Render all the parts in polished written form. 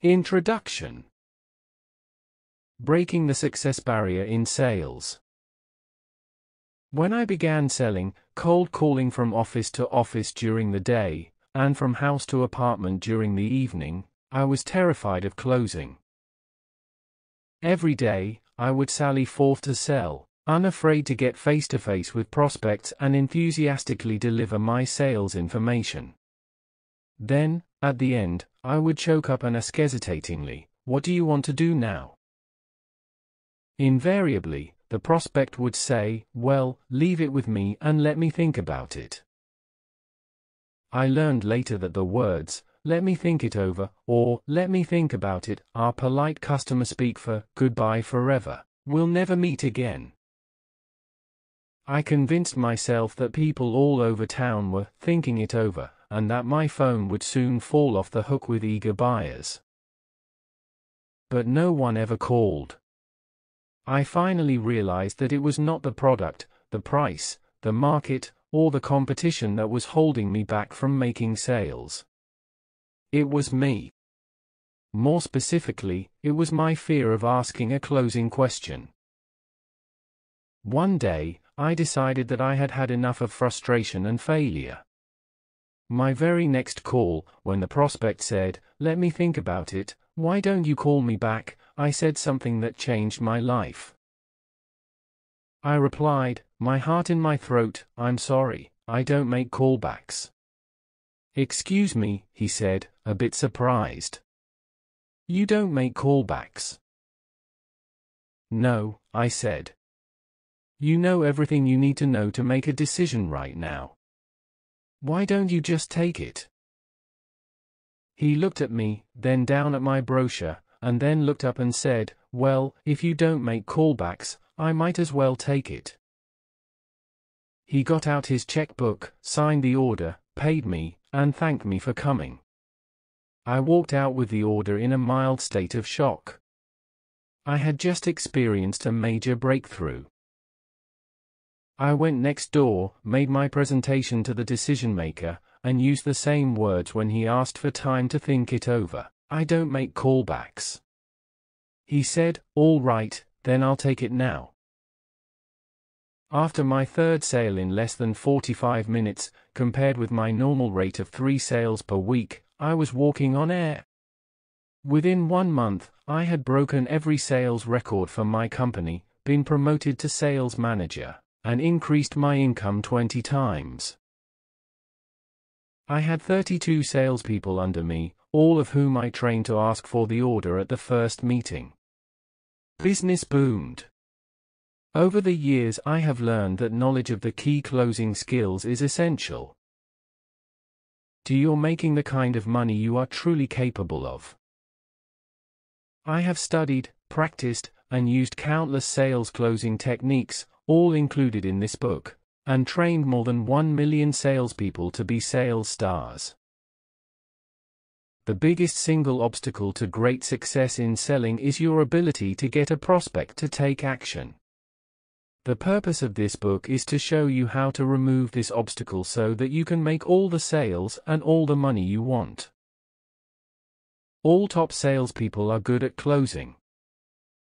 Introduction. Breaking the success barrier in sales. When I began selling, cold calling from office to office during the day, and from house to apartment during the evening, I was terrified of closing. Every day, I would sally forth to sell, unafraid to get face-to-face with prospects and enthusiastically deliver my sales information. Then, at the end, I would choke up and ask hesitatingly, "What do you want to do now?" Invariably, the prospect would say, "Well, leave it with me and let me think about it." I learned later that the words, "let me think it over," or "let me think about it," are polite customer speak for "goodbye forever, we'll never meet again." I convinced myself that people all over town were thinking it over, and that my phone would soon fall off the hook with eager buyers. But no one ever called. I finally realized that it was not the product, the price, the market, or the competition that was holding me back from making sales. It was me. More specifically, it was my fear of asking a closing question. One day, I decided that I had had enough of frustration and failure. My very next call, when the prospect said, "Let me think about it, why don't you call me back?" I said something that changed my life. I replied, my heart in my throat, "I'm sorry, I don't make callbacks." "Excuse me," he said, a bit surprised. "You don't make callbacks?" "No," I said. "You know everything you need to know to make a decision right now. Why don't you just take it?" He looked at me, then down at my brochure, and then looked up and said, "Well, if you don't make callbacks, I might as well take it." He got out his checkbook, signed the order, paid me, and thanked me for coming. I walked out with the order in a mild state of shock. I had just experienced a major breakthrough. I went next door, made my presentation to the decision maker, and used the same words when he asked for time to think it over. "I don't make callbacks." He said, "All right, then I'll take it now." After my third sale in less than 45 minutes, compared with my normal rate of 3 sales per week, I was walking on air. Within 1 month, I had broken every sales record for my company, been promoted to sales manager, and increased my income 20 times. I had 32 salespeople under me, all of whom I trained to ask for the order at the first meeting. Business boomed. Over the years, I have learned that knowledge of the key closing skills is essential. You're making the kind of money you are truly capable of. I have studied, practiced, and used countless sales closing techniques, all included in this book, and trained more than 1 million salespeople to be sales stars. The biggest single obstacle to great success in selling is your ability to get a prospect to take action. The purpose of this book is to show you how to remove this obstacle so that you can make all the sales and all the money you want. All top salespeople are good at closing.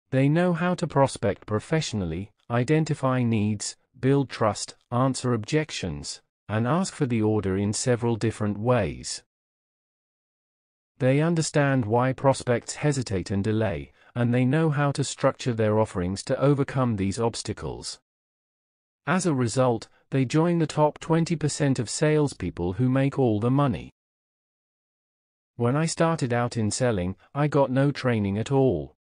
They know how to prospect professionally, identify needs, build trust, answer objections, and ask for the order in several different ways. They understand why prospects hesitate and delay, and they know how to structure their offerings to overcome these obstacles. As a result, they join the top 20% of salespeople who make all the money. When I started out in selling, I got no training at all.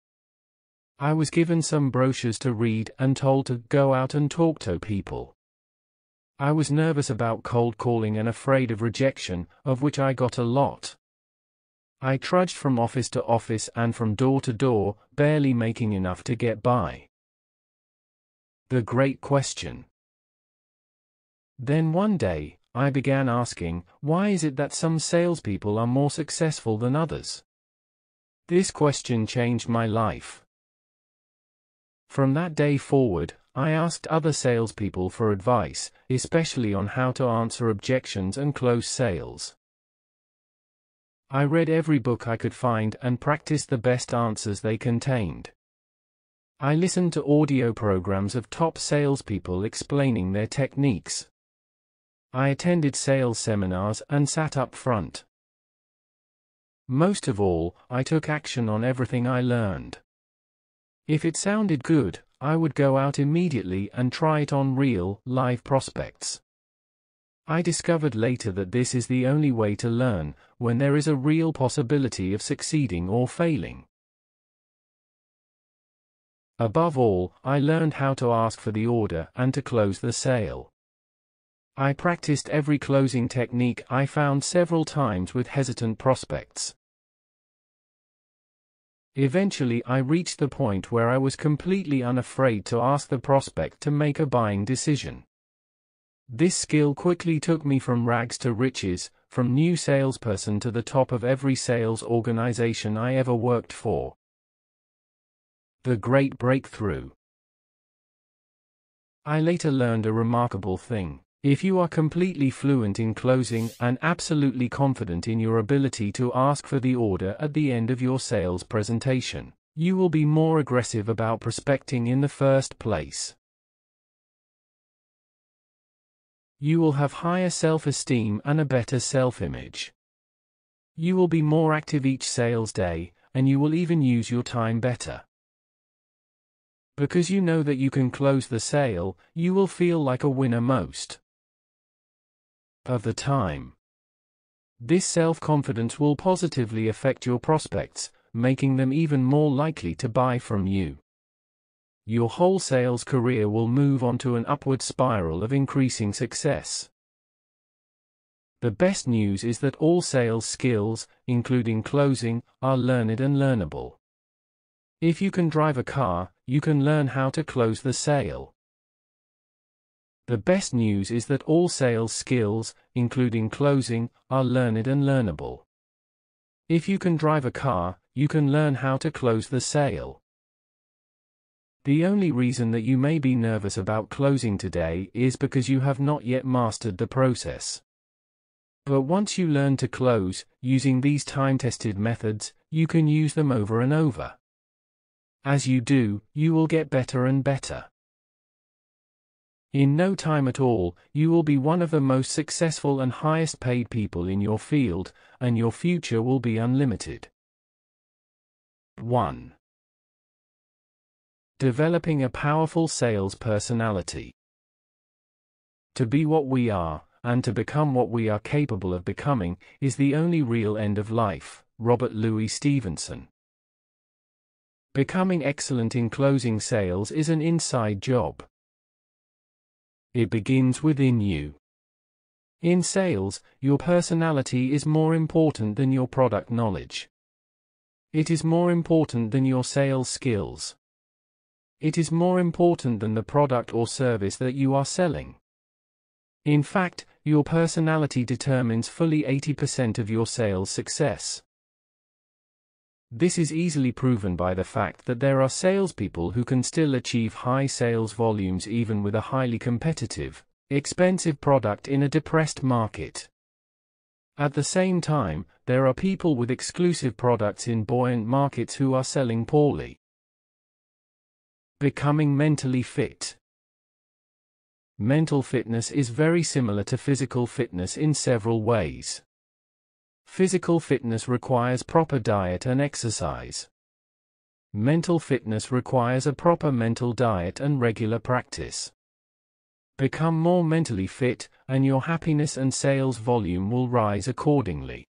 I was given some brochures to read and told to go out and talk to people. I was nervous about cold calling and afraid of rejection, of which I got a lot. I trudged from office to office and from door to door, barely making enough to get by. The great question. Then one day, I began asking, why is it that some salespeople are more successful than others? This question changed my life. From that day forward, I asked other salespeople for advice, especially on how to answer objections and close sales. I read every book I could find and practiced the best answers they contained. I listened to audio programs of top salespeople explaining their techniques. I attended sales seminars and sat up front. Most of all, I took action on everything I learned. If it sounded good, I would go out immediately and try it on real, live prospects. I discovered later that this is the only way to learn, when there is a real possibility of succeeding or failing. Above all, I learned how to ask for the order and to close the sale. I practiced every closing technique I found several times with hesitant prospects. Eventually I reached the point where I was completely unafraid to ask the prospect to make a buying decision. This skill quickly took me from rags to riches, from new salesperson to the top of every sales organization I ever worked for. The Great Breakthrough. I later learned a remarkable thing. If you are completely fluent in closing and absolutely confident in your ability to ask for the order at the end of your sales presentation, you will be more aggressive about prospecting in the first place. You will have higher self-esteem and a better self-image. You will be more active each sales day, and you will even use your time better. Because you know that you can close the sale, you will feel like a winner most of the time. This self-confidence will positively affect your prospects, making them even more likely to buy from you. Your whole sales career will move onto an upward spiral of increasing success. The best news is that all sales skills, including closing, are learned and learnable. If you can drive a car, you can learn how to close the sale. The best news is that all sales skills, including closing, are learned and learnable. If you can drive a car, you can learn how to close the sale. The only reason that you may be nervous about closing today is because you have not yet mastered the process. But once you learn to close, using these time-tested methods, you can use them over and over. As you do, you will get better and better. In no time at all, you will be one of the most successful and highest paid people in your field, and your future will be unlimited. 1. Developing a powerful sales personality. To be what we are, and to become what we are capable of becoming, is the only real end of life. Robert Louis Stevenson. Becoming excellent in closing sales is an inside job. It begins within you. In sales, your personality is more important than your product knowledge. It is more important than your sales skills. It is more important than the product or service that you are selling. In fact, your personality determines fully 80% of your sales success. This is easily proven by the fact that there are salespeople who can still achieve high sales volumes even with a highly competitive, expensive product in a depressed market. At the same time, there are people with exclusive products in buoyant markets who are selling poorly. Becoming mentally fit. Mental fitness is very similar to physical fitness in several ways. Physical fitness requires proper diet and exercise. Mental fitness requires a proper mental diet and regular practice. Become more mentally fit, and your happiness and sales volume will rise accordingly.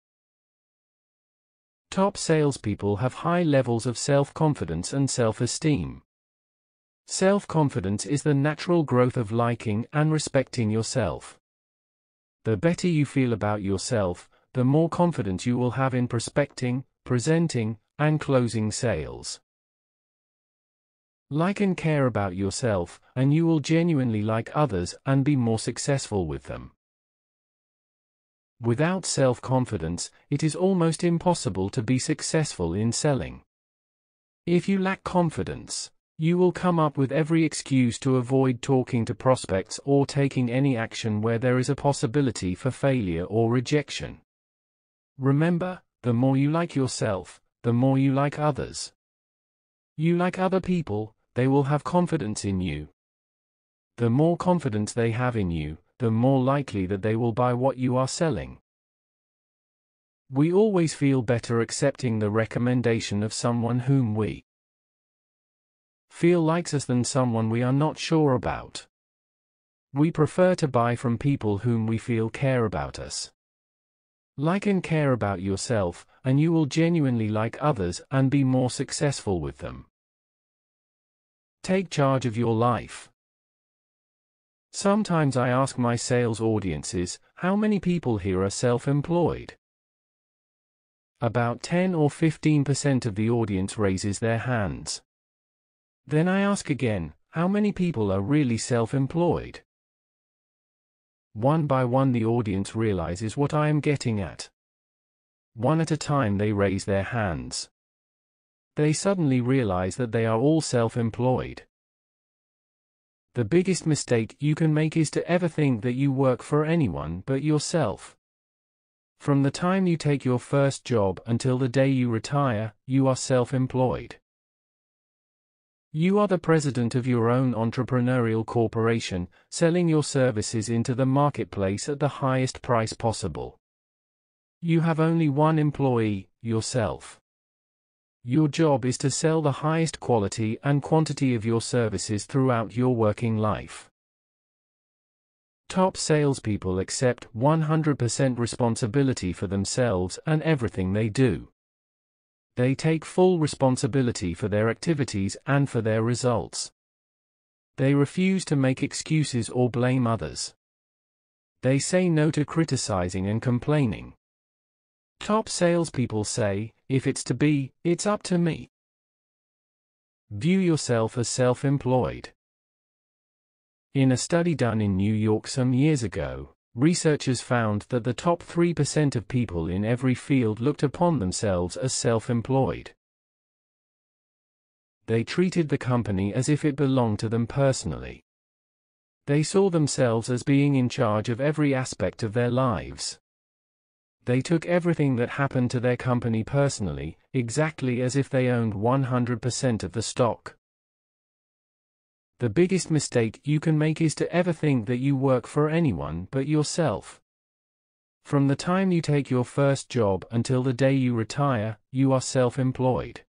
Top salespeople have high levels of self-confidence and self-esteem. Self-confidence is the natural growth of liking and respecting yourself. The better you feel about yourself, the more confidence you will have in prospecting, presenting, and closing sales. Like and care about yourself, and you will genuinely like others and be more successful with them. Without self-confidence, it is almost impossible to be successful in selling. If you lack confidence, you will come up with every excuse to avoid talking to prospects or taking any action where there is a possibility for failure or rejection. Remember, the more you like yourself, the more you like others. You like other people, they will have confidence in you. The more confidence they have in you, the more likely that they will buy what you are selling. We always feel better accepting the recommendation of someone whom we feel likes us than someone we are not sure about. We prefer to buy from people whom we feel care about us. Like and care about yourself, and you will genuinely like others and be more successful with them. Take charge of your life. Sometimes I ask my sales audiences, how many people here are self-employed? About 10 or 15% of the audience raises their hands. Then I ask again, how many people are really self-employed? One by one the audience realizes what I am getting at. One at a time they raise their hands. They suddenly realize that they are all self-employed. The biggest mistake you can make is to ever think that you work for anyone but yourself. From the time you take your first job until the day you retire, you are self-employed. You are the president of your own entrepreneurial corporation, selling your services into the marketplace at the highest price possible. You have only one employee, yourself. Your job is to sell the highest quality and quantity of your services throughout your working life. Top salespeople accept 100% responsibility for themselves and everything they do. They take full responsibility for their activities and for their results. They refuse to make excuses or blame others. They say no to criticizing and complaining. Top salespeople say, if it's to be, it's up to me. View yourself as self-employed. In a study done in New York some years ago, researchers found that the top 3% of people in every field looked upon themselves as self-employed. They treated the company as if it belonged to them personally. They saw themselves as being in charge of every aspect of their lives. They took everything that happened to their company personally, exactly as if they owned 100% of the stock. The biggest mistake you can make is to ever think that you work for anyone but yourself. From the time you take your first job until the day you retire, you are self-employed.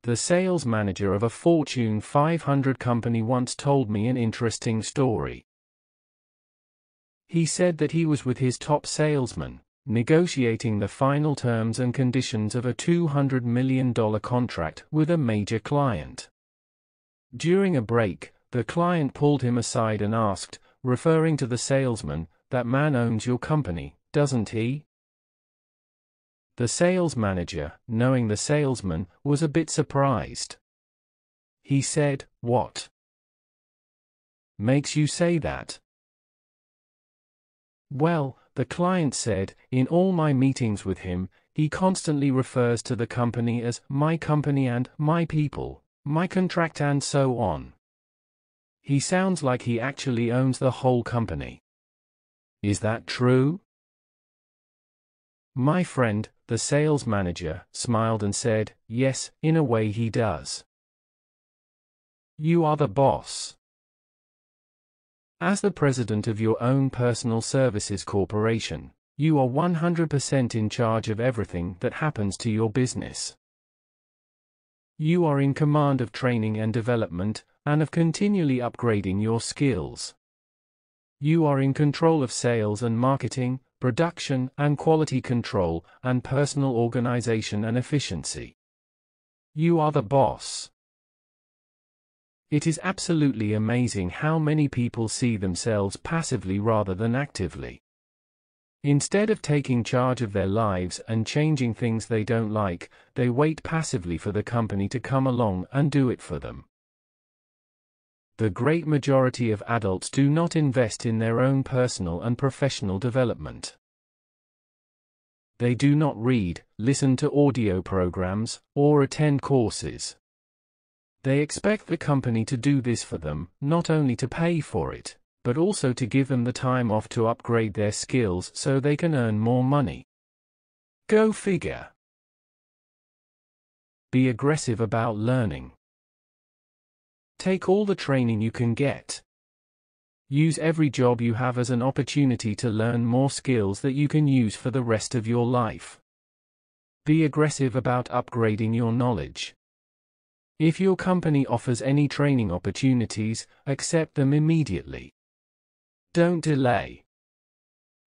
The sales manager of a Fortune 500 company once told me an interesting story. He said that he was with his top salesman, negotiating the final terms and conditions of a $200 million contract with a major client. During a break, the client pulled him aside and asked, referring to the salesman, "That man owns your company, doesn't he?" The sales manager, knowing the salesman, was a bit surprised. He said, "What makes you say that?" "Well," the client said, "in all my meetings with him, he constantly refers to the company as my company and my people, my contract and so on. He sounds like he actually owns the whole company. Is that true?" My friend, the sales manager, smiled and said, "Yes, in a way he does." You are the boss. As the president of your own personal services corporation, you are 100% in charge of everything that happens to your business. You are in command of training and development, and of continually upgrading your skills. You are in control of sales and marketing, production and quality control, and personal organization and efficiency. You are the boss. It is absolutely amazing how many people see themselves passively rather than actively. Instead of taking charge of their lives and changing things they don't like, they wait passively for the company to come along and do it for them. The great majority of adults do not invest in their own personal and professional development. They do not read, listen to audio programs, or attend courses. They expect the company to do this for them, not only to pay for it, but also to give them the time off to upgrade their skills so they can earn more money. Go figure. Be aggressive about learning. Take all the training you can get. Use every job you have as an opportunity to learn more skills that you can use for the rest of your life. Be aggressive about upgrading your knowledge. If your company offers any training opportunities, accept them immediately. Don't delay.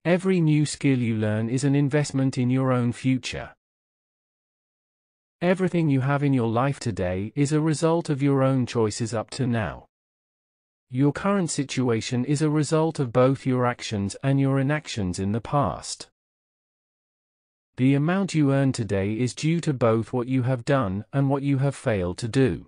Every new skill you learn is an investment in your own future. Everything you have in your life today is a result of your own choices up to now. Your current situation is a result of both your actions and your inactions in the past. The amount you earn today is due to both what you have done and what you have failed to do.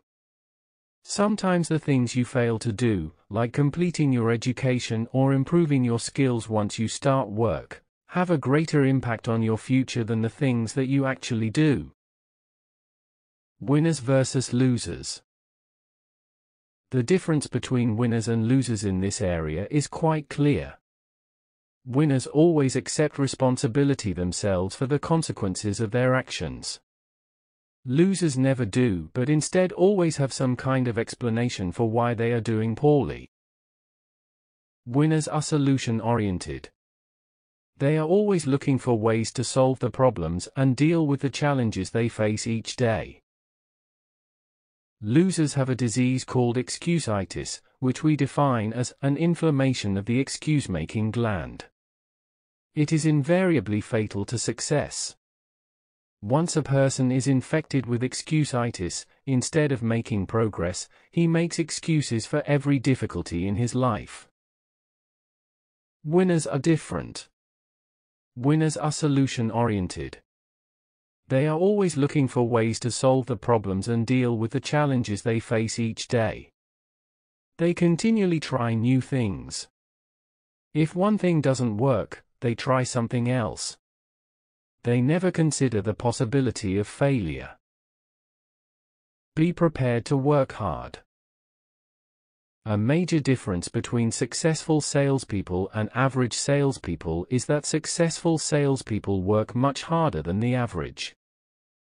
Sometimes the things you fail to do, like completing your education or improving your skills once you start work, have a greater impact on your future than the things that you actually do. Winners versus losers. The difference between winners and losers in this area is quite clear. Winners always accept responsibility themselves for the consequences of their actions. Losers never do, but instead always have some kind of explanation for why they are doing poorly. Winners are solution-oriented. They are always looking for ways to solve the problems and deal with the challenges they face each day. Losers have a disease called excuse-itis, which we define as an inflammation of the excuse-making gland. It is invariably fatal to success. Once a person is infected with excuse-itis, instead of making progress, he makes excuses for every difficulty in his life. Winners are different. Winners are solution-oriented. They are always looking for ways to solve the problems and deal with the challenges they face each day. They continually try new things. If one thing doesn't work, they try something else. They never consider the possibility of failure. Be prepared to work hard. A major difference between successful salespeople and average salespeople is that successful salespeople work much harder than the average.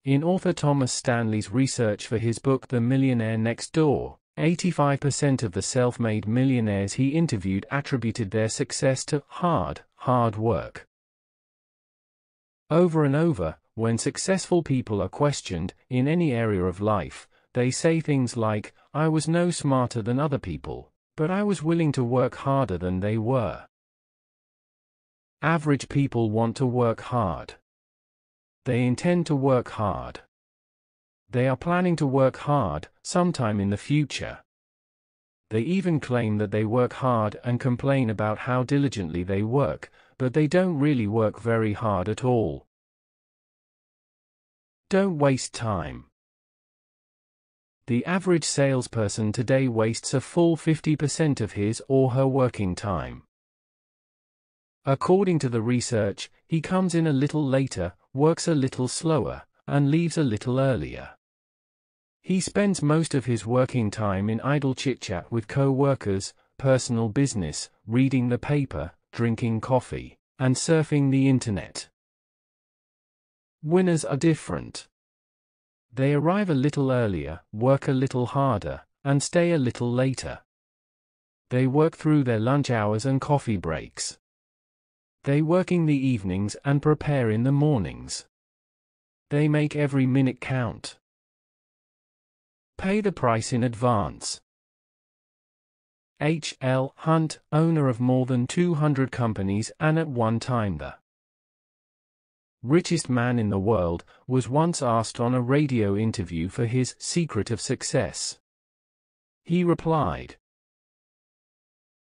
In author Thomas Stanley's research for his book The Millionaire Next Door, 85% of the self-made millionaires he interviewed attributed their success to hard work. Over and over, when successful people are questioned, in any area of life, they say things like, "I was no smarter than other people, but I was willing to work harder than they were." Average people want to work hard. They intend to work hard. They are planning to work hard, sometime in the future. They even claim that they work hard and complain about how diligently they work, but they don't really work very hard at all. Don't waste time. The average salesperson today wastes a full 50% of his or her working time. According to the research, he comes in a little later, works a little slower, and leaves a little earlier. He spends most of his working time in idle chit-chat with co-workers, personal business, reading the paper, drinking coffee, and surfing the internet. Winners are different. They arrive a little earlier, work a little harder, and stay a little later. They work through their lunch hours and coffee breaks. They work in the evenings and prepare in the mornings. They make every minute count. Pay the price in advance. H. L. Hunt, owner of more than 200 companies and at one time the richest man in the world, was once asked on a radio interview for his secret of success. He replied,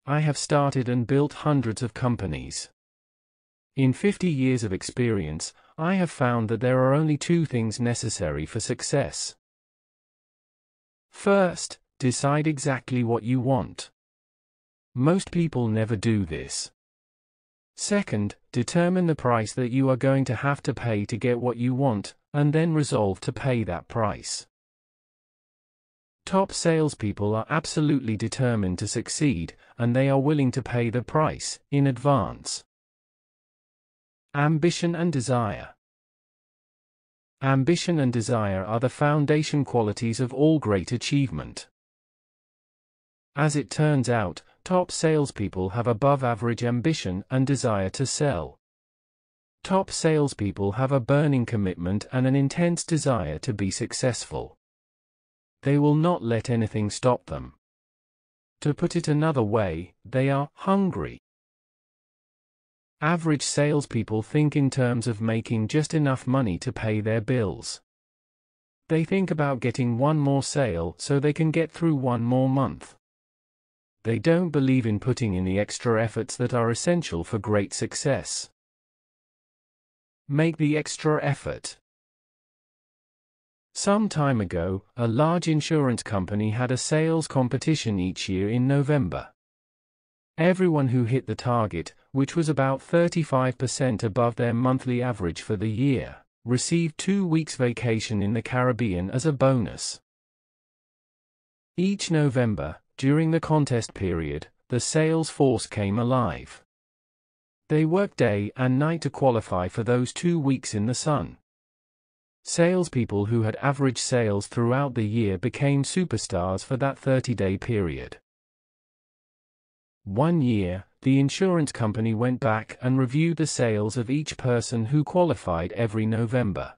"I have started and built hundreds of companies. In 50 years of experience, I have found that there are only two things necessary for success. First, decide exactly what you want. Most people never do this. Second, determine the price that you are going to have to pay to get what you want, and then resolve to pay that price." Top salespeople are absolutely determined to succeed, and they are willing to pay the price in advance. Ambition and desire. Ambition and desire are the foundation qualities of all great achievement. As it turns out, top salespeople have above-average ambition and desire to sell. Top salespeople have a burning commitment and an intense desire to be successful. They will not let anything stop them. To put it another way, they are hungry. Average salespeople think in terms of making just enough money to pay their bills. They think about getting one more sale so they can get through one more month. They don't believe in putting in the extra efforts that are essential for great success. Make the extra effort. Some time ago, a large insurance company had a sales competition each year in November. Everyone who hit the target, which was about 35% above their monthly average for the year, received 2 weeks vacation in the Caribbean as a bonus. Each November, during the contest period, the sales force came alive. They worked day and night to qualify for those 2 weeks in the sun. Salespeople who had average sales throughout the year became superstars for that 30-day period. One year, the insurance company went back and reviewed the sales of each person who qualified every November.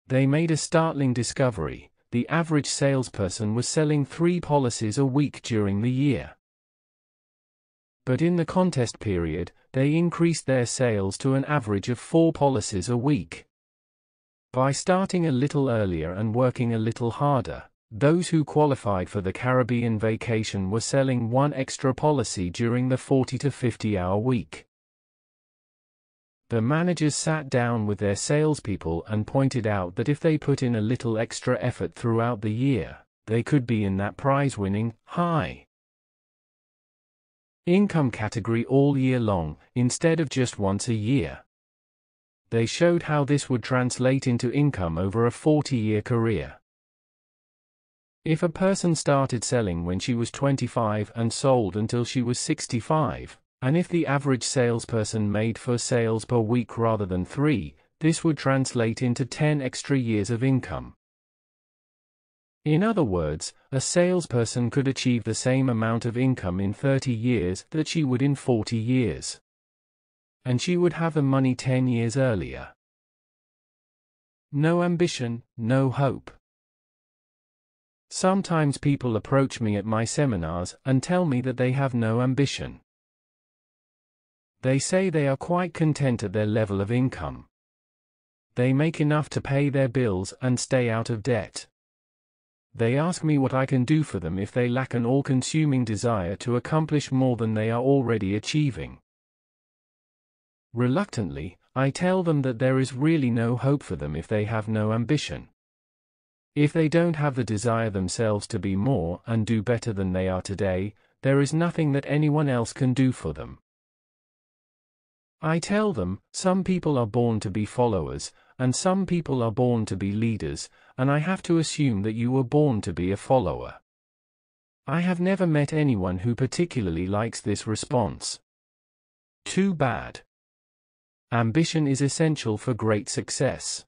They made a startling discovery: the average salesperson was selling 3 policies a week during the year. But in the contest period, they increased their sales to an average of 4 policies a week. By starting a little earlier and working a little harder, those who qualified for the Caribbean vacation were selling 1 extra policy during the 40 to 50-hour week. The managers sat down with their salespeople and pointed out that if they put in a little extra effort throughout the year, they could be in that prize-winning, high income category all year long, instead of just once a year. They showed how this would translate into income over a 40-year career. If a person started selling when she was 25 and sold until she was 65, and if the average salesperson made 4 sales per week rather than 3, this would translate into 10 extra years of income. In other words, a salesperson could achieve the same amount of income in 30 years that she would in 40 years. And she would have the money 10 years earlier. No ambition, no hope. Sometimes people approach me at my seminars and tell me that they have no ambition. They say they are quite content at their level of income. They make enough to pay their bills and stay out of debt. They ask me what I can do for them if they lack an all-consuming desire to accomplish more than they are already achieving. Reluctantly, I tell them that there is really no hope for them if they have no ambition. If they don't have the desire themselves to be more and do better than they are today, there is nothing that anyone else can do for them. I tell them, some people are born to be followers, and some people are born to be leaders, and I have to assume that you were born to be a follower. I have never met anyone who particularly likes this response. Too bad. Ambition is essential for great success.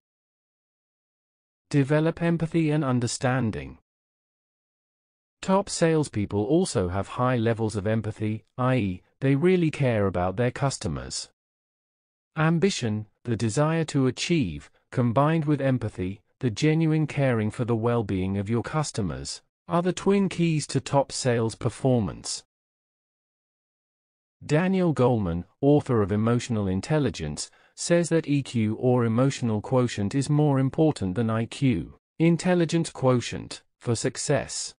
Develop empathy and understanding. Top salespeople also have high levels of empathy, i.e., they really care about their customers. Ambition, the desire to achieve, combined with empathy, the genuine caring for the well-being of your customers, are the twin keys to top sales performance. Daniel Goleman, author of Emotional Intelligence, says that EQ or emotional quotient is more important than IQ, intelligence quotient, for success.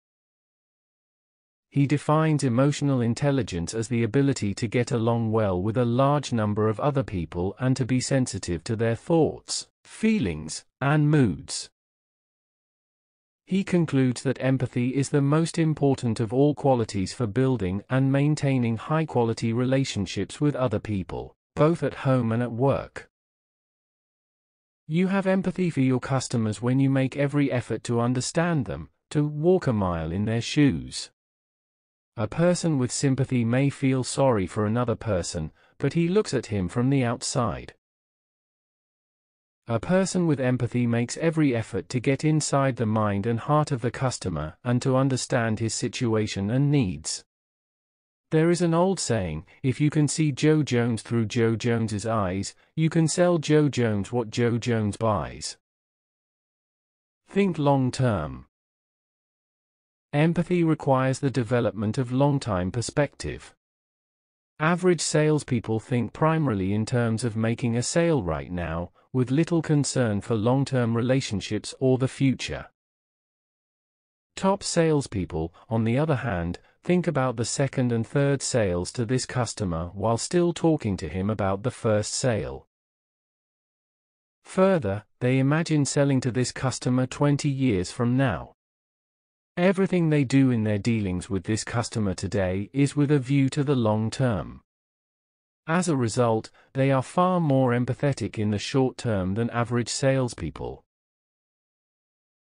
He defines emotional intelligence as the ability to get along well with a large number of other people and to be sensitive to their thoughts, feelings, and moods. He concludes that empathy is the most important of all qualities for building and maintaining high-quality relationships with other people, both at home and at work. You have empathy for your customers when you make every effort to understand them, to walk a mile in their shoes. A person with sympathy may feel sorry for another person, but he looks at him from the outside. A person with empathy makes every effort to get inside the mind and heart of the customer and to understand his situation and needs. There is an old saying, if you can see Joe Jones through Joe Jones's eyes, you can sell Joe Jones what Joe Jones buys. Think long term. Empathy requires the development of long-time perspective. Average salespeople think primarily in terms of making a sale right now, with little concern for long-term relationships or the future. Top salespeople, on the other hand, think about the second and third sales to this customer while still talking to him about the first sale. Further, they imagine selling to this customer 20 years from now. Everything they do in their dealings with this customer today is with a view to the long term. As a result, they are far more empathetic in the short term than average salespeople.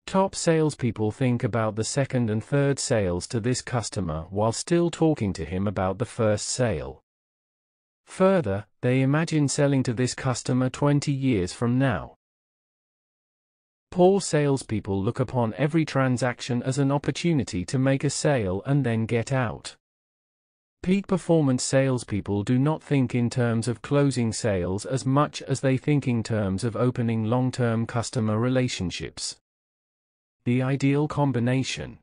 Top salespeople think about the second and third sales to this customer while still talking to him about the first sale. Further, they imagine selling to this customer 20 years from now. Poor salespeople look upon every transaction as an opportunity to make a sale and then get out. Peak performance salespeople do not think in terms of closing sales as much as they think in terms of opening long-term customer relationships. The ideal combination.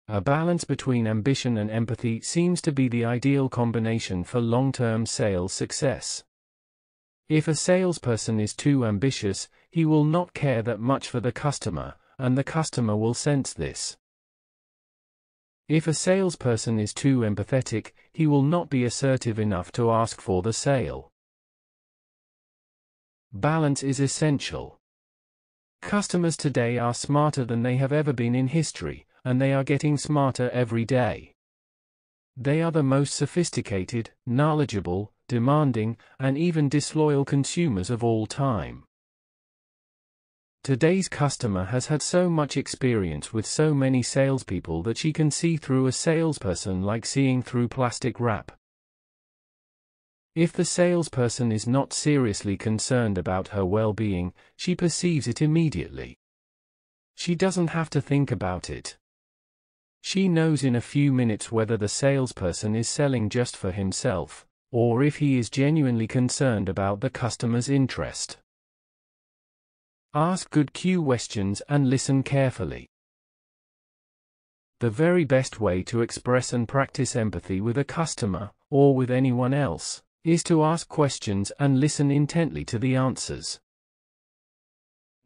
A balance between ambition and empathy seems to be the ideal combination for long-term sales success. If a salesperson is too ambitious, he will not care that much for the customer, and the customer will sense this. If a salesperson is too empathetic, he will not be assertive enough to ask for the sale. Balance is essential. Customers today are smarter than they have ever been in history, and they are getting smarter every day. They are the most sophisticated, knowledgeable, demanding, and even disloyal consumers of all time. Today's customer has had so much experience with so many salespeople that she can see through a salesperson like seeing through plastic wrap. If the salesperson is not seriously concerned about her well-being, she perceives it immediately. She doesn't have to think about it. She knows in a few minutes whether the salesperson is selling just for himself, or if he is genuinely concerned about the customer's interest. Ask good questions and listen carefully. The very best way to express and practice empathy with a customer, or with anyone else, is to ask questions and listen intently to the answers.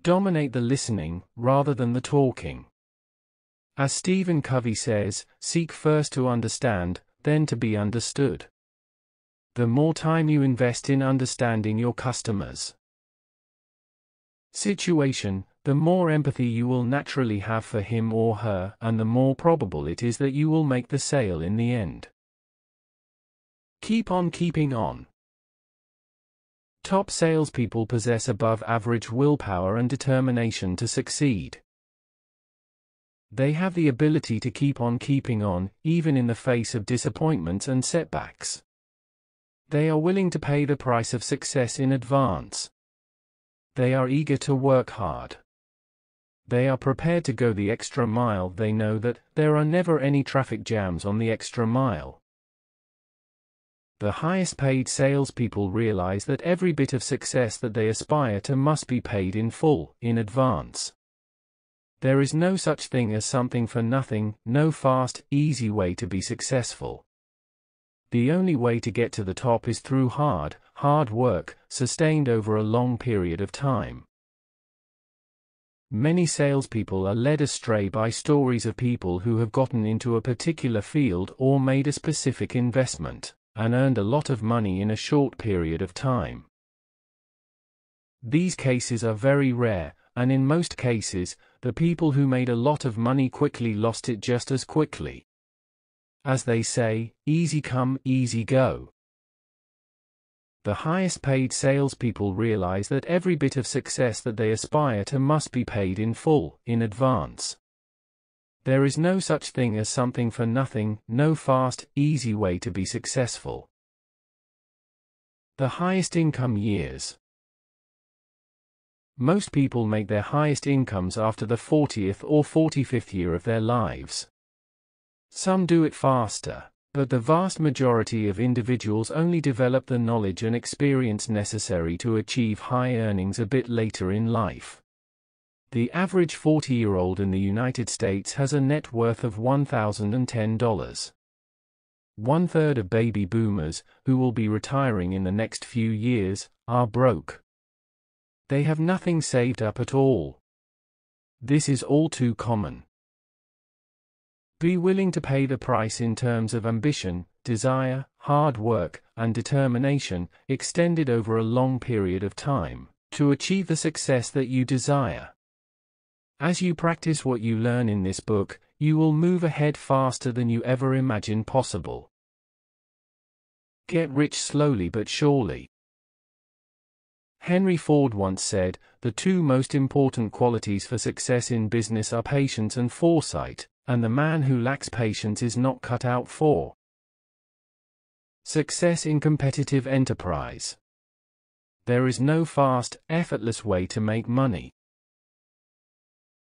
Dominate the listening, rather than the talking. As Stephen Covey says, seek first to understand, then to be understood. The more time you invest in understanding your customers' situation, the more empathy you will naturally have for him or her, and the more probable it is that you will make the sale in the end. Keep on keeping on. Top salespeople possess above-average willpower and determination to succeed. They have the ability to keep on keeping on, even in the face of disappointments and setbacks. They are willing to pay the price of success in advance. They are eager to work hard. They are prepared to go the extra mile. They know that there are never any traffic jams on the extra mile. The highest paid salespeople realize that every bit of success that they aspire to must be paid in full, in advance. There is no such thing as something for nothing, no fast, easy way to be successful. The only way to get to the top is through hard work, sustained over a long period of time. Many salespeople are led astray by stories of people who have gotten into a particular field or made a specific investment, and earned a lot of money in a short period of time. These cases are very rare, and in most cases, the people who made a lot of money quickly lost it just as quickly. As they say, easy come, easy go. The highest paid salespeople realize that every bit of success that they aspire to must be paid in full, in advance. There is no such thing as something for nothing, no fast, easy way to be successful. The highest income years. Most people make their highest incomes after the 40th or 45th year of their lives. Some do it faster, but the vast majority of individuals only develop the knowledge and experience necessary to achieve high earnings a bit later in life. The average 40-year-old in the United States has a net worth of $1,010. One-third of baby boomers, who will be retiring in the next few years, are broke. They have nothing saved up at all. This is all too common. Be willing to pay the price in terms of ambition, desire, hard work, and determination, extended over a long period of time, to achieve the success that you desire. As you practice what you learn in this book, you will move ahead faster than you ever imagined possible. Get rich slowly but surely. Henry Ford once said, "The two most important qualities for success in business are patience and foresight, and the man who lacks patience is not cut out for success in competitive enterprise." There is no fast, effortless way to make money.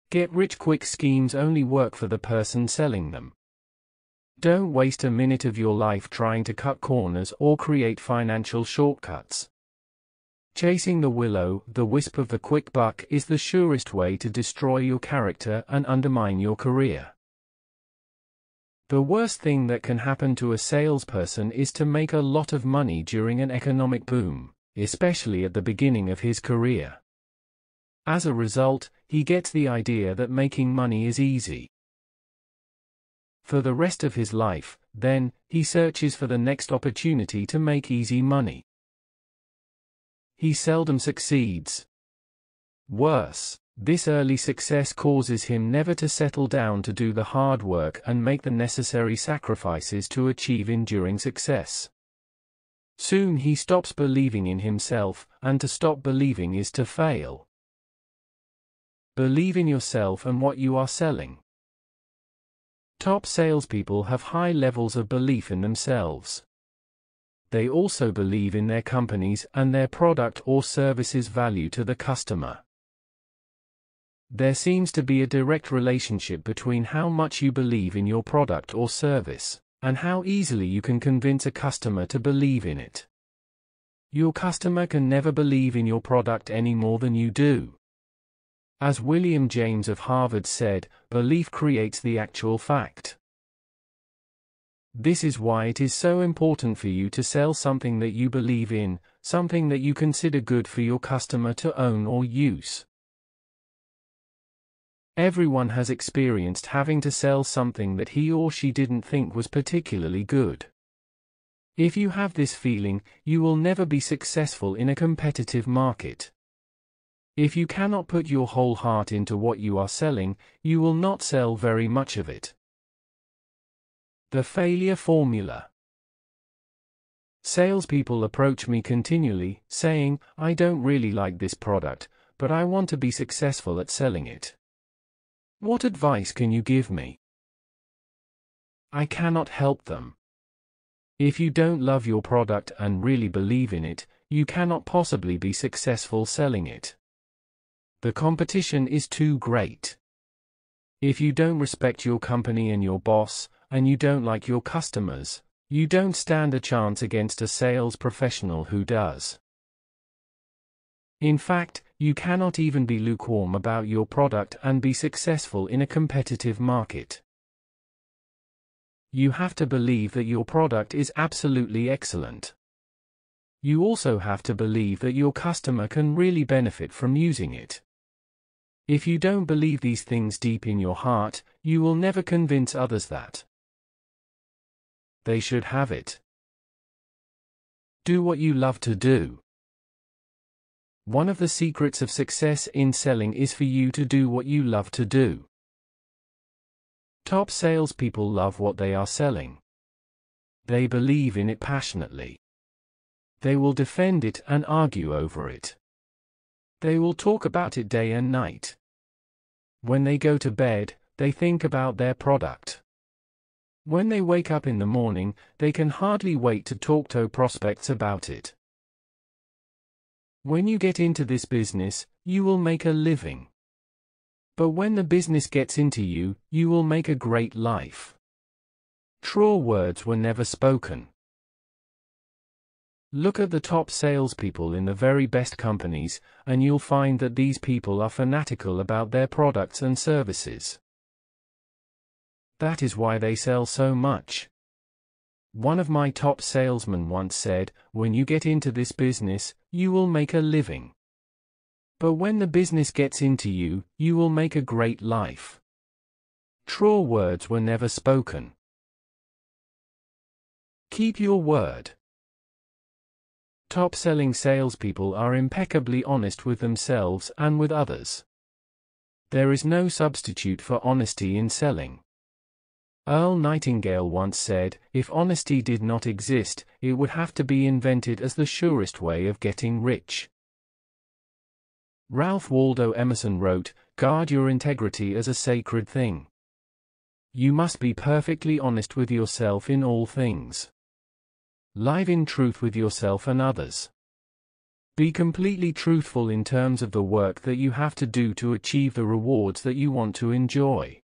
Get-rich-quick schemes only work for the person selling them. Don't waste a minute of your life trying to cut corners or create financial shortcuts. Chasing the will-o'-the-wisp of the quick buck is the surest way to destroy your character and undermine your career. The worst thing that can happen to a salesperson is to make a lot of money during an economic boom, especially at the beginning of his career. As a result, he gets the idea that making money is easy. For the rest of his life, then, he searches for the next opportunity to make easy money. He seldom succeeds. Worse, this early success causes him never to settle down to do the hard work and make the necessary sacrifices to achieve enduring success. Soon he stops believing in himself, and to stop believing is to fail. Believe in yourself and what you are selling. Top salespeople have high levels of belief in themselves. They also believe in their companies and their product or service's value to the customer. There seems to be a direct relationship between how much you believe in your product or service, and how easily you can convince a customer to believe in it. Your customer can never believe in your product any more than you do. As William James of Harvard said, belief creates the actual fact. This is why it is so important for you to sell something that you believe in, something that you consider good for your customer to own or use. Everyone has experienced having to sell something that he or she didn't think was particularly good. If you have this feeling, you will never be successful in a competitive market. If you cannot put your whole heart into what you are selling, you will not sell very much of it. The failure formula. Salespeople approach me continually, saying, "I don't really like this product, but I want to be successful at selling it. What advice can you give me?" I cannot help them. If you don't love your product and really believe in it, you cannot possibly be successful selling it. The competition is too great. If you don't respect your company and your boss, and you don't like your customers, you don't stand a chance against a sales professional who does. In fact, you cannot even be lukewarm about your product and be successful in a competitive market. You have to believe that your product is absolutely excellent. You also have to believe that your customer can really benefit from using it. If you don't believe these things deep in your heart, you will never convince others that they should have it. Do what you love to do. One of the secrets of success in selling is for you to do what you love to do. Top salespeople love what they are selling. They believe in it passionately. They will defend it and argue over it. They will talk about it day and night. When they go to bed, they think about their product. When they wake up in the morning, they can hardly wait to talk to prospects about it. When you get into this business, you will make a living. But when the business gets into you, you will make a great life. True words were never spoken. Look at the top salespeople in the very best companies, and you'll find that these people are fanatical about their products and services. That is why they sell so much. One of my top salesmen once said, "When you get into this business, you will make a living. But when the business gets into you, you will make a great life." True words were never spoken. Keep your word. Top-selling salespeople are impeccably honest with themselves and with others. There is no substitute for honesty in selling. Earl Nightingale once said, "If honesty did not exist, it would have to be invented as the surest way of getting rich." Ralph Waldo Emerson wrote, "Guard your integrity as a sacred thing." You must be perfectly honest with yourself in all things. Live in truth with yourself and others. Be completely truthful in terms of the work that you have to do to achieve the rewards that you want to enjoy.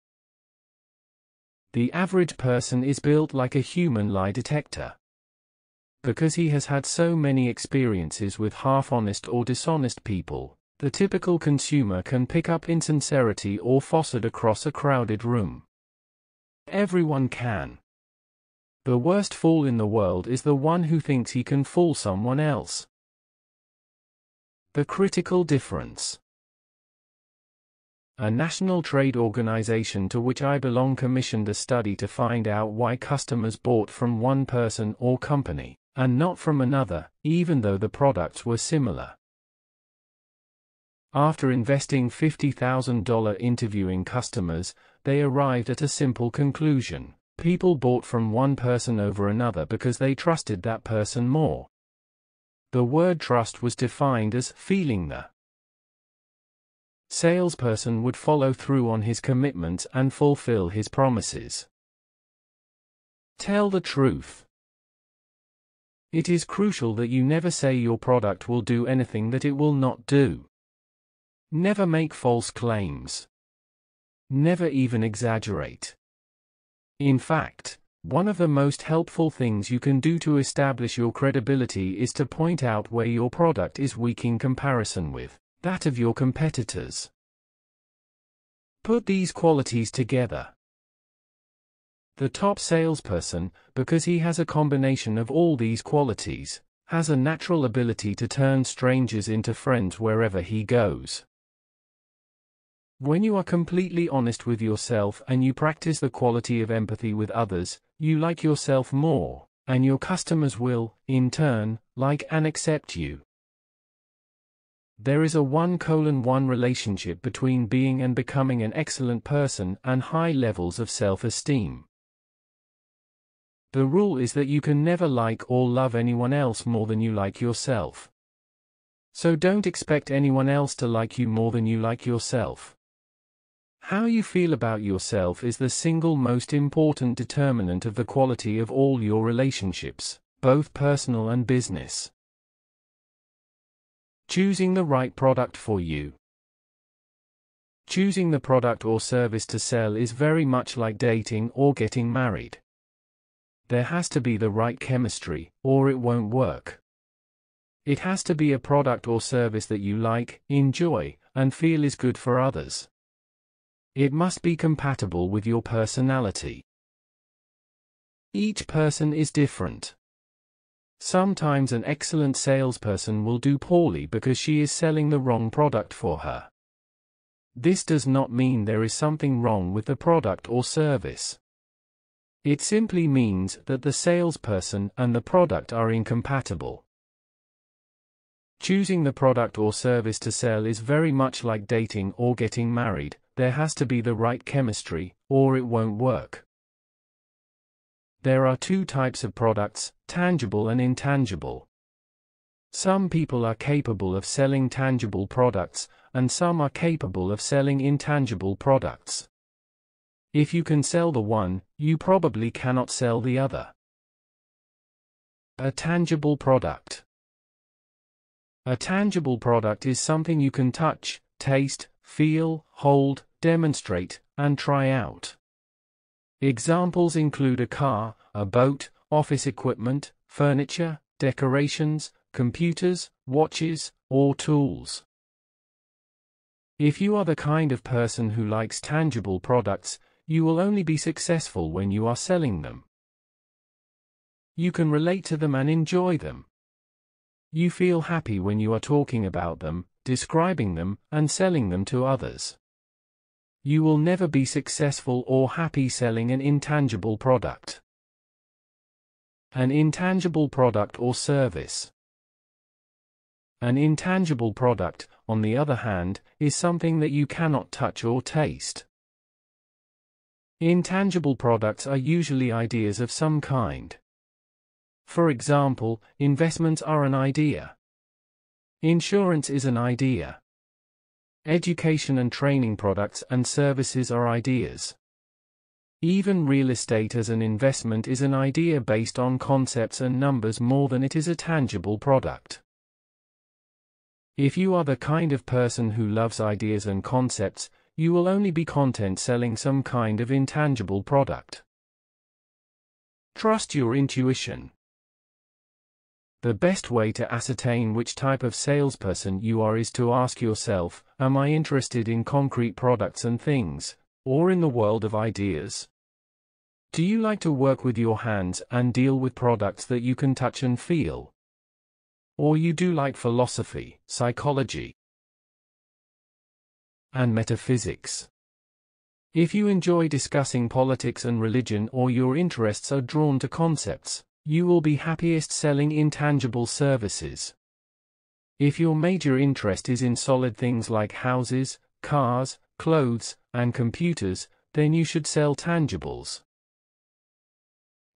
The average person is built like a human lie detector. Because he has had so many experiences with half-honest or dishonest people, the typical consumer can pick up insincerity or falsehood across a crowded room. Everyone can. The worst fool in the world is the one who thinks he can fool someone else. The critical difference. A national trade organization to which I belong commissioned a study to find out why customers bought from one person or company, and not from another, even though the products were similar. After investing $50,000 interviewing customers, they arrived at a simple conclusion. People bought from one person over another because they trusted that person more. The word trust was defined as feeling the salesperson would follow through on his commitments and fulfill his promises. Tell the truth. It is crucial that you never say your product will do anything that it will not do. Never make false claims. Never even exaggerate. In fact, one of the most helpful things you can do to establish your credibility is to point out where your product is weak in comparison with that of your competitors. Put these qualities together. The top salesperson, because he has a combination of all these qualities, has a natural ability to turn strangers into friends wherever he goes. When you are completely honest with yourself and you practice the quality of empathy with others, you like yourself more, and your customers will, in turn, like and accept you. There is a 1:1 relationship between being and becoming an excellent person and high levels of self-esteem. The rule is that you can never like or love anyone else more than you like yourself. So don't expect anyone else to like you more than you like yourself. How you feel about yourself is the single most important determinant of the quality of all your relationships, both personal and business. Choosing the right product for you. Choosing the product or service to sell is very much like dating or getting married. There has to be the right chemistry, or it won't work. It has to be a product or service that you like, enjoy, and feel is good for others. It must be compatible with your personality. Each person is different. Sometimes an excellent salesperson will do poorly because she is selling the wrong product for her. This does not mean there is something wrong with the product or service. It simply means that the salesperson and the product are incompatible. Choosing the product or service to sell is very much like dating or getting married. There has to be the right chemistry, or it won't work. There are two types of products, tangible and intangible. Some people are capable of selling tangible products, and some are capable of selling intangible products. If you can sell the one, you probably cannot sell the other. A tangible product. A tangible product is something you can touch, taste, feel, hold, demonstrate, and try out. Examples include a car, a boat, office equipment, furniture, decorations, computers, watches, or tools. If you are the kind of person who likes tangible products, you will only be successful when you are selling them. You can relate to them and enjoy them. You feel happy when you are talking about them, describing them, and selling them to others. You will never be successful or happy selling an intangible product. An intangible product or service. An intangible product, on the other hand, is something that you cannot touch or taste. Intangible products are usually ideas of some kind. For example, investments are an idea. Insurance is an idea. Education and training products and services are ideas. Even real estate as an investment is an idea based on concepts and numbers more than it is a tangible product. If you are the kind of person who loves ideas and concepts, you will only be content selling some kind of intangible product. Trust your intuition. The best way to ascertain which type of salesperson you are is to ask yourself, am I interested in concrete products and things, or in the world of ideas? Do you like to work with your hands and deal with products that you can touch and feel? Or you do like philosophy, psychology, and metaphysics? If you enjoy discussing politics and religion, or your interests are drawn to concepts, you will be happiest selling intangible services. If your major interest is in solid things like houses, cars, clothes, and computers, then you should sell tangibles.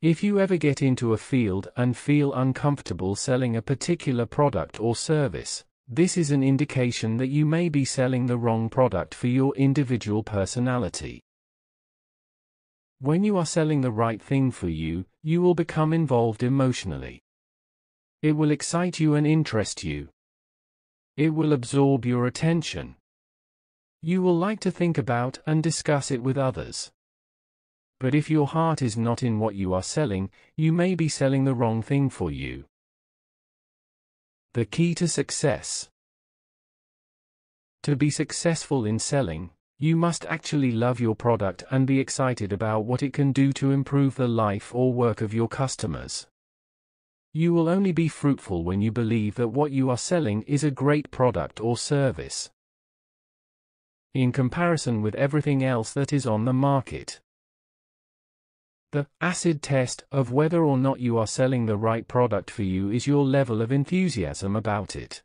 If you ever get into a field and feel uncomfortable selling a particular product or service, this is an indication that you may be selling the wrong product for your individual personality. When you are selling the right thing for you, you will become involved emotionally. It will excite you and interest you. It will absorb your attention. You will like to think about and discuss it with others. But if your heart is not in what you are selling, you may be selling the wrong thing for you. The key to success. To be successful in selling, you must actually love your product and be excited about what it can do to improve the life or work of your customers. You will only be fruitful when you believe that what you are selling is a great product or service, in comparison with everything else that is on the market. The acid test of whether or not you are selling the right product for you is your level of enthusiasm about it.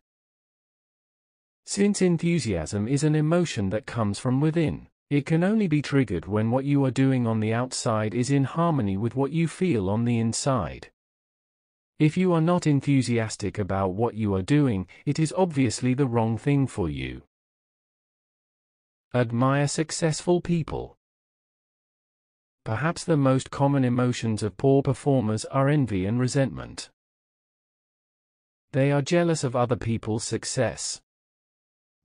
Since enthusiasm is an emotion that comes from within, it can only be triggered when what you are doing on the outside is in harmony with what you feel on the inside. If you are not enthusiastic about what you are doing, it is obviously the wrong thing for you. Admire successful people. Perhaps the most common emotions of poor performers are envy and resentment. They are jealous of other people's success.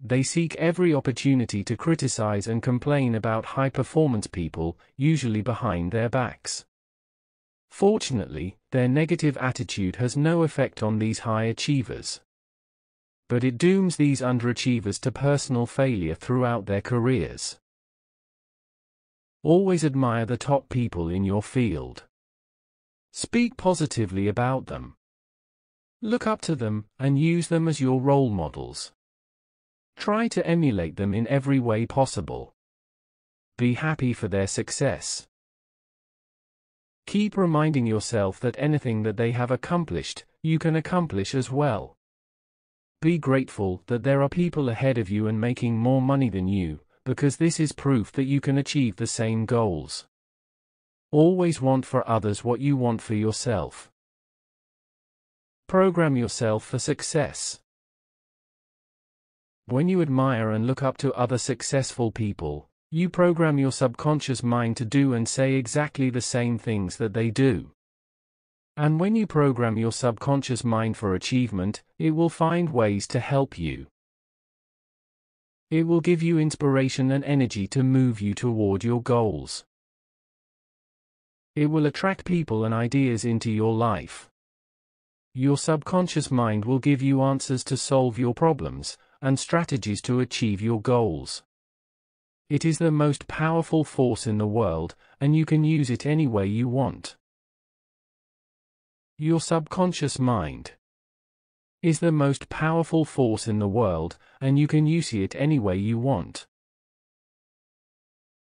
They seek every opportunity to criticize and complain about high-performance people, usually behind their backs. Fortunately, their negative attitude has no effect on these high achievers. But it dooms these underachievers to personal failure throughout their careers. Always admire the top people in your field. Speak positively about them. Look up to them, and use them as your role models. Try to emulate them in every way possible. Be happy for their success. Keep reminding yourself that anything that they have accomplished, you can accomplish as well. Be grateful that there are people ahead of you and making more money than you, because this is proof that you can achieve the same goals. Always want for others what you want for yourself. Program yourself for success. When you admire and look up to other successful people, you program your subconscious mind to do and say exactly the same things that they do. And when you program your subconscious mind for achievement, it will find ways to help you. It will give you inspiration and energy to move you toward your goals. It will attract people and ideas into your life. Your subconscious mind will give you answers to solve your problems, and strategies to achieve your goals. It is the most powerful force in the world, and you can use it any way you want. Your subconscious mind is the most powerful force in the world, and you can use it any way you want.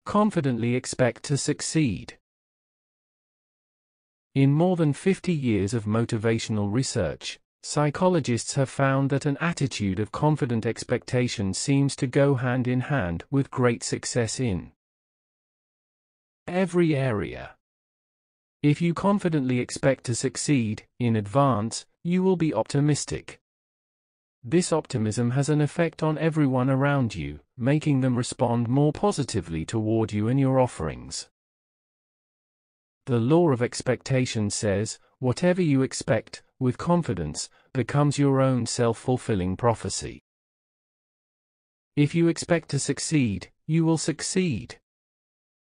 Confidently expect to succeed. In more than 50 years of motivational research, psychologists have found that an attitude of confident expectation seems to go hand in hand with great success in every area. If you confidently expect to succeed in advance, you will be optimistic. This optimism has an effect on everyone around you, making them respond more positively toward you and your offerings. The law of expectation says, whatever you expect, with confidence, becomes your own self-fulfilling prophecy. If you expect to succeed, you will succeed.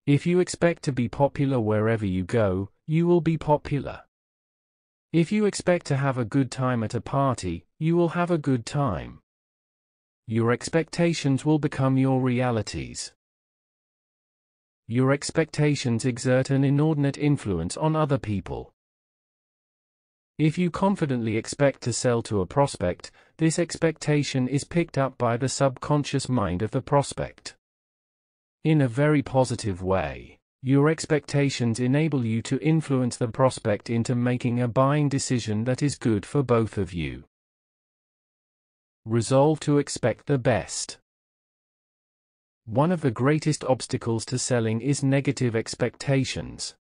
If you expect to be popular wherever you go, you will be popular. If you expect to have a good time at a party, you will have a good time. Your expectations will become your realities. Your expectations exert an inordinate influence on other people. If you confidently expect to sell to a prospect, this expectation is picked up by the subconscious mind of the prospect. In a very positive way, your expectations enable you to influence the prospect into making a buying decision that is good for both of you. Resolve to expect the best. One of the greatest obstacles to selling is negative expectations.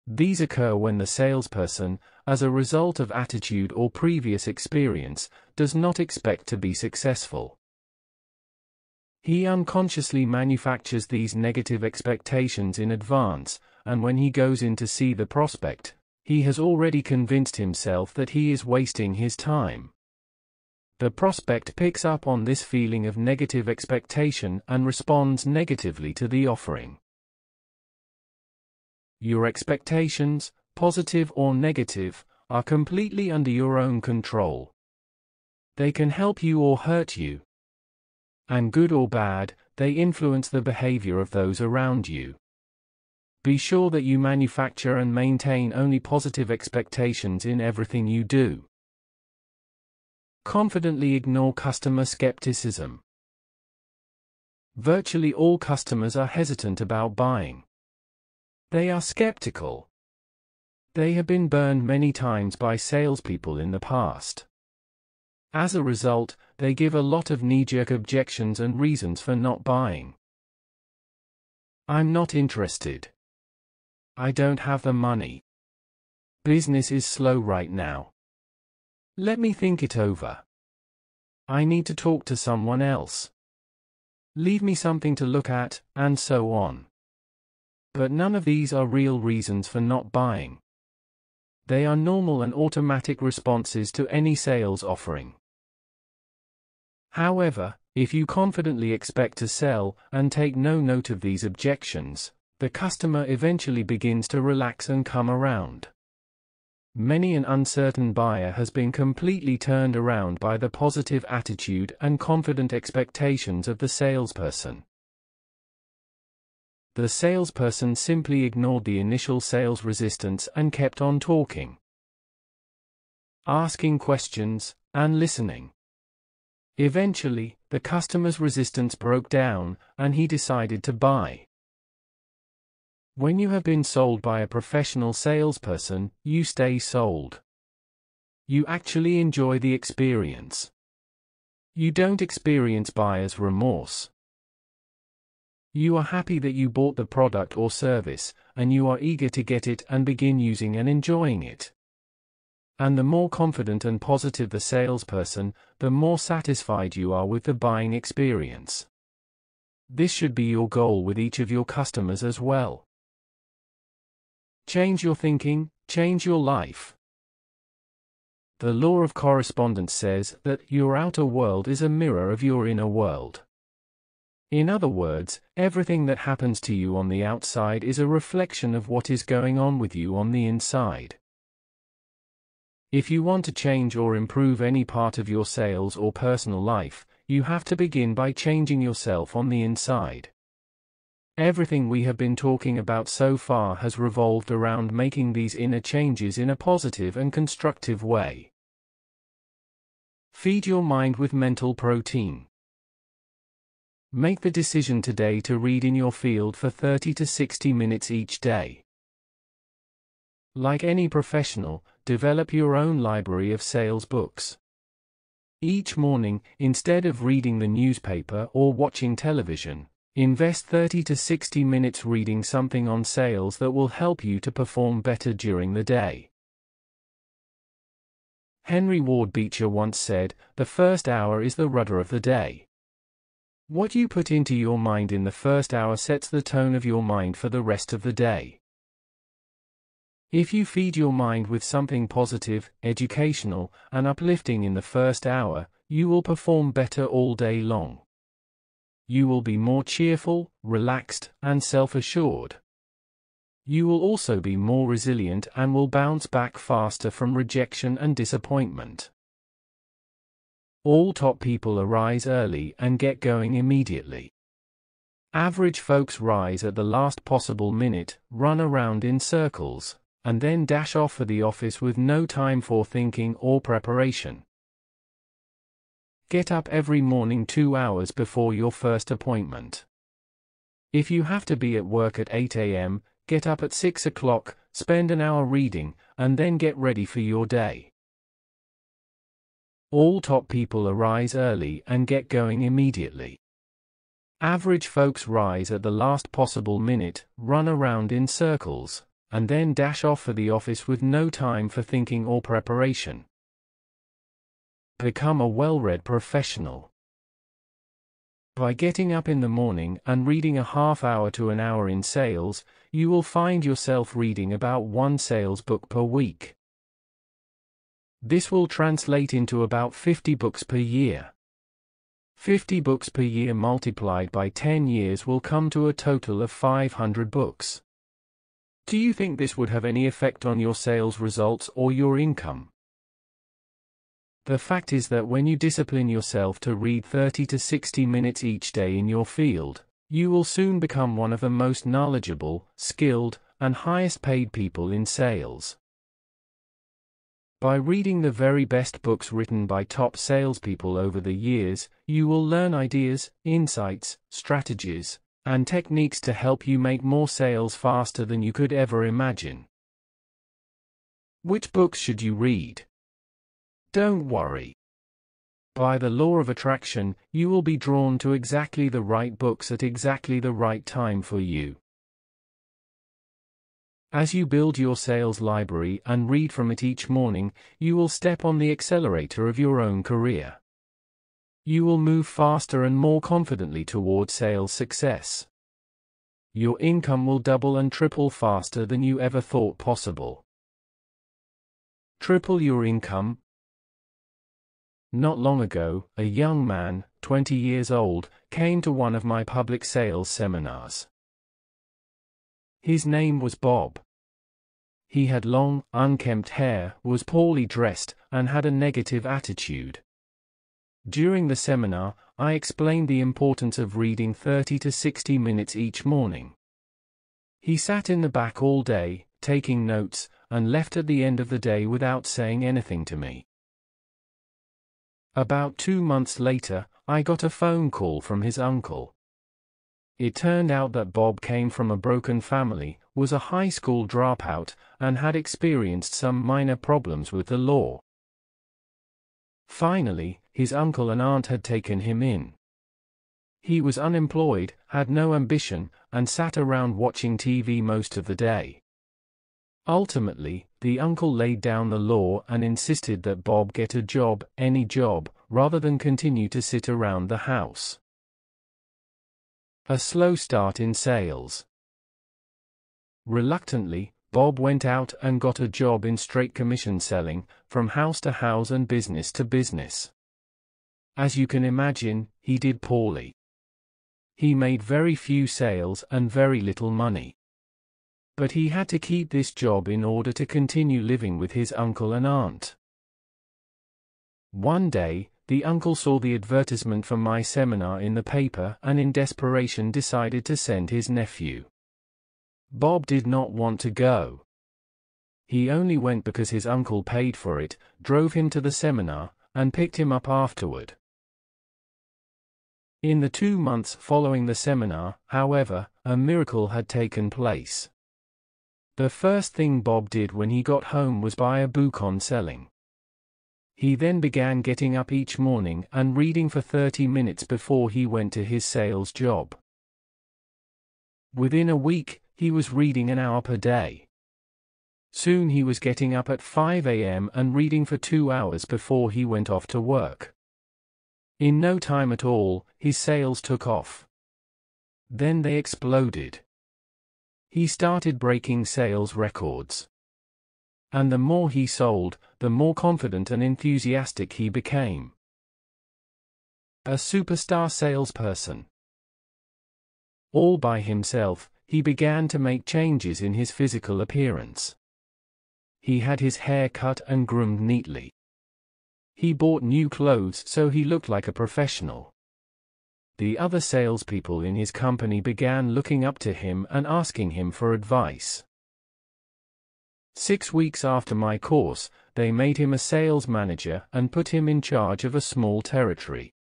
These occur when the salesperson, as a result of attitude or previous experience, does not expect to be successful. He unconsciously manufactures these negative expectations in advance, and when he goes in to see the prospect, he has already convinced himself that he is wasting his time. The prospect picks up on this feeling of negative expectation and responds negatively to the offering. Your expectations, positive or negative, are completely under your own control. They can help you or hurt you. And good or bad, they influence the behavior of those around you. Be sure that you manufacture and maintain only positive expectations in everything you do. Confidently ignore customer skepticism. Virtually all customers are hesitant about buying. They are skeptical. They have been burned many times by salespeople in the past. As a result, they give a lot of knee-jerk objections and reasons for not buying. I'm not interested. I don't have the money. Business is slow right now. Let me think it over. I need to talk to someone else. Leave me something to look at, and so on. But none of these are real reasons for not buying. They are normal and automatic responses to any sales offering. However, if you confidently expect to sell, and take no note of these objections, the customer eventually begins to relax and come around. Many an uncertain buyer has been completely turned around by the positive attitude and confident expectations of the salesperson. The salesperson simply ignored the initial sales resistance and kept on talking, asking questions, and listening. Eventually, the customer's resistance broke down, and he decided to buy. When you have been sold by a professional salesperson, you stay sold. You actually enjoy the experience. You don't experience buyer's remorse. You are happy that you bought the product or service, and you are eager to get it and begin using and enjoying it. And the more confident and positive the salesperson, the more satisfied you are with the buying experience. This should be your goal with each of your customers as well. Change your thinking, change your life. The law of correspondence says that your outer world is a mirror of your inner world. In other words, everything that happens to you on the outside is a reflection of what is going on with you on the inside. If you want to change or improve any part of your sales or personal life, you have to begin by changing yourself on the inside. Everything we have been talking about so far has revolved around making these inner changes in a positive and constructive way. Feed your mind with mental protein. Make the decision today to read in your field for 30 to 60 minutes each day. Like any professional, develop your own library of sales books. Each morning, instead of reading the newspaper or watching television, invest 30 to 60 minutes reading something on sales that will help you to perform better during the day. Henry Ward Beecher once said, "The first hour is the rudder of the day." What you put into your mind in the first hour sets the tone of your mind for the rest of the day. If you feed your mind with something positive, educational, and uplifting in the first hour, you will perform better all day long. You will be more cheerful, relaxed, and self-assured. You will also be more resilient and will bounce back faster from rejection and disappointment. All top people arise early and get going immediately. Average folks rise at the last possible minute, run around in circles, and then dash off for the office with no time for thinking or preparation. Get up every morning 2 hours before your first appointment. If you have to be at work at 8 a.m., get up at 6 o'clock, spend an hour reading, and then get ready for your day. All top people arise early and get going immediately. Average folks rise at the last possible minute, run around in circles, and then dash off for the office with no time for thinking or preparation. Become a well-read professional. By getting up in the morning and reading a half hour to an hour in sales, you will find yourself reading about 1 sales book per week. This will translate into about 50 books per year. 50 books per year multiplied by 10 years will come to a total of 500 books. Do you think this would have any effect on your sales results or your income? The fact is that when you discipline yourself to read 30 to 60 minutes each day in your field, you will soon become one of the most knowledgeable, skilled, and highest paid people in sales. By reading the very best books written by top salespeople over the years, you will learn ideas, insights, strategies, and techniques to help you make more sales faster than you could ever imagine. Which books should you read? Don't worry. By the law of attraction, you will be drawn to exactly the right books at exactly the right time for you. As you build your sales library and read from it each morning, you will step on the accelerator of your own career. You will move faster and more confidently toward sales success. Your income will double and triple faster than you ever thought possible. Triple your income. Not long ago, a young man, 20 years old, came to one of my public sales seminars. His name was Bob. He had long, unkempt hair, was poorly dressed, and had a negative attitude. During the seminar, I explained the importance of reading 30 to 60 minutes each morning. He sat in the back all day, taking notes, and left at the end of the day without saying anything to me. About 2 months later, I got a phone call from his uncle. It turned out that Bob came from a broken family, was a high school dropout, and had experienced some minor problems with the law. Finally, his uncle and aunt had taken him in. He was unemployed, had no ambition, and sat around watching TV most of the day. Ultimately, the uncle laid down the law and insisted that Bob get a job, any job, rather than continue to sit around the house. A slow start in sales. Reluctantly, Bob went out and got a job in straight commission selling, from house to house and business to business. As you can imagine, he did poorly. He made very few sales and very little money. But he had to keep this job in order to continue living with his uncle and aunt. One day, the uncle saw the advertisement for my seminar in the paper and in desperation decided to send his nephew. Bob did not want to go. He only went because his uncle paid for it, drove him to the seminar, and picked him up afterward. In the 2 months following the seminar, however, a miracle had taken place. The first thing Bob did when he got home was buy a book on selling. He then began getting up each morning and reading for 30 minutes before he went to his sales job. Within a week, he was reading an hour per day. Soon he was getting up at 5 a.m. and reading for 2 hours before he went off to work. In no time at all, his sales took off. Then they exploded. He started breaking sales records. And the more he sold, the more confident and enthusiastic he became. A superstar salesperson. All by himself, he began to make changes in his physical appearance. He had his hair cut and groomed neatly. He bought new clothes so he looked like a professional. The other salespeople in his company began looking up to him and asking him for advice. 6 weeks after my course, they made him a sales manager and put him in charge of a small territory.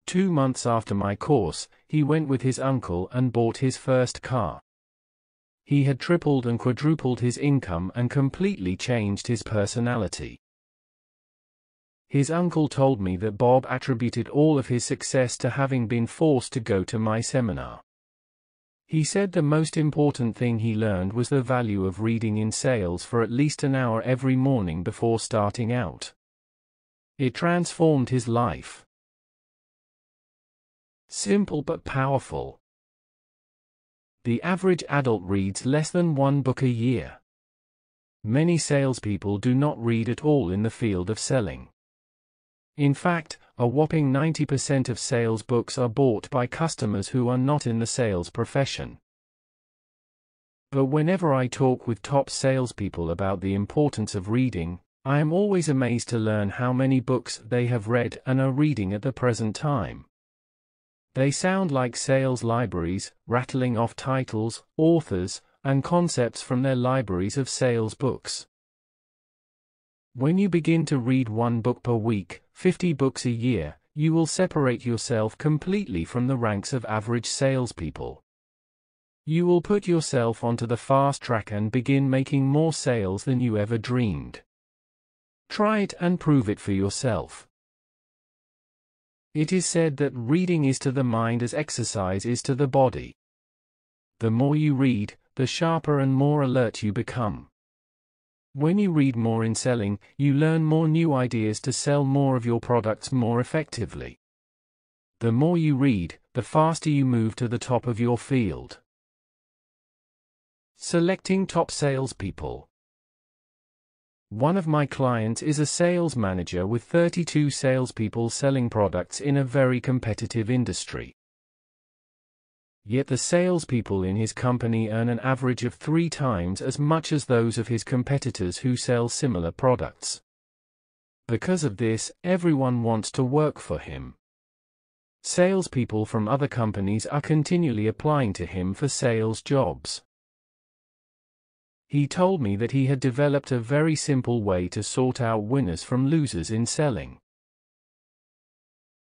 2 months after my course, he went with his uncle and bought his first car. He had tripled and quadrupled his income and completely changed his personality. His uncle told me that Bob attributed all of his success to having been forced to go to my seminar. He said the most important thing he learned was the value of reading in sales for at least an hour every morning before starting out. It transformed his life. Simple but powerful. The average adult reads less than 1 book a year. Many salespeople do not read at all in the field of selling. In fact, a whopping 90% of sales books are bought by customers who are not in the sales profession. But whenever I talk with top salespeople about the importance of reading, I am always amazed to learn how many books they have read and are reading at the present time. They sound like sales libraries, rattling off titles, authors, and concepts from their libraries of sales books. When you begin to read 1 book per week, 50 books a year, you will separate yourself completely from the ranks of average salespeople. You will put yourself onto the fast track and begin making more sales than you ever dreamed. Try it and prove it for yourself. It is said that reading is to the mind as exercise is to the body. The more you read, the sharper and more alert you become. When you read more in selling, you learn more new ideas to sell more of your products more effectively. The more you read, the faster you move to the top of your field. Selecting top salespeople. One of my clients is a sales manager with 32 salespeople selling products in a very competitive industry. Yet the salespeople in his company earn an average of 3 times as much as those of his competitors who sell similar products. Because of this, everyone wants to work for him. Salespeople from other companies are continually applying to him for sales jobs. He told me that he had developed a very simple way to sort out winners from losers in selling.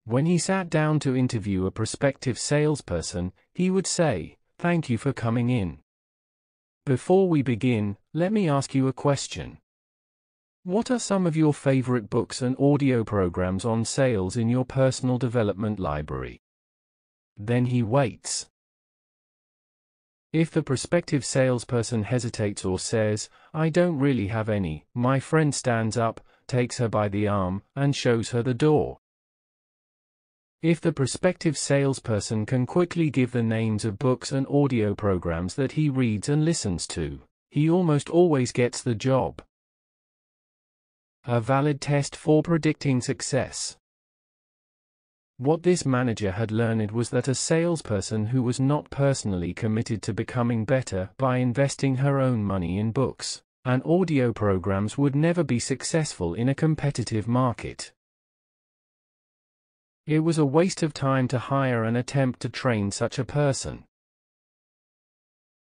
When he sat down to interview a prospective salesperson, he would say, "Thank you for coming in. Before we begin, let me ask you a question. What are some of your favorite books and audio programs on sales in your personal development library?" Then he waits. If the prospective salesperson hesitates or says, "I don't really have any," my friend stands up, takes her by the arm, and shows her the door. If the prospective salesperson can quickly give the names of books and audio programs that he reads and listens to, he almost always gets the job. A valid test for predicting success. What this manager had learned was that a salesperson who was not personally committed to becoming better by investing her own money in books and audio programs would never be successful in a competitive market. It was a waste of time to hire and attempt to train such a person.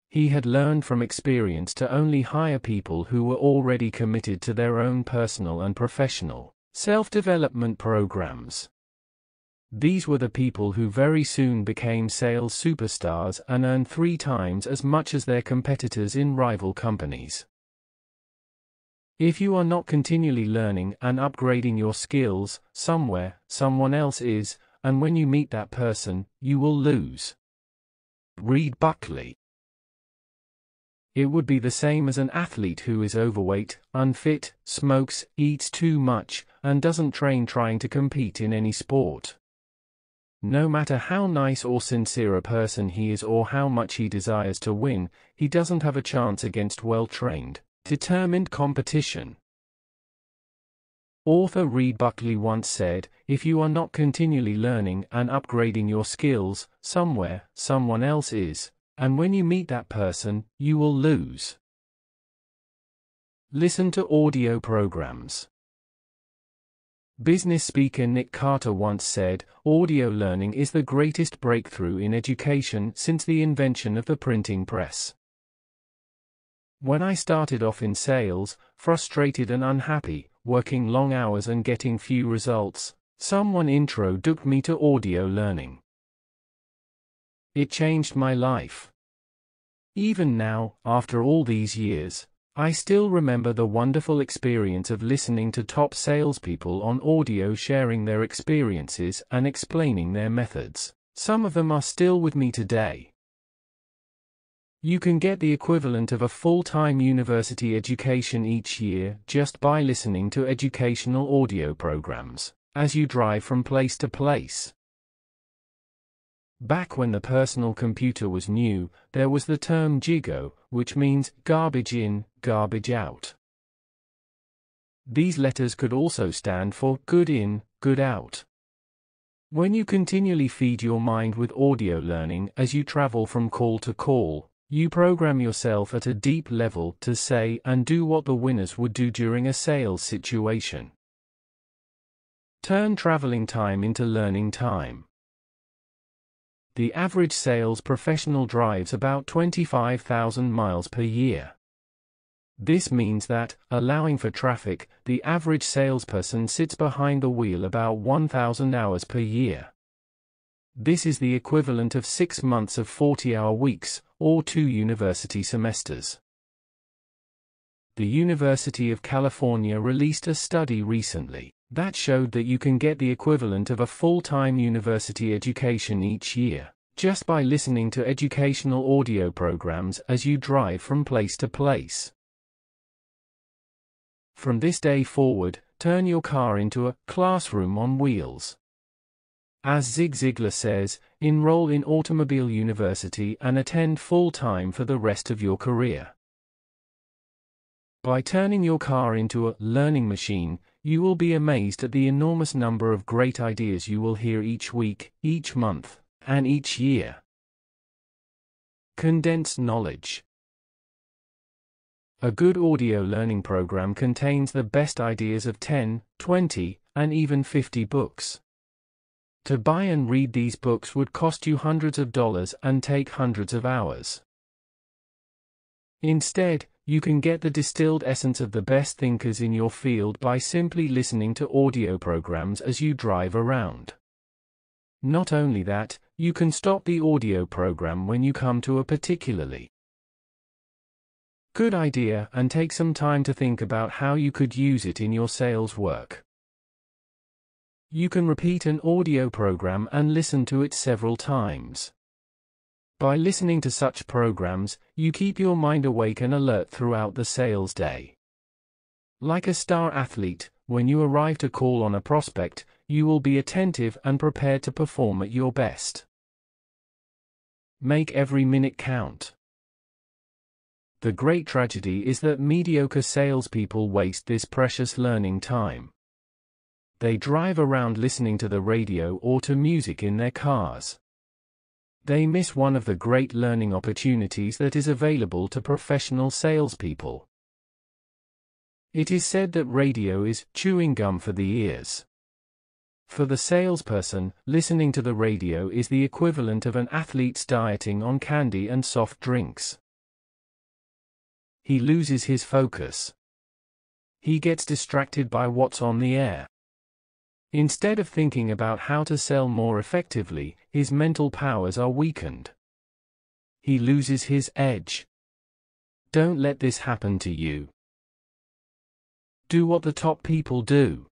He had learned from experience to only hire people who were already committed to their own personal and professional self-development programs. These were the people who very soon became sales superstars and earned 3 times as much as their competitors in rival companies. If you are not continually learning and upgrading your skills, somewhere, someone else is, and when you meet that person, you will lose. Reed Buckley. It would be the same as an athlete who is overweight, unfit, smokes, eats too much, and doesn't train trying to compete in any sport. No matter how nice or sincere a person he is or how much he desires to win, he doesn't have a chance against well-trained, determined competition. Author Reed Buckley once said, "If you are not continually learning and upgrading your skills, somewhere, someone else is, and when you meet that person, you will lose." Listen to audio programs. Business speaker Nick Carter once said, "Audio learning is the greatest breakthrough in education since the invention of the printing press." When I started off in sales, frustrated and unhappy, working long hours and getting few results, someone introduced me to audio learning. It changed my life. Even now, after all these years, I still remember the wonderful experience of listening to top salespeople on audio sharing their experiences and explaining their methods. Some of them are still with me today. You can get the equivalent of a full-time university education each year just by listening to educational audio programs as you drive from place to place. Back when the personal computer was new, there was the term GIGO, which means garbage in, garbage out. These letters could also stand for good in, good out. When you continually feed your mind with audio learning as you travel from call to call, you program yourself at a deep level to say and do what the winners would do during a sales situation. Turn traveling time into learning time. The average sales professional drives about 25,000 miles per year. This means that, allowing for traffic, the average salesperson sits behind the wheel about 1,000 hours per year. This is the equivalent of 6 months of 40-hour weeks, or 2 university semesters. The University of California released a study recently that showed that you can get the equivalent of a full-time university education each year, just by listening to educational audio programs as you drive from place to place. From this day forward, turn your car into a classroom on wheels. As Zig Ziglar says, enroll in Automobile University and attend full-time for the rest of your career. By turning your car into a learning machine, you will be amazed at the enormous number of great ideas you will hear each week, each month, and each year. Condensed knowledge. A good audio learning program contains the best ideas of 10, 20, and even 50 books. To buy and read these books would cost you hundreds of dollars and take hundreds of hours. Instead, you can get the distilled essence of the best thinkers in your field by simply listening to audio programs as you drive around. Not only that, you can stop the audio program when you come to a particularly good idea and take some time to think about how you could use it in your sales work. You can repeat an audio program and listen to it several times. By listening to such programs, you keep your mind awake and alert throughout the sales day. Like a star athlete, when you arrive to call on a prospect, you will be attentive and prepared to perform at your best. Make every minute count. The great tragedy is that mediocre salespeople waste this precious learning time. They drive around listening to the radio or to music in their cars. They miss one of the great learning opportunities that is available to professional salespeople. It is said that radio is chewing gum for the ears. For the salesperson, listening to the radio is the equivalent of an athlete's dieting on candy and soft drinks. He loses his focus. He gets distracted by what's on the air. Instead of thinking about how to sell more effectively, his mental powers are weakened. He loses his edge. Don't let this happen to you. Do what the top people do.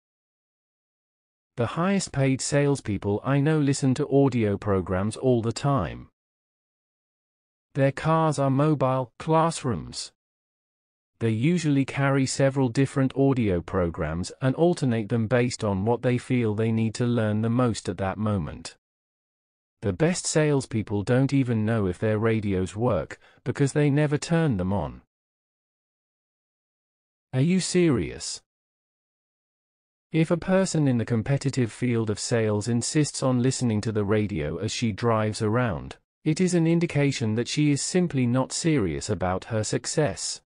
The highest paid salespeople I know listen to audio programs all the time. Their cars are mobile classrooms. They usually carry several different audio programs and alternate them based on what they feel they need to learn the most at that moment. The best salespeople don't even know if their radios work, because they never turn them on. Are you serious? If a person in the competitive field of sales insists on listening to the radio as she drives around, it is an indication that she is simply not serious about her success.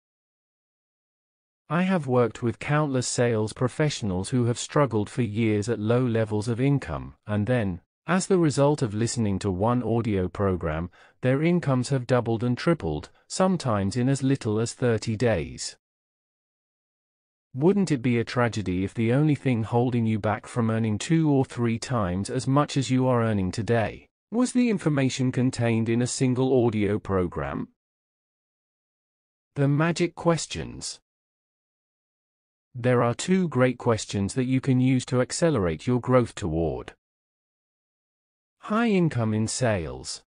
I have worked with countless sales professionals who have struggled for years at low levels of income, and then, as the result of listening to one audio program, their incomes have doubled and tripled, sometimes in as little as 30 days. Wouldn't it be a tragedy if the only thing holding you back from earning 2 or 3 times as much as you are earning today was the information contained in a single audio program? The magic questions. There are 2 great questions that you can use to accelerate your growth toward high income in sales.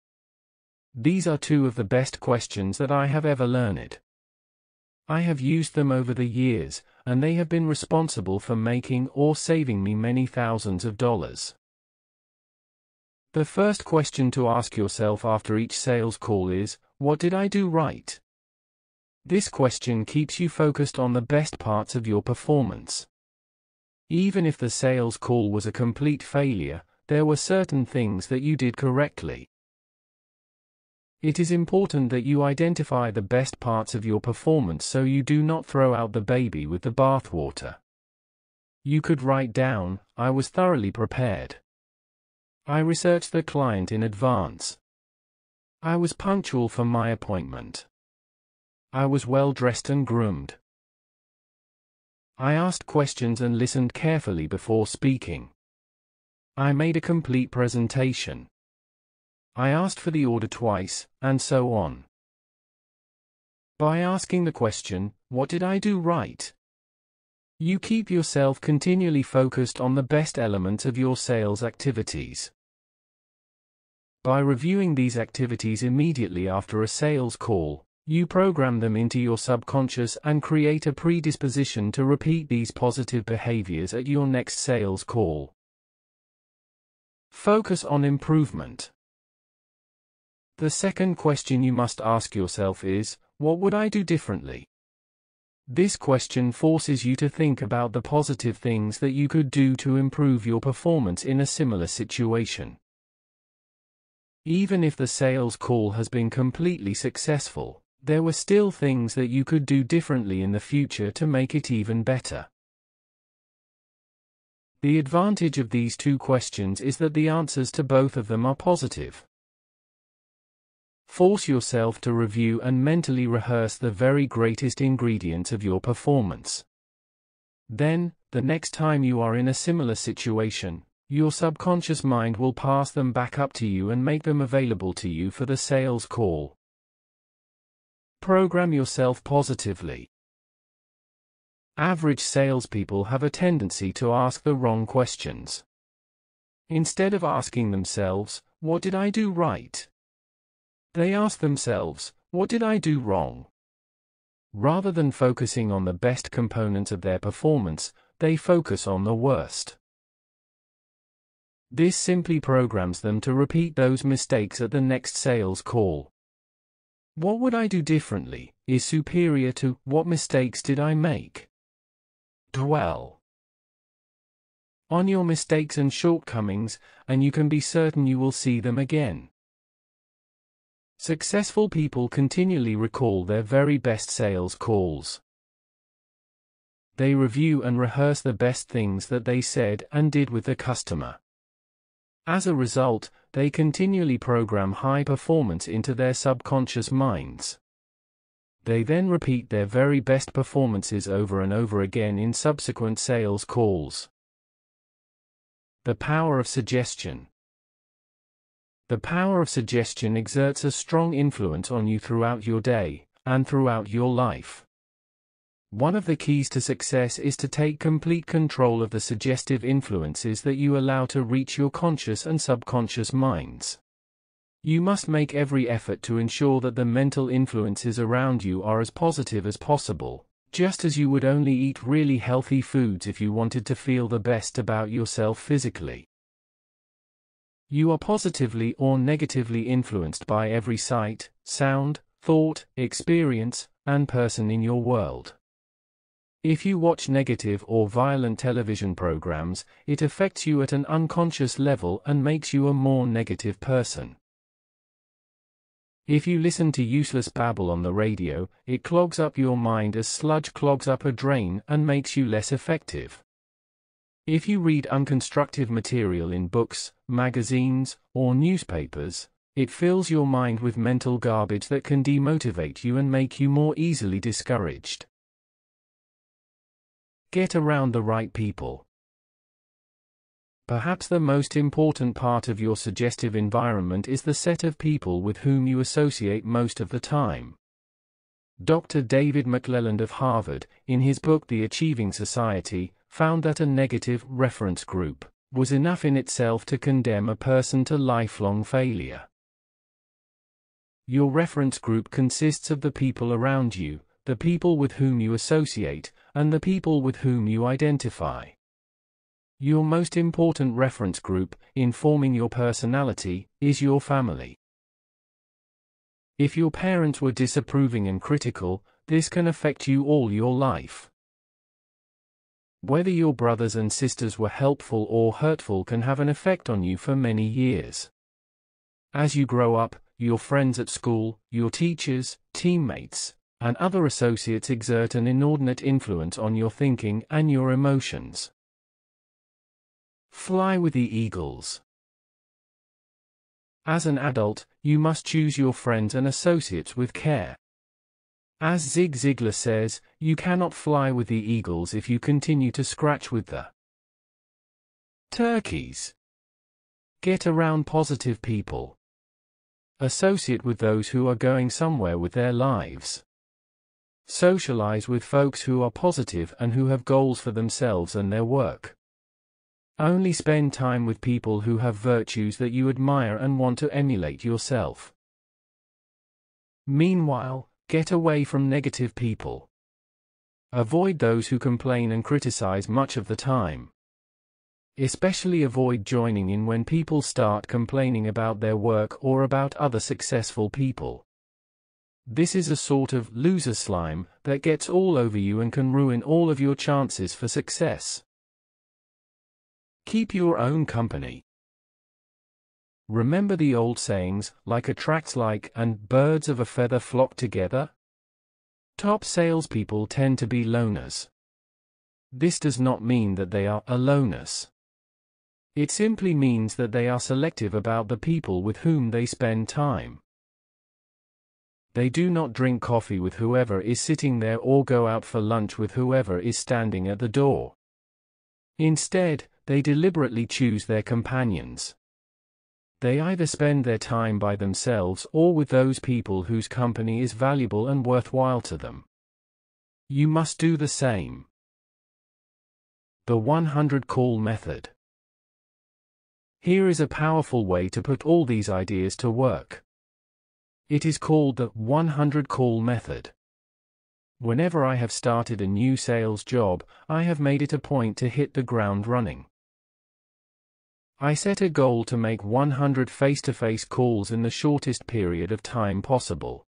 These are 2 of the best questions that I have ever learned. I have used them over the years, and they have been responsible for making or saving me many thousands of dollars. The first question to ask yourself after each sales call is, what did I do right? This question keeps you focused on the best parts of your performance. Even if the sales call was a complete failure, there were certain things that you did correctly. It is important that you identify the best parts of your performance so you do not throw out the baby with the bathwater. You could write down, I was thoroughly prepared. I researched the client in advance. I was punctual for my appointment. I was well dressed and groomed. I asked questions and listened carefully before speaking. I made a complete presentation. I asked for the order twice, and so on. By asking the question, what did I do right? You keep yourself continually focused on the best elements of your sales activities. By reviewing these activities immediately after a sales call, you program them into your subconscious and create a predisposition to repeat these positive behaviors at your next sales call. Focus on improvement. The second question you must ask yourself is, what would I do differently? This question forces you to think about the positive things that you could do to improve your performance in a similar situation. Even if the sales call has been completely successful, there were still things that you could do differently in the future to make it even better. The advantage of these 2 questions is that the answers to both of them are positive. Force yourself to review and mentally rehearse the very greatest ingredients of your performance. Then, the next time you are in a similar situation, your subconscious mind will pass them back up to you and make them available to you for the sales call. Program yourself positively. Average salespeople have a tendency to ask the wrong questions. Instead of asking themselves, what did I do right? They ask themselves, what did I do wrong? Rather than focusing on the best components of their performance, they focus on the worst. This simply programs them to repeat those mistakes at the next sales call. What would I do differently is superior to what mistakes did I make. Dwell on your mistakes and shortcomings, and you can be certain you will see them again. Successful people continually recall their very best sales calls. They review and rehearse the best things that they said and did with the customer. As a result, they continually program high performance into their subconscious minds. They then repeat their very best performances over and over again in subsequent sales calls. The power of suggestion. The power of suggestion exerts a strong influence on you throughout your day, and throughout your life. One of the keys to success is to take complete control of the suggestive influences that you allow to reach your conscious and subconscious minds. You must make every effort to ensure that the mental influences around you are as positive as possible, just as you would only eat really healthy foods if you wanted to feel the best about yourself physically. You are positively or negatively influenced by every sight, sound, thought, experience, and person in your world. If you watch negative or violent television programs, it affects you at an unconscious level and makes you a more negative person. If you listen to useless babble on the radio, it clogs up your mind as sludge clogs up a drain and makes you less effective. If you read unconstructive material in books, magazines, or newspapers, it fills your mind with mental garbage that can demotivate you and make you more easily discouraged. Get around the right people. Perhaps the most important part of your suggestive environment is the set of people with whom you associate most of the time. Dr. David McClelland of Harvard, in his book The Achieving Society, found that a negative reference group was enough in itself to condemn a person to lifelong failure. Your reference group consists of the people around you, the people with whom you associate, and the people with whom you identify. Your most important reference group, in forming your personality, is your family. If your parents were disapproving and critical, this can affect you all your life. Whether your brothers and sisters were helpful or hurtful can have an effect on you for many years. As you grow up, your friends at school, your teachers, teammates, and other associates exert an inordinate influence on your thinking and your emotions. Fly with the eagles. As an adult, you must choose your friends and associates with care. As Zig Ziglar says, you cannot fly with the eagles if you continue to scratch with the turkeys. Get around positive people. Associate with those who are going somewhere with their lives. Socialize with folks who are positive and who have goals for themselves and their work. Only spend time with people who have virtues that you admire and want to emulate yourself. Meanwhile, get away from negative people. Avoid those who complain and criticize much of the time. Especially avoid joining in when people start complaining about their work or about other successful people. This is a sort of loser slime that gets all over you and can ruin all of your chances for success. Keep your own company. Remember the old sayings, like attracts like and birds of a feather flock together? Top salespeople tend to be loners. This does not mean that they are aloners. It simply means that they are selective about the people with whom they spend time. They do not drink coffee with whoever is sitting there or go out for lunch with whoever is standing at the door. Instead, they deliberately choose their companions. They either spend their time by themselves or with those people whose company is valuable and worthwhile to them. You must do the same. The 100 Call Method. Here is a powerful way to put all these ideas to work. It is called the 100 Call Method. Whenever I have started a new sales job, I have made it a point to hit the ground running. I set a goal to make 100 face-to-face calls in the shortest period of time possible.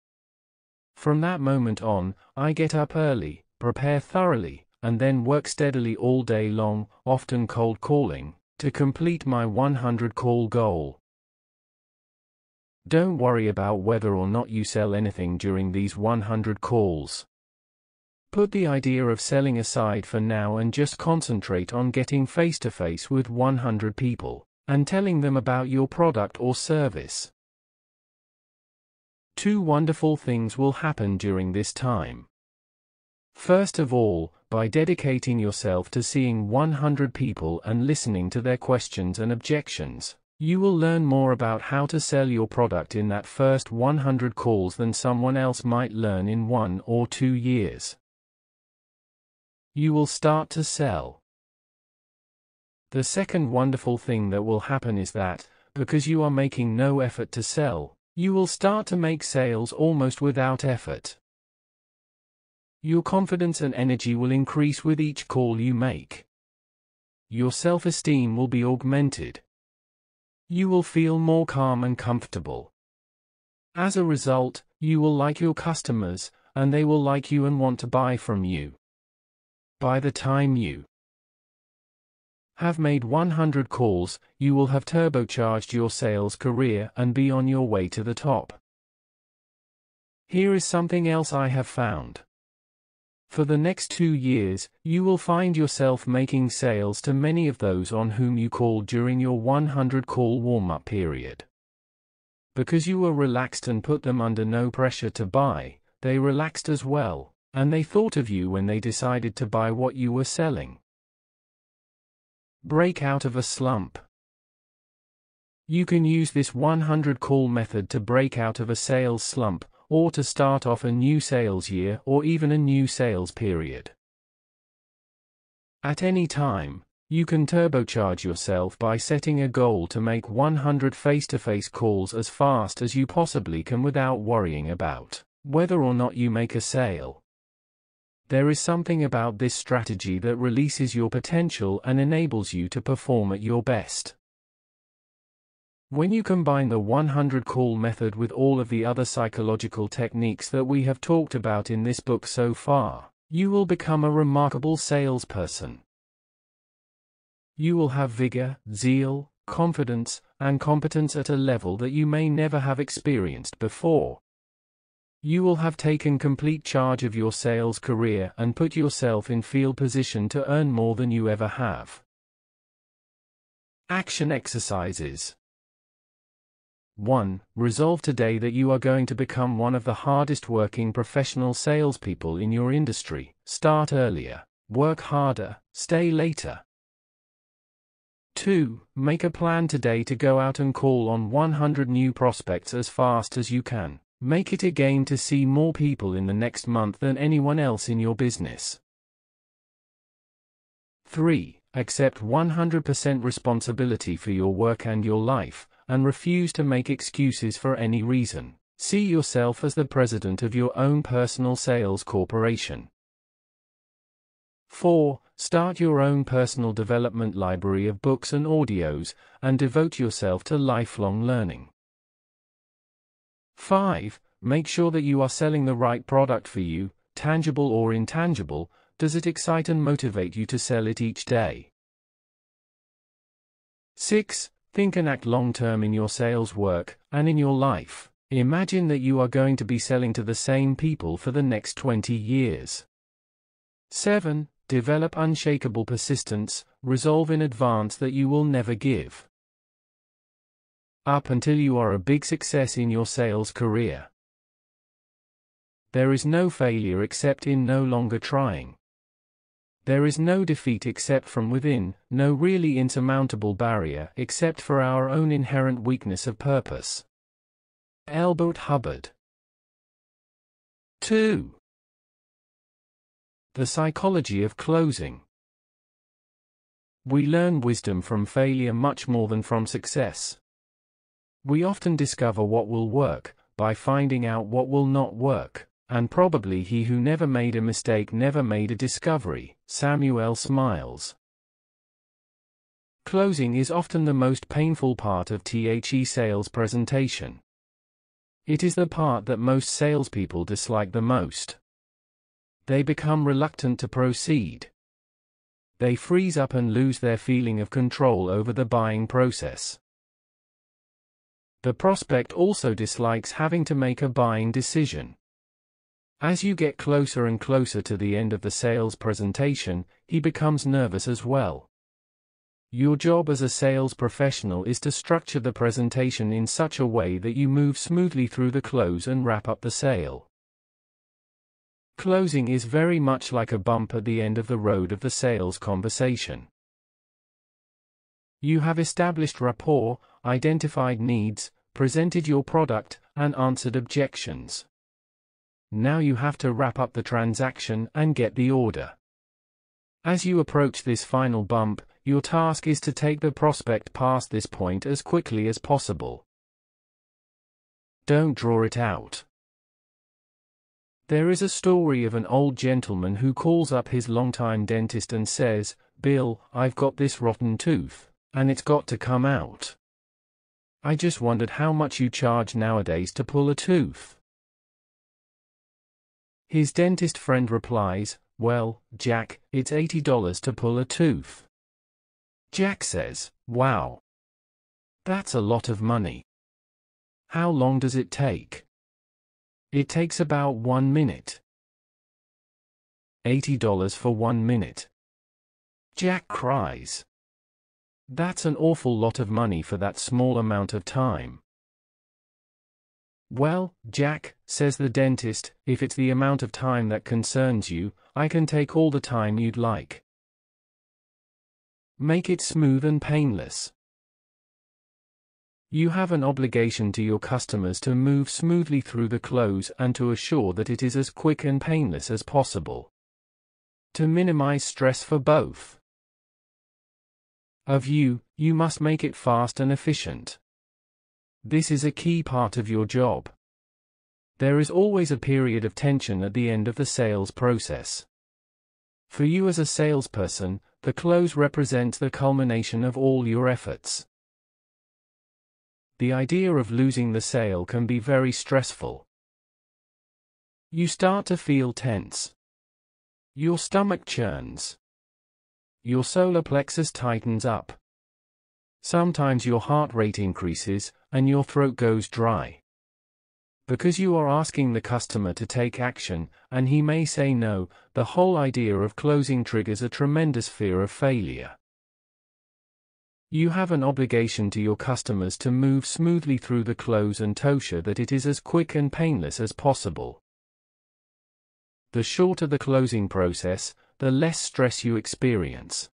From that moment on, I get up early, prepare thoroughly, and then work steadily all day long, often cold calling, to complete my 100 call goal. Don't worry about whether or not you sell anything during these 100 calls. Put the idea of selling aside for now and just concentrate on getting face-to-face with 100 people, and telling them about your product or service. 2 wonderful things will happen during this time. First of all, by dedicating yourself to seeing 100 people and listening to their questions and objections, you will learn more about how to sell your product in that first 100 calls than someone else might learn in 1 or 2 years. You will start to sell. The second wonderful thing that will happen is that, because you are making no effort to sell, you will start to make sales almost without effort. Your confidence and energy will increase with each call you make. Your self-esteem will be augmented. You will feel more calm and comfortable. As a result, you will like your customers, and they will like you and want to buy from you. By the time you have made 100 calls, you will have turbocharged your sales career and be on your way to the top. Here is something else I have found. For the next 2 years, you will find yourself making sales to many of those on whom you called during your 100 call warm-up period. Because you were relaxed and put them under no pressure to buy, they relaxed as well, and they thought of you when they decided to buy what you were selling. Break out of a slump. You can use this 100 call method to break out of a sales slump, or to start off a new sales year or even a new sales period. At any time, you can turbocharge yourself by setting a goal to make 100 face-to-face calls as fast as you possibly can without worrying about whether or not you make a sale. There is something about this strategy that releases your potential and enables you to perform at your best. When you combine the 100 call method with all of the other psychological techniques that we have talked about in this book so far, you will become a remarkable salesperson. You will have vigor, zeal, confidence, and competence at a level that you may never have experienced before. You will have taken complete charge of your sales career and put yourself in field position to earn more than you ever have. Action exercises. 1. Resolve today that you are going to become one of the hardest working professional salespeople in your industry. Start earlier, work harder, stay later. 2. Make a plan today to go out and call on 100 new prospects as fast as you can. Make it a game to see more people in the next month than anyone else in your business. 3. Accept 100% responsibility for your work and your life, and refuse to make excuses for any reason. See yourself as the president of your own personal sales corporation. 4. Start your own personal development library of books and audios, and devote yourself to lifelong learning. 5. Make sure that you are selling the right product for you, tangible or intangible. Does it excite and motivate you to sell it each day? 6. Think and act long-term in your sales work, and in your life. Imagine that you are going to be selling to the same people for the next 20 years. 7. Develop unshakable persistence, resolve in advance that you will never give up until you are a big success in your sales career. There is no failure except in no longer trying. There is no defeat except from within, no really insurmountable barrier except for our own inherent weakness of purpose. Elbert Hubbard. 2. The psychology of closing. We learn wisdom from failure much more than from success. We often discover what will work by finding out what will not work. And probably he who never made a mistake never made a discovery. Samuel Smiles. Closing is often the most painful part of TRACY sales presentation. It is the part that most salespeople dislike the most. They become reluctant to proceed. They freeze up and lose their feeling of control over the buying process. The prospect also dislikes having to make a buying decision. As you get closer and closer to the end of the sales presentation, he becomes nervous as well. Your job as a sales professional is to structure the presentation in such a way that you move smoothly through the close and wrap up the sale. Closing is very much like a bump at the end of the road of the sales conversation. You have established rapport, identified needs, presented your product, and answered objections. Now you have to wrap up the transaction and get the order. As you approach this final bump, your task is to take the prospect past this point as quickly as possible. Don't draw it out. There is a story of an old gentleman who calls up his longtime dentist and says, "Bill, I've got this rotten tooth, and it's got to come out. I just wondered how much you charge nowadays to pull a tooth." His dentist friend replies, "Well, Jack, it's $80 to pull a tooth." Jack says, "Wow. That's a lot of money. How long does it take?" "It takes about 1 minute." $80 for 1 minute. Jack cries. That's an awful lot of money for that small amount of time. "Well, Jack," says the dentist, "if it's the amount of time that concerns you, I can take all the time you'd like. Make it smooth and painless." You have an obligation to your customers to move smoothly through the close and to assure that it is as quick and painless as possible. To minimize stress for both of you, you must make it fast and efficient. This is a key part of your job. There is always a period of tension at the end of the sales process. For you as a salesperson, the close represents the culmination of all your efforts. The idea of losing the sale can be very stressful. You start to feel tense. Your stomach churns. Your solar plexus tightens up. Sometimes your heart rate increases, and your throat goes dry. Because you are asking the customer to take action, and he may say no, the whole idea of closing triggers a tremendous fear of failure. You have an obligation to your customers to move smoothly through the close and to ensure that it is as quick and painless as possible. The shorter the closing process, the less stress you experience.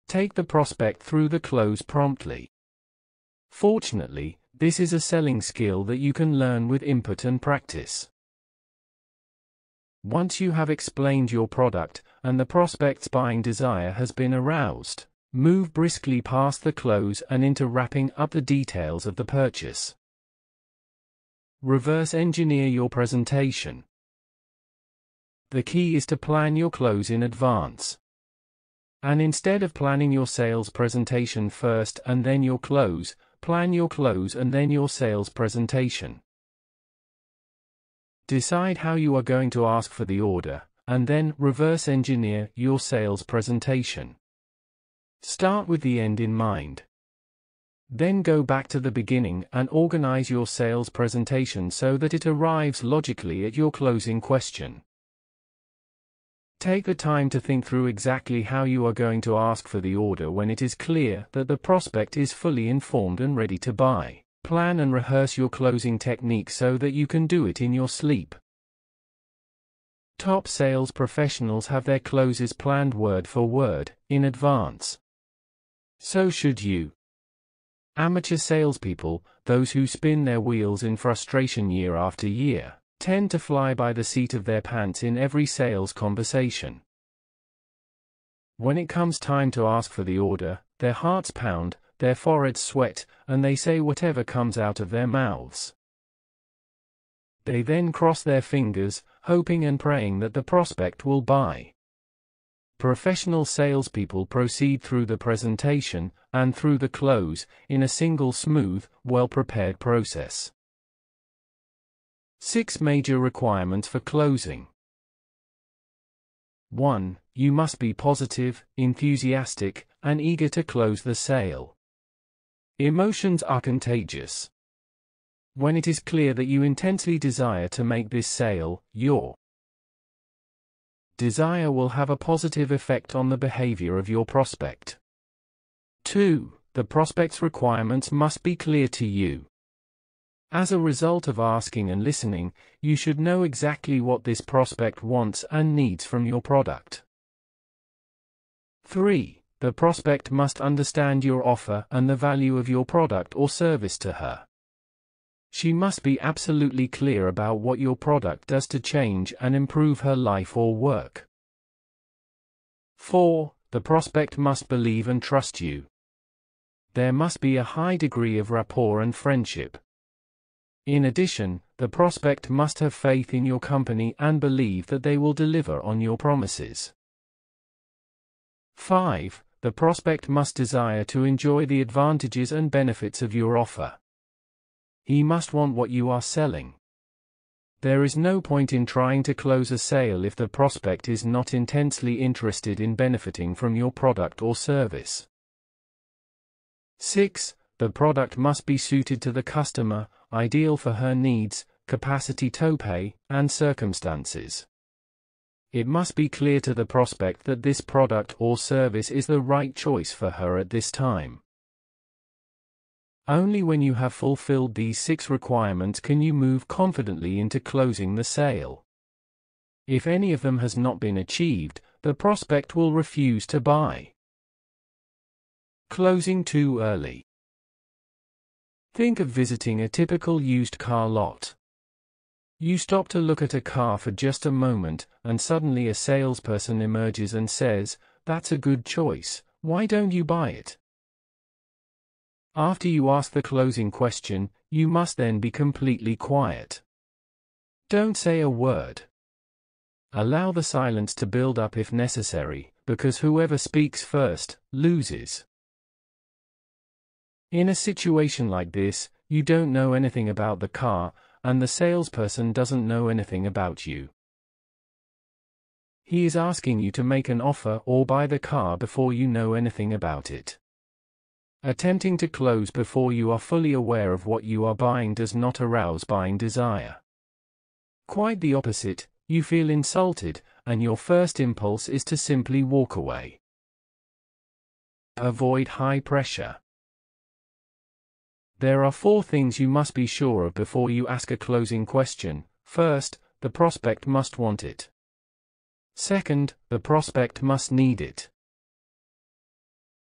Take the prospect through the close promptly. Fortunately, this is a selling skill that you can learn with input and practice. Once you have explained your product, and the prospect's buying desire has been aroused, move briskly past the close and into wrapping up the details of the purchase. Reverse engineer your presentation. The key is to plan your close in advance. And instead of planning your sales presentation first and then your close, plan your close and then your sales presentation. Decide how you are going to ask for the order, and then reverse engineer your sales presentation. Start with the end in mind. Then go back to the beginning and organize your sales presentation so that it arrives logically at your closing question. Take the time to think through exactly how you are going to ask for the order when it is clear that the prospect is fully informed and ready to buy. Plan and rehearse your closing technique so that you can do it in your sleep. Top sales professionals have their closes planned word for word, in advance. So should you. Amateur salespeople, those who spin their wheels in frustration year after year, tend to fly by the seat of their pants in every sales conversation. When it comes time to ask for the order, their hearts pound, their foreheads sweat, and they say whatever comes out of their mouths. They then cross their fingers, hoping and praying that the prospect will buy. Professional salespeople proceed through the presentation, and through the close, in a single smooth, well-prepared process. 6 major requirements for closing. 1. You must be positive, enthusiastic, and eager to close the sale. Emotions are contagious. When it is clear that you intensely desire to make this sale, your desire will have a positive effect on the behavior of your prospect. 2. The prospect's requirements must be clear to you. As a result of asking and listening, you should know exactly what this prospect wants and needs from your product. 3. The prospect must understand your offer and the value of your product or service to her. She must be absolutely clear about what your product does to change and improve her life or work. 4. The prospect must believe and trust you. There must be a high degree of rapport and friendship. In addition, the prospect must have faith in your company and believe that they will deliver on your promises. 5. The prospect must desire to enjoy the advantages and benefits of your offer. He must want what you are selling. There is no point in trying to close a sale if the prospect is not intensely interested in benefiting from your product or service. 6. The product must be suited to the customer, ideal for her needs, capacity to pay, and circumstances. It must be clear to the prospect that this product or service is the right choice for her at this time. Only when you have fulfilled these 6 requirements can you move confidently into closing the sale. If any of them has not been achieved, the prospect will refuse to buy. Closing too early. Think of visiting a typical used car lot. You stop to look at a car for just a moment, and suddenly a salesperson emerges and says, "That's a good choice, why don't you buy it?" After you ask the closing question, you must then be completely quiet. Don't say a word. Allow the silence to build up if necessary, because whoever speaks first, loses. In a situation like this, you don't know anything about the car, and the salesperson doesn't know anything about you. He is asking you to make an offer or buy the car before you know anything about it. Attempting to close before you are fully aware of what you are buying does not arouse buying desire. Quite the opposite, you feel insulted, and your first impulse is to simply walk away. Avoid high pressure. There are 4 things you must be sure of before you ask a closing question. First, the prospect must want it. Second, the prospect must need it.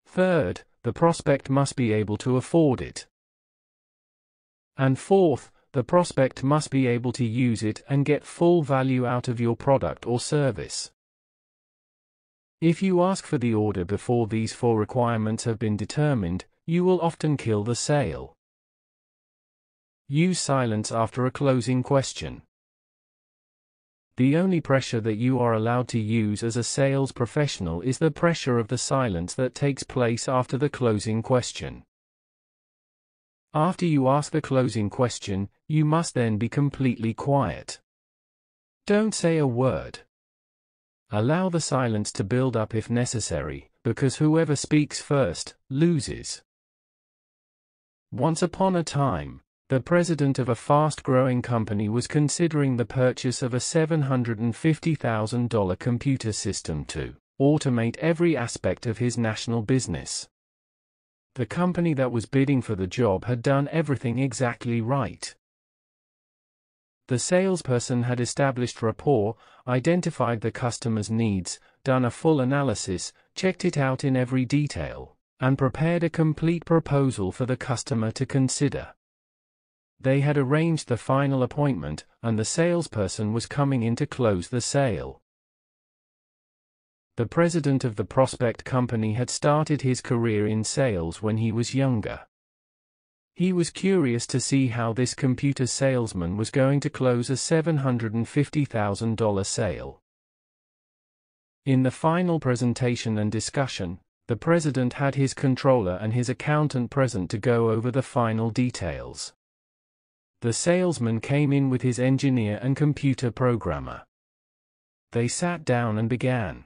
Third, the prospect must be able to afford it. And fourth, the prospect must be able to use it and get full value out of your product or service. If you ask for the order before these 4 requirements have been determined, you will often kill the sale. Use silence after a closing question. The only pressure that you are allowed to use as a sales professional is the pressure of the silence that takes place after the closing question. After you ask the closing question, you must then be completely quiet. Don't say a word. Allow the silence to build up if necessary, because whoever speaks first, loses. Once upon a time, the president of a fast-growing company was considering the purchase of a $750,000 computer system to automate every aspect of his national business. The company that was bidding for the job had done everything exactly right. The salesperson had established rapport, identified the customer's needs, done a full analysis, checked it out in every detail, and prepared a complete proposal for the customer to consider. They had arranged the final appointment, and the salesperson was coming in to close the sale. The president of the prospect company had started his career in sales when he was younger. He was curious to see how this computer salesman was going to close a $750,000 sale. In the final presentation and discussion, the president had his controller and his accountant present to go over the final details. The salesman came in with his engineer and computer programmer. They sat down and began.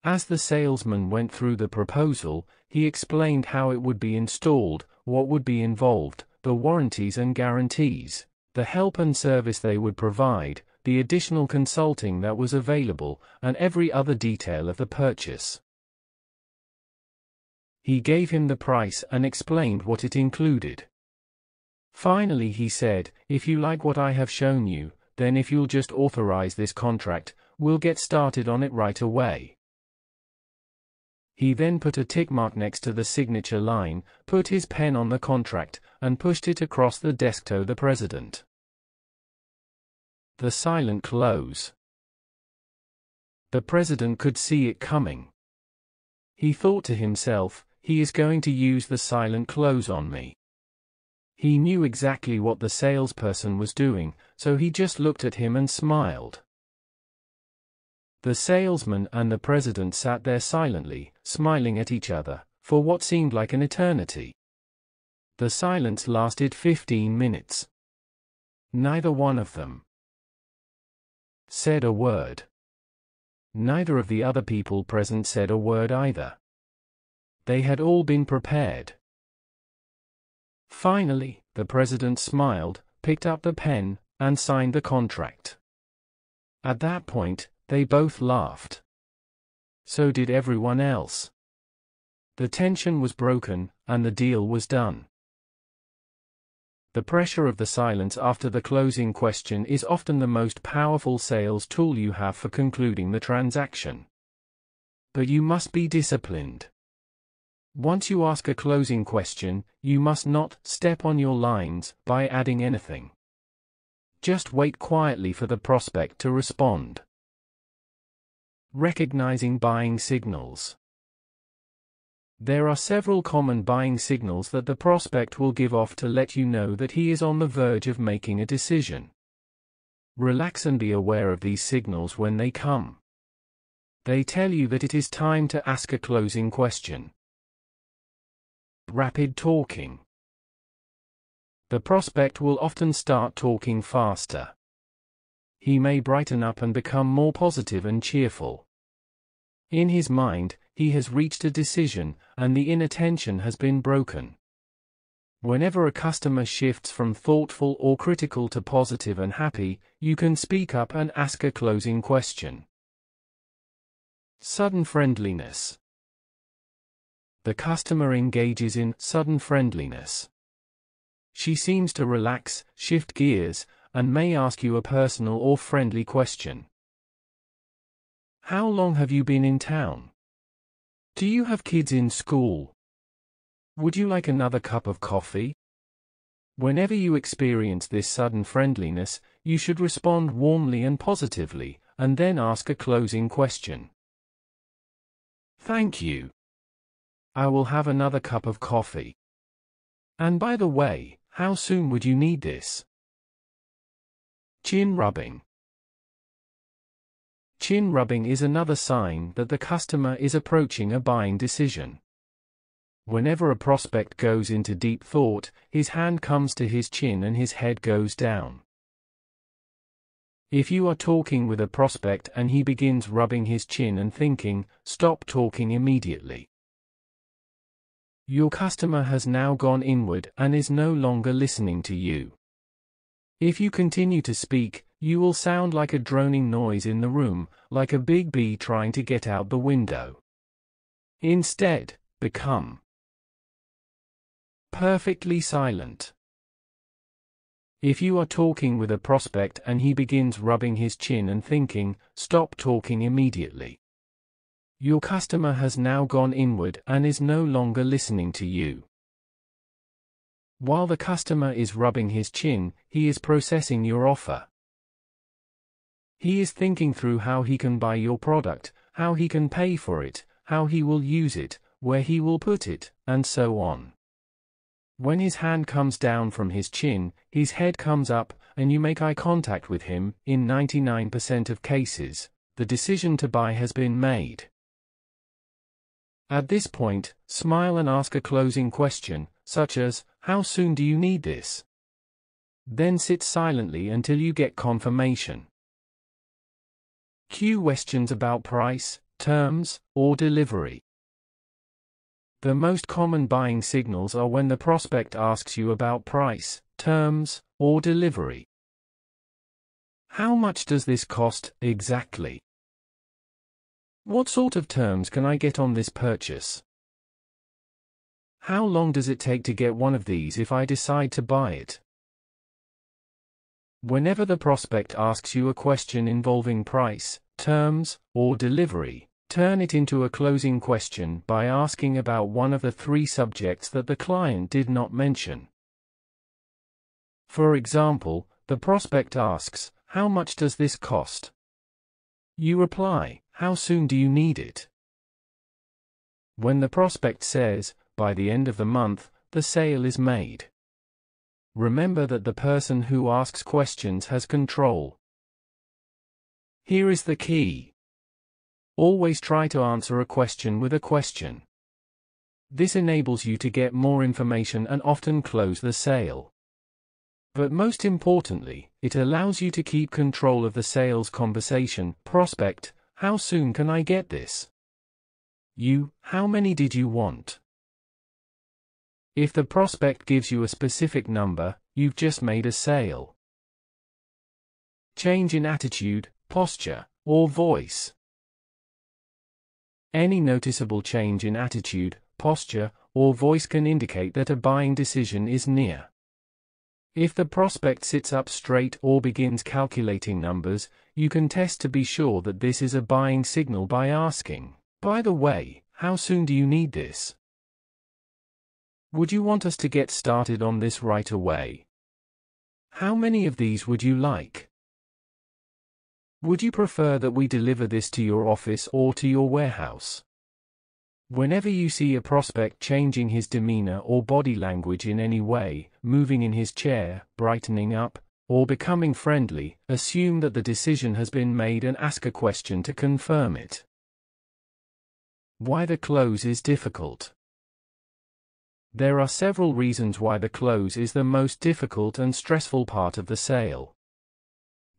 As the salesman went through the proposal, he explained how it would be installed, what would be involved, the warranties and guarantees, the help and service they would provide, the additional consulting that was available, and every other detail of the purchase. He gave him the price and explained what it included. Finally he said, "If you like what I have shown you, then if you'll just authorize this contract, we'll get started on it right away." He then put a tick mark next to the signature line, put his pen on the contract, and pushed it across the desk to the president. The silent close. The president could see it coming. He thought to himself, "He is going to use the silent close on me." He knew exactly what the salesperson was doing, so he just looked at him and smiled. The salesman and the president sat there silently, smiling at each other, for what seemed like an eternity. The silence lasted 15 minutes. Neither one of them said a word. Neither of the other people present said a word either. They had all been prepared. Finally, the president smiled, picked up the pen, and signed the contract. At that point, they both laughed. So did everyone else. The tension was broken, and the deal was done. The pressure of the silence after the closing question is often the most powerful sales tool you have for concluding the transaction. But you must be disciplined. Once you ask a closing question, you must not step on your lines by adding anything. Just wait quietly for the prospect to respond. Recognizing buying signals. There are several common buying signals that the prospect will give off to let you know that he is on the verge of making a decision. Relax and be aware of these signals when they come. They tell you that it is time to ask a closing question. Rapid talking. The prospect will often start talking faster. He may brighten up and become more positive and cheerful. In his mind, he has reached a decision, and the inner tension has been broken. Whenever a customer shifts from thoughtful or critical to positive and happy, you can speak up and ask a closing question. Sudden friendliness. The customer engages in sudden friendliness. She seems to relax, shift gears, and may ask you a personal or friendly question. How long have you been in town? Do you have kids in school? Would you like another cup of coffee? Whenever you experience this sudden friendliness, you should respond warmly and positively, and then ask a closing question. Thank you. I will have another cup of coffee. And by the way, how soon would you need this? Chin rubbing. Chin rubbing is another sign that the customer is approaching a buying decision. Whenever a prospect goes into deep thought, his hand comes to his chin and his head goes down. If you are talking with a prospect and he begins rubbing his chin and thinking, stop talking immediately. Your customer has now gone inward and is no longer listening to you. If you continue to speak, you will sound like a droning noise in the room, like a big bee trying to get out the window. Instead, become perfectly silent. If you are talking with a prospect and he begins rubbing his chin and thinking, stop talking immediately. Your customer has now gone inward and is no longer listening to you. While the customer is rubbing his chin, he is processing your offer. He is thinking through how he can buy your product, how he can pay for it, how he will use it, where he will put it, and so on. When his hand comes down from his chin, his head comes up, and you make eye contact with him. In 99% of cases, the decision to buy has been made. At this point, smile and ask a closing question, such as, how soon do you need this? Then sit silently until you get confirmation. Questions about price, terms, or delivery. The most common buying signals are when the prospect asks you about price, terms, or delivery. How much does this cost, exactly? What sort of terms can I get on this purchase? How long does it take to get one of these if I decide to buy it? Whenever the prospect asks you a question involving price, terms, or delivery, turn it into a closing question by asking about one of the three subjects that the client did not mention. For example, the prospect asks, "How much does this cost?" You reply, "How soon do you need it?" When the prospect says, "By the end of the month," the sale is made. Remember that the person who asks questions has control. Here is the key. Always try to answer a question with a question. This enables you to get more information and often close the sale. But most importantly, it allows you to keep control of the sales conversation. Prospect, "How soon can I get this?" You, "How many did you want?" If the prospect gives you a specific number, you've just made a sale. Change in attitude, posture, or voice. Any noticeable change in attitude, posture, or voice can indicate that a buying decision is near. If the prospect sits up straight or begins calculating numbers, you can test to be sure that this is a buying signal by asking, "By the way, how soon do you need this? Would you want us to get started on this right away? How many of these would you like? Would you prefer that we deliver this to your office or to your warehouse?" Whenever you see a prospect changing his demeanor or body language in any way, moving in his chair, brightening up, or becoming friendly, assume that the decision has been made and ask a question to confirm it. Why the close is difficult. There are several reasons why the close is the most difficult and stressful part of the sale.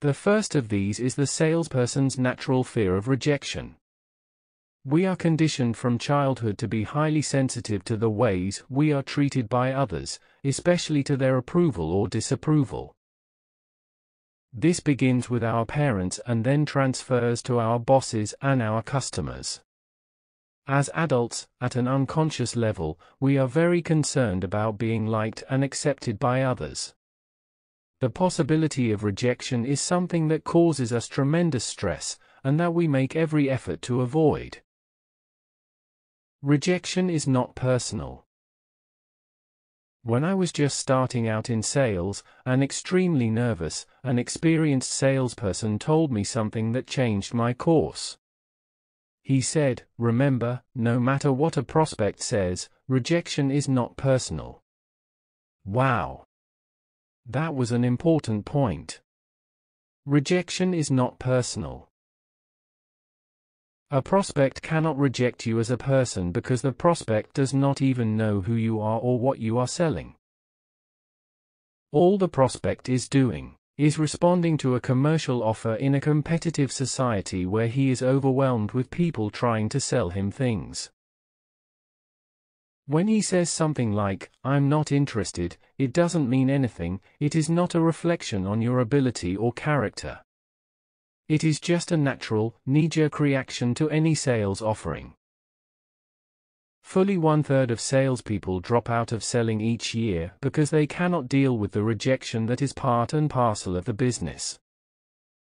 The first of these is the salesperson's natural fear of rejection. We are conditioned from childhood to be highly sensitive to the ways we are treated by others, especially to their approval or disapproval. This begins with our parents and then transfers to our bosses and our customers. As adults, at an unconscious level, we are very concerned about being liked and accepted by others. The possibility of rejection is something that causes us tremendous stress, and that we make every effort to avoid. Rejection is not personal. When I was just starting out in sales, and extremely nervous, an experienced salesperson told me something that changed my course. He said, "Remember, no matter what a prospect says, rejection is not personal." Wow! That was an important point. Rejection is not personal. A prospect cannot reject you as a person because the prospect does not even know who you are or what you are selling. All the prospect is doing is responding to a commercial offer in a competitive society where he is overwhelmed with people trying to sell him things. When he says something like, "I'm not interested," it doesn't mean anything, it is not a reflection on your ability or character. It is just a natural, knee-jerk reaction to any sales offering. Fully 1/3 of salespeople drop out of selling each year because they cannot deal with the rejection that is part and parcel of the business.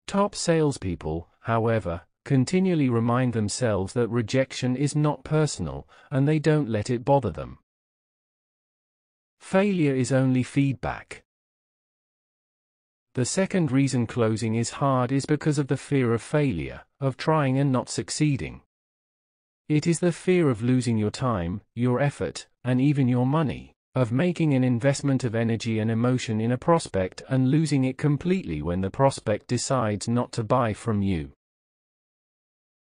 Top salespeople, however, continually remind themselves that rejection is not personal, and they don't let it bother them. Failure is only feedback. The second reason closing is hard is because of the fear of failure, of trying and not succeeding. It is the fear of losing your time, your effort, and even your money, of making an investment of energy and emotion in a prospect and losing it completely when the prospect decides not to buy from you.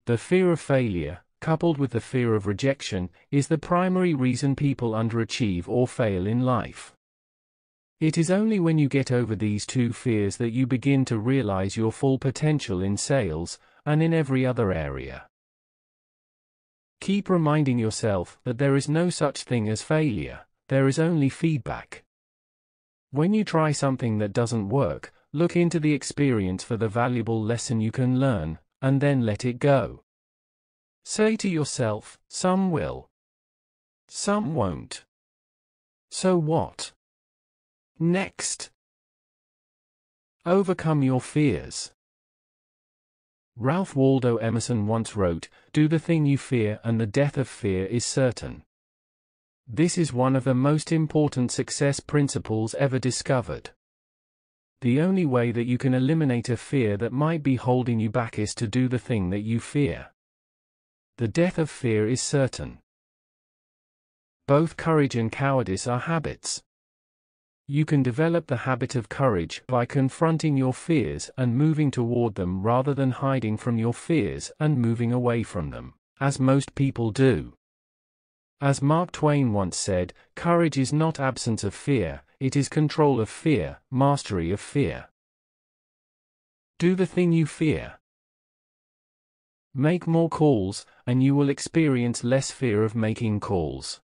The fear of failure, coupled with the fear of rejection, is the primary reason people underachieve or fail in life. It is only when you get over these two fears that you begin to realize your full potential in sales, and in every other area. Keep reminding yourself that there is no such thing as failure, there is only feedback. When you try something that doesn't work, look into the experience for the valuable lesson you can learn, and then let it go. Say to yourself, some will. Some won't. So what? Next. Overcome your fears. Ralph Waldo Emerson once wrote, "Do the thing you fear and the death of fear is certain." This is one of the most important success principles ever discovered. The only way that you can eliminate a fear that might be holding you back is to do the thing that you fear. The death of fear is certain. Both courage and cowardice are habits. You can develop the habit of courage by confronting your fears and moving toward them rather than hiding from your fears and moving away from them, as most people do. As Mark Twain once said, courage is not absence of fear, it is control of fear, mastery of fear. Do the thing you fear. Make more calls, and you will experience less fear of making calls.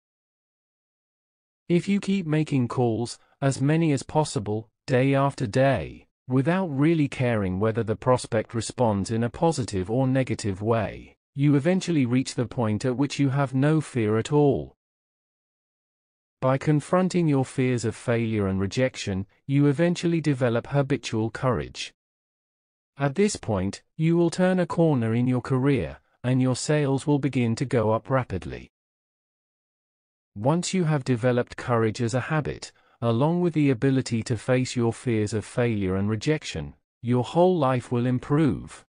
If you keep making calls, as many as possible, day after day, without really caring whether the prospect responds in a positive or negative way, you eventually reach the point at which you have no fear at all. By confronting your fears of failure and rejection, you eventually develop habitual courage. At this point, you will turn a corner in your career, and your sales will begin to go up rapidly. Once you have developed courage as a habit, along with the ability to face your fears of failure and rejection, your whole life will improve.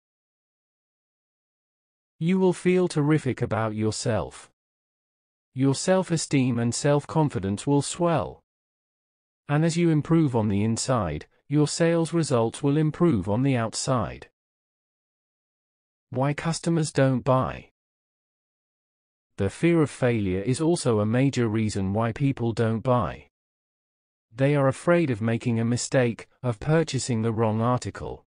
You will feel terrific about yourself. Your self-esteem and self-confidence will swell. And as you improve on the inside, your sales results will improve on the outside. Why customers don't buy. The fear of failure is also a major reason why people don't buy. They are afraid of making a mistake, of purchasing the wrong article.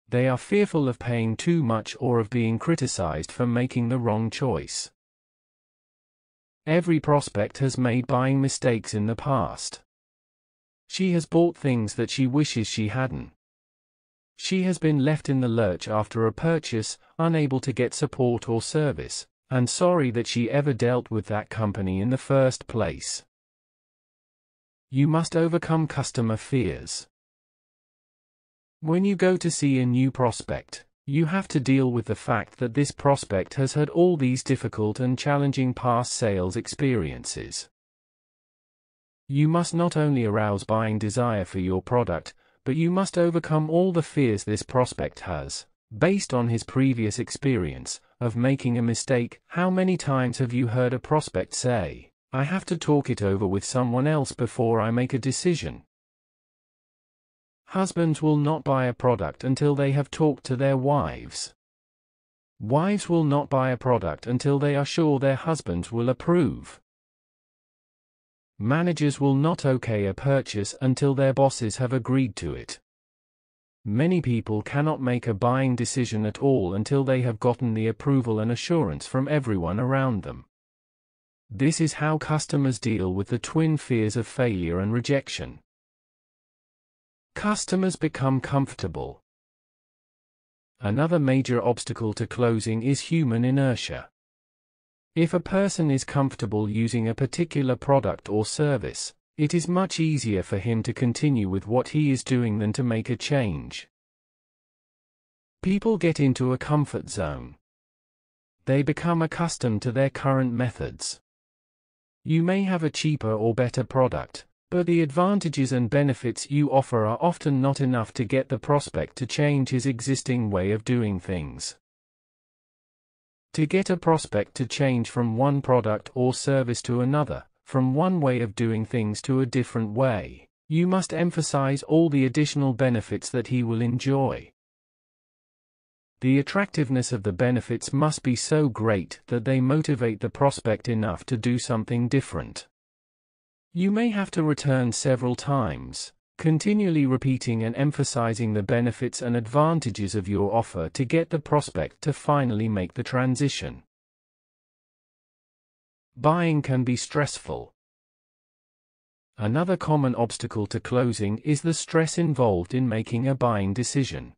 They are fearful of paying too much or of being criticized for making the wrong choice. Every prospect has made buying mistakes in the past. She has bought things that she wishes she hadn't. She has been left in the lurch after a purchase, unable to get support or service, and sorry that she ever dealt with that company in the first place. You must overcome customer fears. When you go to see a new prospect, you have to deal with the fact that this prospect has had all these difficult and challenging past sales experiences. You must not only arouse buying desire for your product, but you must overcome all the fears this prospect has, based on his previous experience, of making a mistake. How many times have you heard a prospect say, "I have to talk it over with someone else before I make a decision"? Husbands will not buy a product until they have talked to their wives. Wives will not buy a product until they are sure their husbands will approve. Managers will not okay a purchase until their bosses have agreed to it. Many people cannot make a buying decision at all until they have gotten the approval and assurance from everyone around them. This is how customers deal with the twin fears of failure and rejection. Customers become comfortable. Another major obstacle to closing is human inertia. If a person is comfortable using a particular product or service, it is much easier for him to continue with what he is doing than to make a change. People get into a comfort zone. They become accustomed to their current methods. You may have a cheaper or better product, but the advantages and benefits you offer are often not enough to get the prospect to change his existing way of doing things. To get a prospect to change from one product or service to another, from one way of doing things to a different way, you must emphasize all the additional benefits that he will enjoy. The attractiveness of the benefits must be so great that they motivate the prospect enough to do something different. You may have to return several times, continually repeating and emphasizing the benefits and advantages of your offer to get the prospect to finally make the transition. Buying can be stressful. Another common obstacle to closing is the stress involved in making a buying decision.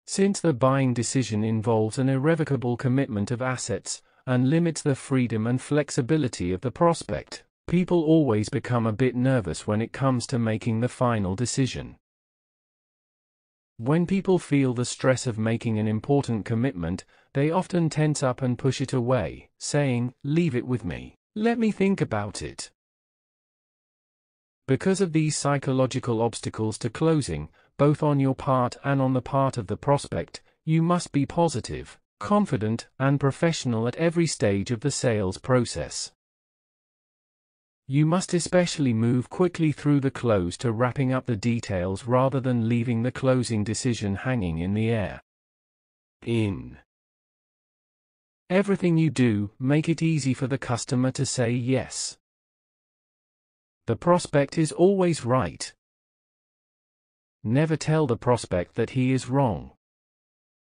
Since the buying decision involves an irrevocable commitment of assets and limits the freedom and flexibility of the prospect, people always become a bit nervous when it comes to making the final decision. When people feel the stress of making an important commitment, they often tense up and push it away, saying, "Leave it with me. Let me think about it." Because of these psychological obstacles to closing, both on your part and on the part of the prospect, you must be positive, confident, and professional at every stage of the sales process. You must especially move quickly through the close to wrapping up the details rather than leaving the closing decision hanging in the air. In everything you do, make it easy for the customer to say yes. The prospect is always right. Never tell the prospect that he is wrong.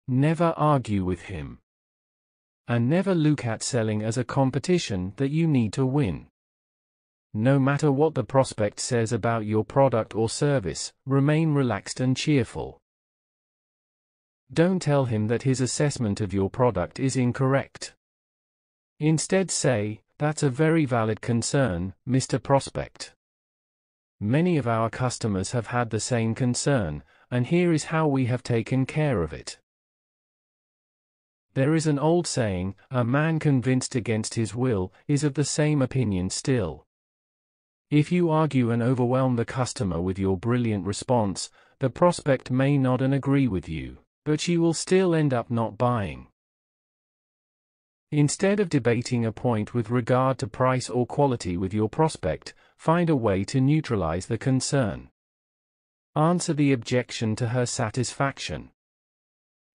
Never argue with him. And never look at selling as a competition that you need to win. No matter what the prospect says about your product or service, remain relaxed and cheerful. Don't tell him that his assessment of your product is incorrect. Instead say, "That's a very valid concern, Mr. Prospect. Many of our customers have had the same concern, and here is how we have taken care of it." There is an old saying, "A man convinced against his will is of the same opinion still." If you argue and overwhelm the customer with your brilliant response, the prospect may nod and agree with you, but she will still end up not buying. Instead of debating a point with regard to price or quality with your prospect, find a way to neutralize the concern. Answer the objection to her satisfaction.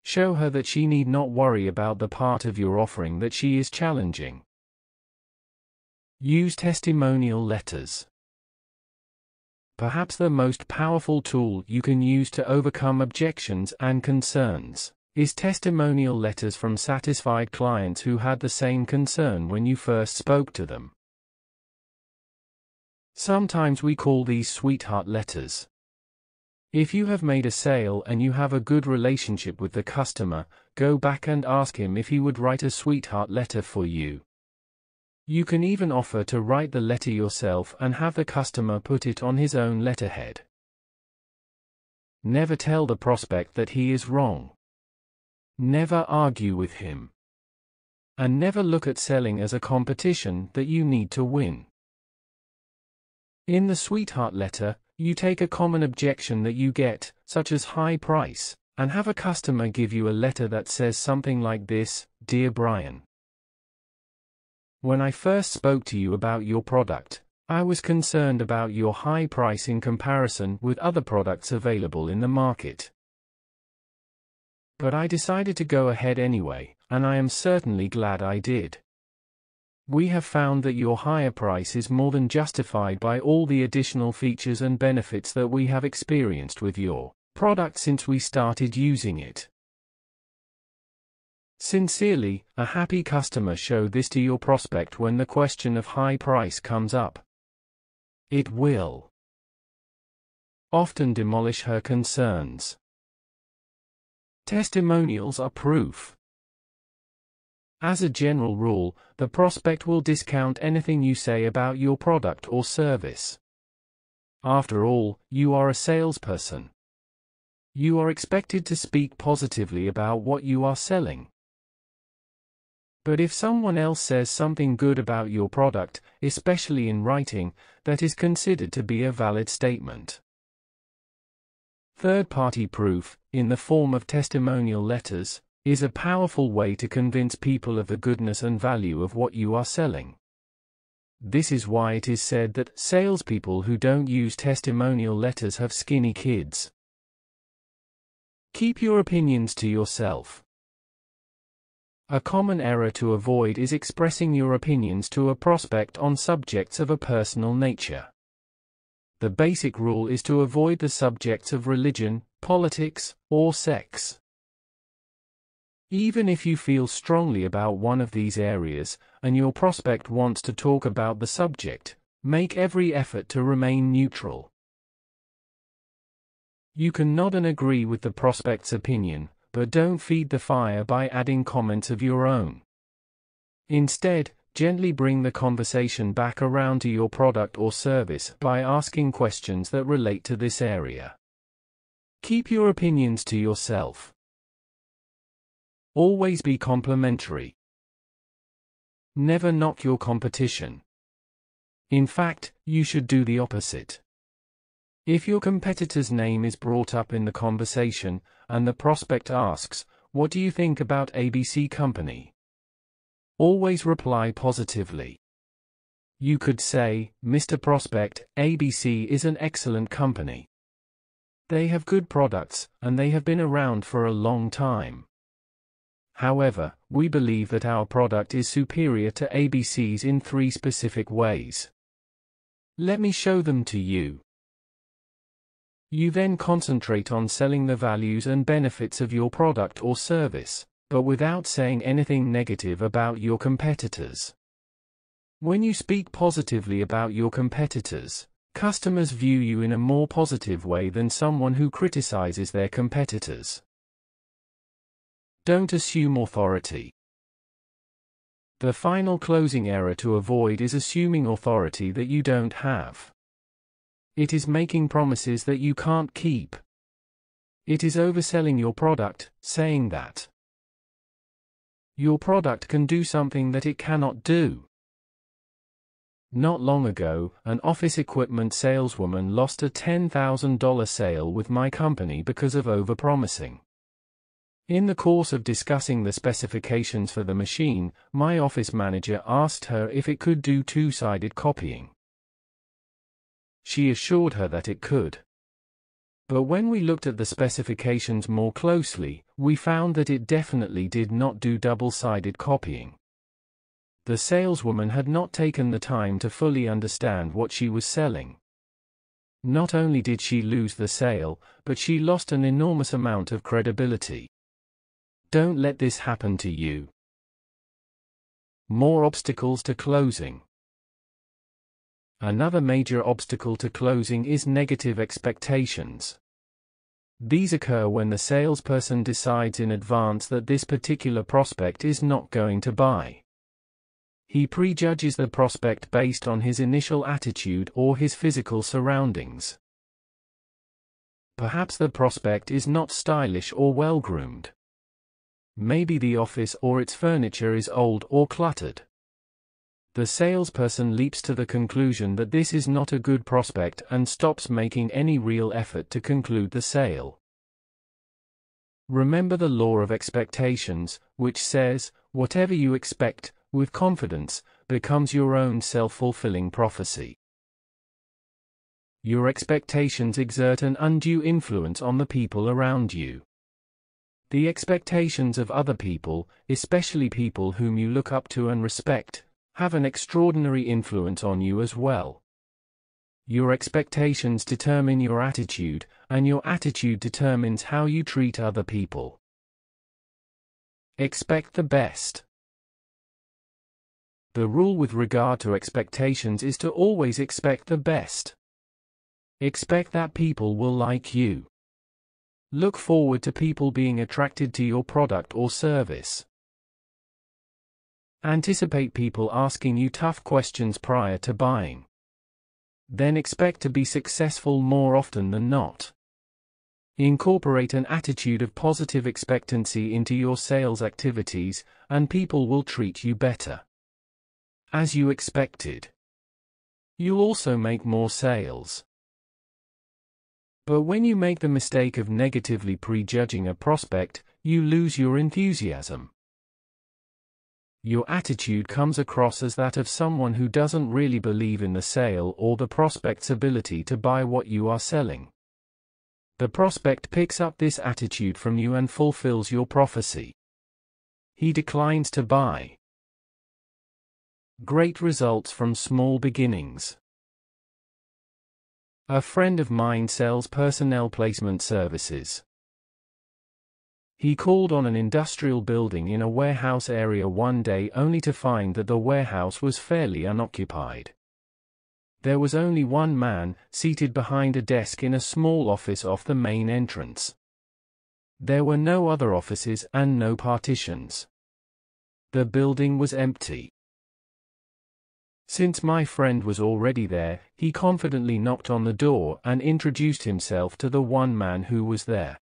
Show her that she need not worry about the part of your offering that she is challenging. Use testimonial letters. Perhaps the most powerful tool you can use to overcome objections and concerns is testimonial letters from satisfied clients who had the same concern when you first spoke to them. Sometimes we call these sweetheart letters. If you have made a sale and you have a good relationship with the customer, go back and ask him if he would write a sweetheart letter for you. You can even offer to write the letter yourself and have the customer put it on his own letterhead. Never tell the prospect that he is wrong. Never argue with him. And never look at selling as a competition that you need to win. In the sweetheart letter, you take a common objection that you get, such as high price, and have a customer give you a letter that says something like this: "Dear Brian, when I first spoke to you about your product, I was concerned about your high price in comparison with other products available in the market. But I decided to go ahead anyway, and I am certainly glad I did. We have found that your higher price is more than justified by all the additional features and benefits that we have experienced with your product since we started using it." Sincerely, a happy customer. Show this to your prospect when the question of high price comes up. It will often demolish her concerns. Testimonials are proof. As a general rule, the prospect will discount anything you say about your product or service. After all, you are a salesperson. You are expected to speak positively about what you are selling. But if someone else says something good about your product, especially in writing, that is considered to be a valid statement. Third-party proof, in the form of testimonial letters, is a powerful way to convince people of the goodness and value of what you are selling. This is why it is said that salespeople who don't use testimonial letters have skinny kids. Keep your opinions to yourself. A common error to avoid is expressing your opinions to a prospect on subjects of a personal nature. The basic rule is to avoid the subjects of religion, politics, or sex. Even if you feel strongly about one of these areas, and your prospect wants to talk about the subject, make every effort to remain neutral. You can nod and agree with the prospect's opinion, but don't feed the fire by adding comments of your own. Instead, gently bring the conversation back around to your product or service by asking questions that relate to this area. Keep your opinions to yourself. Always be complimentary. Never knock your competition. In fact, you should do the opposite. If your competitor's name is brought up in the conversation, and the prospect asks, "What do you think about ABC Company?" always reply positively. You could say, "Mr. Prospect, ABC is an excellent company. They have good products, and they have been around for a long time. However, we believe that our product is superior to ABC's in 3 specific ways. Let me show them to you." You then concentrate on selling the values and benefits of your product or service, but without saying anything negative about your competitors. When you speak positively about your competitors, customers view you in a more positive way than someone who criticizes their competitors. Don't assume authority. The final closing error to avoid is assuming authority that you don't have. It is making promises that you can't keep. It is overselling your product, saying that your product can do something that it cannot do. Not long ago, an office equipment saleswoman lost a $10,000 sale with my company because of overpromising. In the course of discussing the specifications for the machine, my office manager asked her if it could do two-sided copying. She assured her that it could. But when we looked at the specifications more closely, we found that it definitely did not do double-sided copying. The saleswoman had not taken the time to fully understand what she was selling. Not only did she lose the sale, but she lost an enormous amount of credibility. Don't let this happen to you. More obstacles to closing. Another major obstacle to closing is negative expectations. These occur when the salesperson decides in advance that this particular prospect is not going to buy. He prejudges the prospect based on his initial attitude or his physical surroundings. Perhaps the prospect is not stylish or well-groomed. Maybe the office or its furniture is old or cluttered. The salesperson leaps to the conclusion that this is not a good prospect and stops making any real effort to conclude the sale. Remember the law of expectations, which says, whatever you expect, with confidence, becomes your own self-fulfilling prophecy. Your expectations exert an undue influence on the people around you. The expectations of other people, especially people whom you look up to and respect, have an extraordinary influence on you as well. Your expectations determine your attitude, and your attitude determines how you treat other people. Expect the best. The rule with regard to expectations is to always expect the best. Expect that people will like you. Look forward to people being attracted to your product or service. Anticipate people asking you tough questions prior to buying. Then expect to be successful more often than not. Incorporate an attitude of positive expectancy into your sales activities, and people will treat you better. As you expected. You'll also make more sales. But when you make the mistake of negatively prejudging a prospect, you lose your enthusiasm. Your attitude comes across as that of someone who doesn't really believe in the sale or the prospect's ability to buy what you are selling. The prospect picks up this attitude from you and fulfills your prophecy. he declines to buy. Great results from small beginnings. A friend of mine sells personnel placement services. He called on an industrial building in a warehouse area one day only to find that the warehouse was fairly unoccupied. There was only one man, seated behind a desk in a small office off the main entrance. There were no other offices and no partitions. The building was empty. Since my friend was already there, he confidently knocked on the door and introduced himself to the one man who was there.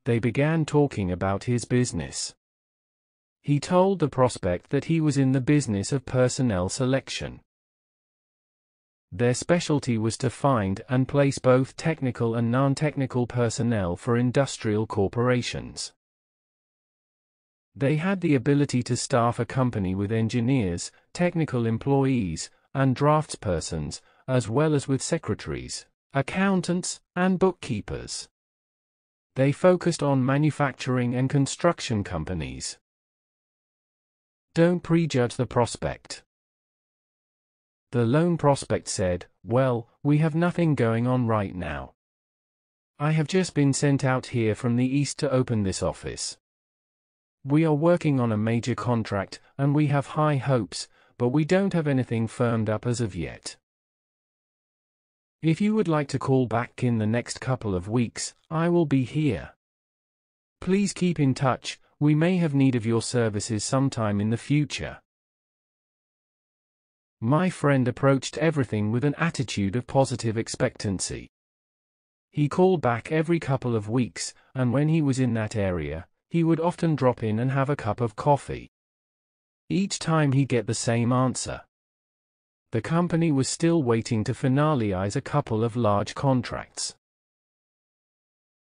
They began talking about his business. He told the prospect that he was in the business of personnel selection. Their specialty was to find and place both technical and non-technical personnel for industrial corporations. They had the ability to staff a company with engineers, technical employees, and draftspersons, as well as with secretaries, accountants, and bookkeepers. They focused on manufacturing and construction companies. Don't prejudge the prospect. The lone prospect said, "Well, we have nothing going on right now. I have just been sent out here from the east to open this office. We are working on a major contract, and we have high hopes, but we don't have anything firmed up as of yet. If you would like to call back in the next couple of weeks, I will be here. Please keep in touch, we may have need of your services sometime in the future." My friend approached everything with an attitude of positive expectancy. He called back every couple of weeks, and when he was in that area, he would often drop in and have a cup of coffee. Each time he'd get the same answer. The company was still waiting to finalize a couple of large contracts.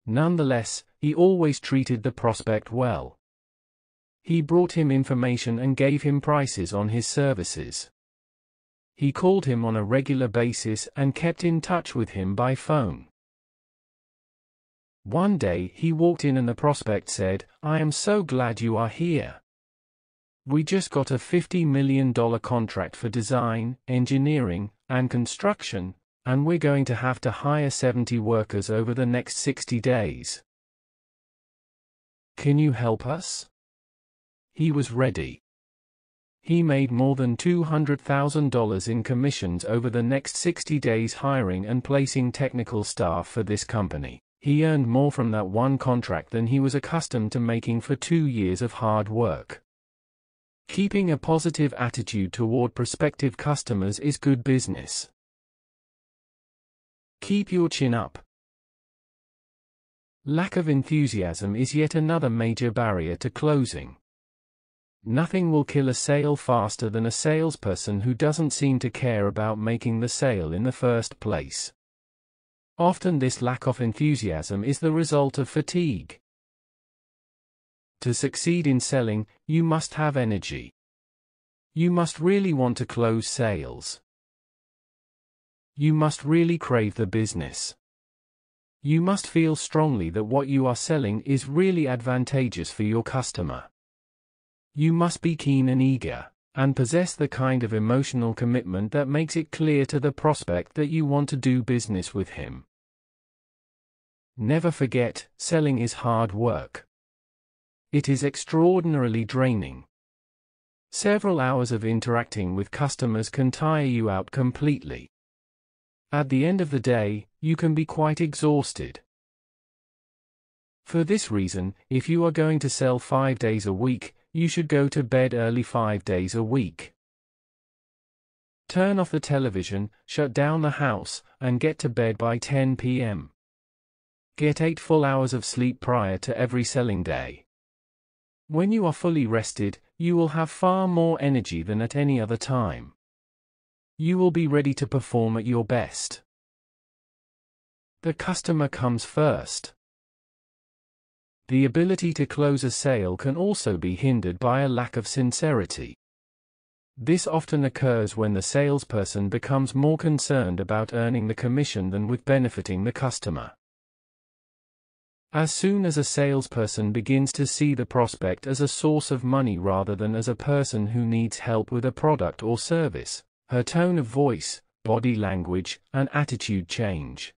Nonetheless, he always treated the prospect well. He brought him information and gave him prices on his services. He called him on a regular basis and kept in touch with him by phone. One day he walked in and the prospect said, "I am so glad you are here. We just got a $50 million contract for design, engineering, and construction, and we're going to have to hire 70 workers over the next 60 days. Can you help us?" He was ready. He made more than $200,000 in commissions over the next 60 days hiring and placing technical staff for this company. He earned more from that one contract than he was accustomed to making for 2 years of hard work. Keeping a positive attitude toward prospective customers is good business. Keep your chin up. Lack of enthusiasm is yet another major barrier to closing. Nothing will kill a sale faster than a salesperson who doesn't seem to care about making the sale in the first place. Often this lack of enthusiasm is the result of fatigue. To succeed in selling, you must have energy. You must really want to close sales. You must really crave the business. You must feel strongly that what you are selling is really advantageous for your customer. You must be keen and eager, and possess the kind of emotional commitment that makes it clear to the prospect that you want to do business with him. Never forget, selling is hard work. It is extraordinarily draining. Several hours of interacting with customers can tire you out completely. At the end of the day, you can be quite exhausted. For this reason, if you are going to sell 5 days a week, you should go to bed early 5 days a week. Turn off the television, shut down the house, and get to bed by 10 p.m. Get 8 full hours of sleep prior to every selling day. When you are fully rested, you will have far more energy than at any other time. You will be ready to perform at your best. The customer comes first. The ability to close a sale can also be hindered by a lack of sincerity. This often occurs when the salesperson becomes more concerned about earning the commission than with benefiting the customer. As soon as a salesperson begins to see the prospect as a source of money rather than as a person who needs help with a product or service, her tone of voice, body language, and attitude change.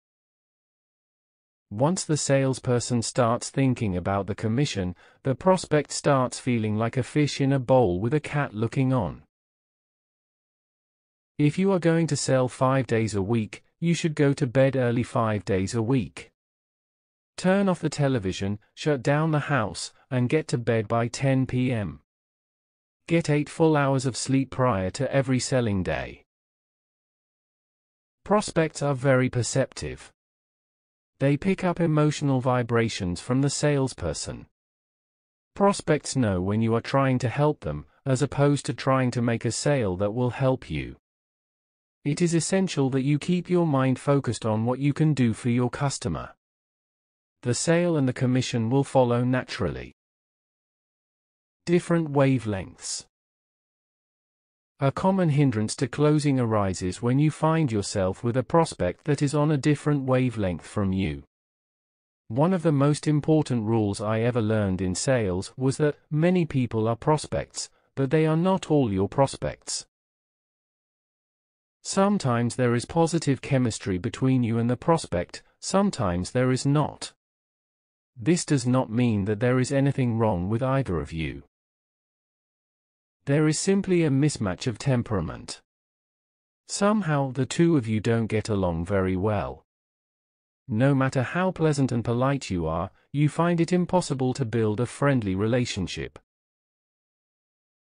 Once the salesperson starts thinking about the commission, the prospect starts feeling like a fish in a bowl with a cat looking on. If you are going to sell 5 days a week, you should go to bed early 5 days a week. Turn off the television, shut down the house, and get to bed by 10 p.m. Get 8 full hours of sleep prior to every selling day. Prospects are very perceptive. They pick up emotional vibrations from the salesperson. Prospects know when you are trying to help them, as opposed to trying to make a sale that will help you. It is essential that you keep your mind focused on what you can do for your customer. The sale and the commission will follow naturally. Different wavelengths. A common hindrance to closing arises when you find yourself with a prospect that is on a different wavelength from you. One of the most important rules I ever learned in sales was that many people are prospects, but they are not all your prospects. Sometimes there is positive chemistry between you and the prospect, sometimes there is not. This does not mean that there is anything wrong with either of you. There is simply a mismatch of temperament. Somehow the two of you don't get along very well. No matter how pleasant and polite you are, you find it impossible to build a friendly relationship.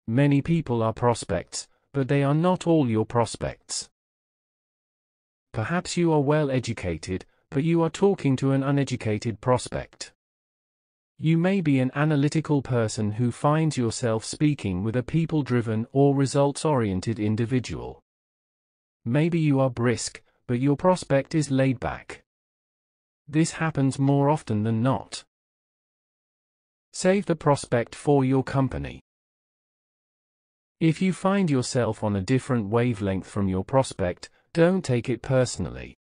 Many people are prospects, but they are not all your prospects. Perhaps you are well educated, but you are talking to an uneducated prospect. You may be an analytical person who finds yourself speaking with a people-driven or results-oriented individual. Maybe you are brisk, but your prospect is laid back. This happens more often than not. Save the prospect for your company. If you find yourself on a different wavelength from your prospect, don't take it personally.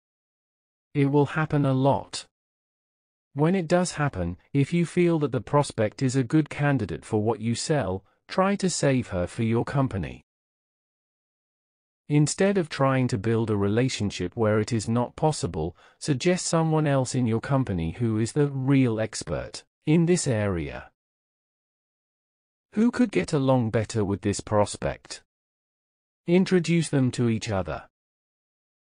It will happen a lot. When it does happen, if you feel that the prospect is a good candidate for what you sell, try to save her for your company. Instead of trying to build a relationship where it is not possible, suggest someone else in your company who is the real expert in this area. Who could get along better with this prospect? Introduce them to each other.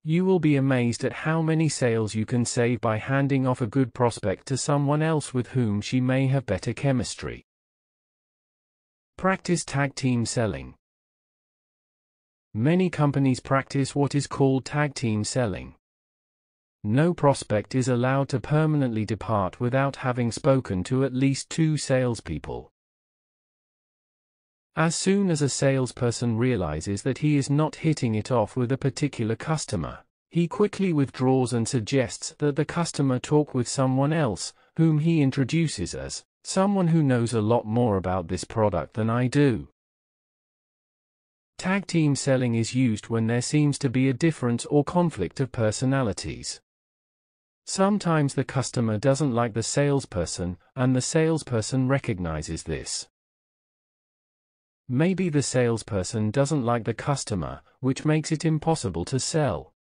You will be amazed at how many sales you can save by handing off a good prospect to someone else with whom she may have better chemistry. Practice tag team selling. Many companies practice what is called tag team selling. No prospect is allowed to permanently depart without having spoken to at least 2 salespeople. As soon as a salesperson realizes that he is not hitting it off with a particular customer, he quickly withdraws and suggests that the customer talk with someone else, whom he introduces as someone who knows a lot more about this product than I do. Tag team selling is used when there seems to be a difference or conflict of personalities. Sometimes the customer doesn't like the salesperson, and the salesperson recognizes this. Maybe the salesperson doesn't like the customer, which makes it impossible to sell.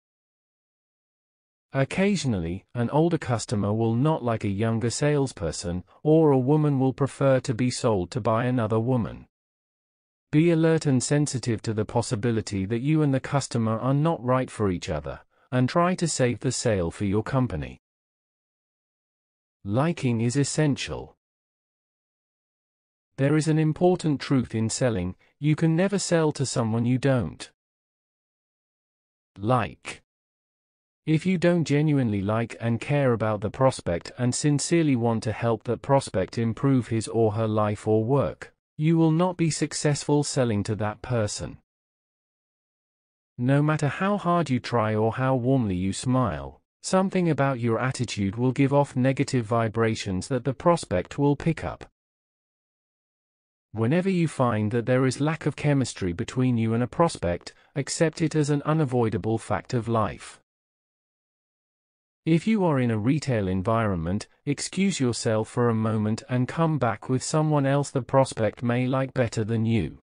Occasionally, an older customer will not like a younger salesperson, or a woman will prefer to be sold to by another woman. Be alert and sensitive to the possibility that you and the customer are not right for each other, and try to save the sale for your company. Liking is essential. There is an important truth in selling: you can never sell to someone you don't like. If you don't genuinely like and care about the prospect and sincerely want to help that prospect improve his or her life or work, you will not be successful selling to that person. No matter how hard you try or how warmly you smile, something about your attitude will give off negative vibrations that the prospect will pick up. Whenever you find that there is lack of chemistry between you and a prospect, accept it as an unavoidable fact of life. If you are in a retail environment, excuse yourself for a moment and come back with someone else the prospect may like better than you.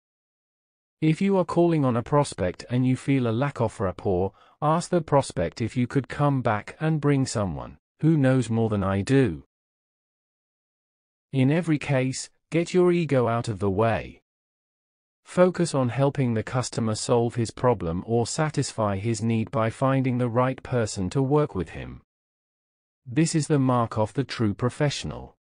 If you are calling on a prospect and you feel a lack of rapport, ask the prospect if you could come back and bring someone who knows more than I do. In every case, get your ego out of the way. Focus on helping the customer solve his problem or satisfy his need by finding the right person to work with him. This is the mark of the true professional.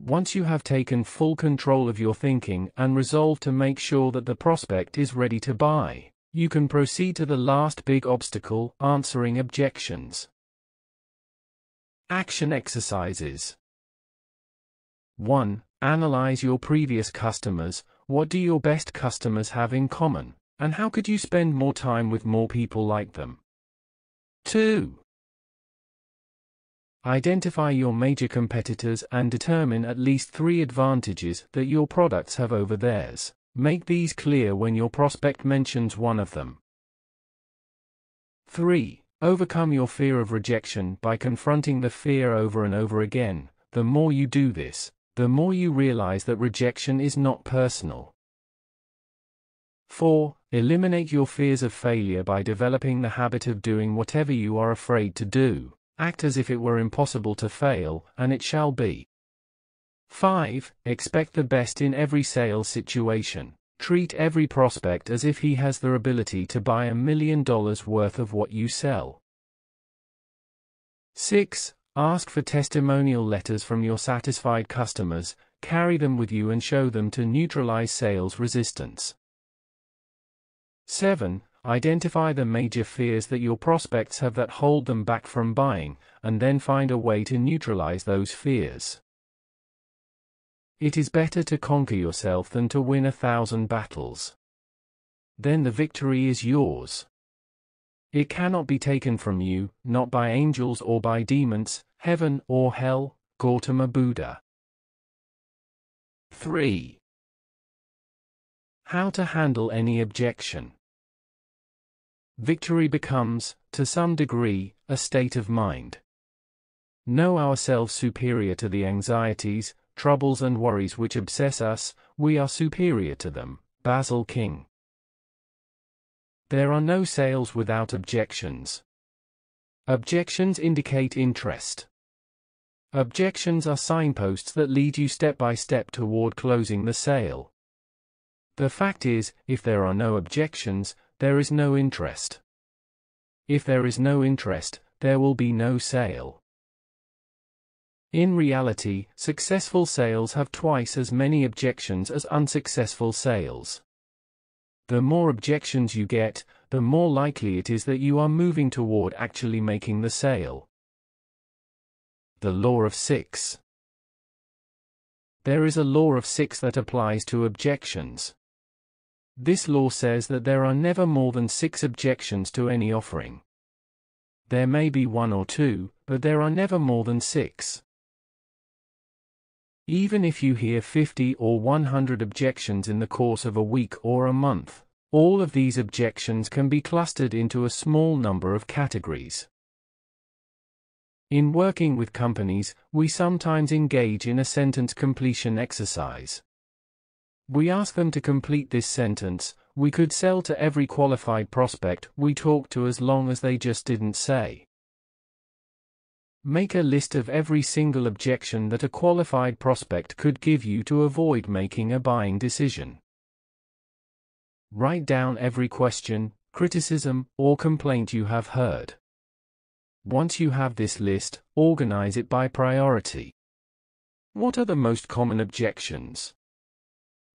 Once you have taken full control of your thinking and resolved to make sure that the prospect is ready to buy, you can proceed to the last big obstacle, answering objections. Action exercises. 1. Analyze your previous customers. What do your best customers have in common, and how could you spend more time with more people like them? 2. Identify your major competitors and determine at least 3 advantages that your products have over theirs. Make these clear when your prospect mentions one of them. 3. Overcome your fear of rejection by confronting the fear over and over again. The more you do this, the more you realize that rejection is not personal. 4. Eliminate your fears of failure by developing the habit of doing whatever you are afraid to do. Act as if it were impossible to fail, and it shall be. 5. Expect the best in every sales situation. Treat every prospect as if he has the ability to buy $1 million worth of what you sell. 6. Ask for testimonial letters from your satisfied customers. Carry them with you and show them to neutralize sales resistance. 7. Identify the major fears that your prospects have that hold them back from buying, and then find a way to neutralize those fears. It is better to conquer yourself than to win 1,000 battles. Then the victory is yours. It cannot be taken from you, not by angels or by demons, heaven or hell. Gautama Buddha. 3. How to handle any objection. Victory becomes, to some degree, a state of mind. Know ourselves superior to the anxieties, troubles and worries which obsess us. We are superior to them. Basil King. There are no sales without objections. Objections indicate interest. Objections are signposts that lead you step by step toward closing the sale. The fact is, if there are no objections, there is no interest. If there is no interest, there will be no sale. In reality, successful sales have twice as many objections as unsuccessful sales. The more objections you get, the more likely it is that you are moving toward actually making the sale. The Law of 6. There is a law of 6 that applies to objections. This law says that there are never more than 6 objections to any offering. There may be 1 or 2, but there are never more than 6. Even if you hear 50 or 100 objections in the course of a week or a month, all of these objections can be clustered into a small number of categories. In working with companies, we sometimes engage in a sentence completion exercise. We ask them to complete this sentence. We could sell to every qualified prospect we talk to as long as they just didn't say. Make a list of every single objection that a qualified prospect could give you to avoid making a buying decision. Write down every question, criticism, or complaint you have heard. Once you have this list, organize it by priority. What are the most common objections?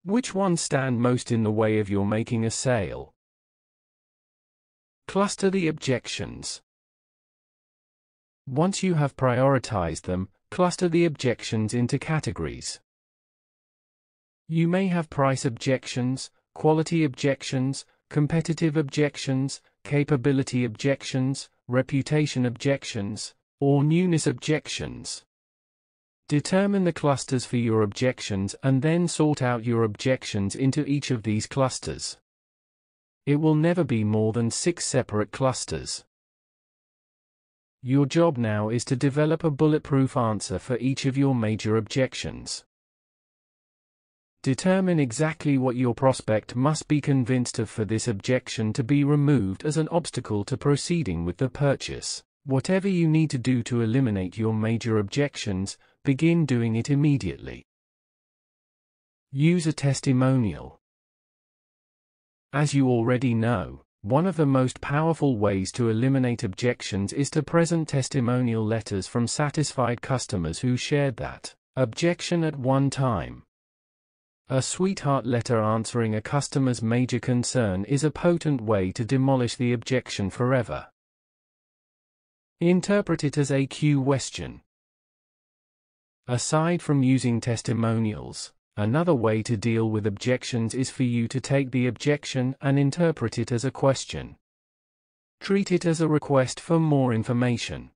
Which ones stand most in the way of your making a sale? Cluster the objections. Once you have prioritized them, cluster the objections into categories. You may have price objections, quality objections, competitive objections, capability objections, reputation objections, or newness objections. Determine the clusters for your objections and then sort out your objections into each of these clusters. It will never be more than 6 separate clusters. Your job now is to develop a bulletproof answer for each of your major objections. Determine exactly what your prospect must be convinced of for this objection to be removed as an obstacle to proceeding with the purchase. Whatever you need to do to eliminate your major objections, begin doing it immediately. Use a testimonial. As you already know, one of the most powerful ways to eliminate objections is to present testimonial letters from satisfied customers who shared that objection at one time. A sweetheart letter answering a customer's major concern is a potent way to demolish the objection forever. Interpret it as a question. Aside from using testimonials, another way to deal with objections is for you to take the objection and interpret it as a question. Treat it as a request for more information.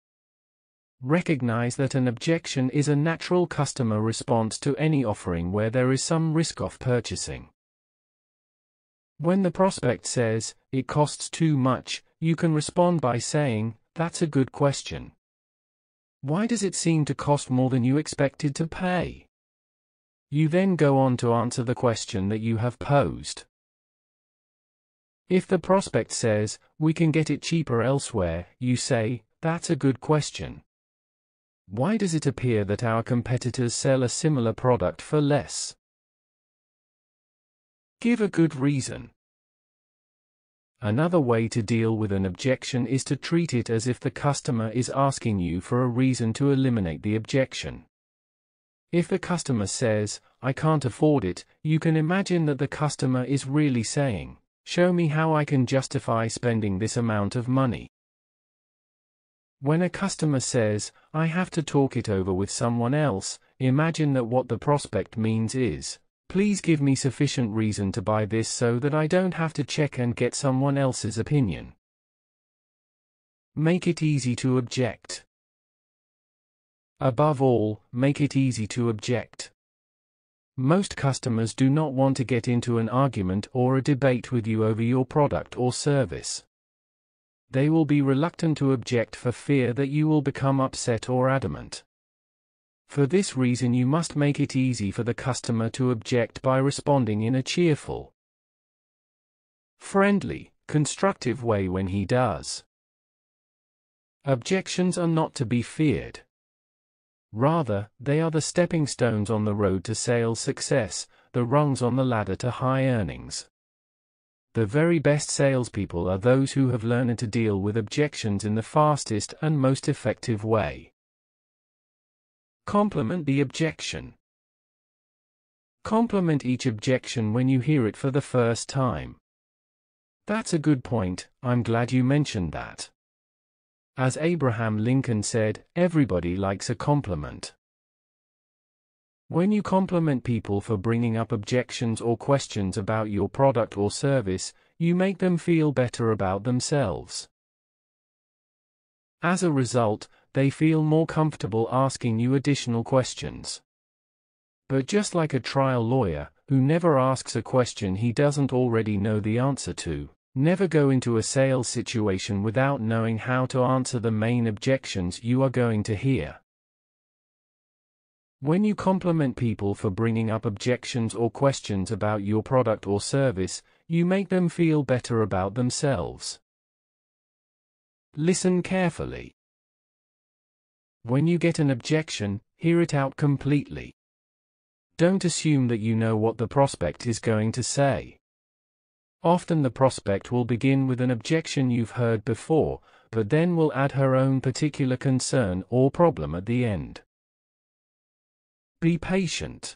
Recognize that an objection is a natural customer response to any offering where there is some risk of purchasing. When the prospect says, "It costs too much," you can respond by saying, "That's a good question. Why does it seem to cost more than you expected to pay?" You then go on to answer the question that you have posed. If the prospect says, "We can get it cheaper elsewhere," you say, "That's a good question. Why does it appear that our competitors sell a similar product for less?" Give a good reason. Another way to deal with an objection is to treat it as if the customer is asking you for a reason to eliminate the objection. If the customer says, "I can't afford it," you can imagine that the customer is really saying, "Show me how I can justify spending this amount of money." When a customer says, "I have to talk it over with someone else," imagine that what the prospect means is, "Please give me sufficient reason to buy this so that I don't have to check and get someone else's opinion." Make it easy to object. Above all, make it easy to object. Most customers do not want to get into an argument or a debate with you over your product or service. They will be reluctant to object for fear that you will become upset or adamant. For this reason, you must make it easy for the customer to object by responding in a cheerful, friendly, constructive way when he does. Objections are not to be feared. Rather, they are the stepping stones on the road to sales success, the rungs on the ladder to high earnings. The very best salespeople are those who have learned to deal with objections in the fastest and most effective way. Compliment the objection. Compliment each objection when you hear it for the first time. "That's a good point, I'm glad you mentioned that." As Abraham Lincoln said, "Everybody likes a compliment." When you compliment people for bringing up objections or questions about your product or service, you make them feel better about themselves. As a result, they feel more comfortable asking you additional questions. But just like a trial lawyer, who never asks a question he doesn't already know the answer to, never go into a sales situation without knowing how to answer the main objections you are going to hear. When you compliment people for bringing up objections or questions about your product or service, you make them feel better about themselves. Listen carefully. When you get an objection, hear it out completely. Don't assume that you know what the prospect is going to say. Often the prospect will begin with an objection you've heard before, but then will add her own particular concern or problem at the end. Be patient.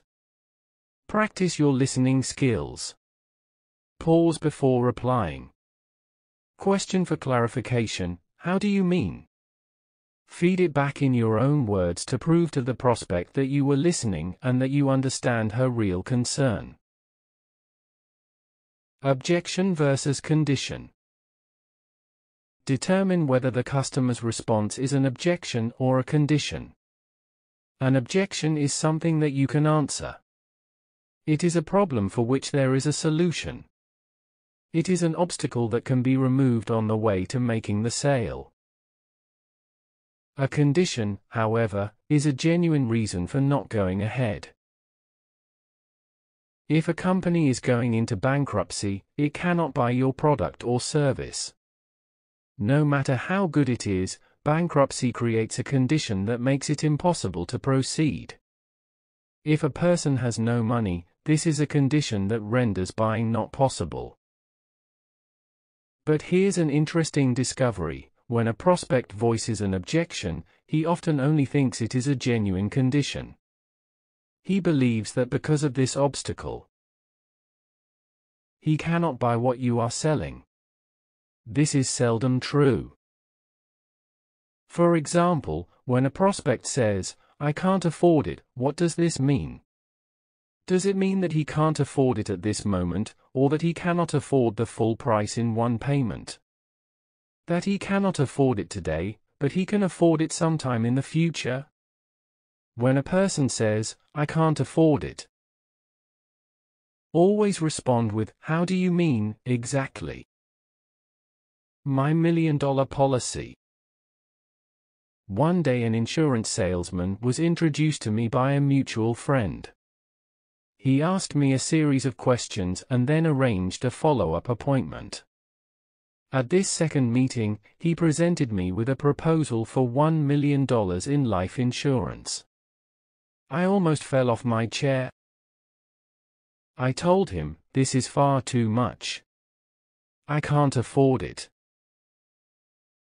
Practice your listening skills. Pause before replying. Question for clarification: "How do you mean?" Feed it back in your own words to prove to the prospect that you were listening and that you understand her real concern. Objection versus condition. Determine whether the customer's response is an objection or a condition. An objection is something that you can answer. It is a problem for which there is a solution. It is an obstacle that can be removed on the way to making the sale. A condition, however, is a genuine reason for not going ahead. If a company is going into bankruptcy, it cannot buy your product or service. No matter how good it is, bankruptcy creates a condition that makes it impossible to proceed. If a person has no money, this is a condition that renders buying not possible. But here's an interesting discovery: when a prospect voices an objection, he often only thinks it is a genuine condition. He believes that because of this obstacle, he cannot buy what you are selling. This is seldom true. For example, when a prospect says, "I can't afford it," what does this mean? Does it mean that he can't afford it at this moment, or that he cannot afford the full price in one payment? That he cannot afford it today, but he can afford it sometime in the future? When a person says, "I can't afford it," always respond with, "How do you mean, exactly?" My $1,000,000 policy. One day an insurance salesman was introduced to me by a mutual friend. He asked me a series of questions and then arranged a follow-up appointment. At this second meeting, he presented me with a proposal for $1 million in life insurance. I almost fell off my chair. I told him, "This is far too much. I can't afford it."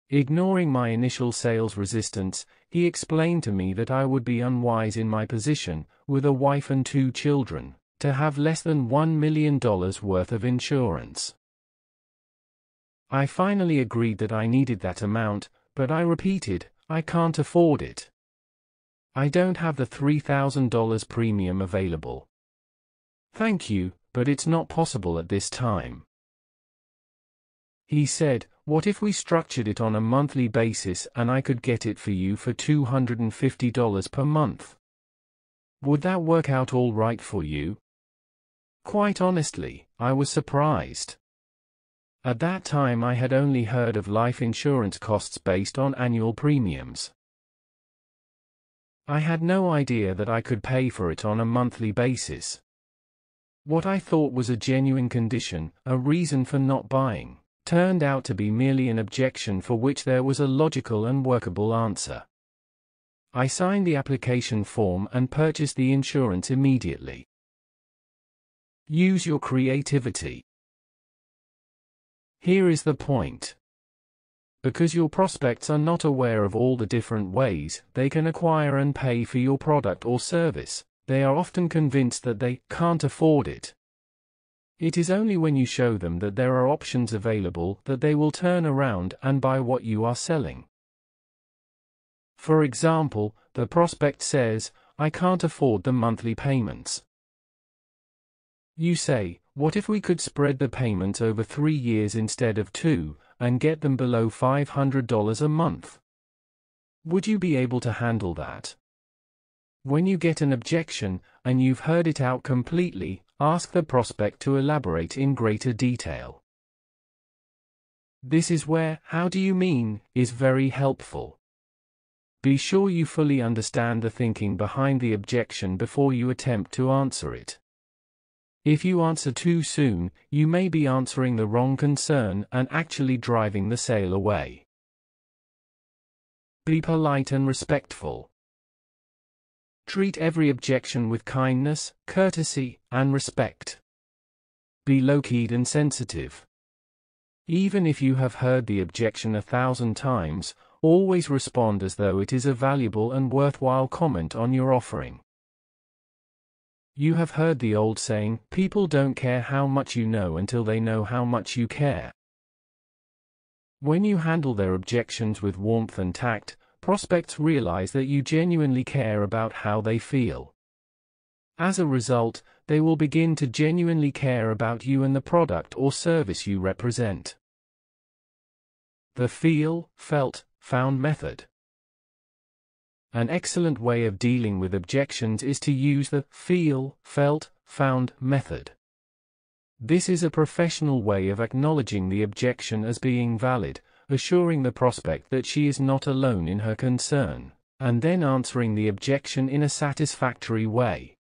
Ignoring my initial sales resistance, he explained to me that I would be unwise in my position, with a wife and 2 children, to have less than $1 million worth of insurance. I finally agreed that I needed that amount, but I repeated, "I can't afford it. I don't have the $3,000 premium available. Thank you, but it's not possible at this time." He said, "What if we structured it on a monthly basis and I could get it for you for $250 per month? Would that work out all right for you?" Quite honestly, I was surprised. At that time I had only heard of life insurance costs based on annual premiums. I had no idea that I could pay for it on a monthly basis. What I thought was a genuine condition, a reason for not buying, turned out to be merely an objection for which there was a logical and workable answer. I signed the application form and purchased the insurance immediately. Use your creativity. Here is the point. Because your prospects are not aware of all the different ways they can acquire and pay for your product or service, they are often convinced that they can't afford it. It is only when you show them that there are options available that they will turn around and buy what you are selling. For example, the prospect says, "I can't afford the monthly payments." You say, "What if we could spread the payments over 3 years instead of 2, and get them below $500 a month? Would you be able to handle that?" When you get an objection, and you've heard it out completely, ask the prospect to elaborate in greater detail. This is where "How do you mean?" is very helpful. Be sure you fully understand the thinking behind the objection before you attempt to answer it. If you answer too soon, you may be answering the wrong concern and actually driving the sale away. Be polite and respectful. Treat every objection with kindness, courtesy, and respect. Be low-keyed and sensitive. Even if you have heard the objection 1,000 times, always respond as though it is a valuable and worthwhile comment on your offering. You have heard the old saying, "People don't care how much you know until they know how much you care." When you handle their objections with warmth and tact, prospects realize that you genuinely care about how they feel. As a result, they will begin to genuinely care about you and the product or service you represent. The feel, felt, found method. An excellent way of dealing with objections is to use the feel, felt, found method. This is a professional way of acknowledging the objection as being valid, assuring the prospect that she is not alone in her concern, and then answering the objection in a satisfactory way.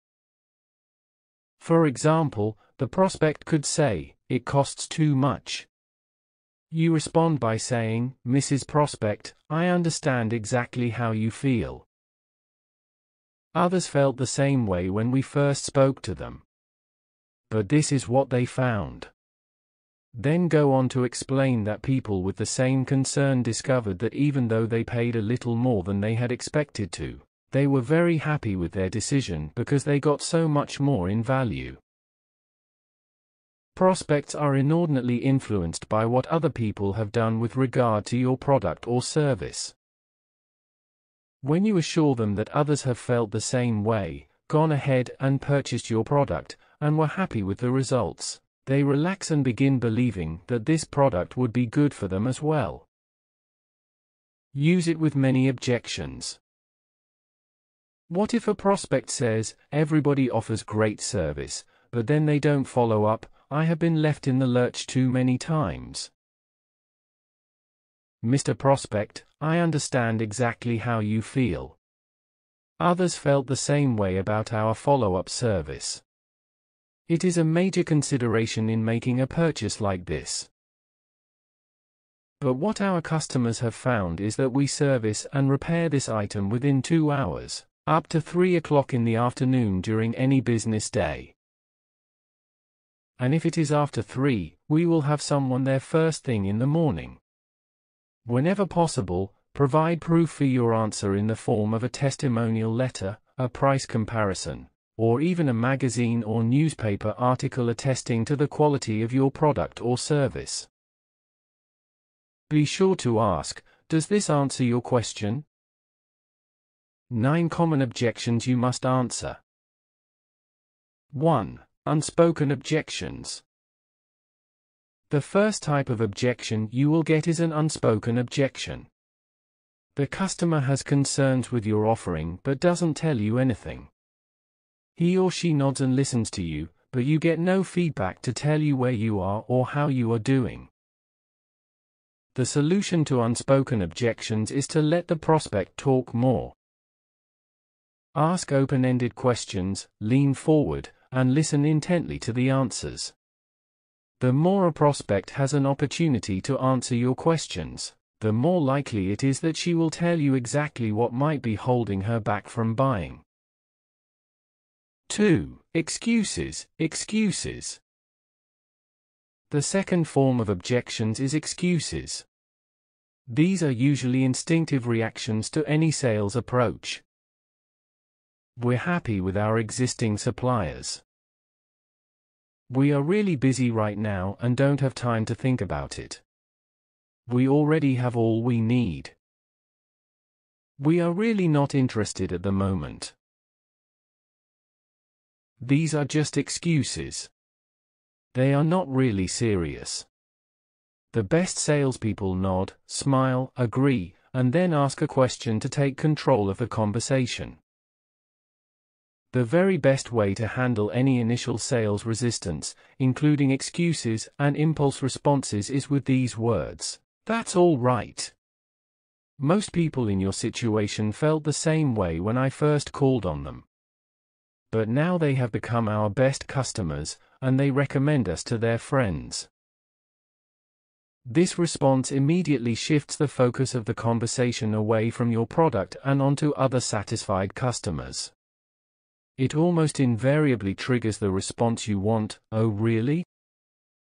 For example, the prospect could say, "It costs too much." You respond by saying, "Mrs. Prospect, I understand exactly how you feel. Others felt the same way when we first spoke to them. But this is what they found." Then go on to explain that people with the same concern discovered that even though they paid a little more than they had expected to, they were very happy with their decision because they got so much more in value. Prospects are inordinately influenced by what other people have done with regard to your product or service. When you assure them that others have felt the same way, gone ahead and purchased your product, and were happy with the results, they relax and begin believing that this product would be good for them as well. Use it with many objections. What if a prospect says, "Everybody offers great service, but then they don't follow up, I have been left in the lurch too many times"? Mr. Prospect, I understand exactly how you feel. Others felt the same way about our follow-up service. It is a major consideration in making a purchase like this. But what our customers have found is that we service and repair this item within 2 hours, up to 3 o'clock in the afternoon during any business day. And if it is after 3, we will have someone there first thing in the morning. Whenever possible, provide proof for your answer in the form of a testimonial letter, a price comparison, or even a magazine or newspaper article attesting to the quality of your product or service. Be sure to ask, "Does this answer your question?" 9 common objections you must answer. 1. Unspoken objections. The first type of objection you will get is an unspoken objection. The customer has concerns with your offering but doesn't tell you anything. He or she nods and listens to you, but you get no feedback to tell you where you are or how you are doing. The solution to unspoken objections is to let the prospect talk more. Ask open-ended questions, lean forward, and listen intently to the answers. The more a prospect has an opportunity to answer your questions, the more likely it is that she will tell you exactly what might be holding her back from buying. 2. Excuses. The second form of objections is excuses. These are usually instinctive reactions to any sales approach. We're happy with our existing suppliers. We are really busy right now and don't have time to think about it. We already have all we need. We are really not interested at the moment. These are just excuses. They are not really serious. The best salespeople nod, smile, agree, and then ask a question to take control of the conversation. The very best way to handle any initial sales resistance, including excuses and impulse responses, is with these words: "That's all right. Most people in your situation felt the same way when I first called on them. But now they have become our best customers, and they recommend us to their friends." This response immediately shifts the focus of the conversation away from your product and onto other satisfied customers. It almost invariably triggers the response you want. "Oh really?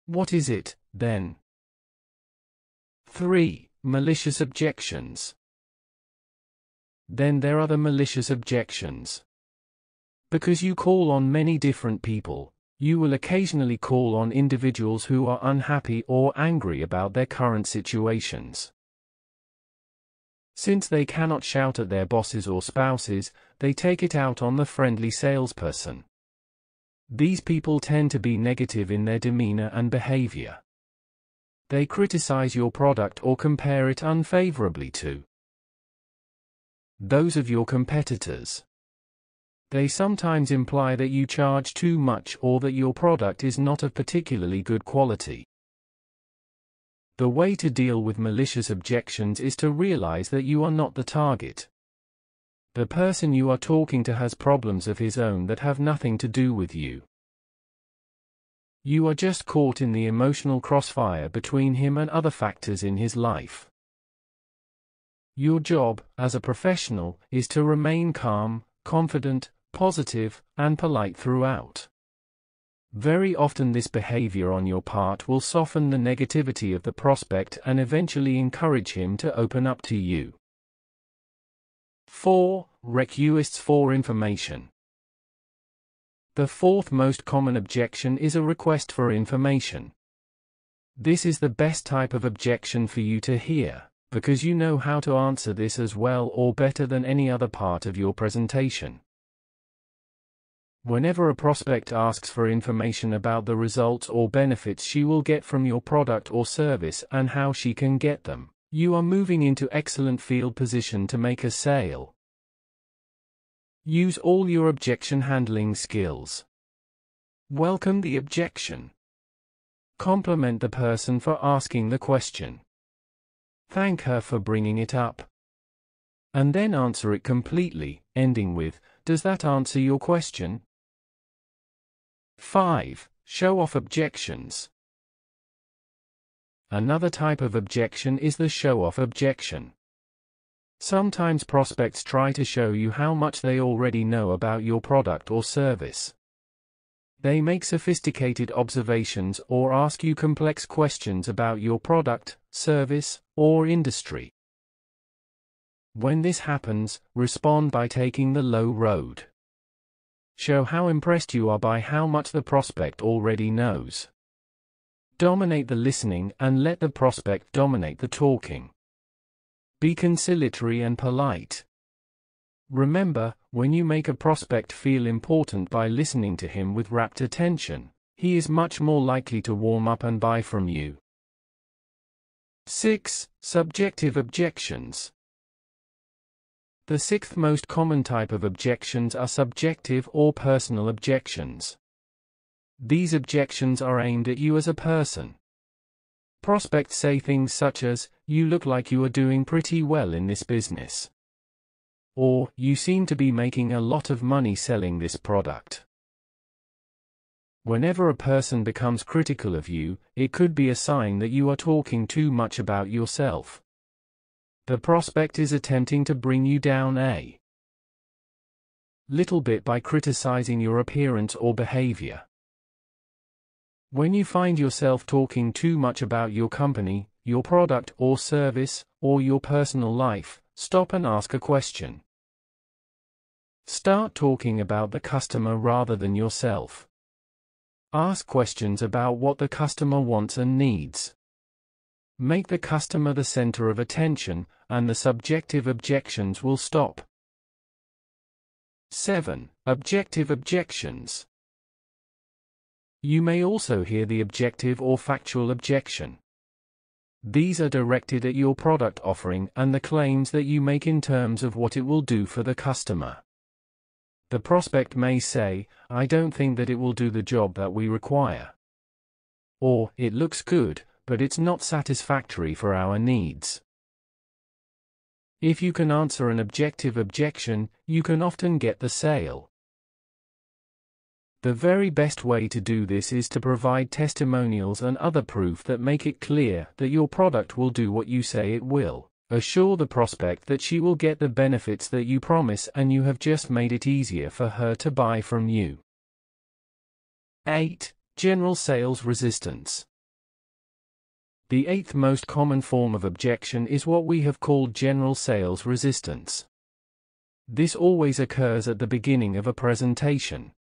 What is it, then?" 3. Malicious objections. Then there are the malicious objections. Because you call on many different people, you will occasionally call on individuals who are unhappy or angry about their current situations. Since they cannot shout at their bosses or spouses, they take it out on the friendly salesperson. These people tend to be negative in their demeanor and behavior. They criticize your product or compare it unfavorably to those of your competitors. They sometimes imply that you charge too much or that your product is not of particularly good quality. The way to deal with malicious objections is to realize that you are not the target. The person you are talking to has problems of his own that have nothing to do with you. You are just caught in the emotional crossfire between him and other factors in his life. Your job, as a professional, is to remain calm, confident, positive, and polite throughout. Very often this behavior on your part will soften the negativity of the prospect and eventually encourage him to open up to you. 4. Requests for information. The fourth most common objection is a request for information. This is the best type of objection for you to hear, because you know how to answer this as well or better than any other part of your presentation. Whenever a prospect asks for information about the results or benefits she will get from your product or service and how she can get them, you are moving into excellent field position to make a sale. Use all your objection handling skills. Welcome the objection. Compliment the person for asking the question. Thank her for bringing it up. And then answer it completely, ending with, "Does that answer your question?" 5. Show-off objections. Another type of objection is the show-off objection. Sometimes prospects try to show you how much they already know about your product or service. They make sophisticated observations or ask you complex questions about your product, service, or industry. When this happens, respond by taking the low road. Show how impressed you are by how much the prospect already knows. Dominate the listening and let the prospect dominate the talking. Be conciliatory and polite. Remember, when you make a prospect feel important by listening to him with rapt attention, he is much more likely to warm up and buy from you. 6. Subjective objections. The sixth most common type of objections are subjective or personal objections. These objections are aimed at you as a person. Prospects say things such as, "You look like you are doing pretty well in this business." Or, "You seem to be making a lot of money selling this product." Whenever a person becomes critical of you, it could be a sign that you are talking too much about yourself. The prospect is attempting to bring you down a little bit by criticizing your appearance or behavior. When you find yourself talking too much about your company, your product or service, or your personal life, stop and ask a question. Start talking about the customer rather than yourself. Ask questions about what the customer wants and needs. Make the customer the center of attention, and the subjective objections will stop. 7. Objective objections. You may also hear the objective or factual objection. These are directed at your product offering and the claims that you make in terms of what it will do for the customer. The prospect may say, "I don't think that it will do the job that we require." Or, "It looks good, but it's not satisfactory for our needs." If you can answer an objective objection, you can often get the sale. The very best way to do this is to provide testimonials and other proof that make it clear that your product will do what you say it will. Assure the prospect that she will get the benefits that you promise and you have just made it easier for her to buy from you. 8. General sales resistance. The eighth most common form of objection is what we have called general sales resistance. This always occurs at the beginning of a presentation.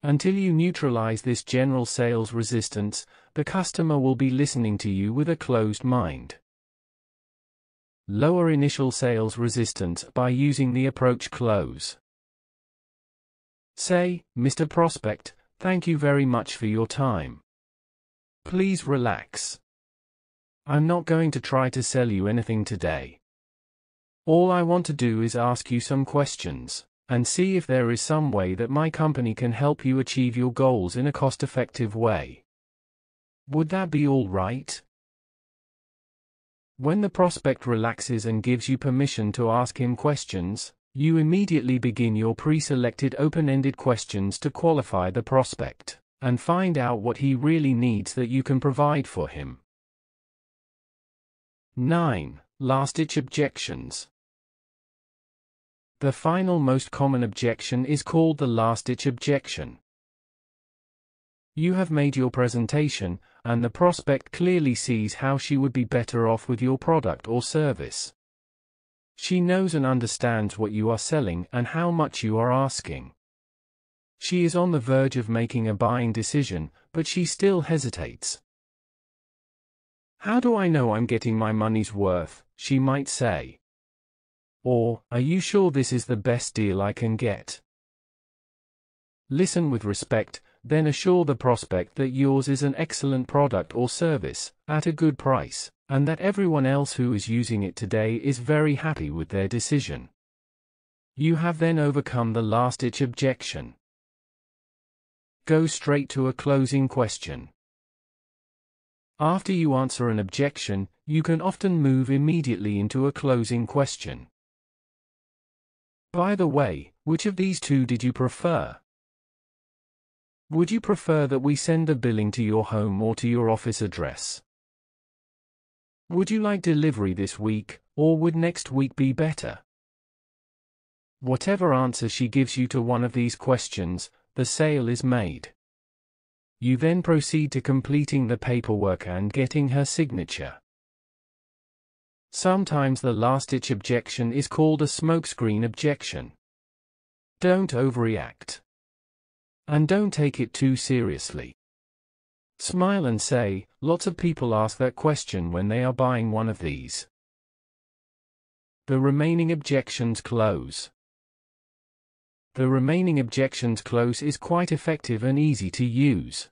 Until you neutralize this general sales resistance, the customer will be listening to you with a closed mind. Lower initial sales resistance by using the approach close. Say, "Mr. Prospect, thank you very much for your time. Please relax. I'm not going to try to sell you anything today. All I want to do is ask you some questions, and see if there is some way that my company can help you achieve your goals in a cost-effective way. Would that be all right?" When the prospect relaxes and gives you permission to ask him questions, you immediately begin your pre-selected open-ended questions to qualify the prospect and find out what he really needs that you can provide for him. 9. Last-ditch objections. The final most common objection is called the last-ditch objection. You have made your presentation, and the prospect clearly sees how she would be better off with your product or service. She knows and understands what you are selling and how much you are asking. She is on the verge of making a buying decision, but she still hesitates. "How do I know I'm getting my money's worth?" she might say. Or, "Are you sure this is the best deal I can get?" Listen with respect, then assure the prospect that yours is an excellent product or service, at a good price, and that everyone else who is using it today is very happy with their decision. You have then overcome the last-ditch objection. Go straight to a closing question. After you answer an objection, you can often move immediately into a closing question. By the way, which of these two did you prefer? Would you prefer that we send the billing to your home or to your office address? Would you like delivery this week, or would next week be better? Whatever answer she gives you to one of these questions, the sale is made. You then proceed to completing the paperwork and getting her signature. Sometimes the last-ditch objection is called a smokescreen objection. Don't overreact. And don't take it too seriously. Smile and say, "Lots of people ask that question when they are buying one of these." The remaining objections close. The remaining objections close is quite effective and easy to use.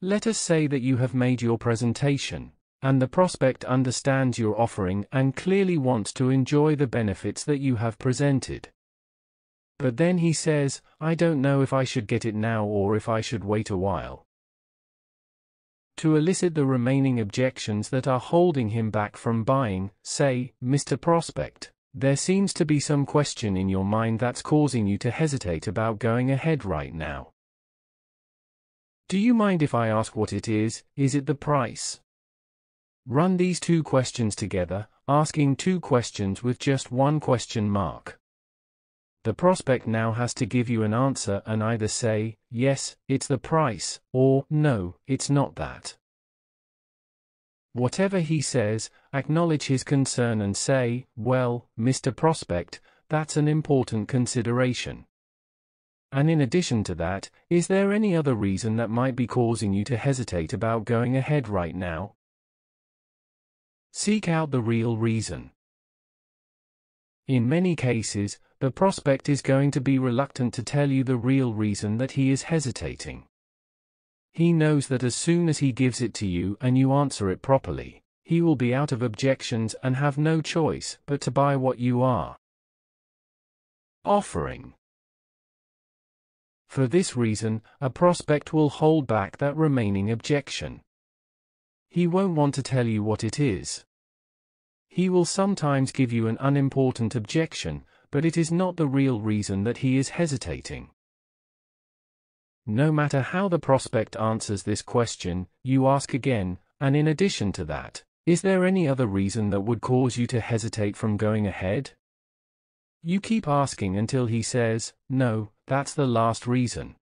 Let us say that you have made your presentation, and the prospect understands your offering and clearly wants to enjoy the benefits that you have presented. But then he says, "I don't know if I should get it now or if I should wait a while." To elicit the remaining objections that are holding him back from buying, say, "Mr. Prospect, there seems to be some question in your mind that's causing you to hesitate about going ahead right now. Do you mind if I ask what it is? Is it the price?" Run these two questions together, asking two questions with just one question mark. The prospect now has to give you an answer and either say, "Yes, it's the price," or "No, it's not that." Whatever he says, acknowledge his concern and say, "Well, Mr. Prospect, that's an important consideration. And in addition to that, is there any other reason that might be causing you to hesitate about going ahead right now?" Seek out the real reason. In many cases, the prospect is going to be reluctant to tell you the real reason that he is hesitating. He knows that as soon as he gives it to you and you answer it properly, he will be out of objections and have no choice but to buy what you are offering. For this reason, a prospect will hold back that remaining objection. He won't want to tell you what it is. He will sometimes give you an unimportant objection, but it is not the real reason that he is hesitating. No matter how the prospect answers this question, you ask again, and in addition to that, is there any other reason that would cause you to hesitate from going ahead? You keep asking until he says, "No, that's the last reason."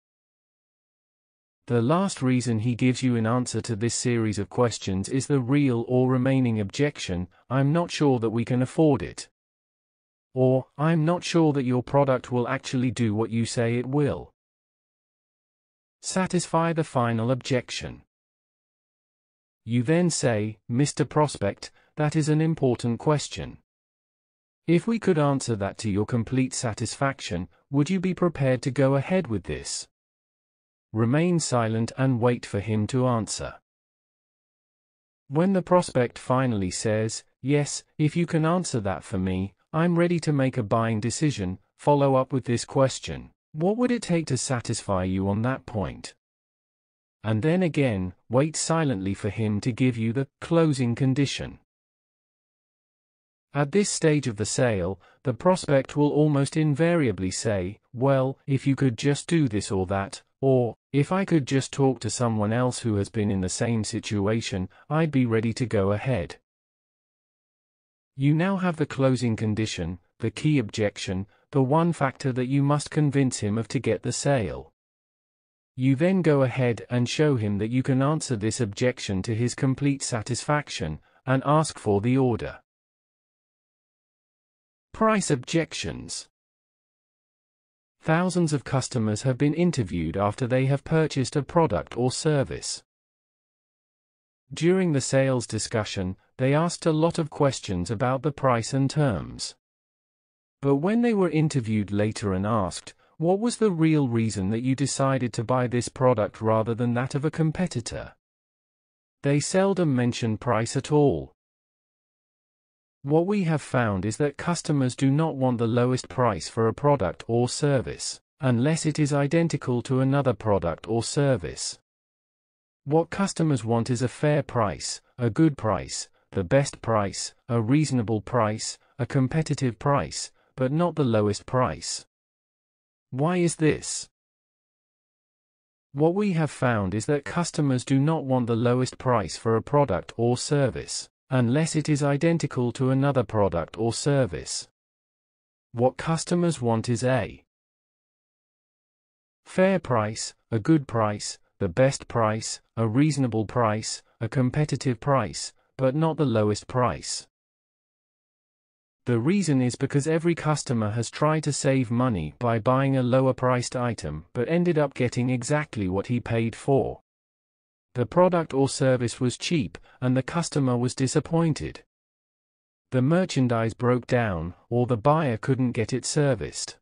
The last reason he gives you in answer to this series of questions is the real or remaining objection, "I'm not sure that we can afford it." Or, "I'm not sure that your product will actually do what you say it will." Satisfy the final objection. You then say, "Mr. Prospect, that is an important question. If we could answer that to your complete satisfaction, would you be prepared to go ahead with this?" Remain silent and wait for him to answer. When the prospect finally says, "Yes, if you can answer that for me, I'm ready to make a buying decision," follow up with this question, "What would it take to satisfy you on that point?" and then again, wait silently for him to give you the closing condition. At this stage of the sale, the prospect will almost invariably say, "Well, if you could just do this or that," or, "If I could just talk to someone else who has been in the same situation, I'd be ready to go ahead." You now have the closing condition, the key objection, the one factor that you must convince him of to get the sale. You then go ahead and show him that you can answer this objection to his complete satisfaction, and ask for the order. Price objections. Thousands of customers have been interviewed after they have purchased a product or service. During the sales discussion, they asked a lot of questions about the price and terms. But when they were interviewed later and asked, "What was the real reason that you decided to buy this product rather than that of a competitor?" they seldom mention price at all. What we have found is that customers do not want the lowest price for a product or service, unless it is identical to another product or service. What customers want is a fair price, a good price, the best price, a reasonable price, a competitive price, but not the lowest price. Why is this? What we have found is that customers do not want the lowest price for a product or service, unless it is identical to another product or service. What customers want is a fair price, a good price, the best price, a reasonable price, a competitive price, but not the lowest price. The reason is because every customer has tried to save money by buying a lower-priced item but ended up getting exactly what he paid for. The product or service was cheap, and the customer was disappointed. The merchandise broke down, or the buyer couldn't get it serviced.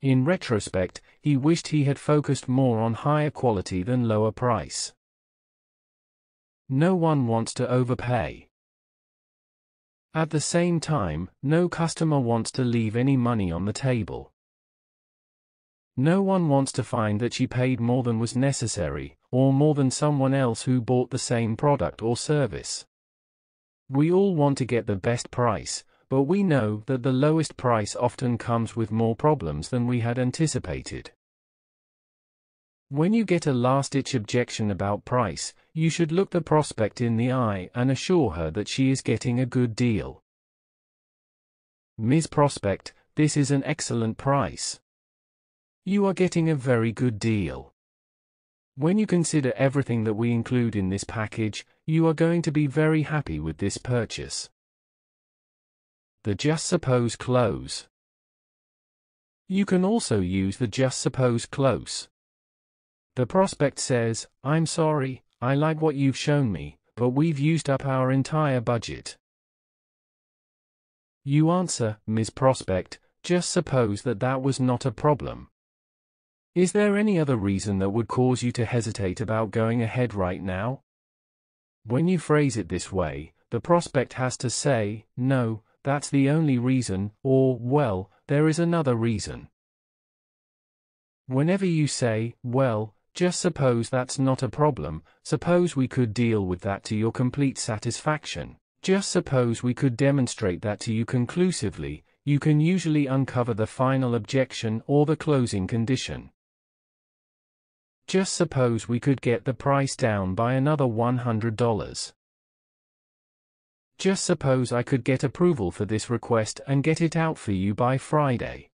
In retrospect, he wished he had focused more on higher quality than lower price. No one wants to overpay. At the same time, no customer wants to leave any money on the table. No one wants to find that she paid more than was necessary, or more than someone else who bought the same product or service. We all want to get the best price, but we know that the lowest price often comes with more problems than we had anticipated. When you get a last-ditch objection about price, you should look the prospect in the eye and assure her that she is getting a good deal. "Ms. Prospect, this is an excellent price. You are getting a very good deal. When you consider everything that we include in this package, you are going to be very happy with this purchase." The just suppose close. You can also use the just suppose close. The prospect says, "I'm sorry, I like what you've shown me, but we've used up our entire budget." You answer, "Ms. Prospect, just suppose that that was not a problem. Is there any other reason that would cause you to hesitate about going ahead right now?" When you phrase it this way, the prospect has to say, "No, that's the only reason," or, "Well, there is another reason." Whenever you say, "Well, just suppose that's not a problem, suppose we could deal with that to your complete satisfaction, just suppose we could demonstrate that to you conclusively," you can usually uncover the final objection or the closing condition. Just suppose we could get the price down by another $100. Just suppose I could get approval for this request and get it out for you by Friday.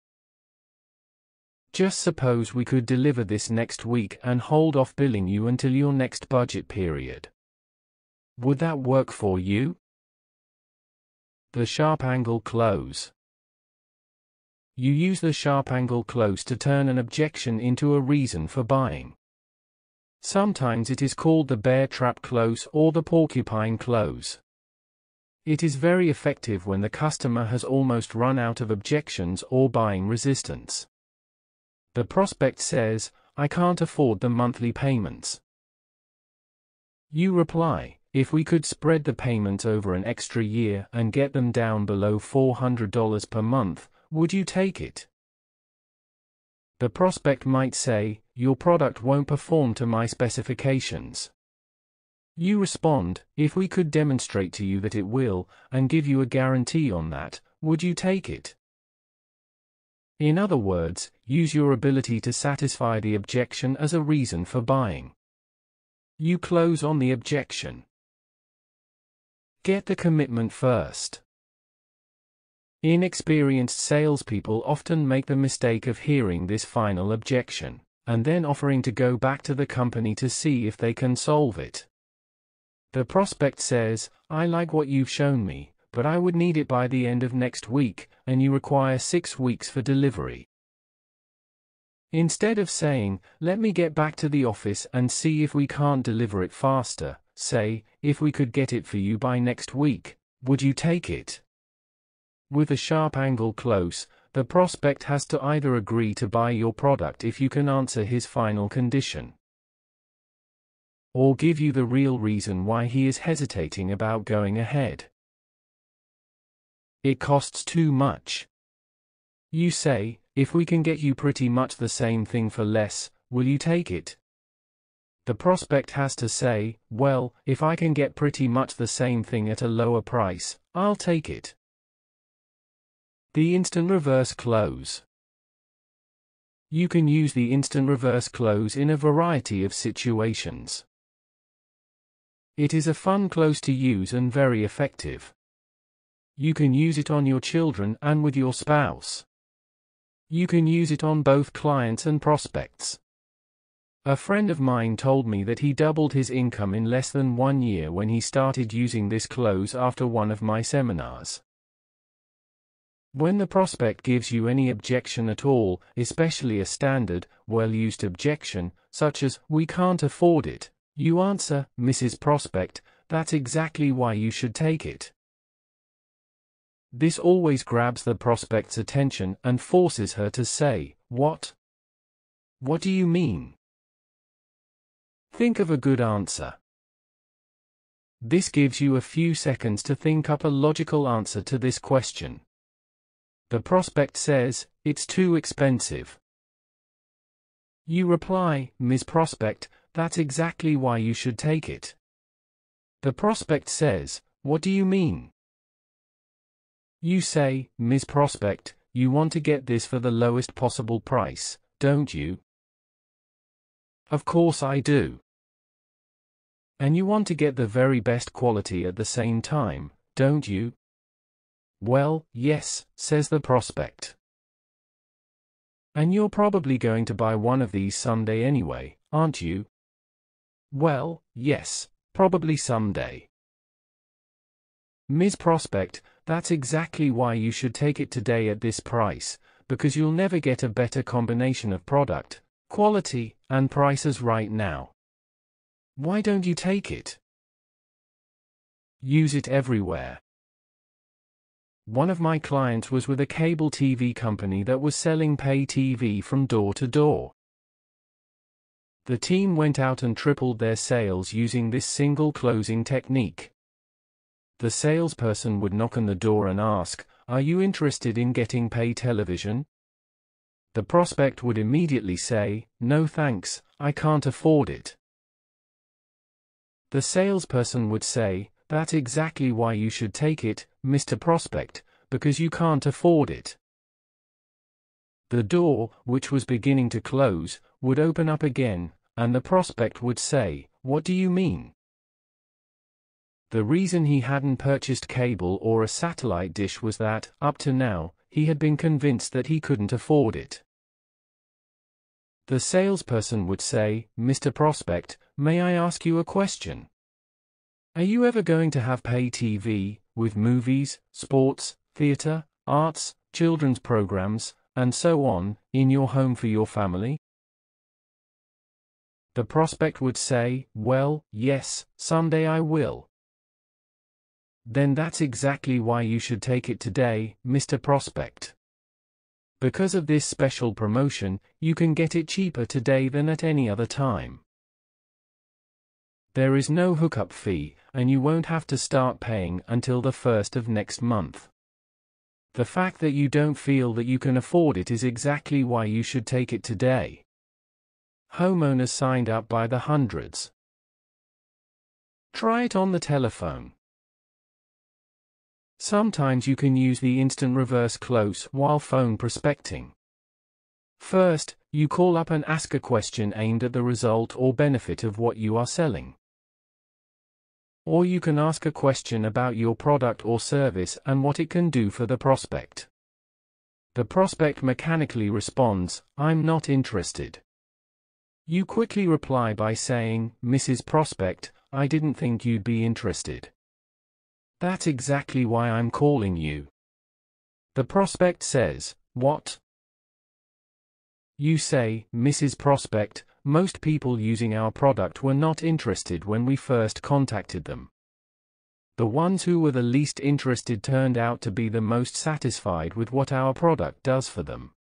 Just suppose we could deliver this next week and hold off billing you until your next budget period. Would that work for you? The sharp angle close. You use the sharp angle close to turn an objection into a reason for buying. Sometimes it is called the bear trap close or the porcupine close. It is very effective when the customer has almost run out of objections or buying resistance. The prospect says, "I can't afford the monthly payments." You reply, "If we could spread the payments over an extra year and get them down below $400 per month, would you take it?" The prospect might say, your product won't perform to my specifications. You respond, if we could demonstrate to you that it will, and give you a guarantee on that, would you take it? In other words, use your ability to satisfy the objection as a reason for buying. You close on the objection. Get the commitment first. Inexperienced salespeople often make the mistake of hearing this final objection, and then offering to go back to the company to see if they can solve it. The prospect says, I like what you've shown me, but I would need it by the end of next week, and you require 6 weeks for delivery. Instead of saying, let me get back to the office and see if we can't deliver it faster, say, if we could get it for you by next week, would you take it? With a sharp angle close, the prospect has to either agree to buy your product if you can answer his final condition, or give you the real reason why he is hesitating about going ahead. It costs too much. You say, if we can get you pretty much the same thing for less, will you take it? The prospect has to say, well, if I can get pretty much the same thing at a lower price, I'll take it. The instant reverse close. You can use the instant reverse close in a variety of situations. It is a fun close to use and very effective. You can use it on your children and with your spouse. You can use it on both clients and prospects. A friend of mine told me that he doubled his income in less than 1 year when he started using this close after one of my seminars. When the prospect gives you any objection at all, especially a standard, well-used objection, such as, we can't afford it, you answer, Mrs. Prospect, that's exactly why you should take it. This always grabs the prospect's attention and forces her to say, what? What do you mean? Think of a good answer. This gives you a few seconds to think up a logical answer to this question. The prospect says, it's too expensive. You reply, Ms. Prospect, that's exactly why you should take it. The prospect says, what do you mean? You say, Ms. Prospect, you want to get this for the lowest possible price, don't you? Of course I do. And you want to get the very best quality at the same time, don't you? Well, yes, says the prospect. And you're probably going to buy one of these someday anyway, aren't you? Well, yes, probably someday. Ms. Prospect, that's exactly why you should take it today at this price, because you'll never get a better combination of product, quality, and prices right now. Why don't you take it? Use it everywhere. One of my clients was with a cable TV company that was selling pay TV from door to door. The team went out and tripled their sales using this single closing technique. The salesperson would knock on the door and ask, are you interested in getting pay television? The prospect would immediately say, no thanks, I can't afford it. The salesperson would say, that's exactly why you should take it, Mr. Prospect, because you can't afford it. The door, which was beginning to close, would open up again, and the prospect would say, what do you mean? The reason he hadn't purchased cable or a satellite dish was that, up to now, he had been convinced that he couldn't afford it. The salesperson would say, Mr. Prospect, may I ask you a question? Are you ever going to have pay TV, with movies, sports, theater, arts, children's programs, and so on, in your home for your family? The prospect would say, well, yes, someday I will. Then that's exactly why you should take it today, Mr. Prospect. Because of this special promotion, you can get it cheaper today than at any other time. There is no hookup fee, and you won't have to start paying until the 1st of next month. The fact that you don't feel that you can afford it is exactly why you should take it today. Homeowners signed up by the hundreds. Try it on the telephone. Sometimes you can use the instant reverse close while phone prospecting. First, you call up and ask a question aimed at the result or benefit of what you are selling. Or you can ask a question about your product or service and what it can do for the prospect. The prospect mechanically responds, "I'm not interested." You quickly reply by saying, "Mrs. Prospect, I didn't think you'd be interested. That's exactly why I'm calling you." The prospect says, "What?" You say, "Mrs. Prospect, most people using our product were not interested when we first contacted them. The ones who were the least interested turned out to be the most satisfied with what our product does for them."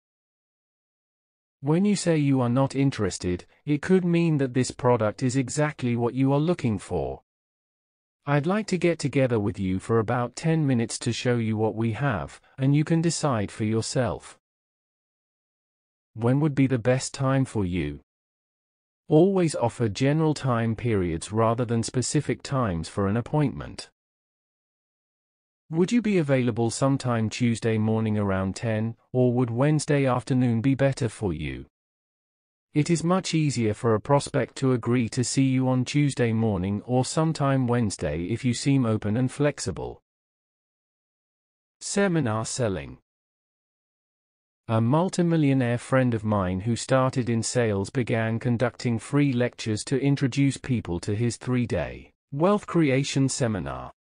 When you say you are not interested, it could mean that this product is exactly what you are looking for. "I'd like to get together with you for about 10 minutes to show you what we have, and you can decide for yourself." When would be the best time for you? Always offer general time periods rather than specific times for an appointment. Would you be available sometime Tuesday morning around 10, or would Wednesday afternoon be better for you? It is much easier for a prospect to agree to see you on Tuesday morning or sometime Wednesday if you seem open and flexible. Seminar selling. A multimillionaire friend of mine who started in sales began conducting free lectures to introduce people to his 3-day wealth creation seminar.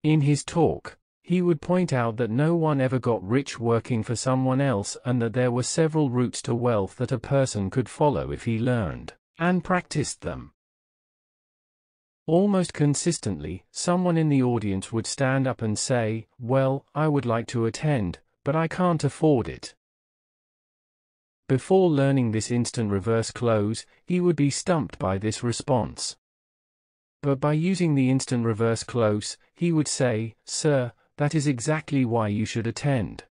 In his talk, he would point out that no one ever got rich working for someone else and that there were several routes to wealth that a person could follow if he learned and practiced them. Almost consistently, someone in the audience would stand up and say, "Well, I would like to attend, but I can't afford it." Before learning this instant reverse close, he would be stumped by this response. But by using the instant reverse close, he would say, "Sir, that is exactly why you should attend."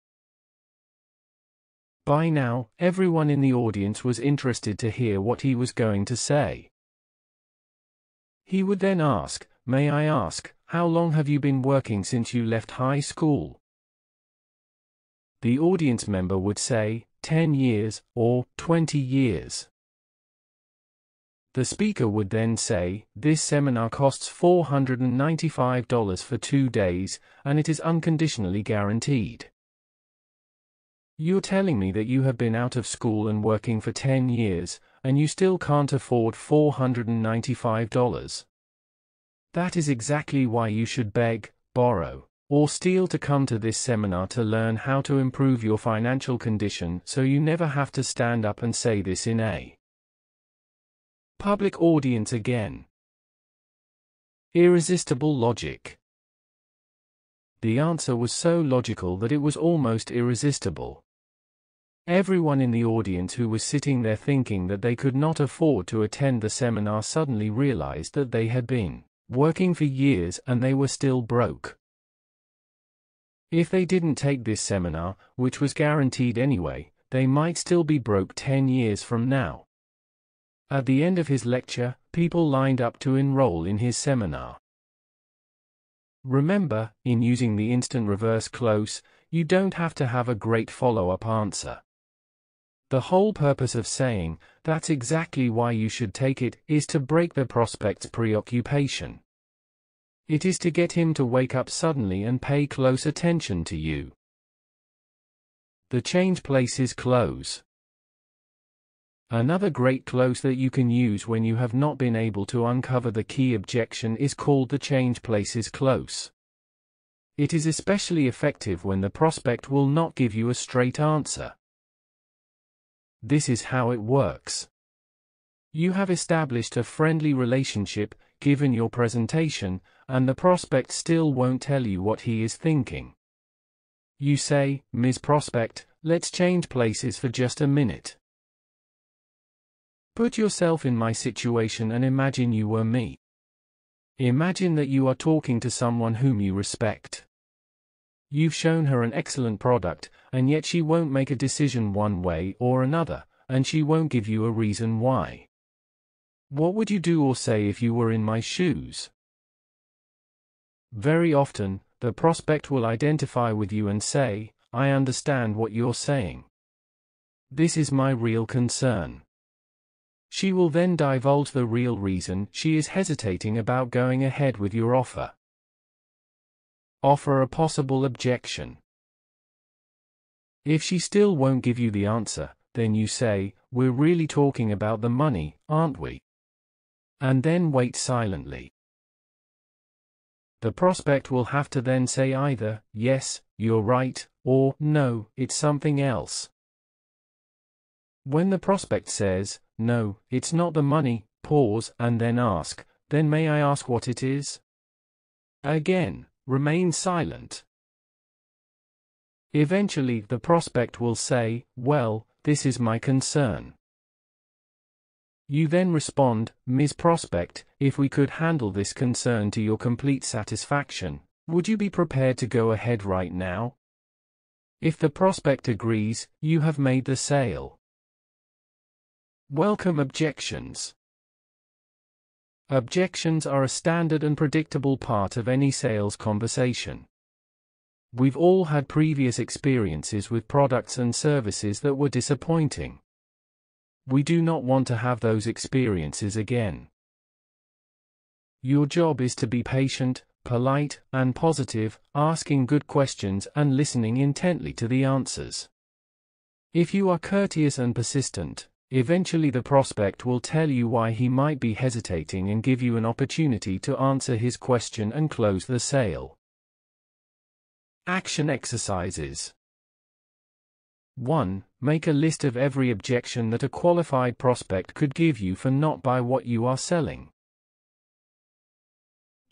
By now, everyone in the audience was interested to hear what he was going to say. He would then ask, "May I ask, how long have you been working since you left high school?" The audience member would say, 10 years, or 20 years. The speaker would then say, "This seminar costs $495 for 2 days, and it is unconditionally guaranteed." You're telling me that you have been out of school and working for 10 years, and you still can't afford $495? That is exactly why you should beg, borrow, or steal to come to this seminar to learn how to improve your financial condition so you never have to stand up and say this in a public audience again. Irresistible logic. The answer was so logical that it was almost irresistible. Everyone in the audience who was sitting there thinking that they could not afford to attend the seminar suddenly realized that they had been working for years and they were still broke. If they didn't take this seminar, which was guaranteed anyway, they might still be broke 10 years from now. At the end of his lecture, people lined up to enroll in his seminar. Remember, in using the instant reverse close, you don't have to have a great follow-up answer. The whole purpose of saying, "That's exactly why you should take it," is to break the prospect's preoccupation. It is to get him to wake up suddenly and pay close attention to you. The change places close. Another great close that you can use when you have not been able to uncover the key objection is called the change places close. It is especially effective when the prospect will not give you a straight answer. This is how it works. You have established a friendly relationship, given your presentation, and the prospect still won't tell you what he is thinking. You say, "Ms. Prospect, let's change places for just a minute. Put yourself in my situation and imagine you were me. Imagine that you are talking to someone whom you respect. You've shown her an excellent product, and yet she won't make a decision one way or another, and she won't give you a reason why. What would you do or say if you were in my shoes? Very often, the prospect will identify with you and say, "I understand what you're saying. This is my real concern." She will then divulge the real reason she is hesitating about going ahead with your offer. Offer a possible objection. If she still won't give you the answer, then you say, "We're really talking about the money, aren't we?" And then wait silently. The prospect will have to then say either, "Yes, you're right," or "No, it's something else." When the prospect says, "No, it's not the money," pause and then ask, "Then may I ask what it is?" Again, remain silent. Eventually, the prospect will say, "Well, this is my concern." You then respond, "Ms. Prospect, if we could handle this concern to your complete satisfaction, would you be prepared to go ahead right now?" If the prospect agrees, you have made the sale. Welcome objections. Objections are a standard and predictable part of any sales conversation. We've all had previous experiences with products and services that were disappointing. We do not want to have those experiences again. Your job is to be patient, polite, and positive, asking good questions and listening intently to the answers. If you are courteous and persistent, eventually the prospect will tell you why he might be hesitating and give you an opportunity to answer his question and close the sale. Action exercises. 1. Make a list of every objection that a qualified prospect could give you for not buying what you are selling.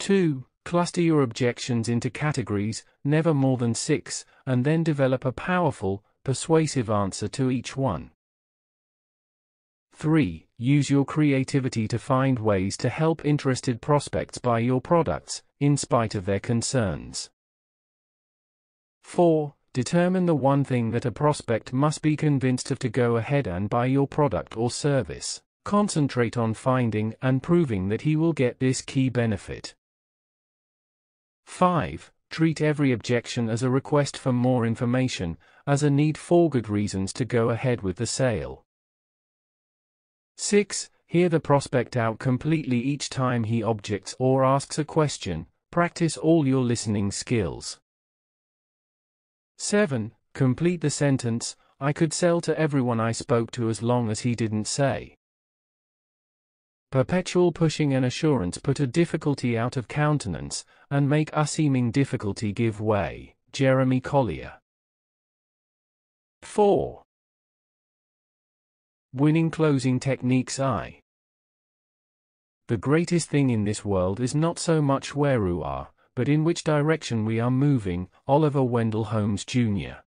2. Cluster your objections into categories, never more than 6, and then develop a powerful, persuasive answer to each one. 3. Use your creativity to find ways to help interested prospects buy your products, in spite of their concerns. 4. Determine the one thing that a prospect must be convinced of to go ahead and buy your product or service. Concentrate on finding and proving that he will get this key benefit. 5. Treat every objection as a request for more information, as a need for good reasons to go ahead with the sale. 6. Hear the prospect out completely each time he objects or asks a question. Practice all your listening skills. 7. Complete the sentence, "I could sell to everyone I spoke to as long as he didn't say." Perpetual pushing and assurance put a difficulty out of countenance, and make a seeming difficulty give way. Jeremy Collier. 4. Winning closing techniques. The greatest thing in this world is not so much where we are, but in which direction we are moving. Oliver Wendell Holmes, Jr.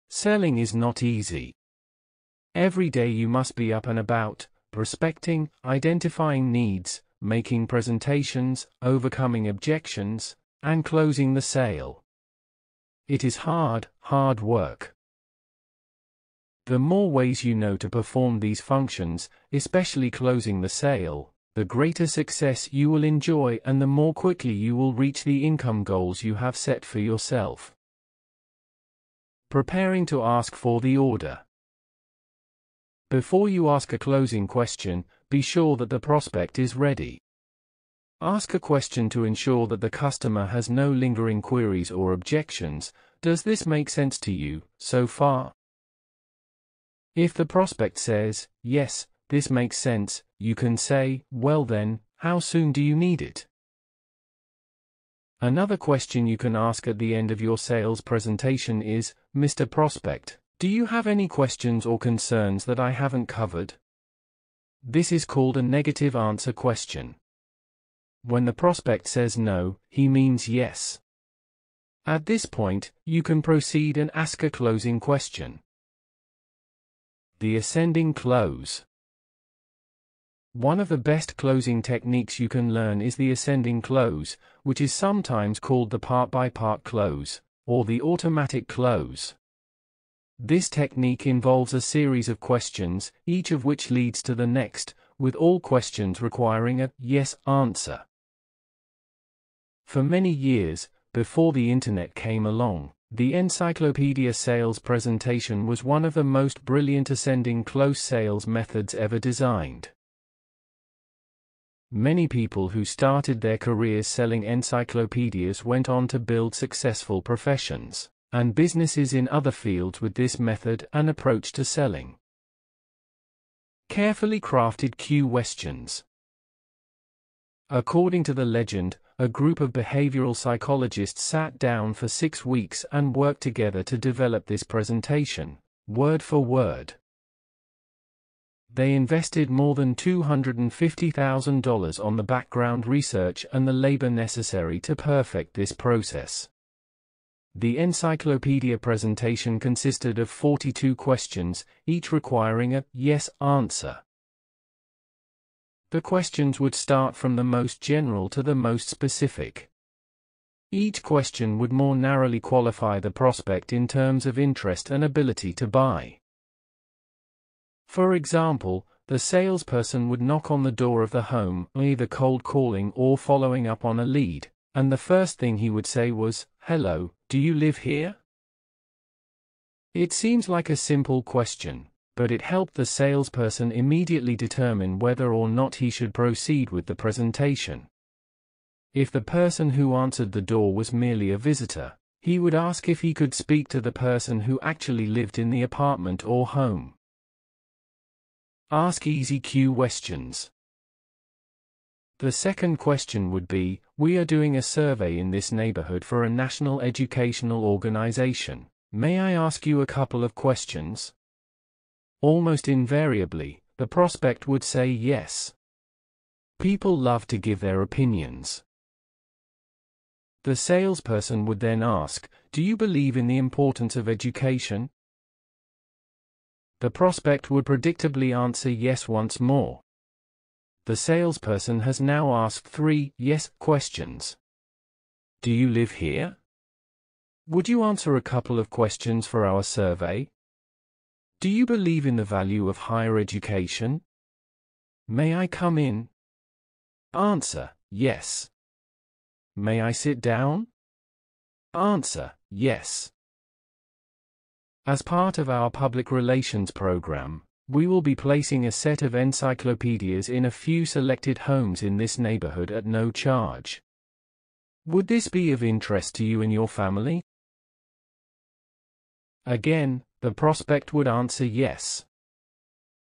Selling is not easy. Every day you must be up and about, prospecting, identifying needs, making presentations, overcoming objections, and closing the sale. It is hard work. The more ways you know to perform these functions, especially closing the sale, the greater success you will enjoy and the more quickly you will reach the income goals you have set for yourself. Preparing to ask for the order. Before you ask a closing question, be sure that the prospect is ready. Ask a question to ensure that the customer has no lingering queries or objections. Does this make sense to you, so far? If the prospect says, "Yes, this makes sense," you can say, "Well then, how soon do you need it?" Another question you can ask at the end of your sales presentation is, "Mr. Prospect, do you have any questions or concerns that I haven't covered?" This is called a negative answer question. When the prospect says no, he means yes. At this point, you can proceed and ask a closing question. The ascending close. One of the best closing techniques you can learn is the ascending close, which is sometimes called the part-by-part close, or the automatic close. This technique involves a series of questions, each of which leads to the next, with all questions requiring a yes answer. For many years, before the internet came along, the encyclopedia sales presentation was one of the most brilliant ascending close sales methods ever designed. Many people who started their careers selling encyclopedias went on to build successful professions and businesses in other fields with this method and approach to selling. Carefully crafted questions. According to the legend, a group of behavioral psychologists sat down for 6 weeks and worked together to develop this presentation, word for word. They invested more than $250,000 on the background research and the labor necessary to perfect this process. The encyclopedia presentation consisted of 42 questions, each requiring a yes answer. The questions would start from the most general to the most specific. Each question would more narrowly qualify the prospect in terms of interest and ability to buy. For example, the salesperson would knock on the door of the home, either cold calling or following up on a lead, and the first thing he would say was, "Hello, do you live here?" It seems like a simple question, but it helped the salesperson immediately determine whether or not he should proceed with the presentation. If the person who answered the door was merely a visitor, he would ask if he could speak to the person who actually lived in the apartment or home. Ask easy questions. The second question would be, "We are doing a survey in this neighborhood for a national educational organization. May I ask you a couple of questions?" Almost invariably, the prospect would say yes. People love to give their opinions. The salesperson would then ask, "Do you believe in the importance of education?" The prospect would predictably answer yes once more. The salesperson has now asked 3 yes questions. Do you live here? Would you answer a couple of questions for our survey? Do you believe in the value of higher education? May I come in? Answer, yes. May I sit down? Answer, yes. As part of our public relations program, we will be placing a set of encyclopedias in a few selected homes in this neighborhood at no charge. Would this be of interest to you and your family? Again, the prospect would answer yes.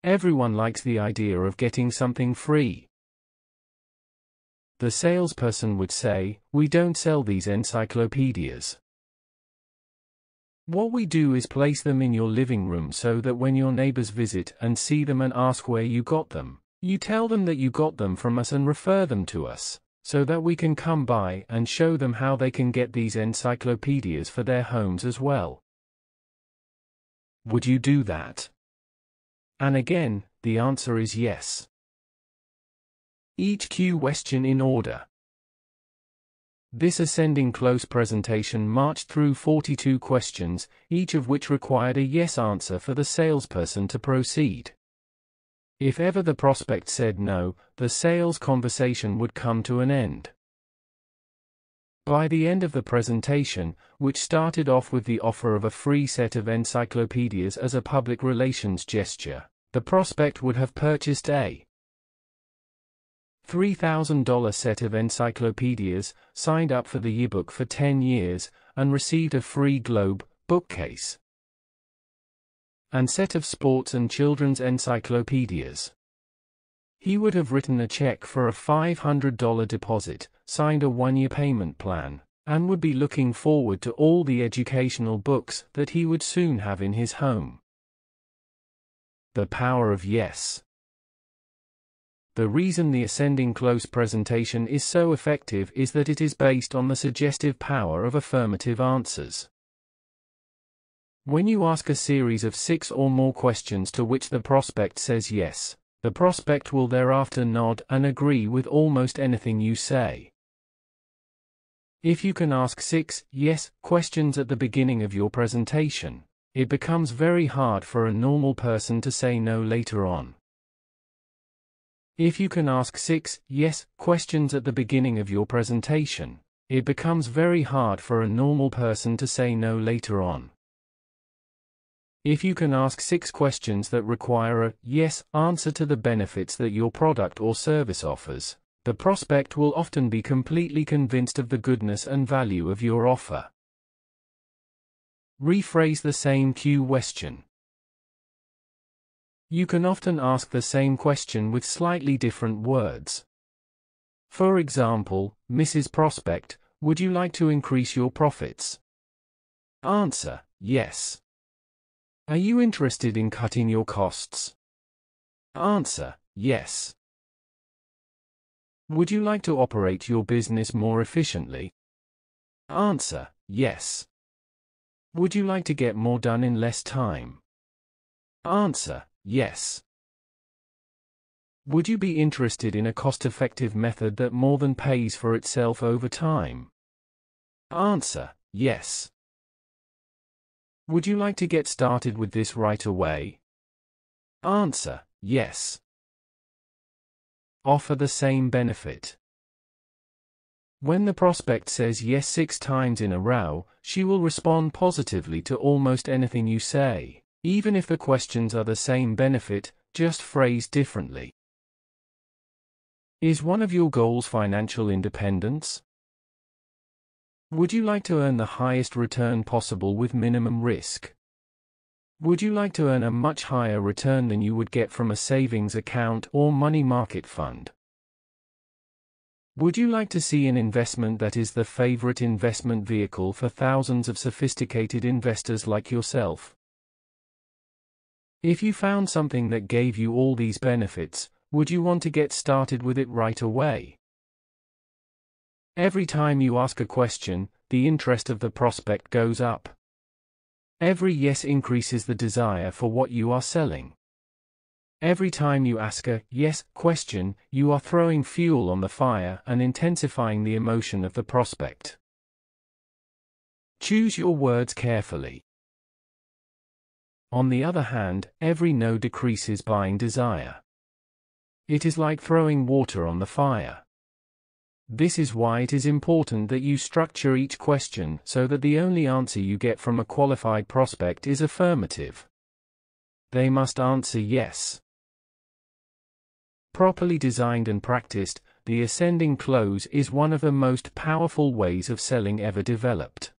Everyone likes the idea of getting something free. The salesperson would say, "We don't sell these encyclopedias. What we do is place them in your living room so that when your neighbors visit and see them and ask where you got them, you tell them that you got them from us and refer them to us, so that we can come by and show them how they can get these encyclopedias for their homes as well." Would you do that? And again, the answer is yes. Each question in order. This ascending close presentation marched through 42 questions, each of which required a yes answer for the salesperson to proceed. If ever the prospect said no, the sales conversation would come to an end. By the end of the presentation, which started off with the offer of a free set of encyclopedias as a public relations gesture, the prospect would have purchased a $3,000 set of encyclopedias, signed up for the yearbook for 10 years, and received a free globe, bookcase, and set of sports and children's encyclopedias. He would have written a check for a $500 deposit, signed a 1-year payment plan, and would be looking forward to all the educational books that he would soon have in his home. The power of yes. The reason the ascending close presentation is so effective is that it is based on the suggestive power of affirmative answers. When you ask a series of 6 or more questions to which the prospect says yes, the prospect will thereafter nod and agree with almost anything you say. If you can ask 6 yes questions at the beginning of your presentation, it becomes very hard for a normal person to say no later on. If you can ask 6 yes questions at the beginning of your presentation, it becomes very hard for a normal person to say no later on. If you can ask 6 questions that require a yes answer to the benefits that your product or service offers, the prospect will often be completely convinced of the goodness and value of your offer. Rephrase the same question. You can often ask the same question with slightly different words. For example, Mrs. Prospect, would you like to increase your profits? Answer, yes. Are you interested in cutting your costs? Answer, yes. Would you like to operate your business more efficiently? Answer, yes. Would you like to get more done in less time? Answer, yes. Would you be interested in a cost-effective method that more than pays for itself over time? Answer, yes. Would you like to get started with this right away? Answer, yes. Offer the same benefit. When the prospect says yes 6 times in a row, she will respond positively to almost anything you say, even if the questions are the same benefit, just phrased differently. Is one of your goals financial independence? Would you like to earn the highest return possible with minimum risk? Would you like to earn a much higher return than you would get from a savings account or money market fund? Would you like to see an investment that is the favorite investment vehicle for thousands of sophisticated investors like yourself? If you found something that gave you all these benefits, would you want to get started with it right away? Every time you ask a question, the interest of the prospect goes up. Every yes increases the desire for what you are selling. Every time you ask a yes question, you are throwing fuel on the fire and intensifying the emotion of the prospect. Choose your words carefully. On the other hand, every no decreases buying desire. It is like throwing water on the fire. This is why it is important that you structure each question so that the only answer you get from a qualified prospect is affirmative. They must answer yes. Properly designed and practiced, the ascending close is one of the most powerful ways of selling ever developed.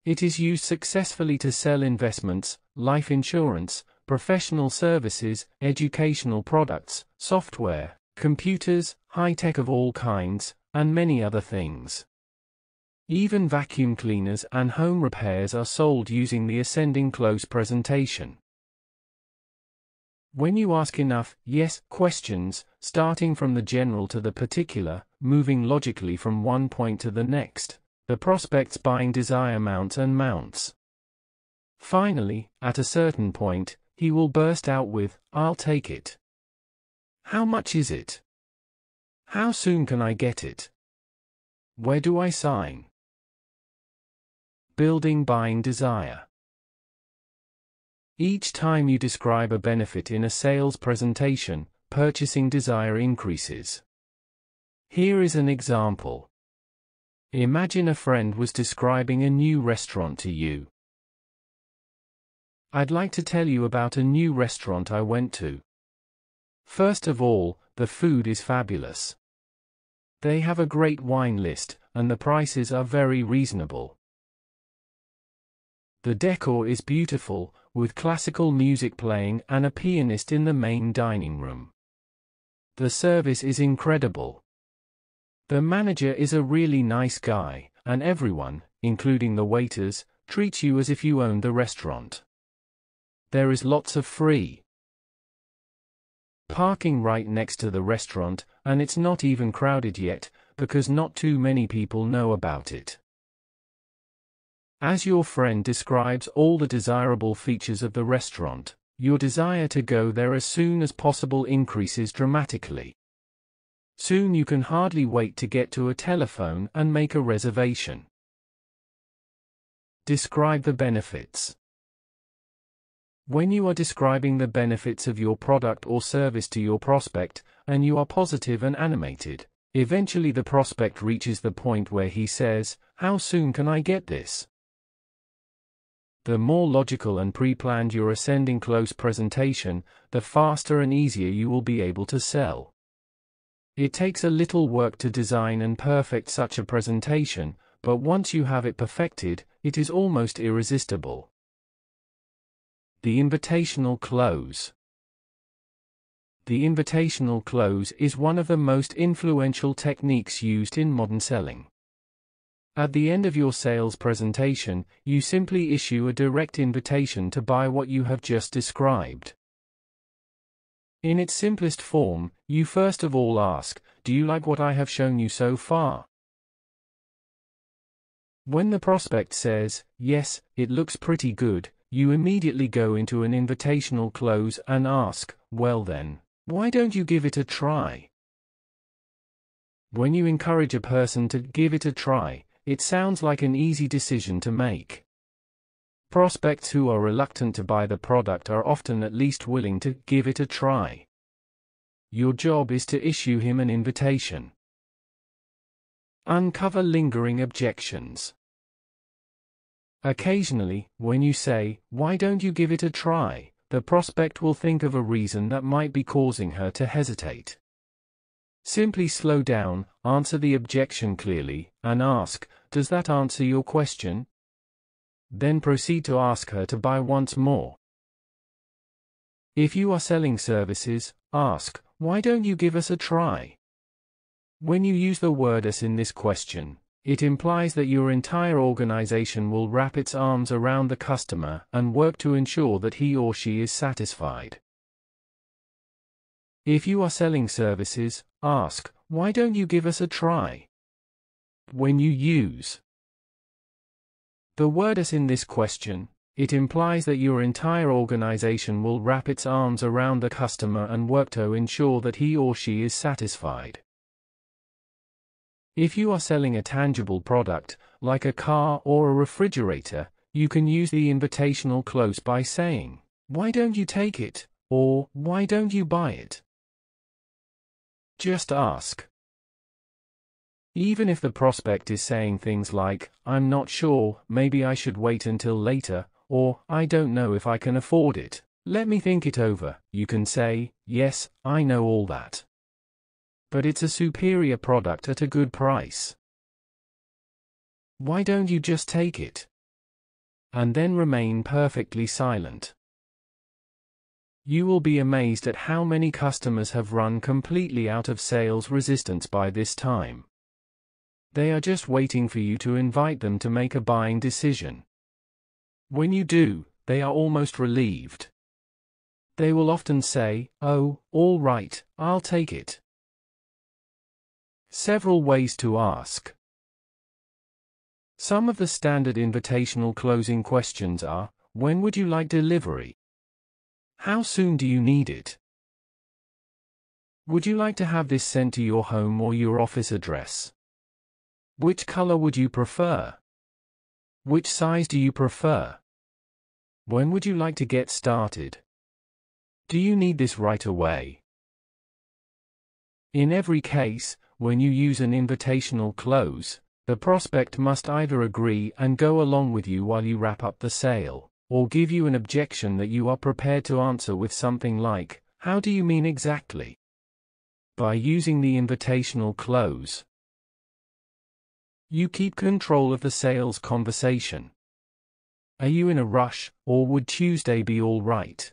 It is used successfully to sell investments, life insurance, professional services, educational products, software, computers, high-tech of all kinds, and many other things. Even vacuum cleaners and home repairs are sold using the ascending close presentation. When you ask enough yes questions, starting from the general to the particular, moving logically from one point to the next, the prospect's buying desire mounts and mounts. Finally, at a certain point, he will burst out with, "I'll take it. How much is it? How soon can I get it? Where do I sign?" Building buying desire. Each time you describe a benefit in a sales presentation, purchasing desire increases. Here is an example. Imagine a friend was describing a new restaurant to you. "I'd like to tell you about a new restaurant I went to. First of all, the food is fabulous. They have a great wine list, and the prices are very reasonable. The decor is beautiful, with classical music playing and a pianist in the main dining room. The service is incredible. The manager is a really nice guy, and everyone, including the waiters, treats you as if you owned the restaurant. There is lots of free parking right next to the restaurant, and it's not even crowded yet, because not too many people know about it." As your friend describes all the desirable features of the restaurant, your desire to go there as soon as possible increases dramatically. Soon you can hardly wait to get to a telephone and make a reservation. Describe the benefits. When you are describing the benefits of your product or service to your prospect, and you are positive and animated, eventually the prospect reaches the point where he says, "How soon can I get this?" The more logical and pre-planned your ascending close presentation, the faster and easier you will be able to sell. It takes a little work to design and perfect such a presentation, but once you have it perfected, it is almost irresistible. The invitational close. The invitational close is one of the most influential techniques used in modern selling. At the end of your sales presentation, you simply issue a direct invitation to buy what you have just described. In its simplest form, you first of all ask, "Do you like what I have shown you so far?" When the prospect says, "Yes, it looks pretty good," you immediately go into an invitational close and ask, "Well then, why don't you give it a try?" When you encourage a person to give it a try, it sounds like an easy decision to make. Prospects who are reluctant to buy the product are often at least willing to give it a try. Your job is to issue him an invitation. Uncover lingering objections. Occasionally, when you say, "Why don't you give it a try?" the prospect will think of a reason that might be causing her to hesitate. Simply slow down, answer the objection clearly, and ask, "Does that answer your question?" Then proceed to ask her to buy once more. If you are selling services, ask, "Why don't you give us a try?" When you use the word "us" in this question, it implies that your entire organization will wrap its arms around the customer and work to ensure that he or she is satisfied. If you are selling services, ask, "Why don't you give us a try?" When you use the word "us" in this question, it implies that your entire organization will wrap its arms around the customer and work to ensure that he or she is satisfied. If you are selling a tangible product, like a car or a refrigerator, you can use the invitational close by saying, "Why don't you take it?" or "Why don't you buy it?" Just ask. Even if the prospect is saying things like, "I'm not sure, maybe I should wait until later," or "I don't know if I can afford it, let me think it over," you can say, "Yes, I know all that. But it's a superior product at a good price. Why don't you just take it?" And then remain perfectly silent. You will be amazed at how many customers have run completely out of sales resistance by this time. They are just waiting for you to invite them to make a buying decision. When you do, they are almost relieved. They will often say, "Oh, all right, I'll take it." Several ways to ask. Some of the standard invitational closing questions are, "When would you like delivery?" "How soon do you need it?" "Would you like to have this sent to your home or your office address?" "Which color would you prefer?" "Which size do you prefer?" "When would you like to get started?" "Do you need this right away?" In every case, when you use an invitational close, the prospect must either agree and go along with you while you wrap up the sale, or give you an objection that you are prepared to answer with something like, "How do you mean exactly?" By using the invitational close, you keep control of the sales conversation. Are you in a rush, or would Tuesday be all right?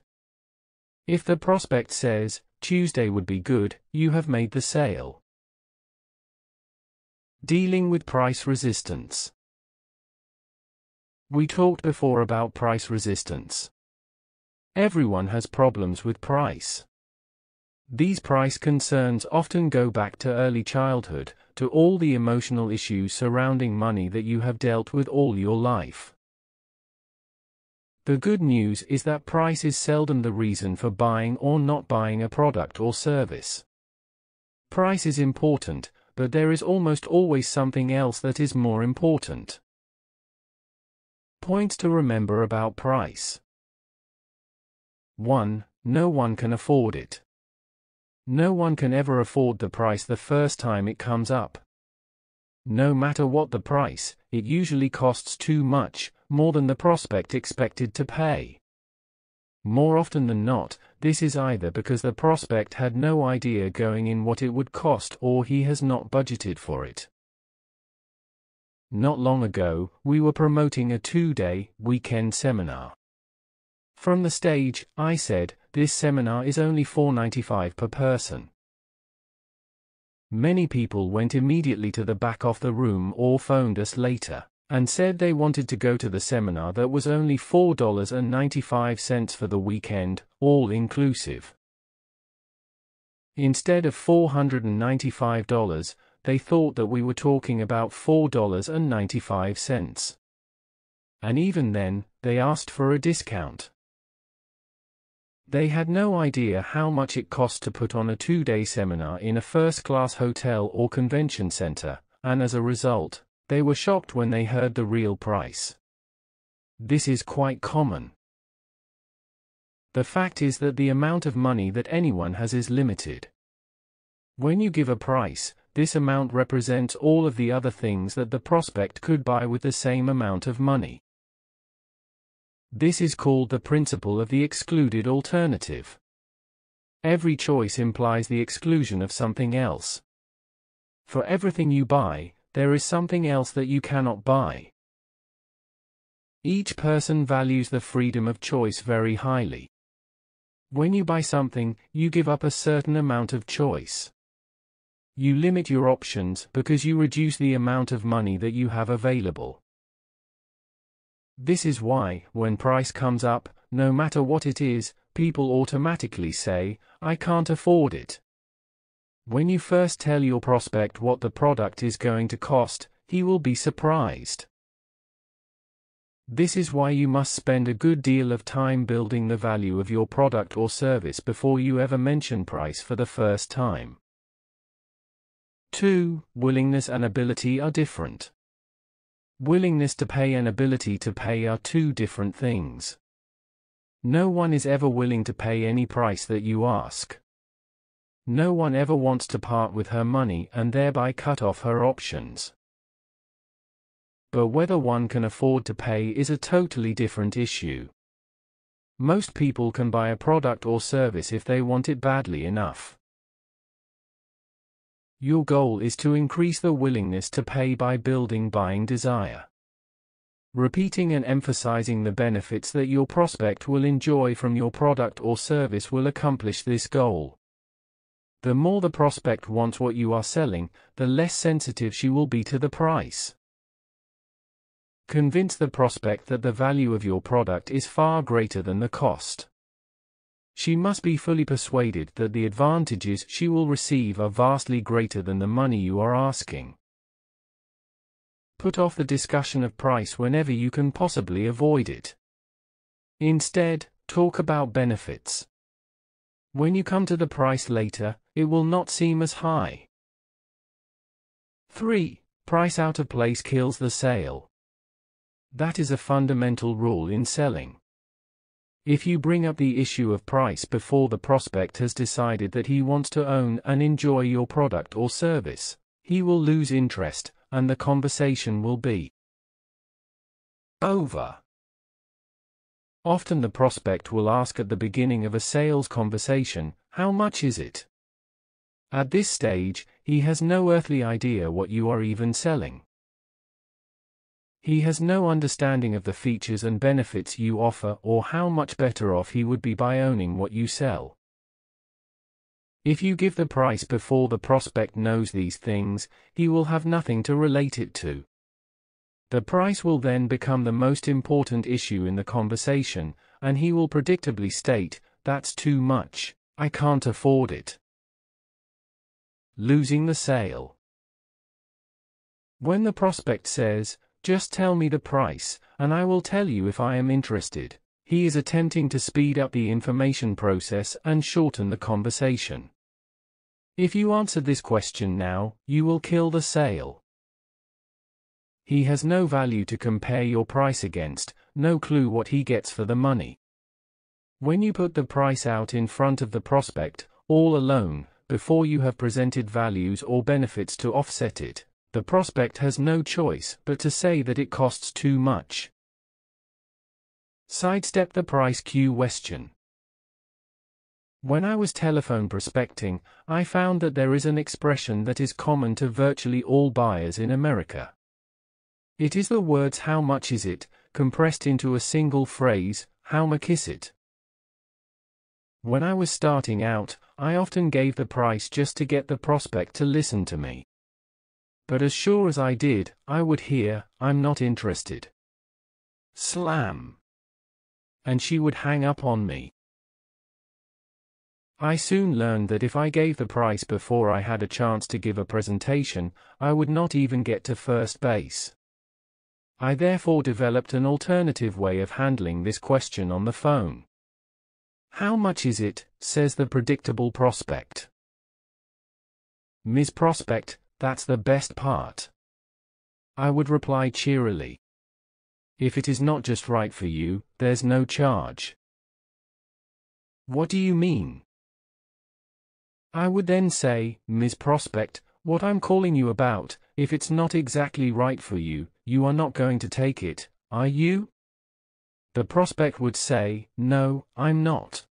If the prospect says, "Tuesday would be good," you have made the sale. Dealing with price resistance. We talked before about price resistance. Everyone has problems with price. These price concerns often go back to early childhood, to all the emotional issues surrounding money that you have dealt with all your life. The good news is that price is seldom the reason for buying or not buying a product or service. Price is important, but there is almost always something else that is more important. Points to remember about price. 1. No one can afford it. No one can ever afford the price the first time it comes up. No matter what the price, it usually costs too much, more than the prospect expected to pay. More often than not, this is either because the prospect had no idea going in what it would cost or he has not budgeted for it. Not long ago, we were promoting a 2-day, weekend seminar. From the stage, I said, "This seminar is only $4.95 per person." Many people went immediately to the back of the room or phoned us later, and said they wanted to go to the seminar that was only $4.95 for the weekend, all inclusive. Instead of $495, they thought that we were talking about $4.95. And even then, they asked for a discount. They had no idea how much it cost to put on a 2-day seminar in a first-class hotel or convention center, and as a result, they were shocked when they heard the real price. This is quite common. The fact is that the amount of money that anyone has is limited. When you give a price, this amount represents all of the other things that the prospect could buy with the same amount of money. This is called the principle of the excluded alternative. Every choice implies the exclusion of something else. For everything you buy, there is something else that you cannot buy. Each person values the freedom of choice very highly. When you buy something, you give up a certain amount of choice. You limit your options because you reduce the amount of money that you have available. This is why, when price comes up, no matter what it is, people automatically say, "I can't afford it." When you first tell your prospect what the product is going to cost, he will be surprised. This is why you must spend a good deal of time building the value of your product or service before you ever mention price for the first time. 2. Willingness and ability are different. Willingness to pay and ability to pay are two different things. No one is ever willing to pay any price that you ask. No one ever wants to part with her money and thereby cut off her options. But whether one can afford to pay is a totally different issue. Most people can buy a product or service if they want it badly enough. Your goal is to increase the willingness to pay by building buying desire. Repeating and emphasizing the benefits that your prospect will enjoy from your product or service will accomplish this goal. The more the prospect wants what you are selling, the less sensitive she will be to the price. Convince the prospect that the value of your product is far greater than the cost. She must be fully persuaded that the advantages she will receive are vastly greater than the money you are asking. Put off the discussion of price whenever you can possibly avoid it. Instead, talk about benefits. When you come to the price later, it will not seem as high. 3. Price out of place kills the sale. That is a fundamental rule in selling. If you bring up the issue of price before the prospect has decided that he wants to own and enjoy your product or service, he will lose interest, and the conversation will be over. Often the prospect will ask at the beginning of a sales conversation, "How much is it?" At this stage, he has no earthly idea what you are even selling. He has no understanding of the features and benefits you offer or how much better off he would be by owning what you sell. If you give the price before the prospect knows these things, he will have nothing to relate it to. The price will then become the most important issue in the conversation, and he will predictably state, "That's too much, I can't afford it." Losing the sale. When the prospect says, "Just tell me the price, and I will tell you if I am interested," he is attempting to speed up the information process and shorten the conversation. If you answer this question now, you will kill the sale. He has no value to compare your price against, no clue what he gets for the money. When you put the price out in front of the prospect, all alone, before you have presented values or benefits to offset it, the prospect has no choice but to say that it costs too much. Sidestep the price question. When I was telephone prospecting, I found that there is an expression that is common to virtually all buyers in America. It is the words "how much is it?" compressed into a single phrase, "how much is it?" When I was starting out, I often gave the price just to get the prospect to listen to me. But as sure as I did, I would hear, "I'm not interested." Slam. And she would hang up on me. I soon learned that if I gave the price before I had a chance to give a presentation, I would not even get to first base. I therefore developed an alternative way of handling this question on the phone. "How much is it?" says the predictable prospect. "Ms. Prospect, that's the best part," I would reply cheerily. "If it is not just right for you, there's no charge." "What do you mean?" I would then say, "Ms. Prospect, what I'm calling you about, if it's not exactly right for you, you are not going to take it, are you?" The prospect would say, "No, I'm not."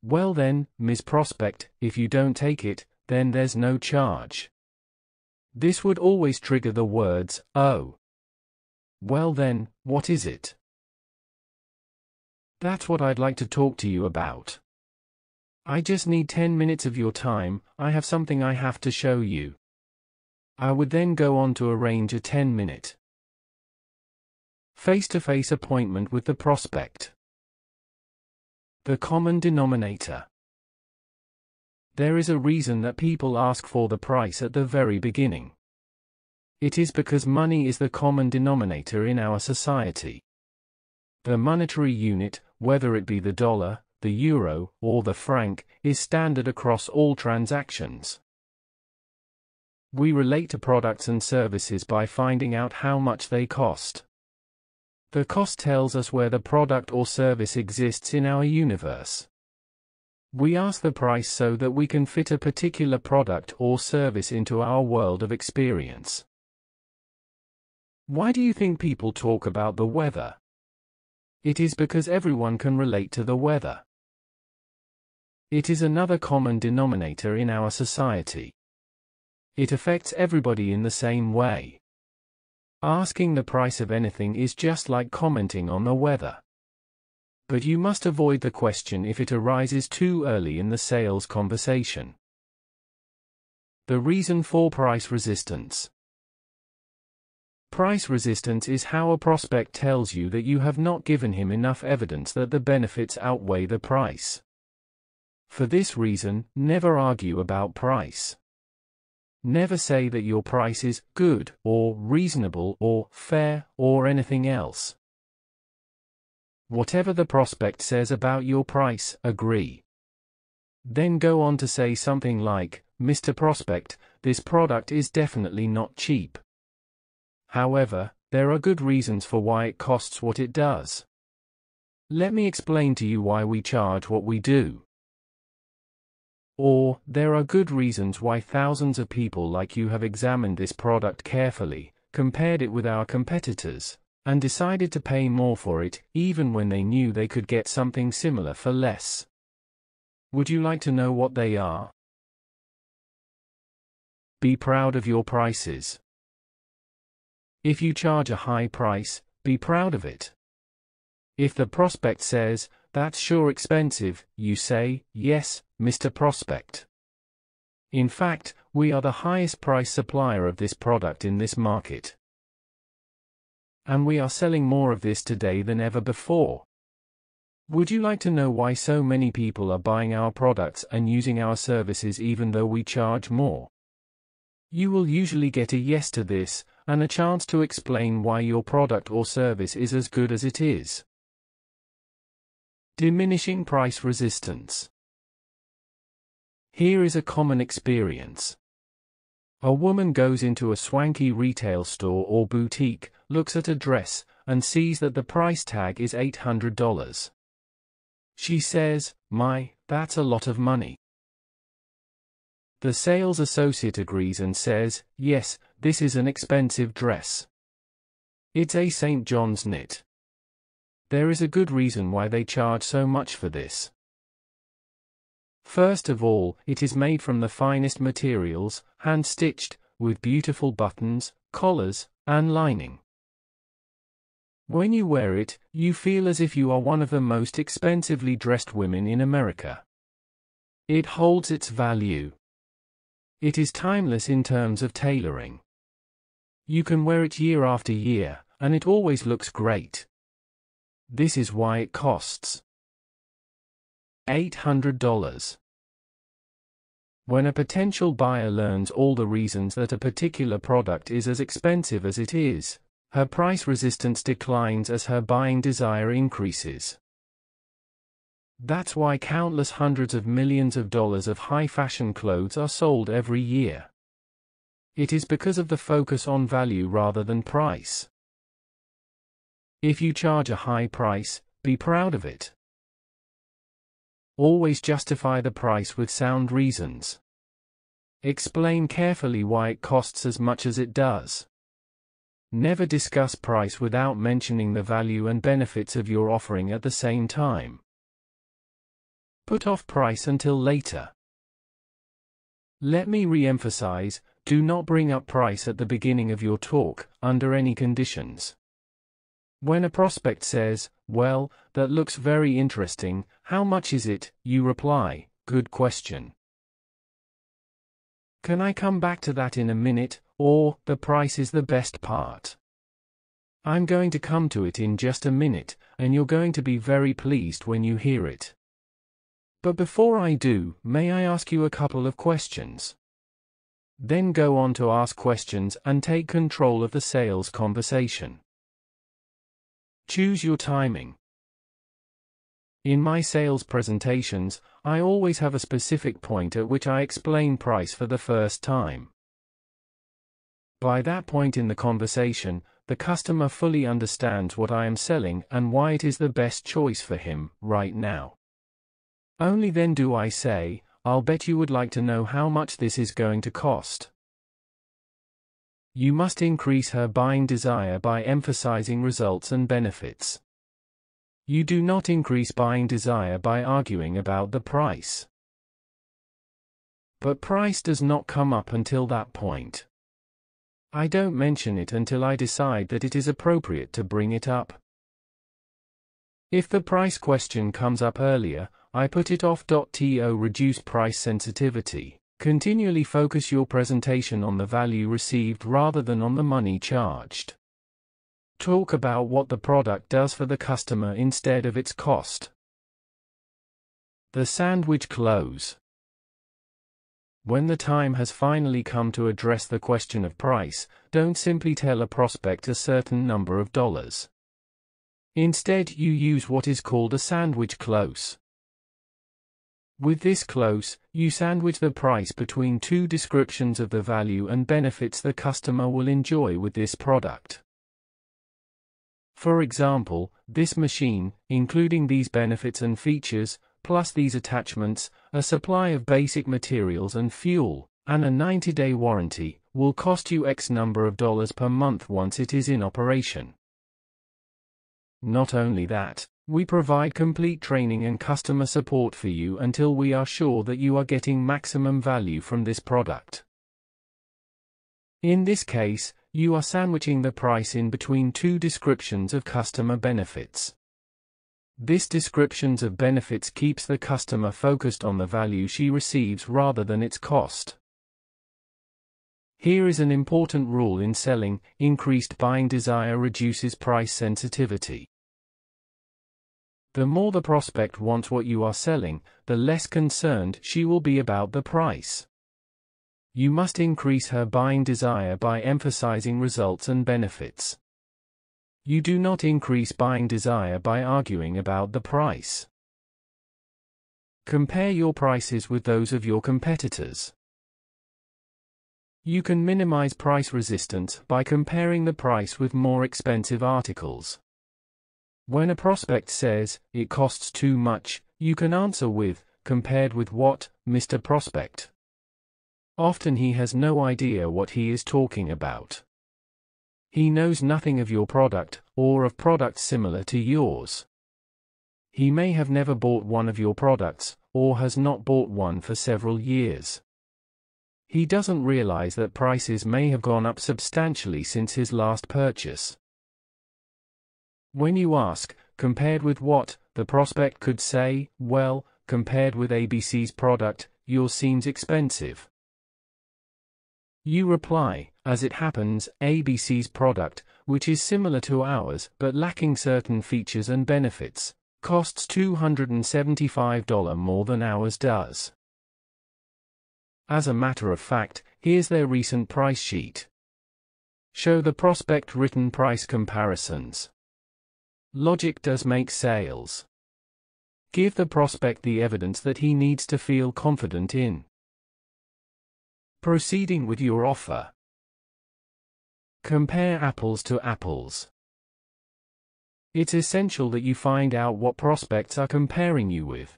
"Well then, Ms. Prospect, if you don't take it, then there's no charge." This would always trigger the words, "Oh. Well then, what is it?" "That's what I'd like to talk to you about. I just need 10 minutes of your time, I have something I have to show you." I would then go on to arrange a 10-minute face-to-face appointment with the prospect. The common denominator. There is a reason that people ask for the price at the very beginning. It is because money is the common denominator in our society. The monetary unit, whether it be the dollar, the euro, or the franc, is standard across all transactions. We relate to products and services by finding out how much they cost. The cost tells us where the product or service exists in our universe. We ask the price so that we can fit a particular product or service into our world of experience. Why do you think people talk about the weather? It is because everyone can relate to the weather. It is another common denominator in our society. It affects everybody in the same way. Asking the price of anything is just like commenting on the weather. But you must avoid the question if it arises too early in the sales conversation. The reason for price resistance. Price resistance is how a prospect tells you that you have not given him enough evidence that the benefits outweigh the price. For this reason, never argue about price. Never say that your price is good, or reasonable, or fair, or anything else. Whatever the prospect says about your price, agree. Then go on to say something like, "Mr. Prospect, this product is definitely not cheap. However, there are good reasons for why it costs what it does. Let me explain to you why we charge what we do." Or, "There are good reasons why thousands of people like you have examined this product carefully, compared it with our competitors, and decided to pay more for it, even when they knew they could get something similar for less. Would you like to know what they are?" Be proud of your prices. If you charge a high price, be proud of it. If the prospect says, "That's sure expensive," you say, "Yes, Mr. Prospect. In fact, we are the highest price supplier of this product in this market. And we are selling more of this today than ever before. Would you like to know why so many people are buying our products and using our services even though we charge more?" You will usually get a yes to this, and a chance to explain why your product or service is as good as it is. Diminishing price resistance. Here is a common experience. A woman goes into a swanky retail store or boutique, looks at a dress, and sees that the price tag is $800. She says, that's a lot of money. The sales associate agrees and says, yes, this is an expensive dress. It's a St. John's knit. There is a good reason why they charge so much for this. First of all, it is made from the finest materials, hand-stitched, with beautiful buttons, collars, and lining. When you wear it, you feel as if you are one of the most expensively dressed women in America. It holds its value. It is timeless in terms of tailoring. You can wear it year after year, and it always looks great. This is why it costs $800. When a potential buyer learns all the reasons that a particular product is as expensive as it is, her price resistance declines as her buying desire increases. That's why countless hundreds of millions of dollars of high-fashion clothes are sold every year. It is because of the focus on value rather than price. If you charge a high price, be proud of it. Always justify the price with sound reasons. Explain carefully why it costs as much as it does. Never discuss price without mentioning the value and benefits of your offering at the same time. Put off price until later. Let me re-emphasize, do not bring up price at the beginning of your talk, under any conditions. When a prospect says, well, that looks very interesting, how much is it, you reply, good question. Can I come back to that in a minute, or, the price is the best part. I'm going to come to it in just a minute, and you're going to be very pleased when you hear it. But before I do, may I ask you a couple of questions? Then go on to ask questions and take control of the sales conversation. Choose your timing. In my sales presentations, I always have a specific point at which I explain price for the first time. By that point in the conversation, the customer fully understands what I am selling and why it is the best choice for him, right now. Only then do I say, I'll bet you would like to know how much this is going to cost. You must increase her buying desire by emphasizing results and benefits. You do not increase buying desire by arguing about the price. But price does not come up until that point. I don't mention it until I decide that it is appropriate to bring it up. If the price question comes up earlier, I put it off. To reduce price sensitivity, continually focus your presentation on the value received rather than on the money charged. Talk about what the product does for the customer instead of its cost. The sandwich close. When the time has finally come to address the question of price, don't simply tell a prospect a certain number of dollars. Instead, you use what is called a sandwich close. With this close, you sandwich the price between two descriptions of the value and benefits the customer will enjoy with this product. For example, this machine, including these benefits and features, plus these attachments, a supply of basic materials and fuel, and a 90-day warranty, will cost you X number of dollars per month once it is in operation. Not only that, we provide complete training and customer support for you until we are sure that you are getting maximum value from this product. In this case, you are sandwiching the price in between two descriptions of customer benefits. This descriptions of benefits keeps the customer focused on the value she receives rather than its cost. Here is an important rule in selling: increased buying desire reduces price sensitivity. The more the prospect wants what you are selling, the less concerned she will be about the price. You must increase her buying desire by emphasizing results and benefits. You do not increase buying desire by arguing about the price. Compare your prices with those of your competitors. You can minimize price resistance by comparing the price with more expensive articles. When a prospect says, "It costs too much," you can answer with, "Compared with what, Mr. Prospect?" Often he has no idea what he is talking about. He knows nothing of your product, or of products similar to yours. He may have never bought one of your products, or has not bought one for several years. He doesn't realize that prices may have gone up substantially since his last purchase. When you ask, "Compared with what?" the prospect could say, "Well, compared with ABC's product, yours seems expensive." You reply, "As it happens, ABC's product, which is similar to ours but lacking certain features and benefits, costs $275 more than ours does. As a matter of fact, here's their recent price sheet." Show the prospect written price comparisons. Logic does make sales. Give the prospect the evidence that he needs to feel confident in proceeding with your offer. Compare apples to apples. It's essential that you find out what prospects are comparing you with.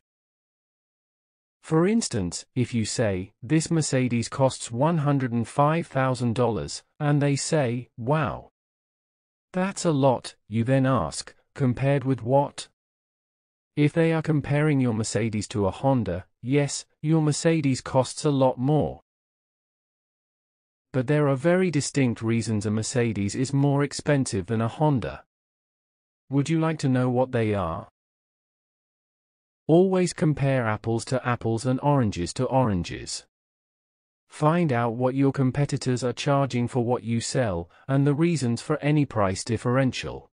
For instance, if you say, "This Mercedes costs $105,000, and they say, "Wow, that's a lot," you then ask, "Compared with what?" If they are comparing your Mercedes to a Honda, yes, your Mercedes costs a lot more. But there are very distinct reasons a Mercedes is more expensive than a Honda. Would you like to know what they are? Always compare apples to apples and oranges to oranges. Find out what your competitors are charging for what you sell, and the reasons for any price differential.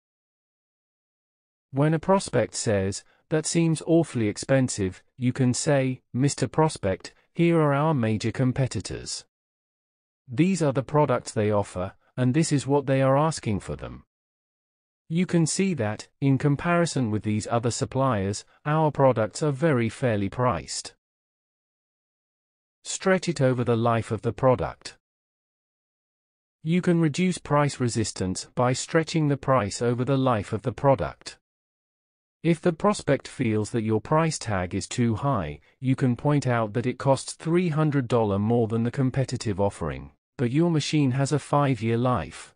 When a prospect says, "That seems awfully expensive," you can say, "Mr. Prospect, here are our major competitors. These are the products they offer, and this is what they are asking for them. You can see that, in comparison with these other suppliers, our products are very fairly priced." Stretch it over the life of the product. You can reduce price resistance by stretching the price over the life of the product. If the prospect feels that your price tag is too high, you can point out that it costs $300 more than the competitive offering, but your machine has a 5-year life.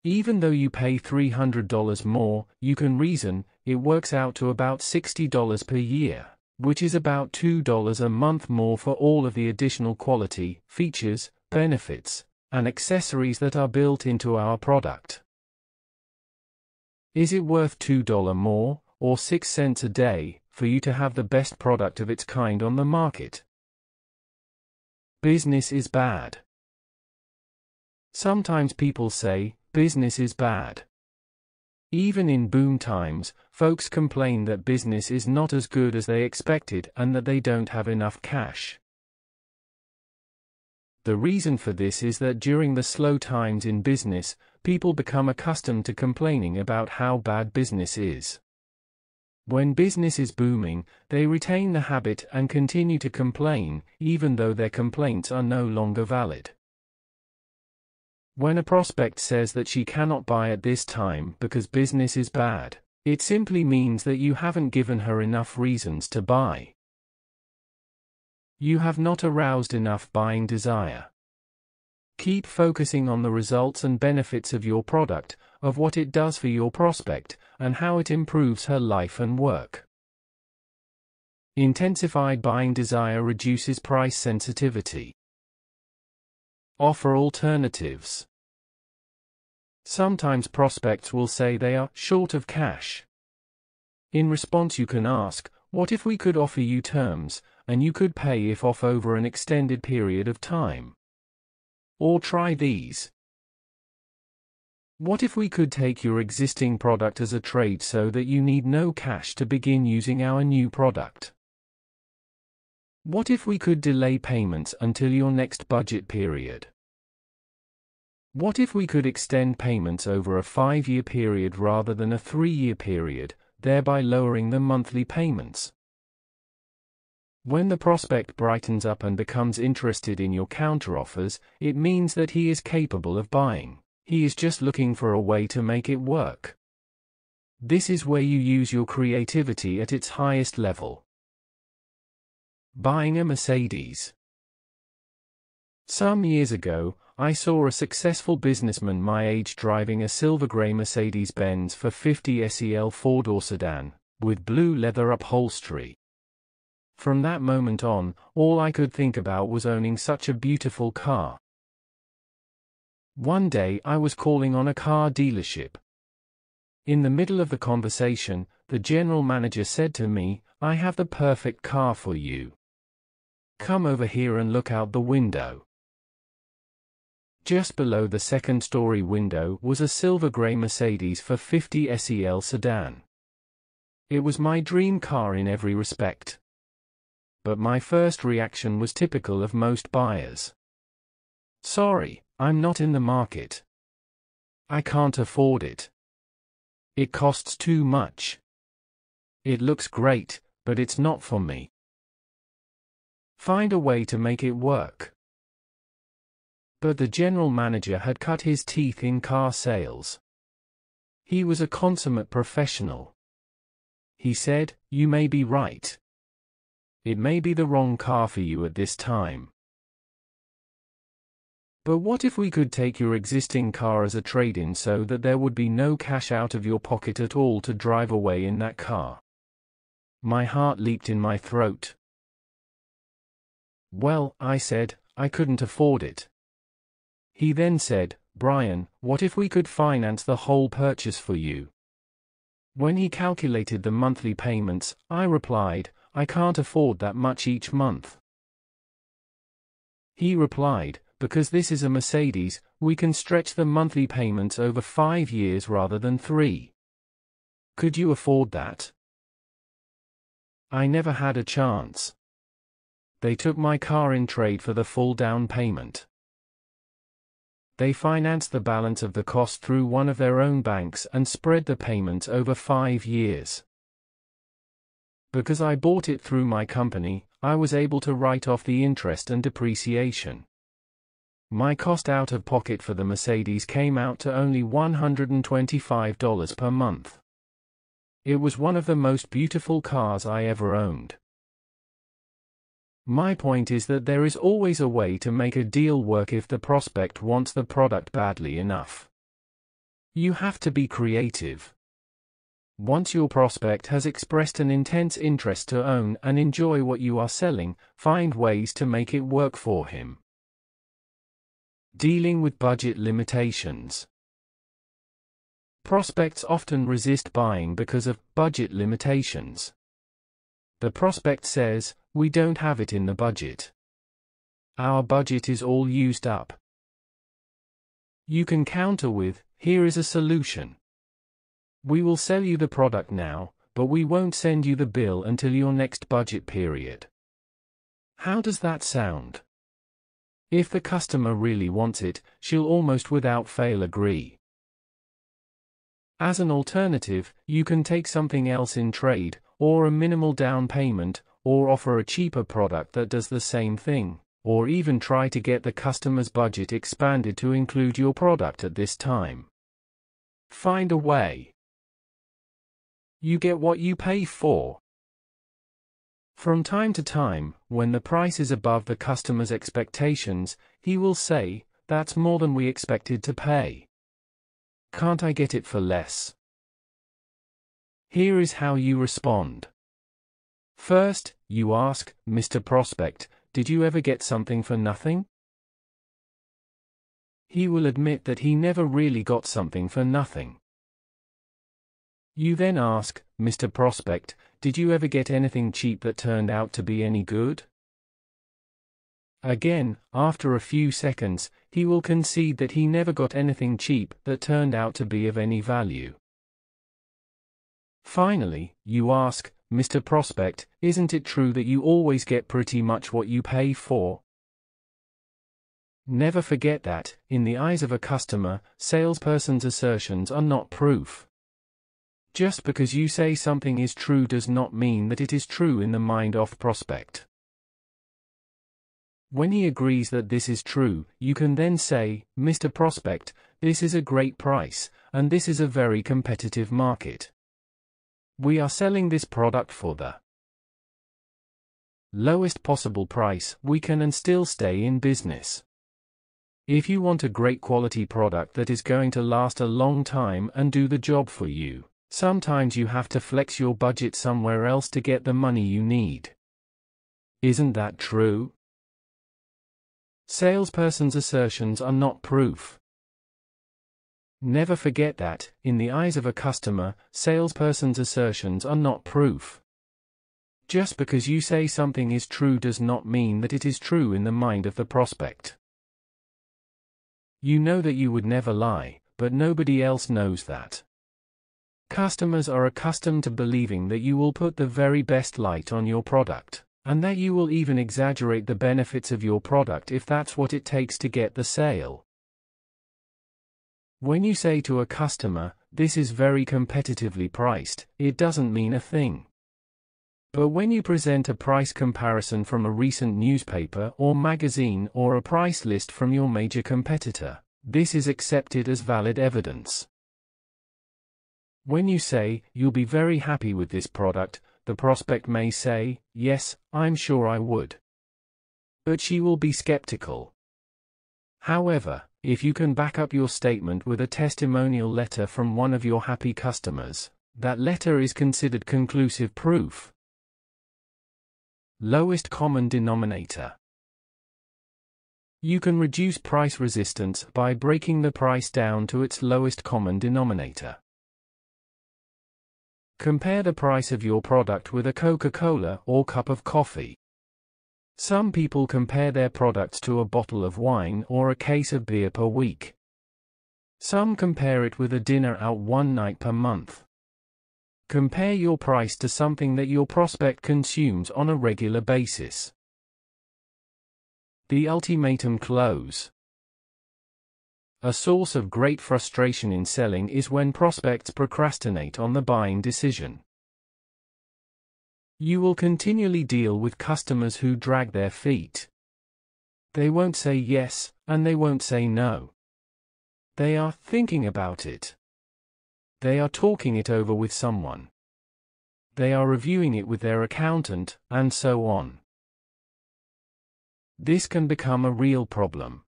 Even though you pay $300 more, you can reason, it works out to about $60 per year, which is about $2 a month more for all of the additional quality, features, benefits, and accessories that are built into our product. Is it worth $2 more, or 6 cents a day, for you to have the best product of its kind on the market? Business is bad. Sometimes people say, "Business is bad." Even in boom times, folks complain that business is not as good as they expected and that they don't have enough cash. The reason for this is that during the slow times in business, people become accustomed to complaining about how bad business is. When business is booming, they retain the habit and continue to complain, even though their complaints are no longer valid. When a prospect says that she cannot buy at this time because business is bad, it simply means that you haven't given her enough reasons to buy. You have not aroused enough buying desire. Keep focusing on the results and benefits of your product, of what it does for your prospect, and how it improves her life and work. Intensified buying desire reduces price sensitivity. Offer alternatives. Sometimes prospects will say they are short of cash. In response, you can ask, "What if we could offer you terms, and you could pay if off over an extended period of time?" Or try these. "What if we could take your existing product as a trade so that you need no cash to begin using our new product?" "What if we could delay payments until your next budget period?" "What if we could extend payments over a 5-year period rather than a 3-year period, thereby lowering the monthly payments?" When the prospect brightens up and becomes interested in your counteroffers, it means that he is capable of buying. He is just looking for a way to make it work. This is where you use your creativity at its highest level. Buying a Mercedes. Some years ago, I saw a successful businessman my age driving a silver grey Mercedes-Benz 450 SEL four-door sedan, with blue leather upholstery. From that moment on, all I could think about was owning such a beautiful car. One day I was calling on a car dealership. In the middle of the conversation, the general manager said to me, "I have the perfect car for you. Come over here and look out the window." Just below the second-story window was a silver grey Mercedes 450 SEL sedan. It was my dream car in every respect. But my first reaction was typical of most buyers. "Sorry, I'm not in the market. I can't afford it. It costs too much. It looks great, but it's not for me. Find a way to make it work." But the general manager had cut his teeth in car sales. He was a consummate professional. He said, "You may be right. It may be the wrong car for you at this time. But what if we could take your existing car as a trade-in so that there would be no cash out of your pocket at all to drive away in that car?" My heart leaped in my throat. "Well," I said, "I couldn't afford it." He then said, "Brian, what if we could finance the whole purchase for you?" When he calculated the monthly payments, I replied, "I can't afford that much each month." He replied, "Because this is a Mercedes, we can stretch the monthly payments over 5 years rather than 3. Could you afford that?" I never had a chance. They took my car in trade for the full down payment. They financed the balance of the cost through one of their own banks and spread the payments over 5 years. Because I bought it through my company, I was able to write off the interest and depreciation. My cost out of pocket for the Mercedes came out to only $125 per month. It was one of the most beautiful cars I ever owned. My point is that there is always a way to make a deal work if the prospect wants the product badly enough. You have to be creative. Once your prospect has expressed an intense interest to own and enjoy what you are selling, find ways to make it work for him. Dealing with budget limitations. Prospects often resist buying because of budget limitations. The prospect says, "We don't have it in the budget. Our budget is all used up." You can counter with, "Here is a solution. We will sell you the product now, but we won't send you the bill until your next budget period." How does that sound? If the customer really wants it, she'll almost without fail agree. As an alternative, you can take something else in trade, or a minimal down payment, or offer a cheaper product that does the same thing, or even try to get the customer's budget expanded to include your product at this time. Find a way. You get what you pay for. From time to time, when the price is above the customer's expectations, he will say, "That's more than we expected to pay. Can't I get it for less?" Here is how you respond. First, you ask, "Mr. Prospect, did you ever get something for nothing?" He will admit that he never really got something for nothing. You then ask, "Mr. Prospect, did you ever get anything cheap that turned out to be any good?" Again, after a few seconds, he will concede that he never got anything cheap that turned out to be of any value. Finally, you ask, "Mr. Prospect, isn't it true that you always get pretty much what you pay for?" Never forget that, in the eyes of a customer, salesperson's assertions are not proof. Just because you say something is true does not mean that it is true in the mind of prospect. When he agrees that this is true, you can then say, "Mr. Prospect, this is a great price, and this is a very competitive market. We are selling this product for the lowest possible price we can and still stay in business. If you want a great quality product that is going to last a long time and do the job for you, sometimes you have to flex your budget somewhere else to get the money you need." Isn't that true? Salesperson's assertions are not proof. Never forget that, in the eyes of a customer, salesperson's assertions are not proof. Just because you say something is true does not mean that it is true in the mind of the prospect. You know that you would never lie, but nobody else knows that. Customers are accustomed to believing that you will put the very best light on your product, and that you will even exaggerate the benefits of your product if that's what it takes to get the sale. When you say to a customer, "This is very competitively priced," it doesn't mean a thing. But when you present a price comparison from a recent newspaper or magazine or a price list from your major competitor, this is accepted as valid evidence. When you say, "You'll be very happy with this product," the prospect may say, "Yes, I'm sure I would." But she will be skeptical. However, if you can back up your statement with a testimonial letter from one of your happy customers, that letter is considered conclusive proof. Lowest common denominator. You can reduce price resistance by breaking the price down to its lowest common denominator. Compare the price of your product with a Coca-Cola or cup of coffee. Some people compare their products to a bottle of wine or a case of beer per week. Some compare it with a dinner out one night per month. Compare your price to something that your prospect consumes on a regular basis. The ultimatum close. A source of great frustration in selling is when prospects procrastinate on the buying decision. You will continually deal with customers who drag their feet. They won't say yes, and they won't say no. They are thinking about it. They are talking it over with someone. They are reviewing it with their accountant, and so on. This can become a real problem.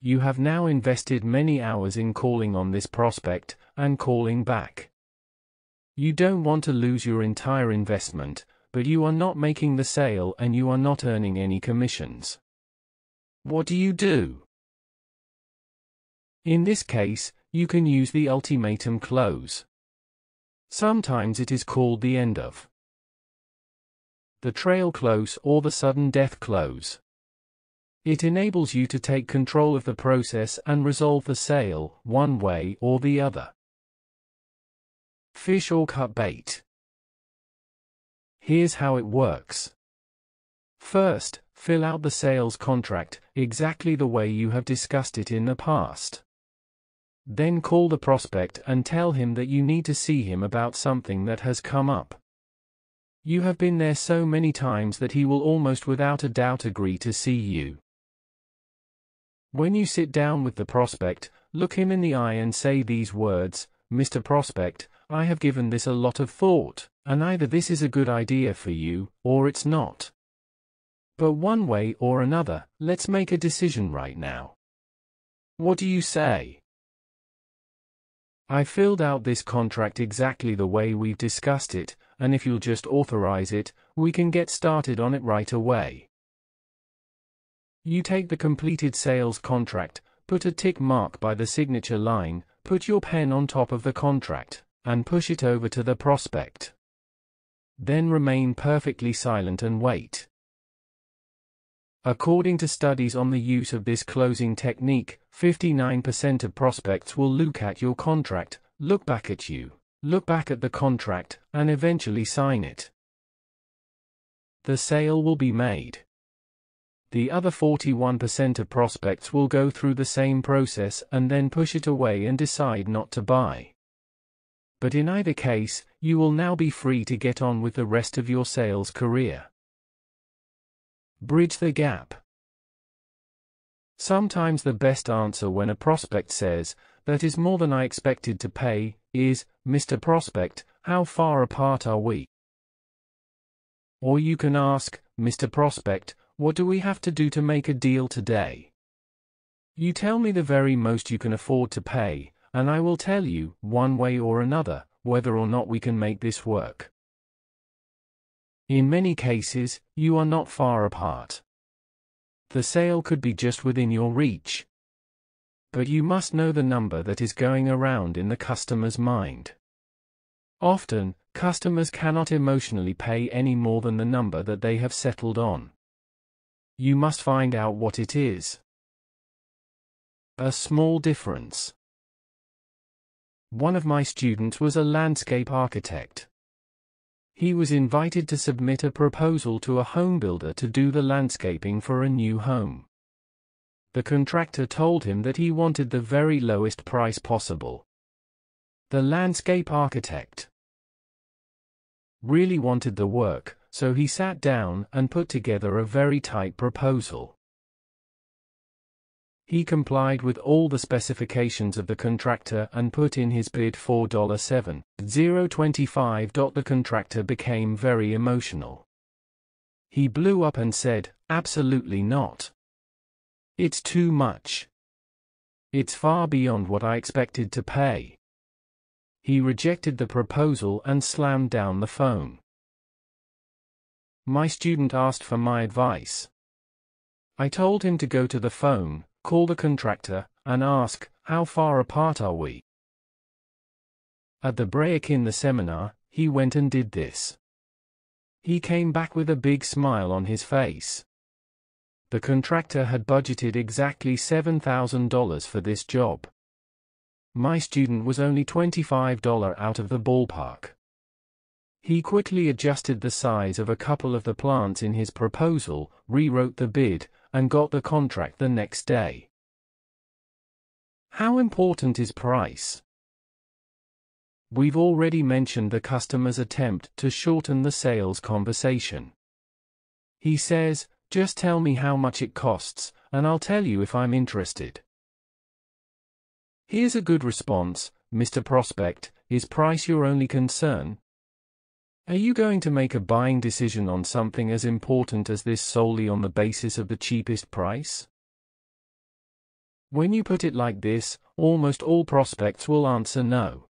You have now invested many hours in calling on this prospect, and calling back. You don't want to lose your entire investment, but you are not making the sale and you are not earning any commissions. What do you do? In this case, you can use the ultimatum close. Sometimes it is called the end of the trail close or the sudden death close. It enables you to take control of the process and resolve the sale, one way or the other. Fish or cut bait. Here's how it works. First, fill out the sales contract, exactly the way you have discussed it in the past. Then call the prospect and tell him that you need to see him about something that has come up. You have been there so many times that he will almost without a doubt agree to see you. When you sit down with the prospect, look him in the eye and say these words, "Mr. Prospect, I have given this a lot of thought, and either this is a good idea for you, or it's not. But one way or another, let's make a decision right now. What do you say? I filled out this contract exactly the way we've discussed it, and if you'll just authorize it, we can get started on it right away." You take the completed sales contract, put a tick mark by the signature line, put your pen on top of the contract, and push it over to the prospect. Then remain perfectly silent and wait. According to studies on the use of this closing technique, 59% of prospects will look at your contract, look back at you, look back at the contract, and eventually sign it. The sale will be made. The other 41% of prospects will go through the same process and then push it away and decide not to buy. But in either case, you will now be free to get on with the rest of your sales career. Bridge the gap. Sometimes the best answer when a prospect says, "That is more than I expected to pay," is, "Mr. Prospect, how far apart are we?" Or you can ask, "Mr. Prospect, what do we have to do to make a deal today? You tell me the very most you can afford to pay, and I will tell you, one way or another, whether or not we can make this work." In many cases, you are not far apart. The sale could be just within your reach. But you must know the number that is going around in the customer's mind. Often, customers cannot emotionally pay any more than the number that they have settled on. You must find out what it is. A small difference. One of my students was a landscape architect. He was invited to submit a proposal to a home builder to do the landscaping for a new home. The contractor told him that he wanted the very lowest price possible. The landscape architect really wanted the work, so he sat down and put together a very tight proposal. He complied with all the specifications of the contractor and put in his bid for $7,025. The contractor became very emotional. He blew up and said, "Absolutely not. It's too much. It's far beyond what I expected to pay." He rejected the proposal and slammed down the phone. My student asked for my advice. I told him to go to the phone, call the contractor, and ask, "How far apart are we?" At the break in the seminar, he went and did this. He came back with a big smile on his face. The contractor had budgeted exactly $7,000 for this job. My student was only $25 out of the ballpark. He quickly adjusted the size of a couple of the plants in his proposal, rewrote the bid, and got the contract the next day. How important is price? We've already mentioned the customer's attempt to shorten the sales conversation. He says, "Just tell me how much it costs, and I'll tell you if I'm interested." Here's a good response, "Mr. Prospect, is price your only concern? Are you going to make a buying decision on something as important as this solely on the basis of the cheapest price?" When you put it like this, almost all prospects will answer no.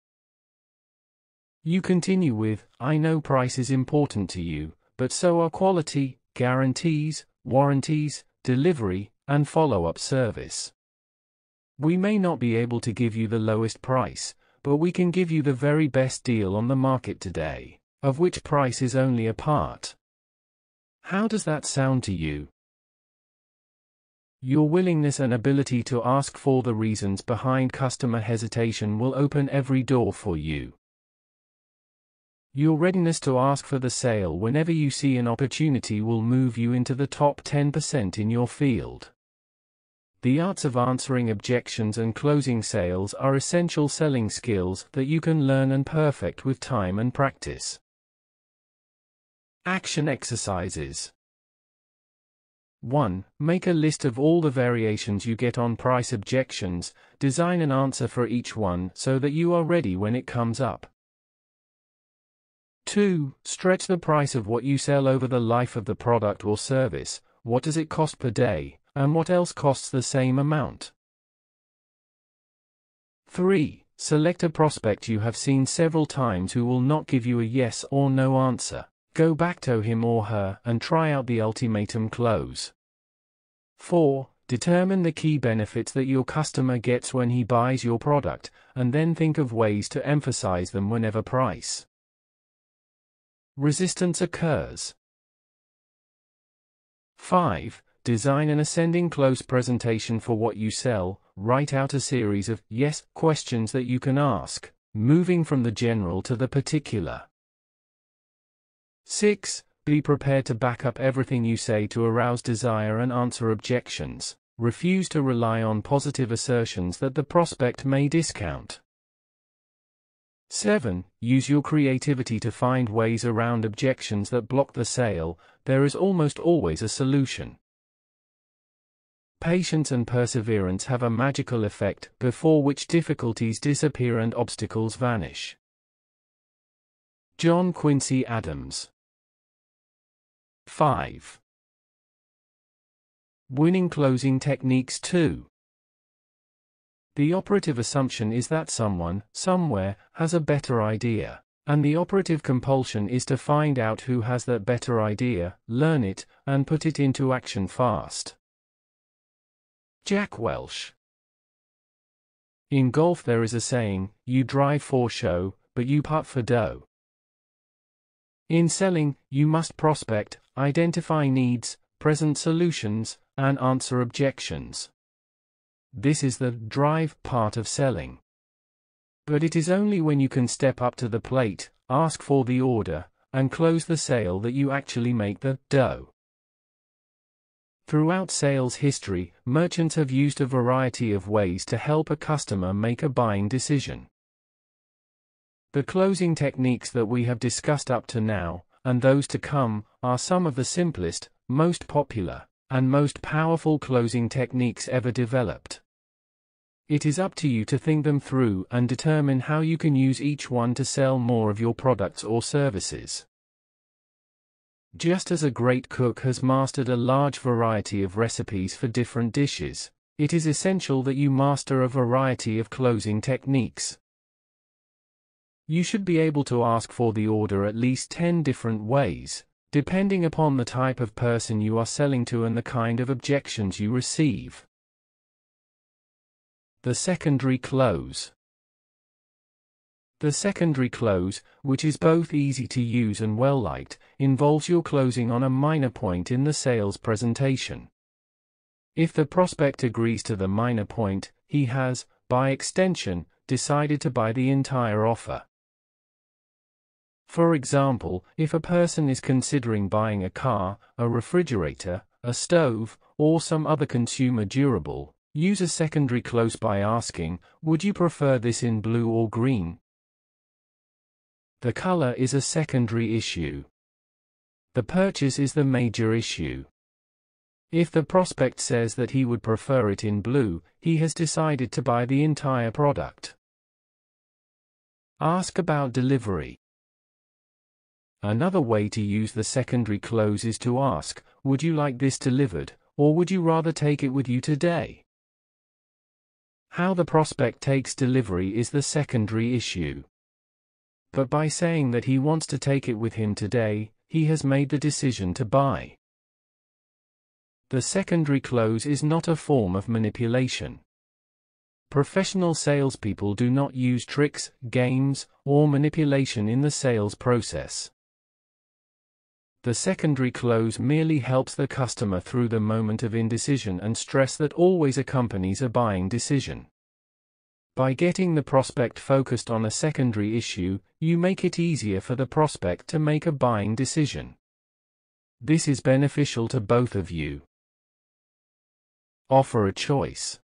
You continue with, "I know price is important to you, but so are quality, guarantees, warranties, delivery, and follow-up service. We may not be able to give you the lowest price, but we can give you the very best deal on the market today, of which price is only a part." How does that sound to you? Your willingness and ability to ask for the reasons behind customer hesitation will open every door for you. Your readiness to ask for the sale whenever you see an opportunity will move you into the top 10% in your field. The arts of answering objections and closing sales are essential selling skills that you can learn and perfect with time and practice. Action exercises. 1. Make a list of all the variations you get on price objections, design an answer for each one so that you are ready when it comes up. 2. Stretch the price of what you sell over the life of the product or service. What does it cost per day, and what else costs the same amount? 3. Select a prospect you have seen several times who will not give you a yes or no answer. Go back to him or her and try out the ultimatum close. 4. Determine the key benefits that your customer gets when he buys your product, and then think of ways to emphasize them whenever price resistance occurs. 5. Design an ascending close presentation for what you sell. Write out a series of yes questions that you can ask, moving from the general to the particular. 6. Be prepared to back up everything you say to arouse desire and answer objections. Refuse to rely on positive assertions that the prospect may discount. 7. Use your creativity to find ways around objections that block the sale. There is almost always a solution. Patience and perseverance have a magical effect, before which difficulties disappear and obstacles vanish. John Quincy Adams. 5. Winning closing techniques 2. The operative assumption is that someone, somewhere, has a better idea. And the operative compulsion is to find out who has that better idea, learn it, and put it into action fast. Jack Welch. In golf there is a saying, you drive for show, but you putt for dough. In selling, you must prospect, identify needs, present solutions, and answer objections. This is the drive part of selling. But it is only when you can step up to the plate, ask for the order, and close the sale that you actually make the dough. Throughout sales history, merchants have used a variety of ways to help a customer make a buying decision. The closing techniques that we have discussed up to now, and those to come, are some of the simplest, most popular, and most powerful closing techniques ever developed. It is up to you to think them through and determine how you can use each one to sell more of your products or services. Just as a great cook has mastered a large variety of recipes for different dishes, it is essential that you master a variety of closing techniques. You should be able to ask for the order at least 10 different ways, depending upon the type of person you are selling to and the kind of objections you receive. The secondary close. The secondary close, which is both easy to use and well-liked, involves your closing on a minor point in the sales presentation. If the prospect agrees to the minor point, he has, by extension, decided to buy the entire offer. For example, if a person is considering buying a car, a refrigerator, a stove, or some other consumer durable, use a secondary close by asking, would you prefer this in blue or green? The color is a secondary issue. The purchase is the major issue. If the prospect says that he would prefer it in blue, he has decided to buy the entire product. Ask about delivery. Another way to use the secondary close is to ask, would you like this delivered, or would you rather take it with you today? How the prospect takes delivery is the secondary issue. But by saying that he wants to take it with him today, he has made the decision to buy. The secondary close is not a form of manipulation. Professional salespeople do not use tricks, games, or manipulation in the sales process. The secondary close merely helps the customer through the moment of indecision and stress that always accompanies a buying decision. By getting the prospect focused on a secondary issue, you make it easier for the prospect to make a buying decision. This is beneficial to both of you. Offer a choice.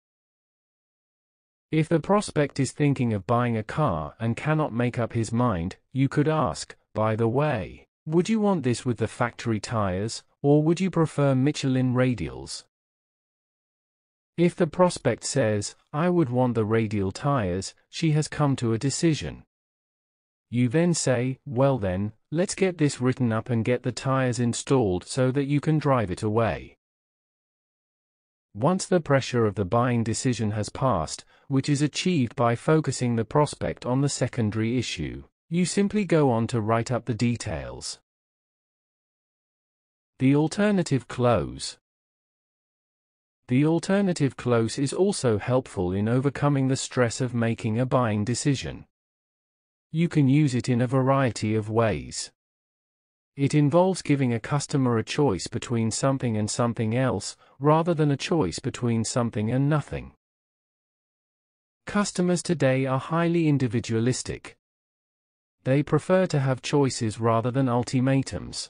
If the prospect is thinking of buying a car and cannot make up his mind, you could ask, by the way, would you want this with the factory tires, or would you prefer Michelin radials? If the prospect says, I would want the radial tires, she has come to a decision. You then say, well then, let's get this written up and get the tires installed so that you can drive it away. Once the pressure of the buying decision has passed, which is achieved by focusing the prospect on the secondary issue, you simply go on to write up the details. The alternative close. The alternative close is also helpful in overcoming the stress of making a buying decision. You can use it in a variety of ways. It involves giving a customer a choice between something and something else, rather than a choice between something and nothing. Customers today are highly individualistic. They prefer to have choices rather than ultimatums.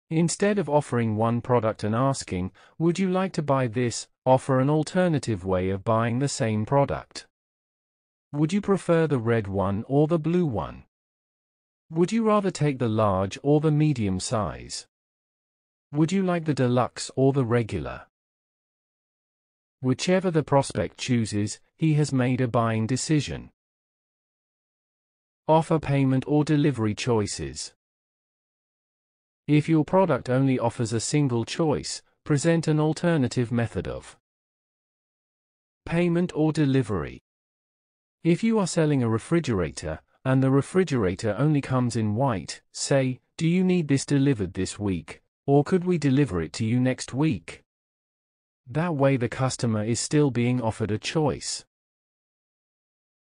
Instead of offering one product and asking, would you like to buy this, offer an alternative way of buying the same product. Would you prefer the red one or the blue one? Would you rather take the large or the medium size? Would you like the deluxe or the regular? Whichever the prospect chooses, he has made a buying decision. Offer payment or delivery choices. If your product only offers a single choice, present an alternative method of payment or delivery. If you are selling a refrigerator, and the refrigerator only comes in white, say, "Do you need this delivered this week, or could we deliver it to you next week?" That way the customer is still being offered a choice.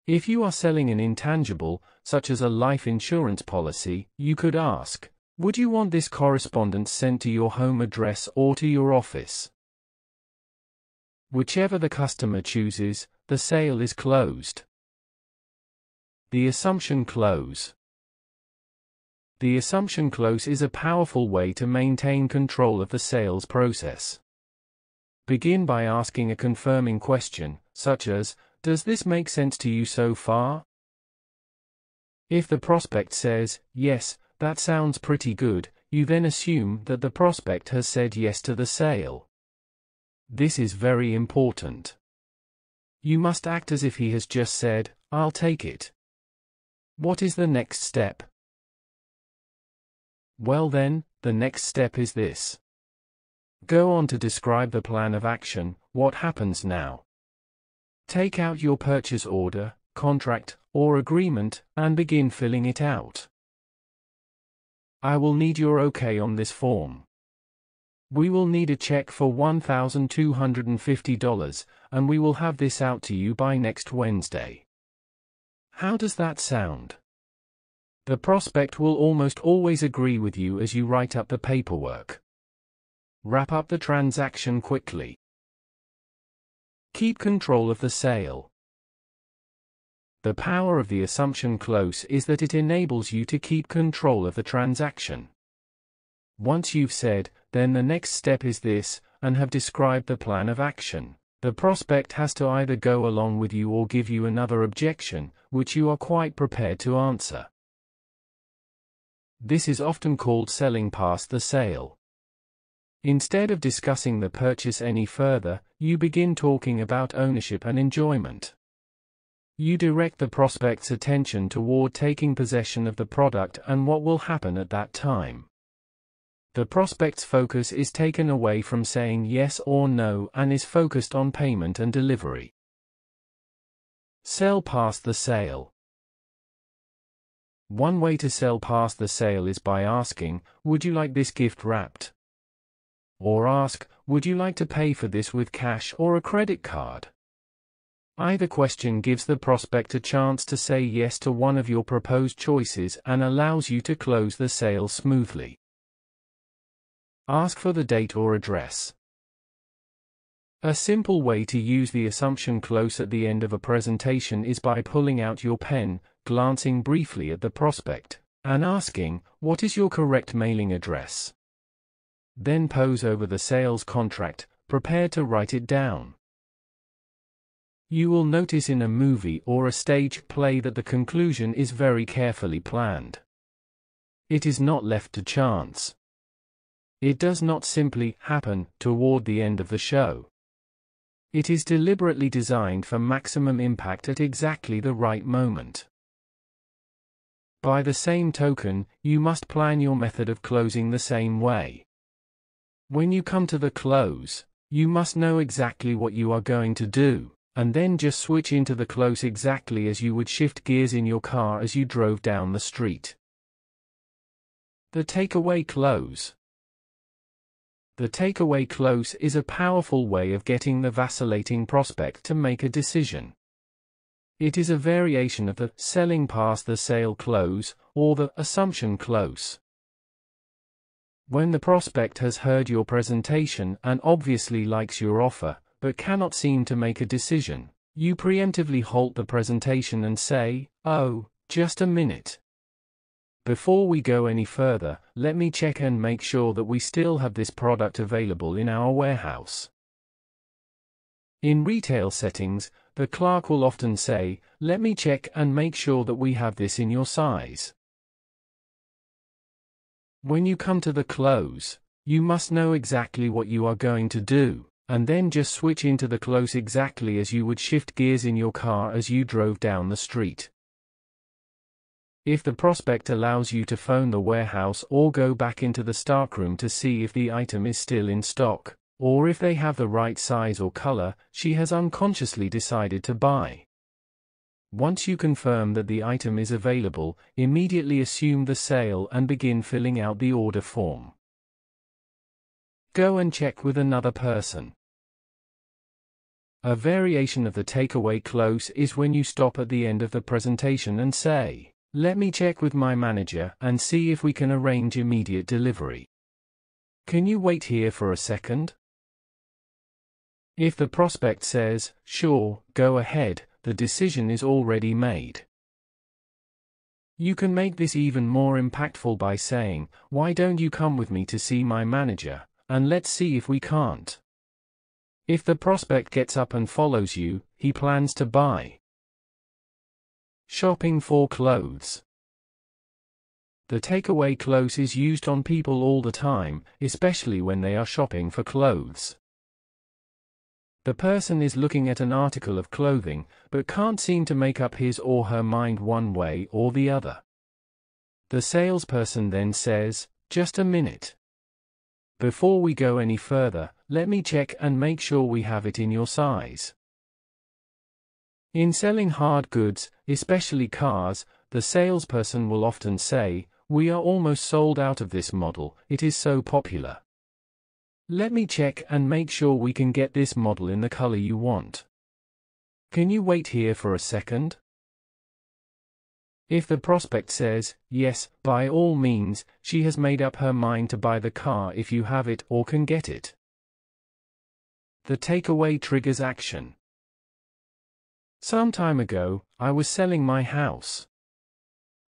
If you are selling an intangible, such as a life insurance policy, you could ask, "Would you want this correspondence sent to your home address or to your office?" Whichever the customer chooses, the sale is closed. The assumption close. The assumption close is a powerful way to maintain control of the sales process. Begin by asking a confirming question, such as, "Does this make sense to you so far?" If the prospect says, "Yes, that sounds pretty good," you then assume that the prospect has said yes to the sale. This is very important. You must act as if he has just said, "I'll take it." What is the next step? Well then, the next step is this. Go on to describe the plan of action. What happens now? Take out your purchase order, contract, or agreement, and begin filling it out. I will need your OK on this form. We will need a check for $1,250, and we will have this out to you by next Wednesday. How does that sound? The prospect will almost always agree with you as you write up the paperwork. Wrap up the transaction quickly. Keep control of the sale. The power of the assumption close is that it enables you to keep control of the transaction. Once you've said, "Then the next step is this," and have described the plan of action, the prospect has to either go along with you or give you another objection, which you are quite prepared to answer. This is often called selling past the sale. Instead of discussing the purchase any further, you begin talking about ownership and enjoyment. You direct the prospect's attention toward taking possession of the product and what will happen at that time. The prospect's focus is taken away from saying yes or no and is focused on payment and delivery. Sell past the sale. One way to sell past the sale is by asking, "Would you like this gift wrapped?" Or ask, "Would you like to pay for this with cash or a credit card?" Either question gives the prospect a chance to say yes to one of your proposed choices and allows you to close the sale smoothly. Ask for the date or address. A simple way to use the assumption close at the end of a presentation is by pulling out your pen, glancing briefly at the prospect, and asking, "What is your correct mailing address?" Then pose over the sales contract, prepared to write it down. You will notice in a movie or a stage play that the conclusion is very carefully planned. It is not left to chance. It does not simply happen toward the end of the show. It is deliberately designed for maximum impact at exactly the right moment. By the same token, you must plan your method of closing the same way. When you come to the close, you must know exactly what you are going to do, and then just switch into the close exactly as you would shift gears in your car as you drove down the street. The takeaway close. The takeaway close is a powerful way of getting the vacillating prospect to make a decision. It is a variation of the selling past the sale close, or the assumption close. When the prospect has heard your presentation and obviously likes your offer, but cannot seem to make a decision, you preemptively halt the presentation and say, "Oh, just a minute. Before we go any further, let me check and make sure that we still have this product available in our warehouse." In retail settings, the clerk will often say, "Let me check and make sure that we have this in your size." When you come to the close, you must know exactly what you are going to do. and then just switch into the close exactly as you would shift gears in your car as you drove down the street. If the prospect allows you to phone the warehouse or go back into the stockroom to see if the item is still in stock, or if they have the right size or color, she has unconsciously decided to buy. Once you confirm that the item is available, immediately assume the sale and begin filling out the order form. Go and check with another person. A variation of the takeaway close is when you stop at the end of the presentation and say, "Let me check with my manager and see if we can arrange immediate delivery. Can you wait here for a second?" If the prospect says, "Sure, go ahead," the decision is already made. You can make this even more impactful by saying, "Why don't you come with me to see my manager, and let's see if we can't." If the prospect gets up and follows you, he plans to buy. Shopping for clothes. The takeaway close is used on people all the time, especially when they are shopping for clothes. The person is looking at an article of clothing, but can't seem to make up his or her mind one way or the other. The salesperson then says, "Just a minute. Before we go any further, let me check and make sure we have it in your size." In selling hard goods, especially cars, the salesperson will often say, "We are almost sold out of this model, it is so popular. Let me check and make sure we can get this model in the color you want. Can you wait here for a second?" If the prospect says, "Yes, by all means," she has made up her mind to buy the car if you have it or can get it. The takeaway triggers action. Some time ago, I was selling my house.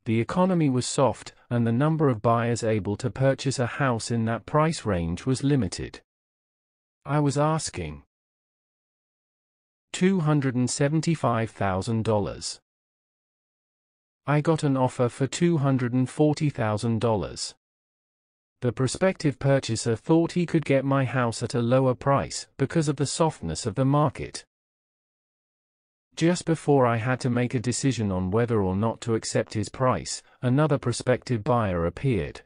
The economy was soft, and the number of buyers able to purchase a house in that price range was limited. I was asking $275,000. I got an offer for $240,000. The prospective purchaser thought he could get my house at a lower price because of the softness of the market. Just before I had to make a decision on whether or not to accept his price, another prospective buyer appeared.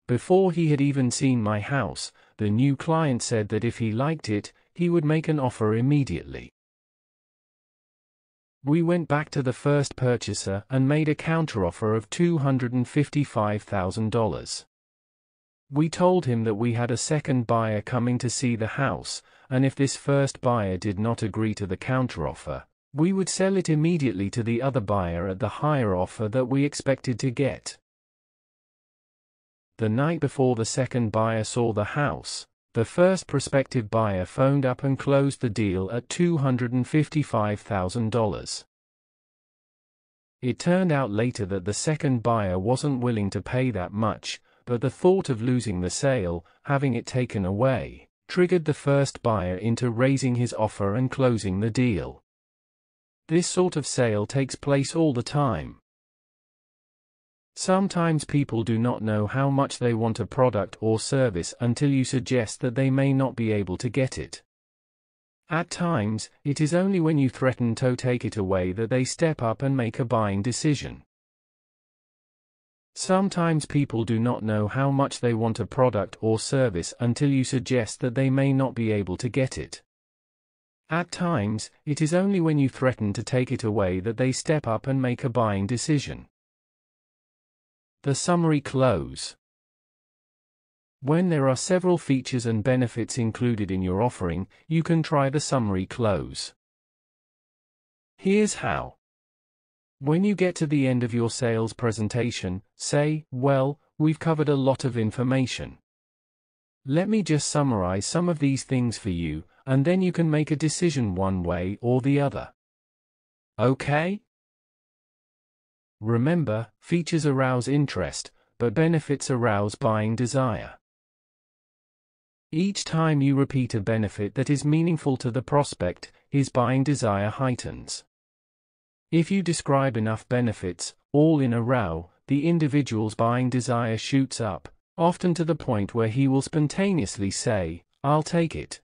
Before he had even seen my house, the new client said that if he liked it, he would make an offer immediately. We went back to the first purchaser and made a counteroffer of $255,000. We told him that we had a second buyer coming to see the house, and if this first buyer did not agree to the counteroffer, we would sell it immediately to the other buyer at the higher offer that we expected to get. The night before the second buyer saw the house, the first prospective buyer phoned up and closed the deal at $255,000. It turned out later that the second buyer wasn't willing to pay that much, but the thought of losing the sale, having it taken away, triggered the first buyer into raising his offer and closing the deal. This sort of sale takes place all the time. Sometimes people do not know how much they want a product or service until you suggest that they may not be able to get it. At times, it is only when you threaten to take it away that they step up and make a buying decision. Sometimes people do not know how much they want a product or service until you suggest that they may not be able to get it. At times, it is only when you threaten to take it away that they step up and make a buying decision. The summary close. When there are several features and benefits included in your offering, you can try the summary close. Here's how. When you get to the end of your sales presentation, say, "Well, we've covered a lot of information. Let me just summarize some of these things for you, and then you can make a decision one way or the other. Okay?" Remember, features arouse interest, but benefits arouse buying desire. Each time you repeat a benefit that is meaningful to the prospect, his buying desire heightens. If you describe enough benefits, all in a row, the individual's buying desire shoots up, often to the point where he will spontaneously say, "I'll take it."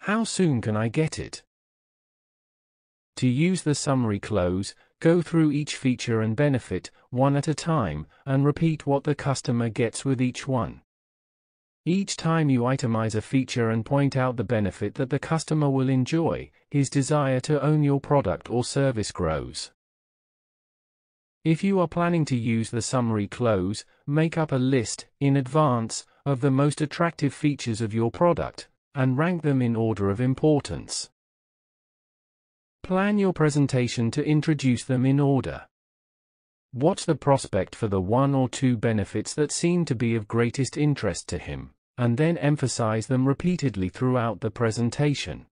How soon can I get it? To use the summary close, go through each feature and benefit, one at a time, and repeat what the customer gets with each one. Each time you itemize a feature and point out the benefit that the customer will enjoy, his desire to own your product or service grows. If you are planning to use the summary close, make up a list, in advance, of the most attractive features of your product, and rank them in order of importance. Plan your presentation to introduce them in order. Watch the prospect for the one or two benefits that seem to be of greatest interest to him, and then emphasize them repeatedly throughout the presentation.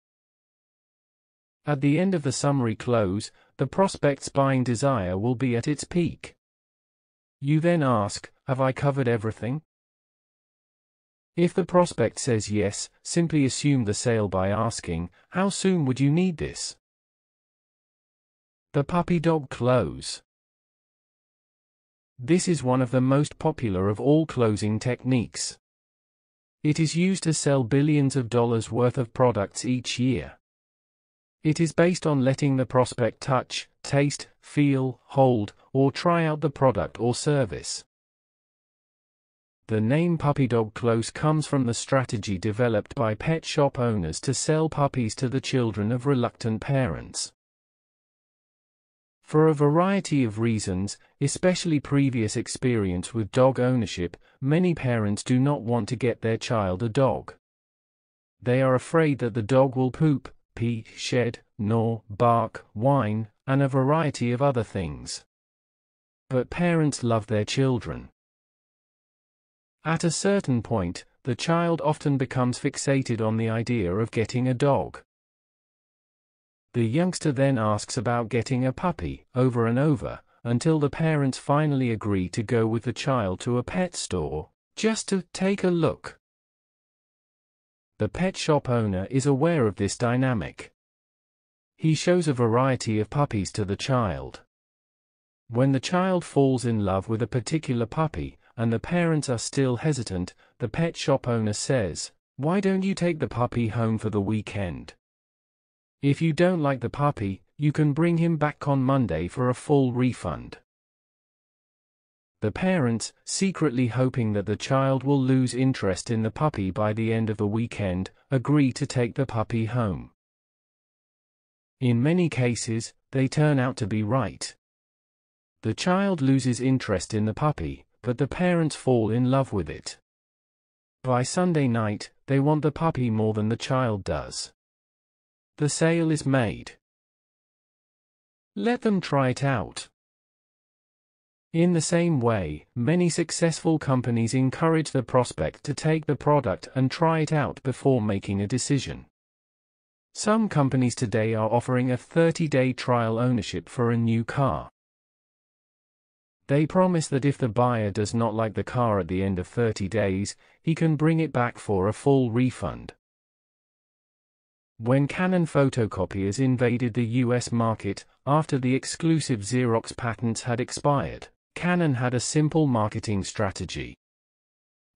At the end of the summary close, the prospect's buying desire will be at its peak. You then ask, "Have I covered everything?" If the prospect says yes, simply assume the sale by asking, "How soon would you need this?" The puppy dog close. This is one of the most popular of all closing techniques. It is used to sell billions of dollars worth of products each year. It is based on letting the prospect touch, taste, feel, hold, or try out the product or service. The name puppy dog close comes from the strategy developed by pet shop owners to sell puppies to the children of reluctant parents. For a variety of reasons, especially previous experience with dog ownership, many parents do not want to get their child a dog. They are afraid that the dog will poop, pee, shed, gnaw, bark, whine, and a variety of other things. But parents love their children. At a certain point, the child often becomes fixated on the idea of getting a dog. The youngster then asks about getting a puppy, over and over, until the parents finally agree to go with the child to a pet store, just to take a look. The pet shop owner is aware of this dynamic. He shows a variety of puppies to the child. When the child falls in love with a particular puppy, and the parents are still hesitant, the pet shop owner says, "Why don't you take the puppy home for the weekend? If you don't like the puppy, you can bring him back on Monday for a full refund." The parents, secretly hoping that the child will lose interest in the puppy by the end of the weekend, agree to take the puppy home. In many cases, they turn out to be right. The child loses interest in the puppy, but the parents fall in love with it. By Sunday night, they want the puppy more than the child does. The sale is made. Let them try it out. In the same way, many successful companies encourage the prospect to take the product and try it out before making a decision. Some companies today are offering a 30-day trial ownership for a new car. They promise that if the buyer does not like the car at the end of 30 days, he can bring it back for a full refund. When Canon photocopiers invaded the US market, after the exclusive Xerox patents had expired, Canon had a simple marketing strategy.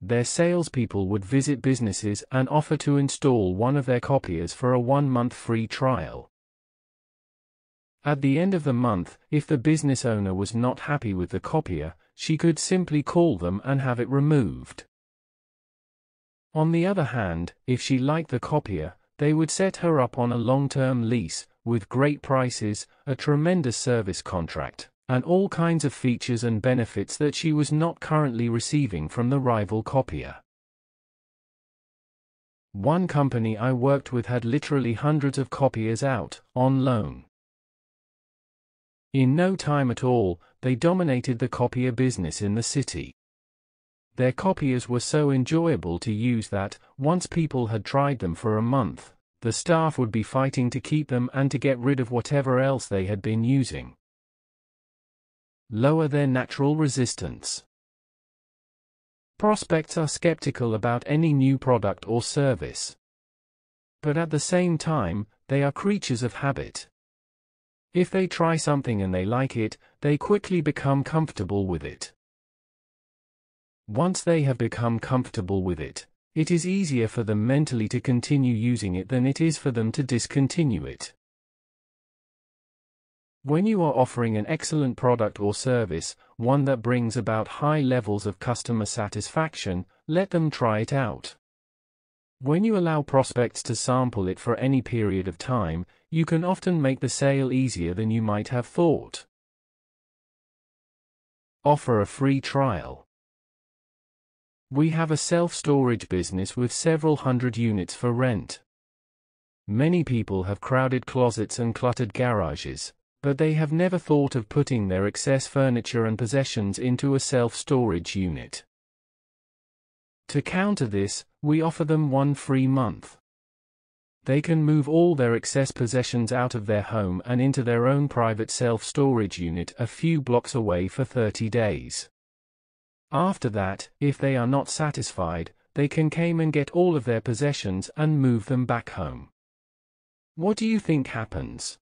Their salespeople would visit businesses and offer to install one of their copiers for a 1-month free trial. At the end of the month, if the business owner was not happy with the copier, she could simply call them and have it removed. On the other hand, if she liked the copier, they would set her up on a long-term lease, with great prices, a tremendous service contract, and all kinds of features and benefits that she was not currently receiving from the rival copier. One company I worked with had literally hundreds of copiers out, on loan. In no time at all, they dominated the copier business in the city. Their copiers were so enjoyable to use that, once people had tried them for a month, the staff would be fighting to keep them and to get rid of whatever else they had been using. Lower their natural resistance. Prospects are skeptical about any new product or service. But at the same time, they are creatures of habit. If they try something and they like it, they quickly become comfortable with it. Once they have become comfortable with it, It is easier for them mentally to continue using it than it is for them to discontinue it. When you are offering an excellent product or service, one that brings about high levels of customer satisfaction, let them try it out. When you allow prospects to sample it for any period of time, you can often make the sale easier than you might have thought. Offer a free trial. We have a self-storage business with several hundred units for rent. Many people have crowded closets and cluttered garages, but they have never thought of putting their excess furniture and possessions into a self-storage unit. To counter this, we offer them 1 free month. They can move all their excess possessions out of their home and into their own private self-storage unit a few blocks away for 30 days. After that, if they are not satisfied, they can come and get all of their possessions and move them back home. What do you think happens?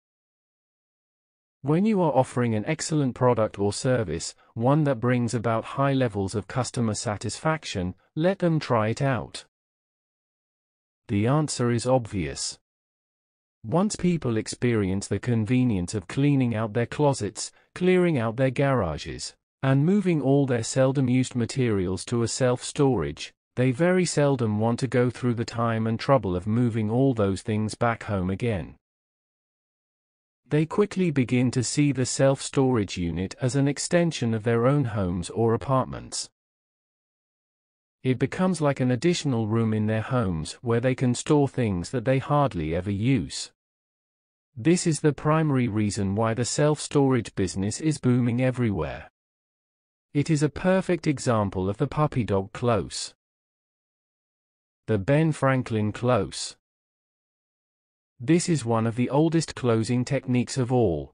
When you are offering an excellent product or service, one that brings about high levels of customer satisfaction, let them try it out. The answer is obvious. Once people experience the convenience of cleaning out their closets, clearing out their garages, and moving all their seldom-used materials to a self-storage, they very seldom want to go through the time and trouble of moving all those things back home again. They quickly begin to see the self-storage unit as an extension of their own homes or apartments. It becomes like an additional room in their homes where they can store things that they hardly ever use. This is the primary reason why the self-storage business is booming everywhere. It is a perfect example of the puppy dog close. The Ben Franklin close. This is one of the oldest closing techniques of all.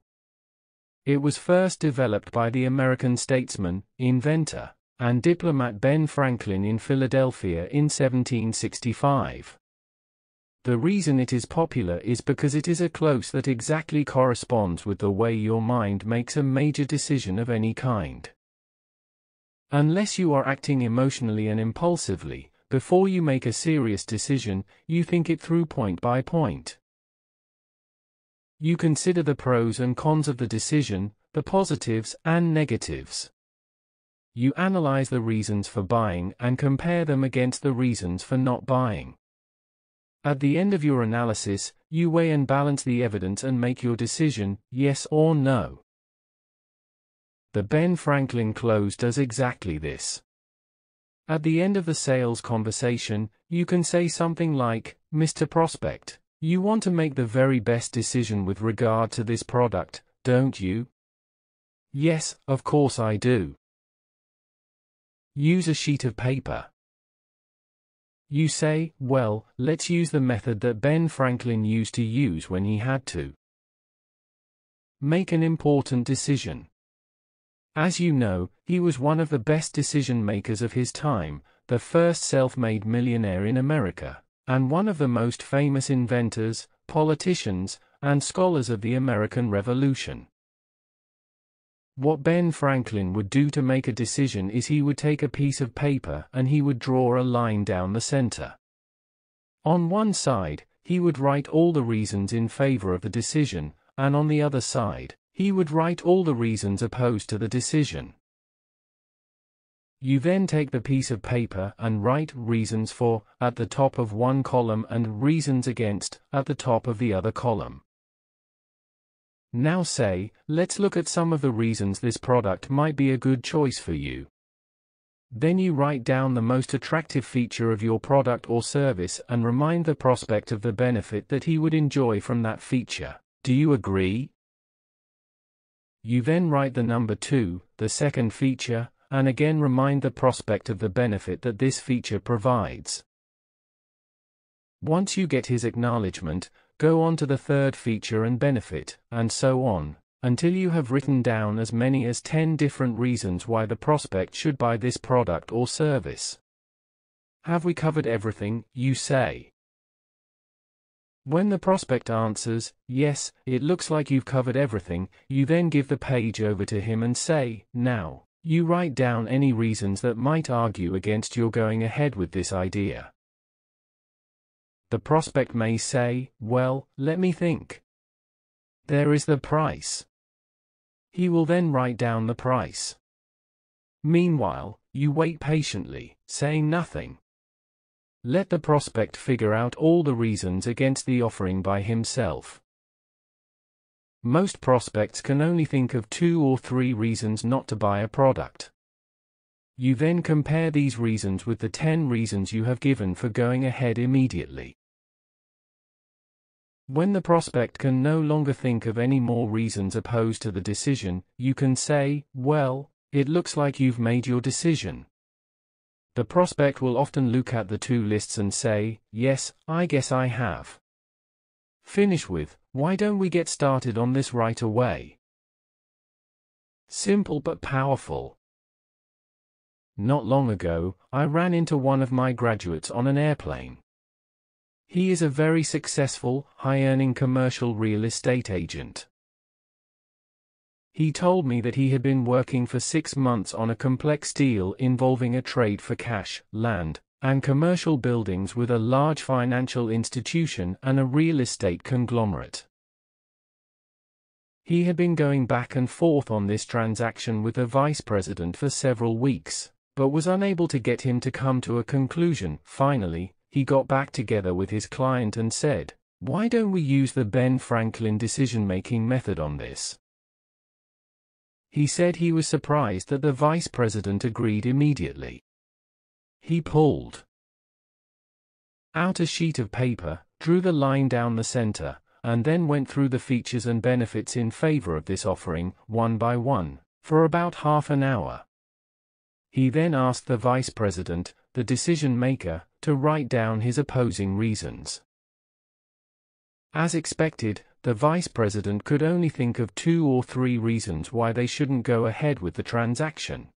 It was first developed by the American statesman, inventor, and diplomat Ben Franklin in Philadelphia in 1765. The reason it is popular is because it is a close that exactly corresponds with the way your mind makes a major decision of any kind. Unless you are acting emotionally and impulsively, before you make a serious decision, you think it through point by point. You consider the pros and cons of the decision, the positives and negatives. You analyze the reasons for buying and compare them against the reasons for not buying. At the end of your analysis, you weigh and balance the evidence and make your decision, yes or no. The Ben Franklin close does exactly this. At the end of the sales conversation, you can say something like, "Mr. Prospect, you want to make the very best decision with regard to this product, don't you?" "Yes, of course I do." Use a sheet of paper. You say, "Well, let's use the method that Ben Franklin used to use when he had to make an important decision." As you know, he was one of the best decision makers of his time, the first self-made millionaire in America, and one of the most famous inventors, politicians, and scholars of the American Revolution. What Ben Franklin would do to make a decision is he would take a piece of paper and he would draw a line down the center. On one side, he would write all the reasons in favor of the decision, and on the other side, he would write all the reasons opposed to the decision. You then take the piece of paper and write reasons for at the top of one column and reasons against at the top of the other column. Now say, let's look at some of the reasons this product might be a good choice for you. Then you write down the most attractive feature of your product or service and remind the prospect of the benefit that he would enjoy from that feature. Do you agree? You then write the number 2, the second feature, and again remind the prospect of the benefit that this feature provides. Once you get his acknowledgement, go on to the third feature and benefit, and so on, until you have written down as many as 10 different reasons why the prospect should buy this product or service. Have we covered everything, you say? When the prospect answers, yes, it looks like you've covered everything, you then give the page over to him and say, now, you write down any reasons that might argue against your going ahead with this idea. The prospect may say, "Well, let me think. There is the price." He will then write down the price. Meanwhile, you wait patiently, saying nothing. Let the prospect figure out all the reasons against the offering by himself. Most prospects can only think of 2 or 3 reasons not to buy a product. You then compare these reasons with the 10 reasons you have given for going ahead immediately. When the prospect can no longer think of any more reasons opposed to the decision, you can say, "Well, it looks like you've made your decision." The prospect will often look at the 2 lists and say, "Yes, I guess I have." Finish with, "Why don't we get started on this right away?" Simple but powerful. Not long ago, I ran into one of my graduates on an airplane. He is a very successful, high-earning commercial real estate agent. He told me that he had been working for 6 months on a complex deal involving a trade for cash, land, and commercial buildings with a large financial institution and a real estate conglomerate. He had been going back and forth on this transaction with the vice president for several weeks, but was unable to get him to come to a conclusion. Finally, he got back together with his client and said, "Why don't we use the Ben Franklin decision-making method on this?" He said he was surprised that the vice president agreed immediately. He pulled out a sheet of paper, drew the line down the center, and then went through the features and benefits in favor of this offering, one by one, for about half an hour. He then asked the vice president, the decision maker, to write down his opposing reasons. As expected, the vice president could only think of 2 or 3 reasons why they shouldn't go ahead with the transaction.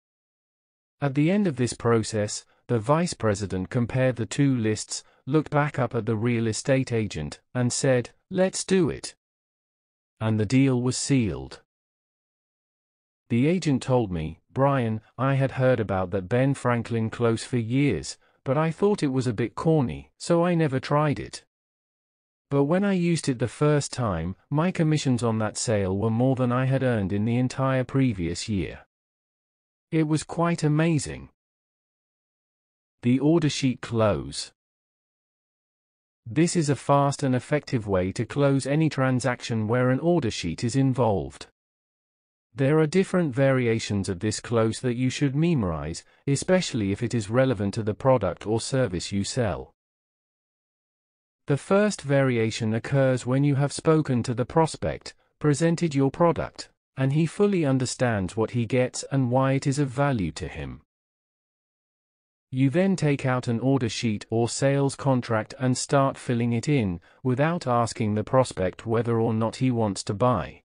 At the end of this process, the vice president compared the 2 lists, looked back up at the real estate agent, and said, "Let's do it." And the deal was sealed. The agent told me, "Brian, I had heard about that Ben Franklin close for years, but I thought it was a bit corny, so I never tried it. But when I used it the first time, my commissions on that sale were more than I had earned in the entire previous year. It was quite amazing." The order sheet close. This is a fast and effective way to close any transaction where an order sheet is involved. There are different variations of this close that you should memorize, especially if it is relevant to the product or service you sell. The first variation occurs when you have spoken to the prospect, presented your product, and he fully understands what he gets and why it is of value to him. You then take out an order sheet or sales contract and start filling it in, without asking the prospect whether or not he wants to buy.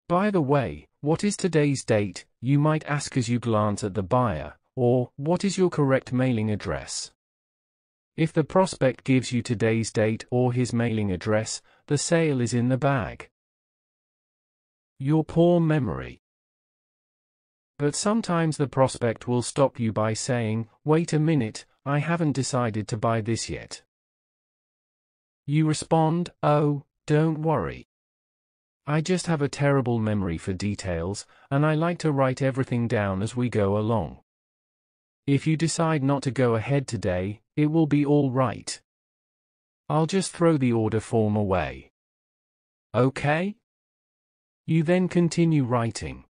"By the way, what is today's date?" you might ask as you glance at the buyer, or, "What is your correct mailing address?" If the prospect gives you today's date or his mailing address, the sale is in the bag. Your poor memory. But sometimes the prospect will stop you by saying, "Wait a minute, I haven't decided to buy this yet." You respond, "Oh, don't worry. I just have a terrible memory for details, and I like to write everything down as we go along. If you decide not to go ahead today, it will be all right. I'll just throw the order form away. Okay?" You then continue writing.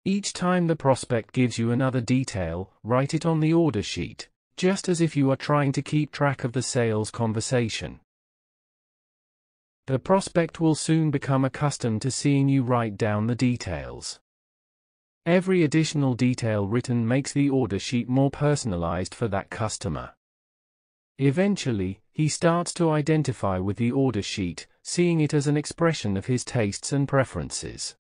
Each time the prospect gives you another detail, write it on the order sheet, just as if you are trying to keep track of the sales conversation. The prospect will soon become accustomed to seeing you write down the details. Every additional detail written makes the order sheet more personalized for that customer. Eventually, he starts to identify with the order sheet, seeing it as an expression of his tastes and preferences.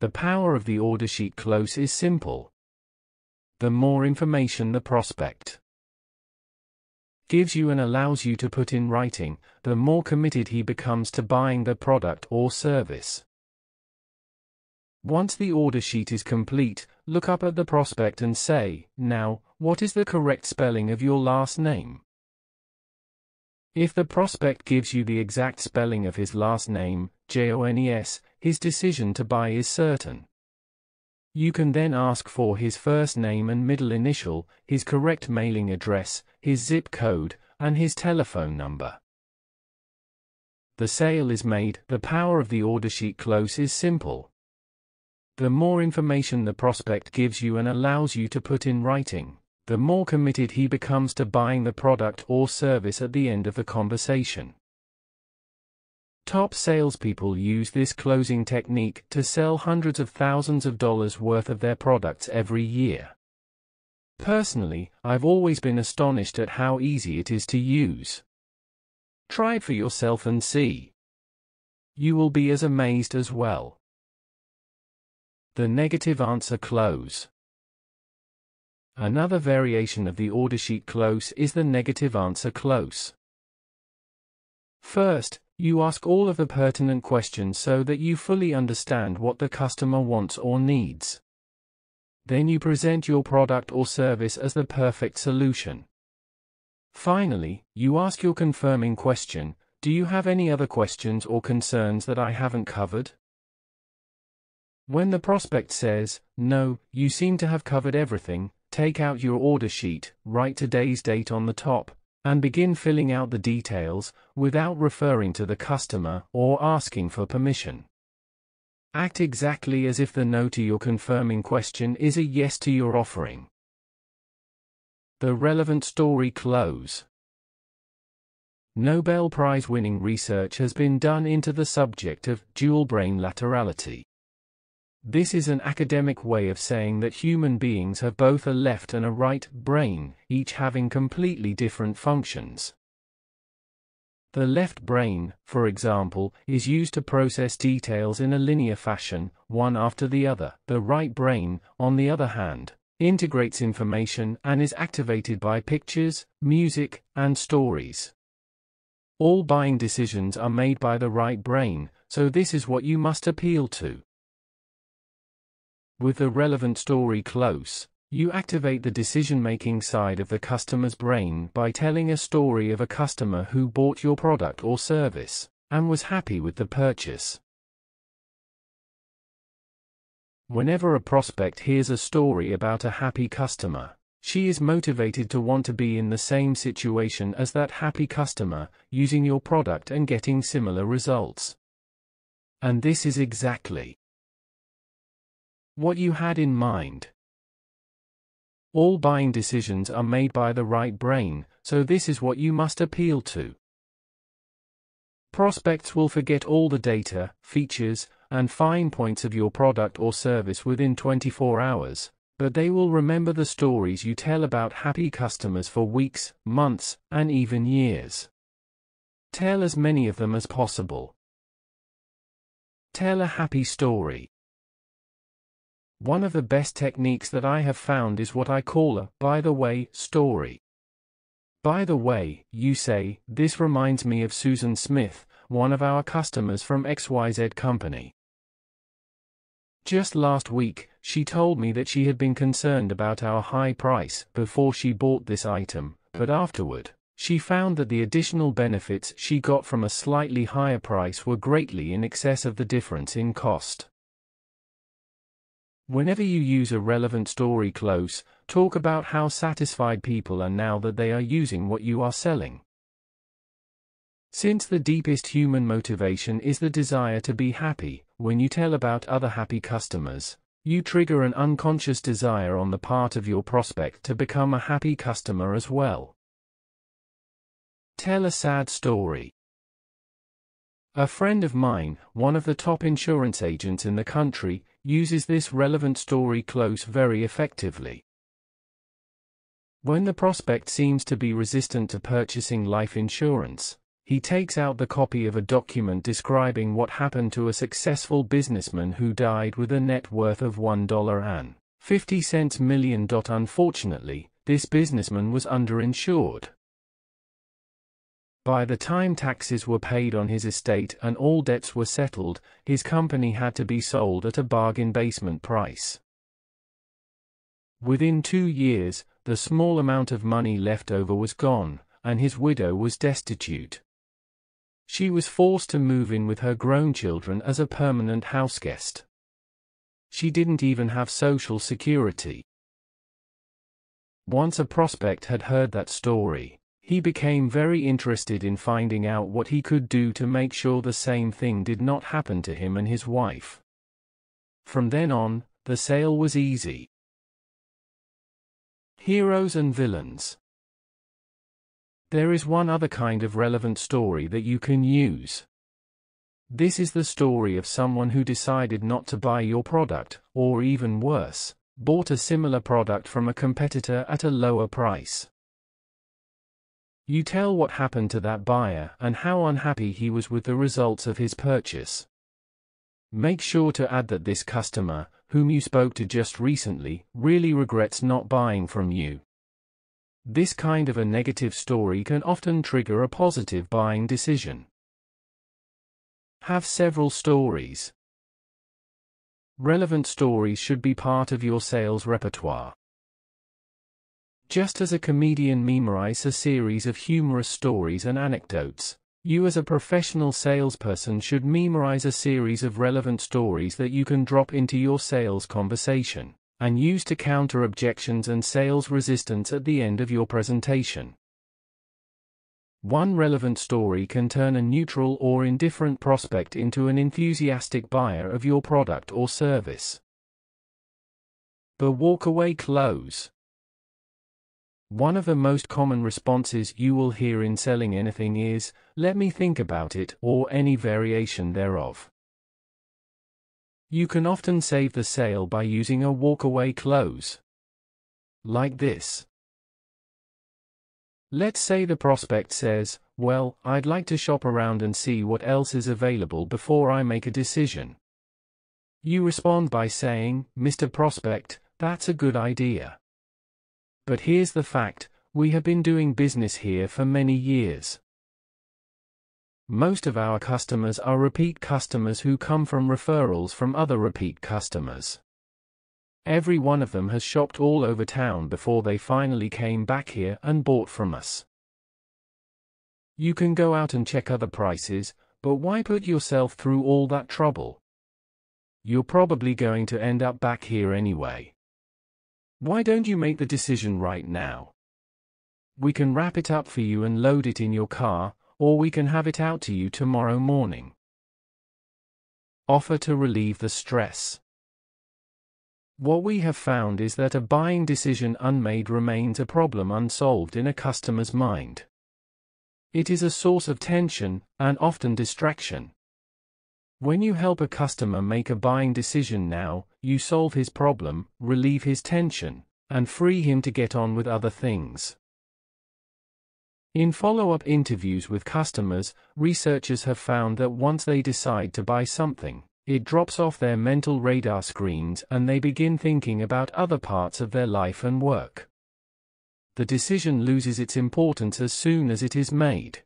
The power of the order sheet close is simple. The more information the prospect gives you and allows you to put in writing, the more committed he becomes to buying the product or service. Once the order sheet is complete, look up at the prospect and say, "Now, what is the correct spelling of your last name?" If the prospect gives you the exact spelling of his last name, Jones, his decision to buy is certain. You can then ask for his first name and middle initial, his correct mailing address, his zip code, and his telephone number. The sale is made. The power of the order sheet close is simple. The more information the prospect gives you and allows you to put in writing, the more committed he becomes to buying the product or service at the end of the conversation. Top salespeople use this closing technique to sell hundreds of thousands of dollars worth of their products every year. Personally, I've always been astonished at how easy it is to use. Try it for yourself and see. You will be as amazed as well. The negative answer close. Another variation of the order sheet close is the negative answer close. First, you ask all of the pertinent questions so that you fully understand what the customer wants or needs. Then you present your product or service as the perfect solution. Finally, you ask your confirming question, "Do you have any other questions or concerns that I haven't covered?" When the prospect says, "No, you seem to have covered everything," take out your order sheet, write today's date on the top, and begin filling out the details, without referring to the customer or asking for permission. Act exactly as if the no to your confirming question is a yes to your offering. The relevant story close. Nobel Prize-winning research has been done into the subject of dual brain laterality. This is an academic way of saying that human beings have both a left and a right brain, each having completely different functions. The left brain, for example, is used to process details in a linear fashion, one after the other. The right brain, on the other hand, integrates information and is activated by pictures, music, and stories. All buying decisions are made by the right brain, so this is what you must appeal to. With the relevant story close, you activate the decision-making side of the customer's brain by telling a story of a customer who bought your product or service, and was happy with the purchase. Whenever a prospect hears a story about a happy customer, she is motivated to want to be in the same situation as that happy customer, using your product and getting similar results. And this is exactly what you had in mind. All buying decisions are made by the right brain, so this is what you must appeal to. Prospects will forget all the data, features, and fine points of your product or service within 24 hours, but they will remember the stories you tell about happy customers for weeks, months, and even years. Tell as many of them as possible. Tell a happy story. One of the best techniques that I have found is what I call a "by the way" story. By the way, you say, "This reminds me of Susan Smith, one of our customers from XYZ company. Just last week, she told me that she had been concerned about our high price before she bought this item, but afterward, she found that the additional benefits she got from a slightly higher price were greatly in excess of the difference in cost." Whenever you use a relevant story close, talk about how satisfied people are now that they are using what you are selling. Since the deepest human motivation is the desire to be happy, when you tell about other happy customers, you trigger an unconscious desire on the part of your prospect to become a happy customer as well. Tell a sad story. A friend of mine, one of the top insurance agents in the country, uses this relevant story close very effectively. When the prospect seems to be resistant to purchasing life insurance, he takes out the copy of a document describing what happened to a successful businessman who died with a net worth of $1.50 million. Unfortunately, this businessman was underinsured. By the time taxes were paid on his estate and all debts were settled, his company had to be sold at a bargain basement price. Within 2 years, the small amount of money left over was gone, and his widow was destitute. She was forced to move in with her grown children as a permanent houseguest. She didn't even have social security. Once a prospect had heard that story, he became very interested in finding out what he could do to make sure the same thing did not happen to him and his wife. From then on, the sale was easy. Heroes and villains. There is one other kind of relevant story that you can use. This is the story of someone who decided not to buy your product, or even worse, bought a similar product from a competitor at a lower price. You tell what happened to that buyer and how unhappy he was with the results of his purchase. Make sure to add that this customer, whom you spoke to just recently, really regrets not buying from you. This kind of a negative story can often trigger a positive buying decision. Have several stories. Relevant stories should be part of your sales repertoire. Just as a comedian memorizes a series of humorous stories and anecdotes, you as a professional salesperson should memorize a series of relevant stories that you can drop into your sales conversation, and use to counter objections and sales resistance at the end of your presentation. One relevant story can turn a neutral or indifferent prospect into an enthusiastic buyer of your product or service. The walkaway close. One of the most common responses you will hear in selling anything is, "Let me think about it," or any variation thereof. You can often save the sale by using a walkaway close. Like this. Let's say the prospect says, "Well, I'd like to shop around and see what else is available before I make a decision." You respond by saying, "Mr. Prospect, that's a good idea. But here's the fact, we have been doing business here for many years. Most of our customers are repeat customers who come from referrals from other repeat customers. Every one of them has shopped all over town before they finally came back here and bought from us. You can go out and check other prices, but why put yourself through all that trouble? You're probably going to end up back here anyway. Why don't you make the decision right now? We can wrap it up for you and load it in your car, or we can have it out to you tomorrow morning." Offer to relieve the stress. What we have found is that a buying decision unmade remains a problem unsolved in a customer's mind. It is a source of tension, and often distraction. When you help a customer make a buying decision now, you solve his problem, relieve his tension, and free him to get on with other things. In follow-up interviews with customers, researchers have found that once they decide to buy something, it drops off their mental radar screens and they begin thinking about other parts of their life and work. The decision loses its importance as soon as it is made.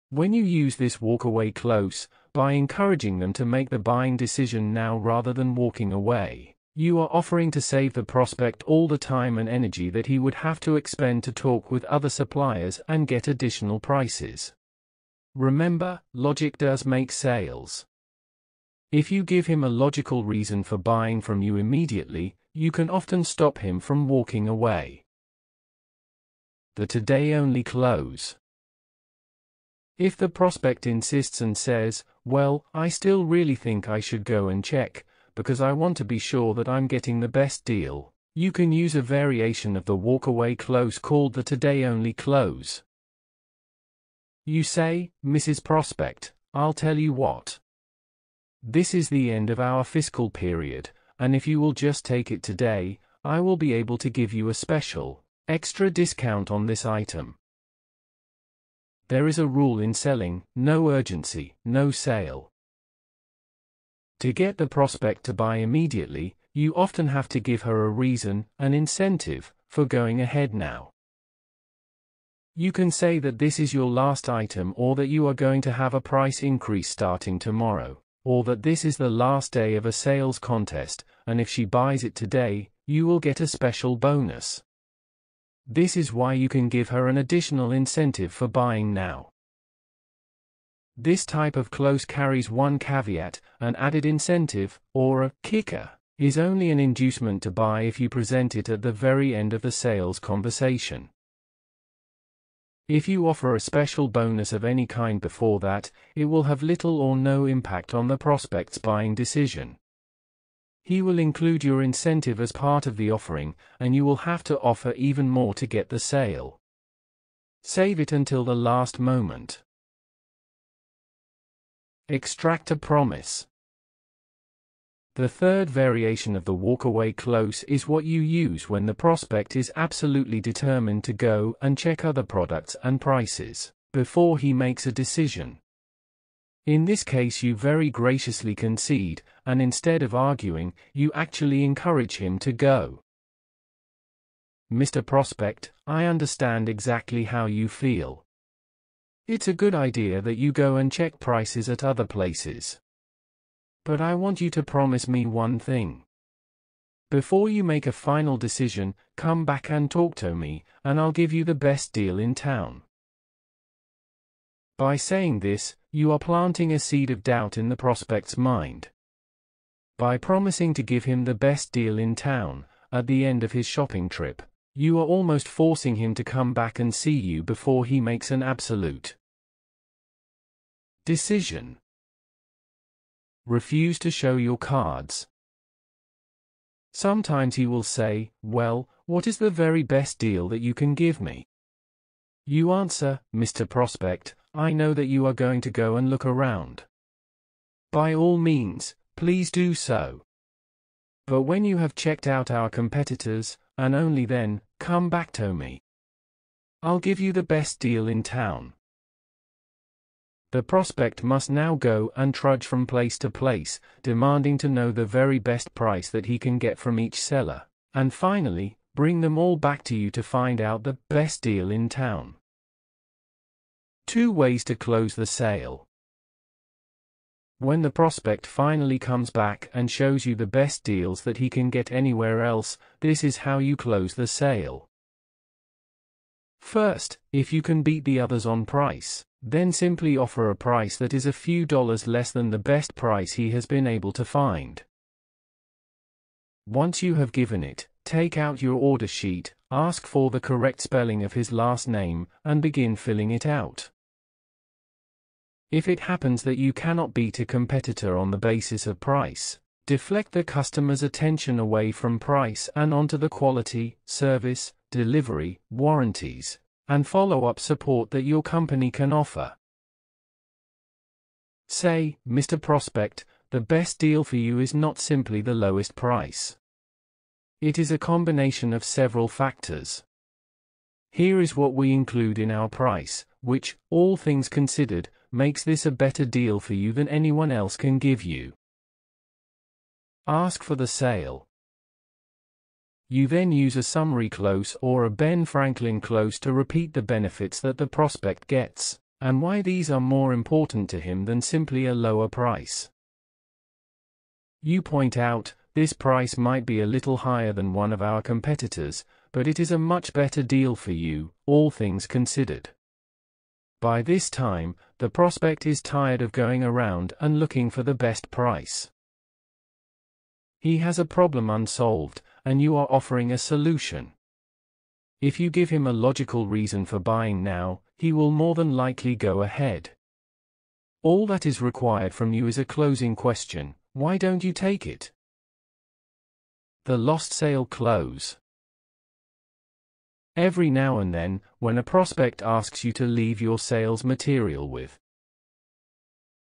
When you use this walkaway close, by encouraging them to make the buying decision now rather than walking away, you are offering to save the prospect all the time and energy that he would have to expend to talk with other suppliers and get additional prices. Remember, logic does make sales. If you give him a logical reason for buying from you immediately, you can often stop him from walking away. The today-only close. If the prospect insists and says, "Well, I still really think I should go and check, because I want to be sure that I'm getting the best deal," you can use a variation of the walkaway close called the today-only close. You say, "Mrs. Prospect, I'll tell you what. This is the end of our fiscal period, and if you will just take it today, I will be able to give you a special, extra discount on this item." There is a rule in selling: no urgency, no sale. To get the prospect to buy immediately, you often have to give her a reason, an incentive, for going ahead now. You can say that this is your last item, or that you are going to have a price increase starting tomorrow, or that this is the last day of a sales contest, and if she buys it today, you will get a special bonus. This is why you can give her an additional incentive for buying now. This type of close carries one caveat: an added incentive, or a kicker, is only an inducement to buy if you present it at the very end of the sales conversation. If you offer a special bonus of any kind before that, it will have little or no impact on the prospect's buying decision. He will include your incentive as part of the offering, and you will have to offer even more to get the sale. Save it until the last moment. Extract a promise. The third variation of the walkaway close is what you use when the prospect is absolutely determined to go and check other products and prices before he makes a decision. In this case, you very graciously concede, and instead of arguing, you actually encourage him to go. Mr. Prospect, I understand exactly how you feel. It's a good idea that you go and check prices at other places. But I want you to promise me one thing. Before you make a final decision, come back and talk to me, and I'll give you the best deal in town. By saying this, you are planting a seed of doubt in the prospect's mind. By promising to give him the best deal in town, at the end of his shopping trip, you are almost forcing him to come back and see you before he makes an absolute decision. Refuse to show your cards. Sometimes he will say, "Well, what is the very best deal that you can give me?" You answer, "Mr. Prospect, I know that you are going to go and look around. By all means, please do so. But when you have checked out our competitors, and only then, come back to me. I'll give you the best deal in town." The prospect must now go and trudge from place to place, demanding to know the very best price that he can get from each seller, and finally, bring them all back to you to find out the best deal in town. 2 ways to close the sale. When the prospect finally comes back and shows you the best deals that he can get anywhere else, this is how you close the sale. First, if you can beat the others on price, then simply offer a price that is a few dollars less than the best price he has been able to find. Once you have given it, take out your order sheet, ask for the correct spelling of his last name, and begin filling it out. If it happens that you cannot beat a competitor on the basis of price, deflect the customer's attention away from price and onto the quality, service, delivery, warranties, and follow-up support that your company can offer. Say, "Mr. Prospect, the best deal for you is not simply the lowest price. It is a combination of several factors. Here is what we include in our price, which, all things considered, makes this a better deal for you than anyone else can give you." Ask for the sale. You then use a summary close or a Ben Franklin close to repeat the benefits that the prospect gets, and why these are more important to him than simply a lower price. You point out, "This price might be a little higher than one of our competitors, but it is a much better deal for you, all things considered." By this time, the prospect is tired of going around and looking for the best price. He has a problem unsolved, and you are offering a solution. If you give him a logical reason for buying now, he will more than likely go ahead. All that is required from you is a closing question: why don't you take it? The lost sale close. Every now and then, when a prospect asks you to leave your sales material with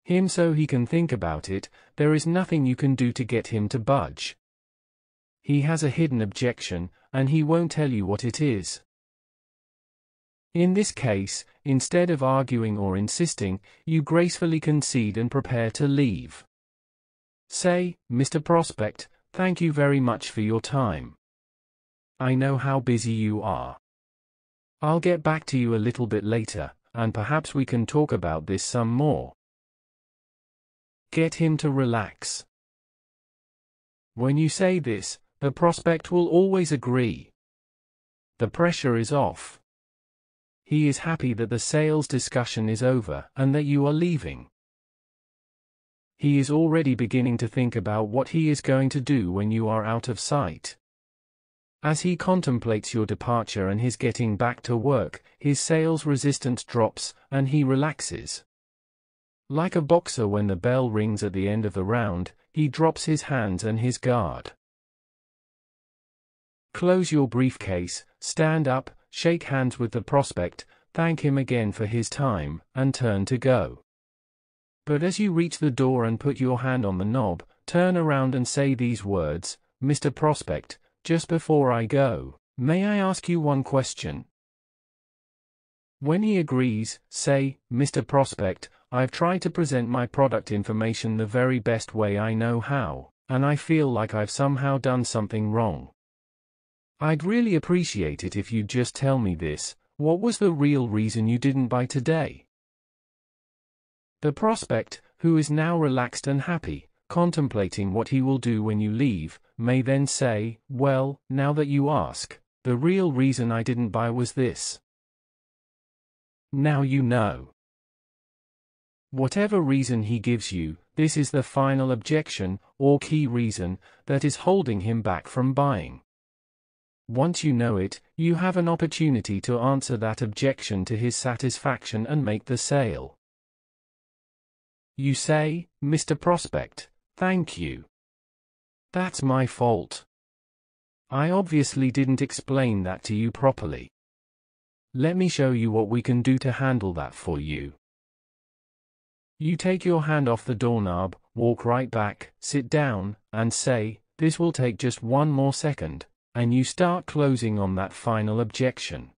him so he can think about it, there is nothing you can do to get him to budge. He has a hidden objection, and he won't tell you what it is. In this case, instead of arguing or insisting, you gracefully concede and prepare to leave. Say, "Mr. Prospect, thank you very much for your time. I know how busy you are. I'll get back to you a little bit later, and perhaps we can talk about this some more. Get him to relax. When you say this, the prospect will always agree. The pressure is off. He is happy that the sales discussion is over and that you are leaving. He is already beginning to think about what he is going to do when you are out of sight. As he contemplates your departure and his getting back to work, his sales resistance drops, and he relaxes. Like a boxer when the bell rings at the end of the round, he drops his hands and his guard. Close your briefcase, stand up, shake hands with the prospect, thank him again for his time, and turn to go. But as you reach the door and put your hand on the knob, turn around and say these words, "Mr. Prospect, just before I go, may I ask you one question?" When he agrees, say, "Mr. Prospect, I've tried to present my product information the very best way I know how, and I feel like I've somehow done something wrong. I'd really appreciate it if you'd just tell me this, what was the real reason you didn't buy today?" The prospect, who is now relaxed and happy, contemplating what he will do when you leave, may then say, "Well, now that you ask, the real reason I didn't buy was this." Now you know. Whatever reason he gives you, this is the final objection, or key reason, that is holding him back from buying. Once you know it, you have an opportunity to answer that objection to his satisfaction and make the sale. You say, "Mr. Prospect, thank you. That's my fault. I obviously didn't explain that to you properly. Let me show you what we can do to handle that for you." You take your hand off the doorknob, walk right back, sit down, and say, "This will take just one more second," and you start closing on that final objection.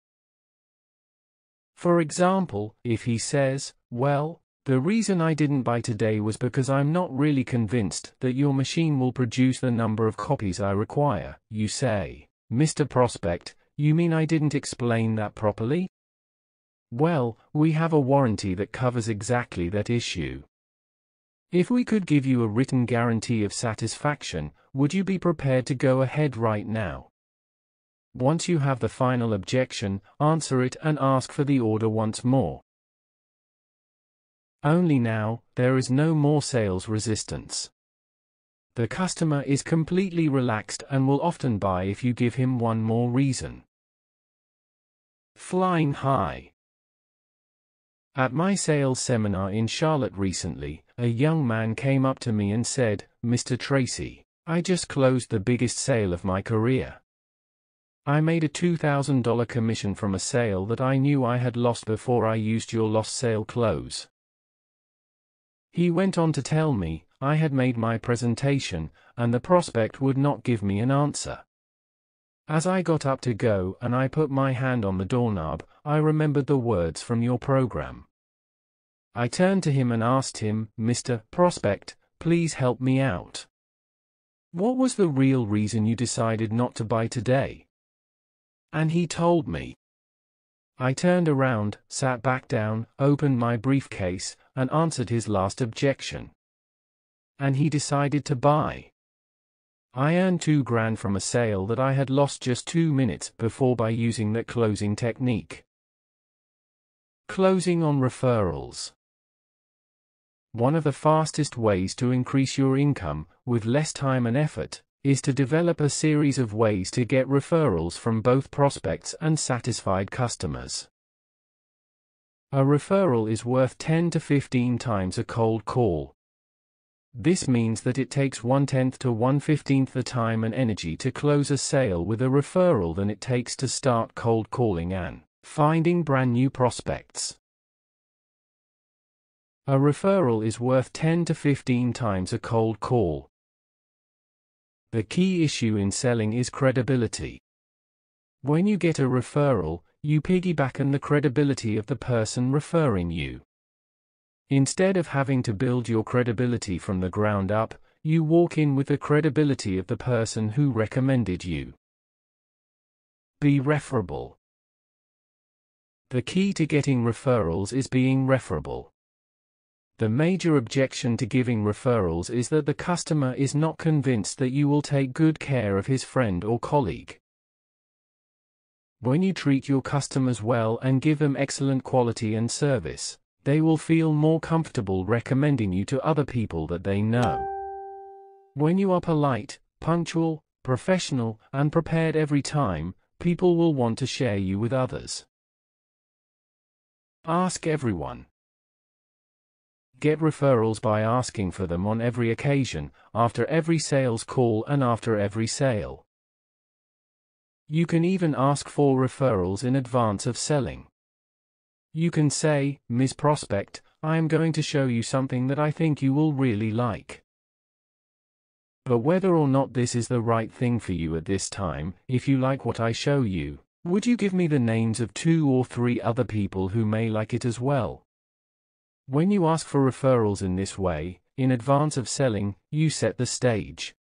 For example, if he says, "Well, the reason I didn't buy today was because I'm not really convinced that your machine will produce the number of copies I require," you say, "Mr. Prospect, you mean I didn't explain that properly? Well, we have a warranty that covers exactly that issue. If we could give you a written guarantee of satisfaction, would you be prepared to go ahead right now?" Once you have the final objection, answer it and ask for the order once more. Only now, there is no more sales resistance. The customer is completely relaxed and will often buy if you give him one more reason. Flying high. At my sales seminar in Charlotte recently, a young man came up to me and said, "Mr. Tracy, I just closed the biggest sale of my career. I made a $2,000 commission from a sale that I knew I had lost before I used your lost sale close." He went on to tell me, I had made my presentation, and the prospect would not give me an answer. As I got up to go and I put my hand on the doorknob, I remembered the words from your program. I turned to him and asked him, "Mr. Prospect, please help me out. What was the real reason you decided not to buy today?" And he told me. I turned around, sat back down, opened my briefcase, and answered his last objection. And he decided to buy. I earned $2,000 from a sale that I had lost just 2 minutes before by using that closing technique. Closing on referrals. One of the fastest ways to increase your income, with less time and effort, is to develop a series of ways to get referrals from both prospects and satisfied customers. A referral is worth 10 to 15 times a cold call. This means that it takes 1/10 to 1/15 the time and energy to close a sale with a referral than it takes to start cold calling and finding brand new prospects. A referral is worth 10 to 15 times a cold call. The key issue in selling is credibility. When you get a referral, you piggyback on the credibility of the person referring you. Instead of having to build your credibility from the ground up, you walk in with the credibility of the person who recommended you. Be referable. The key to getting referrals is being referable. The major objection to giving referrals is that the customer is not convinced that you will take good care of his friend or colleague. When you treat your customers well and give them excellent quality and service, they will feel more comfortable recommending you to other people that they know. When you are polite, punctual, professional, and prepared every time, people will want to share you with others. Ask everyone. Get referrals by asking for them on every occasion, after every sales call and after every sale. You can even ask for referrals in advance of selling. You can say, "Ms. Prospect, I am going to show you something that I think you will really like. But whether or not this is the right thing for you at this time, if you like what I show you, would you give me the names of 2 or 3 other people who may like it as well?" When you ask for referrals in this way, in advance of selling, you set the stage.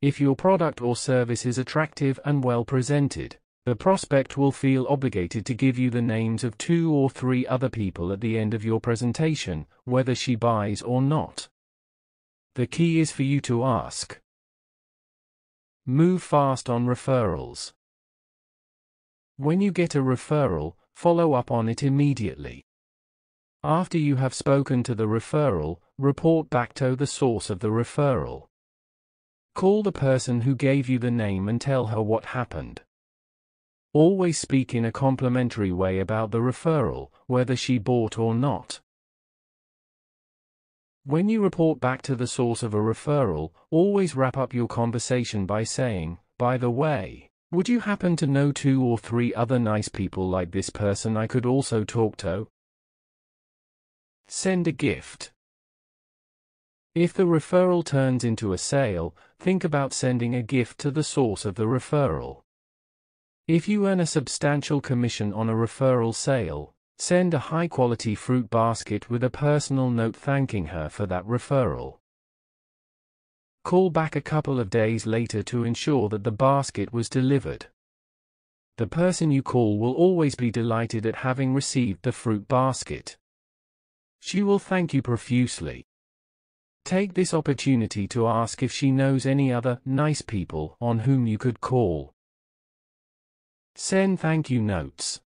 If your product or service is attractive and well presented, the prospect will feel obligated to give you the names of 2 or 3 other people at the end of your presentation, whether she buys or not. The key is for you to ask. Move fast on referrals. When you get a referral, follow up on it immediately. After you have spoken to the referral, report back to the source of the referral. Call the person who gave you the name and tell her what happened. Always speak in a complimentary way about the referral, whether she bought or not. When you report back to the source of a referral, always wrap up your conversation by saying, "By the way, would you happen to know 2 or 3 other nice people like this person I could also talk to?" Send a gift. If the referral turns into a sale, think about sending a gift to the source of the referral. If you earn a substantial commission on a referral sale, send a high-quality fruit basket with a personal note thanking her for that referral. Call back a couple of days later to ensure that the basket was delivered. The person you call will always be delighted at having received the fruit basket. She will thank you profusely. Take this opportunity to ask if she knows any other nice people on whom you could call. Send thank you notes.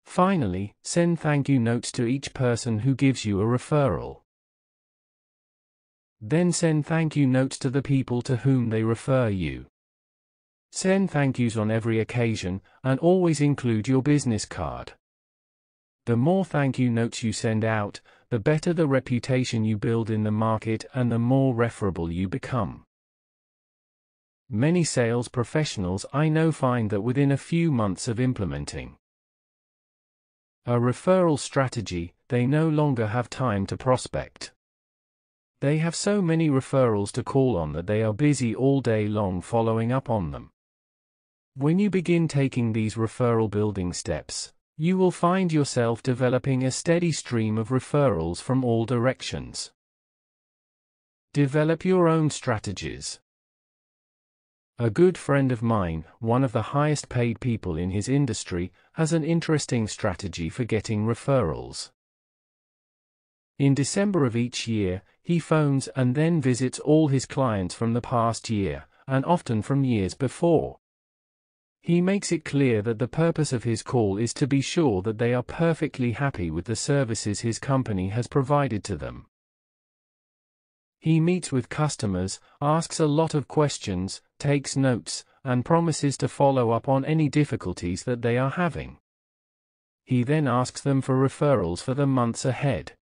Finally, send thank you notes to each person who gives you a referral. Then send thank you notes to the people to whom they refer you. Send thank yous on every occasion, and always include your business card. The more thank you notes you send out, the better the reputation you build in the market and the more referable you become. Many sales professionals I know find that within a few months of implementing a referral strategy, they no longer have time to prospect. They have so many referrals to call on that they are busy all day long following up on them. When you begin taking these referral building steps, you will find yourself developing a steady stream of referrals from all directions. Develop your own strategies. A good friend of mine, one of the highest paid people in his industry, has an interesting strategy for getting referrals. In December of each year, he phones and then visits all his clients from the past year, and often from years before. He makes it clear that the purpose of his call is to be sure that they are perfectly happy with the services his company has provided to them. He meets with customers, asks a lot of questions, takes notes, and promises to follow up on any difficulties that they are having. He then asks them for referrals for the months ahead.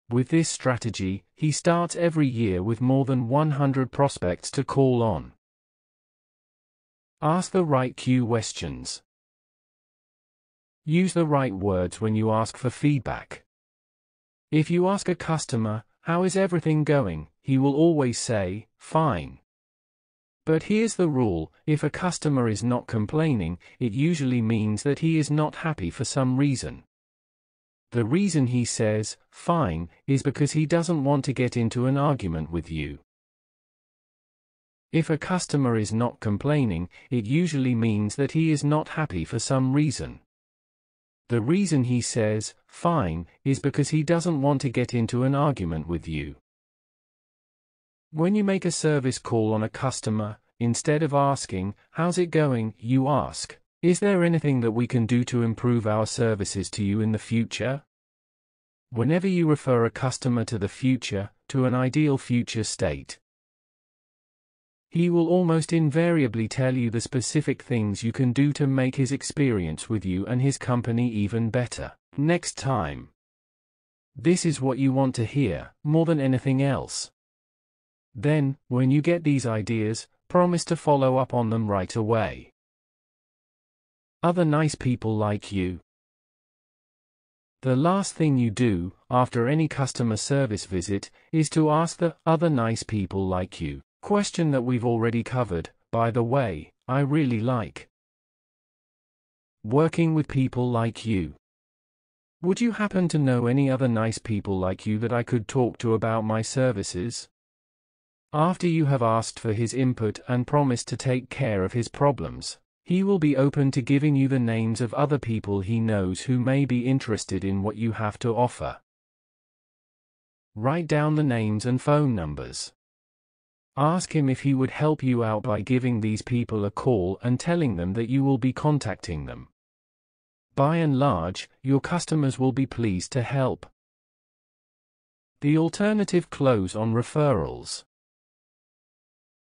With this strategy, he starts every year with more than 100 prospects to call on. Ask the right questions. Use the right words when you ask for feedback. If you ask a customer, "How is everything going?" he will always say, "Fine." But here's the rule: if a customer is not complaining, it usually means that he is not happy for some reason. The reason he says, "Fine," is because he doesn't want to get into an argument with you. If a customer is not complaining, it usually means that he is not happy for some reason. The reason he says, "Fine," is because he doesn't want to get into an argument with you. When you make a service call on a customer, instead of asking, "How's it going?" you ask, "Is there anything that we can do to improve our services to you in the future?" Whenever you refer a customer to the future, to an ideal future state, he will almost invariably tell you the specific things you can do to make his experience with you and his company even better next time. This is what you want to hear, more than anything else. Then, when you get these ideas, promise to follow up on them right away. Other nice people like you. The last thing you do, after any customer service visit, is to ask the "other nice people like you" question that we've already covered. By the way, I really like working with people like you. Would you happen to know any other nice people like you that I could talk to about my services? After you have asked for his input and promised to take care of his problems, he will be open to giving you the names of other people he knows who may be interested in what you have to offer. Write down the names and phone numbers. Ask him if he would help you out by giving these people a call and telling them that you will be contacting them. By and large, your customers will be pleased to help. The alternative close on referrals.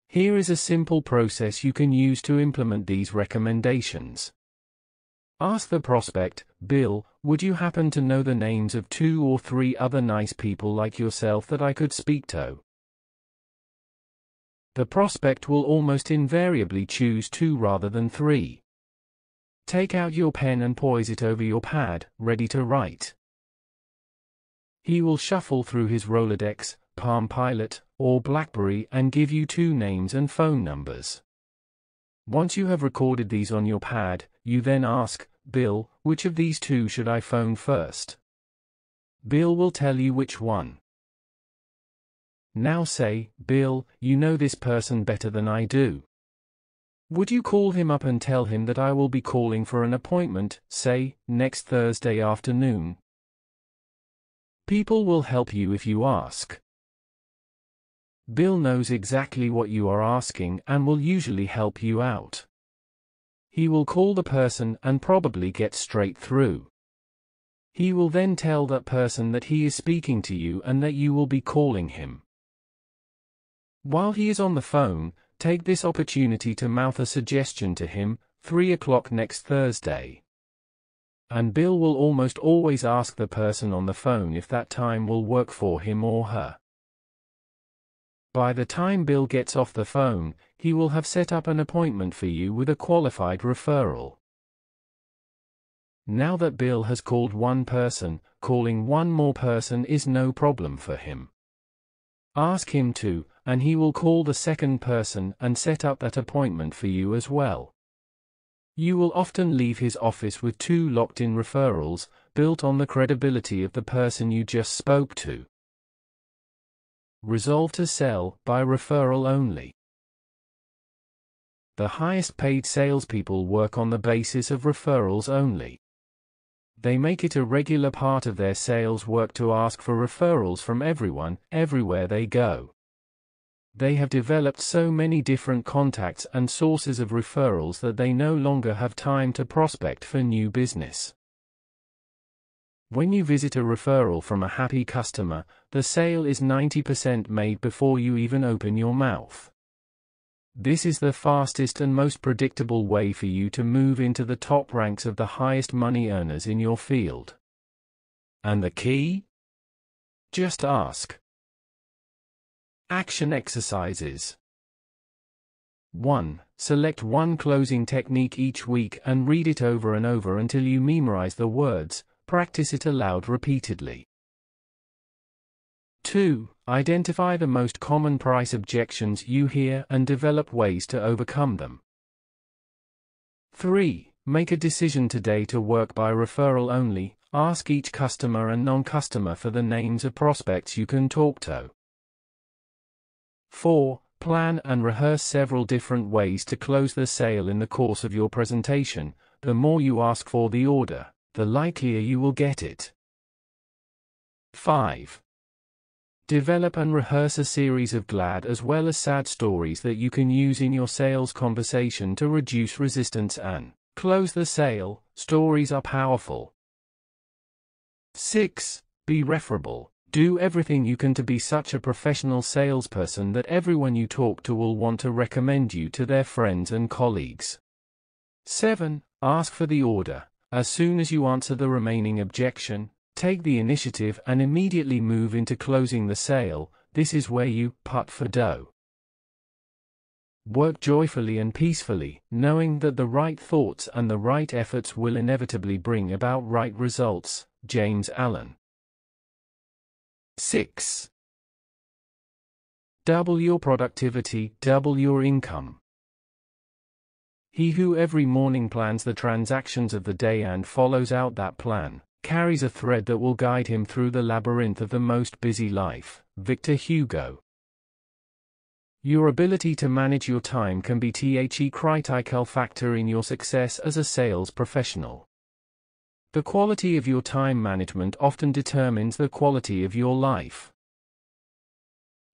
Here is a simple process you can use to implement these recommendations. Ask the prospect, "Bill, would you happen to know the names of 2 or 3 other nice people like yourself that I could speak to?" The prospect will almost invariably choose 2 rather than 3. Take out your pen and poise it over your pad, ready to write. He will shuffle through his Rolodex, Palm Pilot, or BlackBerry and give you 2 names and phone numbers. Once you have recorded these on your pad, you then ask, "Bill, which of these 2 should I phone first?" Bill will tell you which one. Now say, "Bill, you know this person better than I do. Would you call him up and tell him that I will be calling for an appointment, say, next Thursday afternoon?" People will help you if you ask. Bill knows exactly what you are asking and will usually help you out. He will call the person and probably get straight through. He will then tell that person that he is speaking to you and that you will be calling him. While he is on the phone, take this opportunity to mouth a suggestion to him, 3 o'clock next Thursday. And Bill will almost always ask the person on the phone if that time will work for him or her. By the time Bill gets off the phone, he will have set up an appointment for you with a qualified referral. Now that Bill has called one person, calling one more person is no problem for him. Ask him to, and he will call the second person and set up that appointment for you as well. You will often leave his office with 2 locked-in referrals, built on the credibility of the person you just spoke to. Resolve to sell by referral only. The highest paid salespeople work on the basis of referrals only. They make it a regular part of their sales work to ask for referrals from everyone, everywhere they go. They have developed so many different contacts and sources of referrals that they no longer have time to prospect for new business. When you visit a referral from a happy customer, the sale is 90% made before you even open your mouth. This is the fastest and most predictable way for you to move into the top ranks of the highest money earners in your field. And the key? Just ask. Action exercises. 1. Select one closing technique each week and read it over and over until you memorize the words. Practice it aloud repeatedly. 2. Identify the most common price objections you hear and develop ways to overcome them. 3. Make a decision today to work by referral only. Ask each customer and non-customer for the names of prospects you can talk to. 4. Plan and rehearse several different ways to close the sale in the course of your presentation. The more you ask for the order, the likelier you will get it. 5. Develop and rehearse a series of glad as well as sad stories that you can use in your sales conversation to reduce resistance and close the sale. Stories are powerful. 6. Be referable. Do everything you can to be such a professional salesperson that everyone you talk to will want to recommend you to their friends and colleagues. 7. Ask for the order. As soon as you answer the remaining objection, take the initiative and immediately move into closing the sale. This is where you putt for dough. Work joyfully and peacefully, knowing that the right thoughts and the right efforts will inevitably bring about right results. James Allen. 6. Double your productivity, double your income. He who every morning plans the transactions of the day and follows out that plan, carries a thread that will guide him through the labyrinth of the most busy life. Victor Hugo. Your ability to manage your time can be a critical factor in your success as a sales professional. The quality of your time management often determines the quality of your life.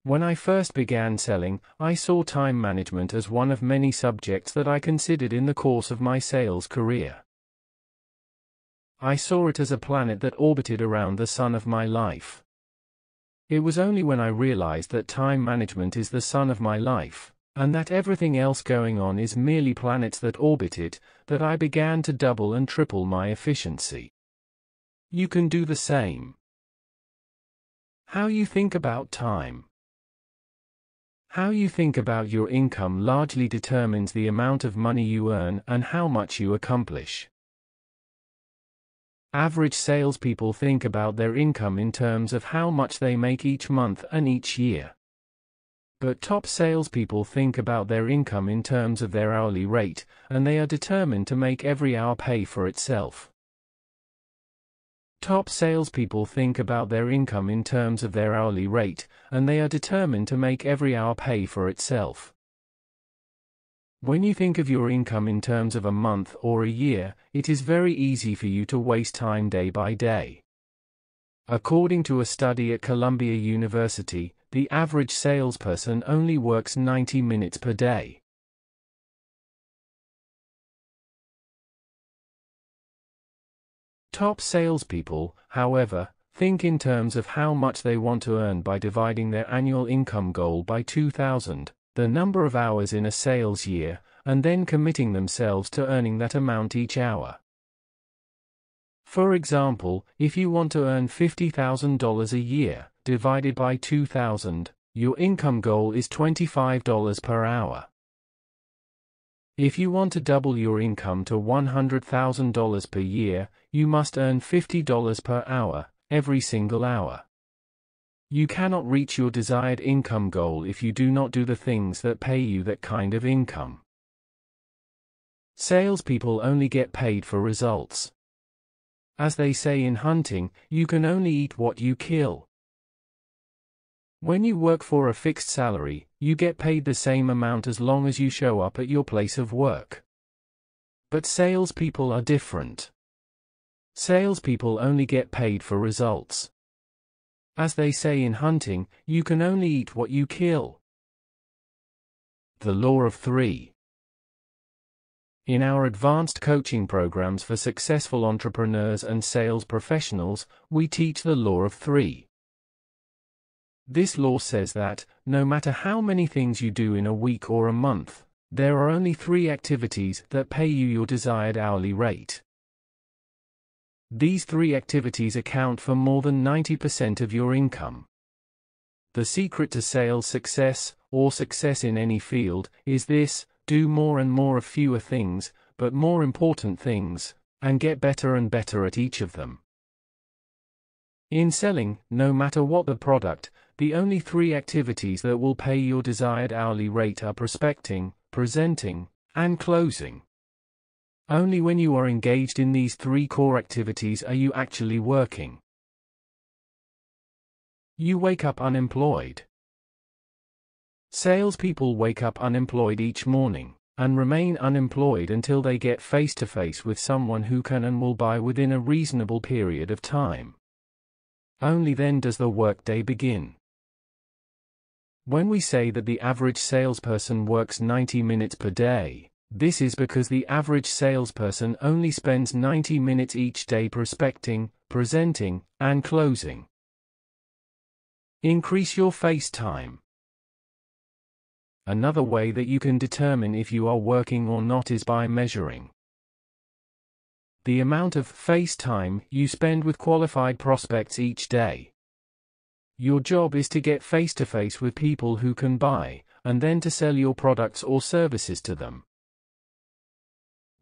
When I first began selling, I saw time management as one of many subjects that I considered in the course of my sales career. I saw it as a planet that orbited around the sun of my life. It was only when I realized that time management is the sun of my life, and that everything else going on is merely planets that orbit it, that I began to double and triple my efficiency. You can do the same. How you think about time. How you think about your income largely determines the amount of money you earn and how much you accomplish. Average salespeople think about their income in terms of how much they make each month and each year. But top salespeople think about their income in terms of their hourly rate, and they are determined to make every hour pay for itself. Top salespeople think about their income in terms of their hourly rate, and they are determined to make every hour pay for itself. When you think of your income in terms of a month or a year, it is very easy for you to waste time day by day. According to a study at Columbia University, the average salesperson only works 90 minutes per day. Top salespeople, however, think in terms of how much they want to earn by dividing their annual income goal by 2,000, the number of hours in a sales year, and then committing themselves to earning that amount each hour. For example, if you want to earn $50,000 a year, divided by 2,000, your income goal is $25 per hour. If you want to double your income to $100,000 per year, you must earn $50 per hour, every single hour. You cannot reach your desired income goal if you do not do the things that pay you that kind of income. Salespeople only get paid for results. As they say in hunting, you can only eat what you kill. When you work for a fixed salary, you get paid the same amount as long as you show up at your place of work. But salespeople are different. Salespeople only get paid for results. As they say in hunting, you can only eat what you kill. The Law of Three. In our advanced coaching programs for successful entrepreneurs and sales professionals, we teach the Law of Three. This law says that, no matter how many things you do in a week or a month, there are only 3 activities that pay you your desired hourly rate. These 3 activities account for more than 90% of your income. The secret to sales success, or success in any field, is this: do more and more of fewer things, but more important things, and get better and better at each of them. In selling, no matter what the product, the only 3 activities that will pay your desired hourly rate are prospecting, presenting, and closing. Only when you are engaged in these 3 core activities are you actually working. You wake up unemployed. Salespeople wake up unemployed each morning, and remain unemployed until they get face-to-face with someone who can and will buy within a reasonable period of time. Only then does the workday begin. When we say that the average salesperson works 90 minutes per day, this is because the average salesperson only spends 90 minutes each day prospecting, presenting, and closing. Increase your face time. Another way that you can determine if you are working or not is by measuring the amount of face time you spend with qualified prospects each day. Your job is to get face-to-face with people who can buy, and then to sell your products or services to them.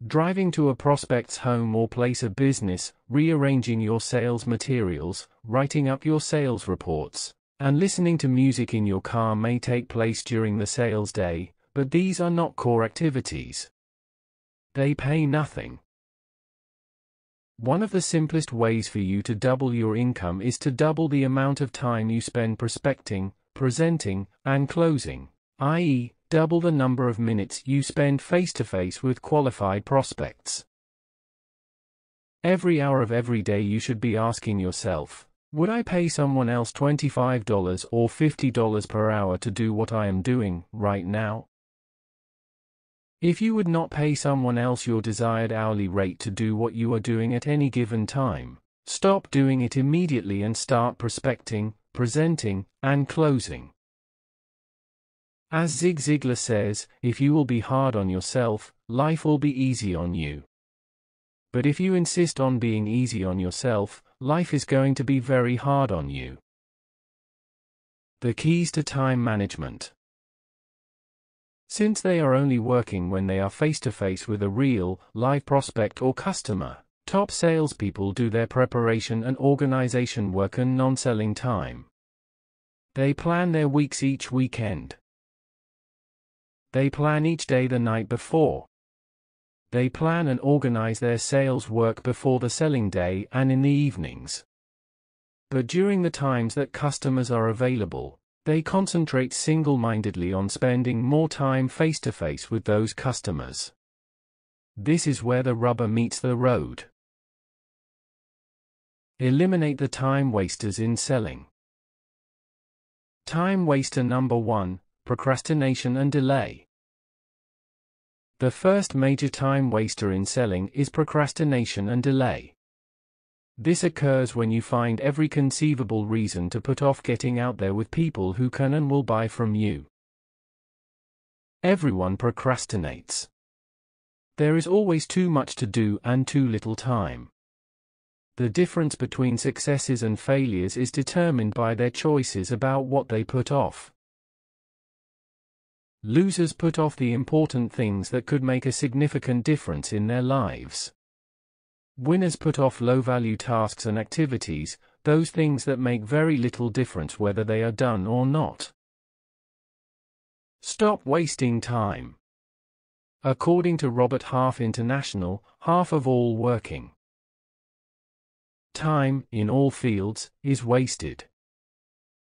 Driving to a prospect's home or place of business, rearranging your sales materials, writing up your sales reports, and listening to music in your car may take place during the sales day, but these are not core activities. They pay nothing. One of the simplest ways for you to double your income is to double the amount of time you spend prospecting, presenting, and closing, i.e., double the number of minutes you spend face-to-face with qualified prospects. Every hour of every day you should be asking yourself, would I pay someone else $25 or $50 per hour to do what I am doing right now? If you would not pay someone else your desired hourly rate to do what you are doing at any given time, stop doing it immediately and start prospecting, presenting, and closing. As Zig Ziglar says, if you will be hard on yourself, life will be easy on you. But if you insist on being easy on yourself, life is going to be very hard on you. The keys to time management. Since they are only working when they are face-to-face with a real, live prospect or customer, top salespeople do their preparation and organization work and non-selling time. They plan their weeks each weekend. They plan each day the night before. They plan and organize their sales work before the selling day and in the evenings. But during the times that customers are available, they concentrate single-mindedly on spending more time face-to-face with those customers. This is where the rubber meets the road. Eliminate the time wasters in selling. Time waster number 1, procrastination and delay. The first major time waster in selling is procrastination and delay. This occurs when you find every conceivable reason to put off getting out there with people who can and will buy from you. Everyone procrastinates. There is always too much to do and too little time. The difference between successes and failures is determined by their choices about what they put off. Losers put off the important things that could make a significant difference in their lives. Winners put off low-value tasks and activities, those things that make very little difference whether they are done or not. Stop wasting time. According to Robert Half International, half of all working time, in all fields, is wasted.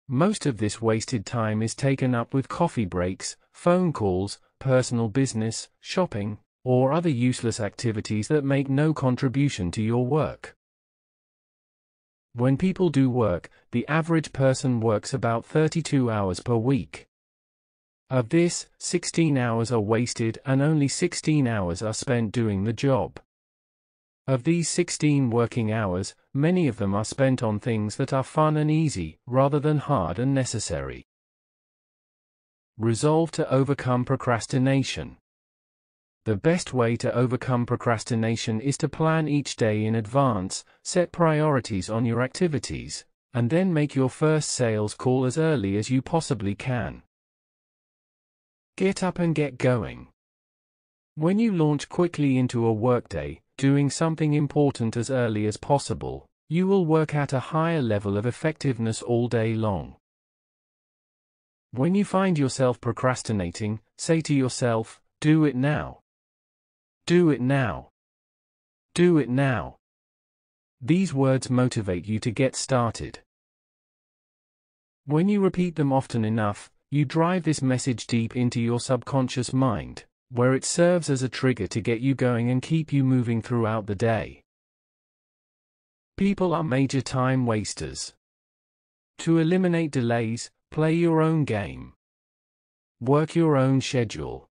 Most of this wasted time is taken up with coffee breaks, phone calls, personal business, shopping, or other useless activities that make no contribution to your work. When people do work, the average person works about 32 hours per week. Of this, 16 hours are wasted and only 16 hours are spent doing the job. Of these 16 working hours, many of them are spent on things that are fun and easy, rather than hard and necessary. Resolve to overcome procrastination. The best way to overcome procrastination is to plan each day in advance, set priorities on your activities, and then make your first sales call as early as you possibly can. Get up and get going. When you launch quickly into a workday, doing something important as early as possible, you will work at a higher level of effectiveness all day long. When you find yourself procrastinating, say to yourself, "Do it now. Do it now. Do it now." These words motivate you to get started. When you repeat them often enough, you drive this message deep into your subconscious mind, where it serves as a trigger to get you going and keep you moving throughout the day. People are major time wasters. To eliminate delays, play your own game. Work your own schedule.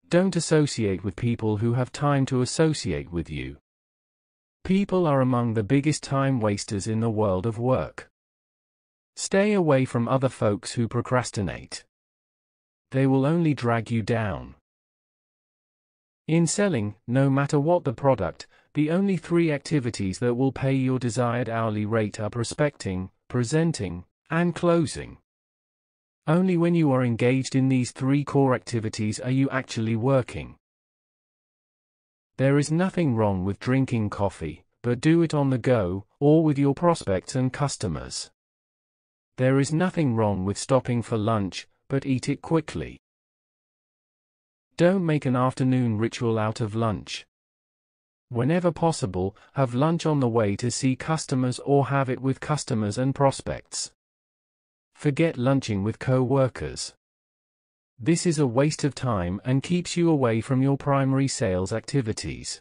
Don't associate with people who have time to associate with you. People are among the biggest time wasters in the world of work. Stay away from other folks who procrastinate. They will only drag you down. In selling, no matter what the product, the only 3 activities that will pay your desired hourly rate are prospecting, presenting, and closing. Only when you are engaged in these 3 core activities are you actually working. There is nothing wrong with drinking coffee, but do it on the go, or with your prospects and customers. There is nothing wrong with stopping for lunch, but eat it quickly. Don't make an afternoon ritual out of lunch. Whenever possible, have lunch on the way to see customers or have it with customers and prospects. Forget lunching with co-workers. This is a waste of time and keeps you away from your primary sales activities.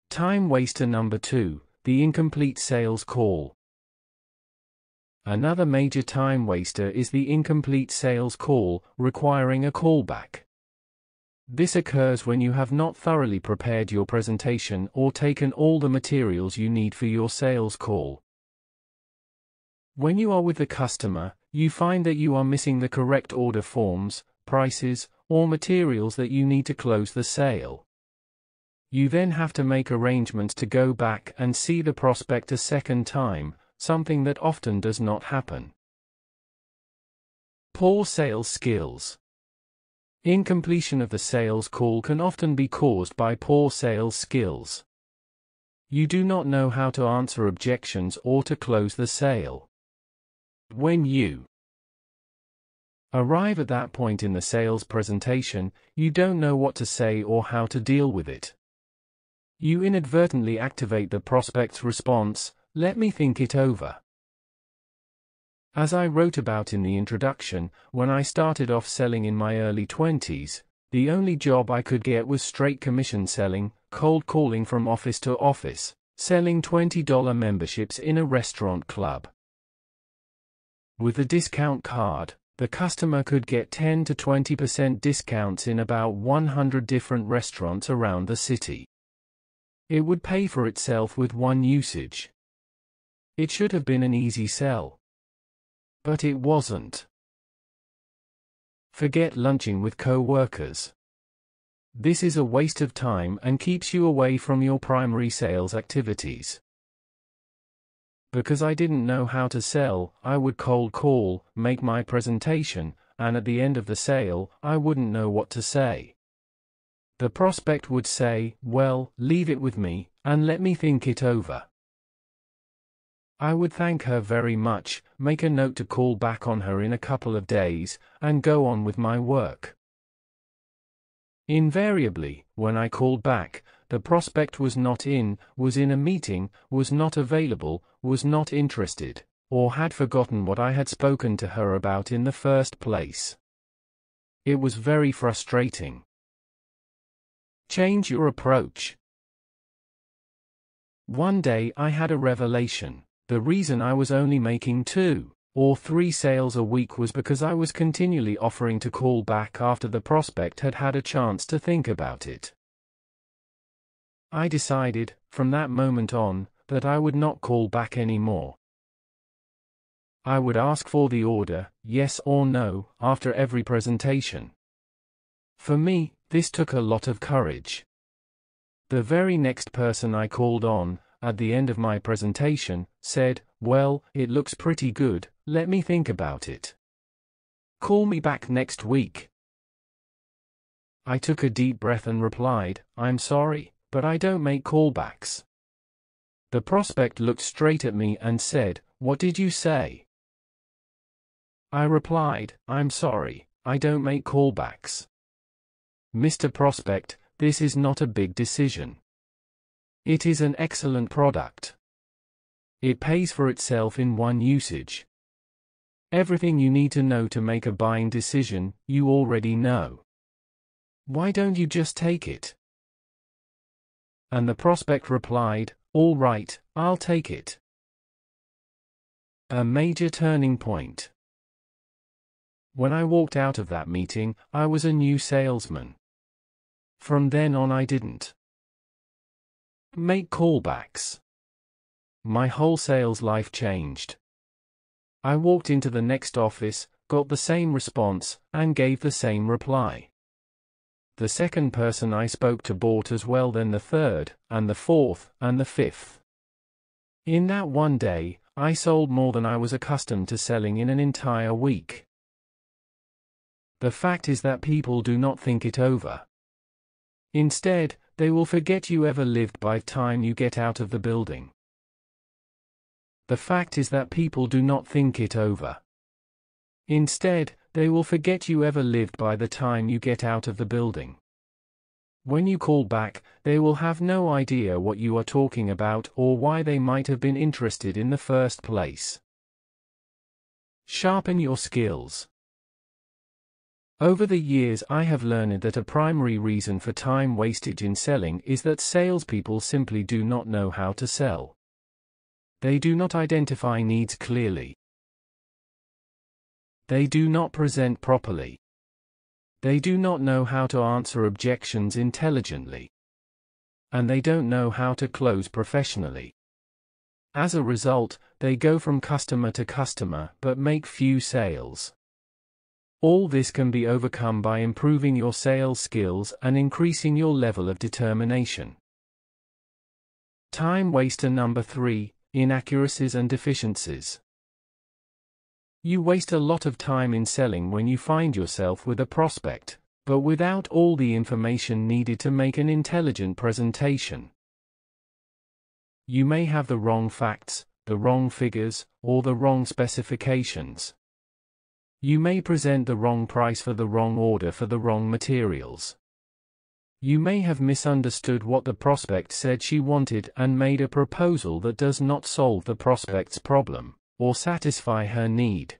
Time waster number 2, the incomplete sales call. Another major time waster is the incomplete sales call, requiring a callback. This occurs when you have not thoroughly prepared your presentation or taken all the materials you need for your sales call. When you are with the customer, you find that you are missing the correct order forms, prices, or materials that you need to close the sale. You then have to make arrangements to go back and see the prospect a second time, something that often does not happen. Poor sales skills. Incompletion of the sales call can often be caused by poor sales skills. You do not know how to answer objections or to close the sale. When you arrive at that point in the sales presentation, you don't know what to say or how to deal with it. You inadvertently activate the prospect's response, "Let me think it over." As I wrote about in the introduction, when I started off selling in my early 20s, the only job I could get was straight commission selling, cold calling from office to office, selling $20 memberships in a restaurant club. With the discount card, the customer could get 10 to 20% discounts in about 100 different restaurants around the city. It would pay for itself with one usage. It should have been an easy sell. But it wasn't. Forget lunching with co-workers. This is a waste of time and keeps you away from your primary sales activities. Because I didn't know how to sell, I would cold call, make my presentation, and at the end of the sale, I wouldn't know what to say. The prospect would say, "Well, leave it with me, and let me think it over." I would thank her very much, make a note to call back on her in a couple of days, and go on with my work. Invariably, when I called back, the prospect was not in, was in a meeting, was not available, was not interested, or had forgotten what I had spoken to her about in the first place. It was very frustrating. Change your approach. One day I had a revelation. The reason I was only making 2 or 3 sales a week was because I was continually offering to call back after the prospect had had a chance to think about it. I decided, from that moment on, that I would not call back anymore. I would ask for the order, yes or no, after every presentation. For me, this took a lot of courage. The very next person I called on, at the end of my presentation, said, "Well, it looks pretty good, let me think about it. Call me back next week." I took a deep breath and replied, "I'm sorry, but I don't make callbacks." The prospect looked straight at me and said, "What did you say?" I replied, "I'm sorry, I don't make callbacks." "Mr. Prospect, this is not a big decision. It is an excellent product. It pays for itself in one usage. Everything you need to know to make a buying decision, you already know. Why don't you just take it? And the prospect replied, "All right, I'll take it." A major turning point. When I walked out of that meeting, I was a new salesman. From then on, I didn't make callbacks. My whole sales life changed. I walked into the next office, got the same response, and gave the same reply. The second person I spoke to bought as well, then the third, and the fourth, and the fifth. In that one day, I sold more than I was accustomed to selling in an entire week. The fact is that people do not think it over. Instead, they will forget you ever lived by the time you get out of the building. The fact is that people do not think it over. Instead, they will forget you ever lived by the time you get out of the building. When you call back, they will have no idea what you are talking about or why they might have been interested in the first place. Sharpen your skills. Over the years, I have learned that a primary reason for time wastage in selling is that salespeople simply do not know how to sell. They do not identify needs clearly. They do not present properly. They do not know how to answer objections intelligently. And they don't know how to close professionally. As a result, they go from customer to customer but make few sales. All this can be overcome by improving your sales skills and increasing your level of determination. Time waster number 3. Inaccuracies and deficiencies. You waste a lot of time in selling when you find yourself with a prospect, but without all the information needed to make an intelligent presentation. You may have the wrong facts, the wrong figures, or the wrong specifications. You may present the wrong price for the wrong order for the wrong materials. You may have misunderstood what the prospect said she wanted and made a proposal that does not solve the prospect's problem, or satisfy her need.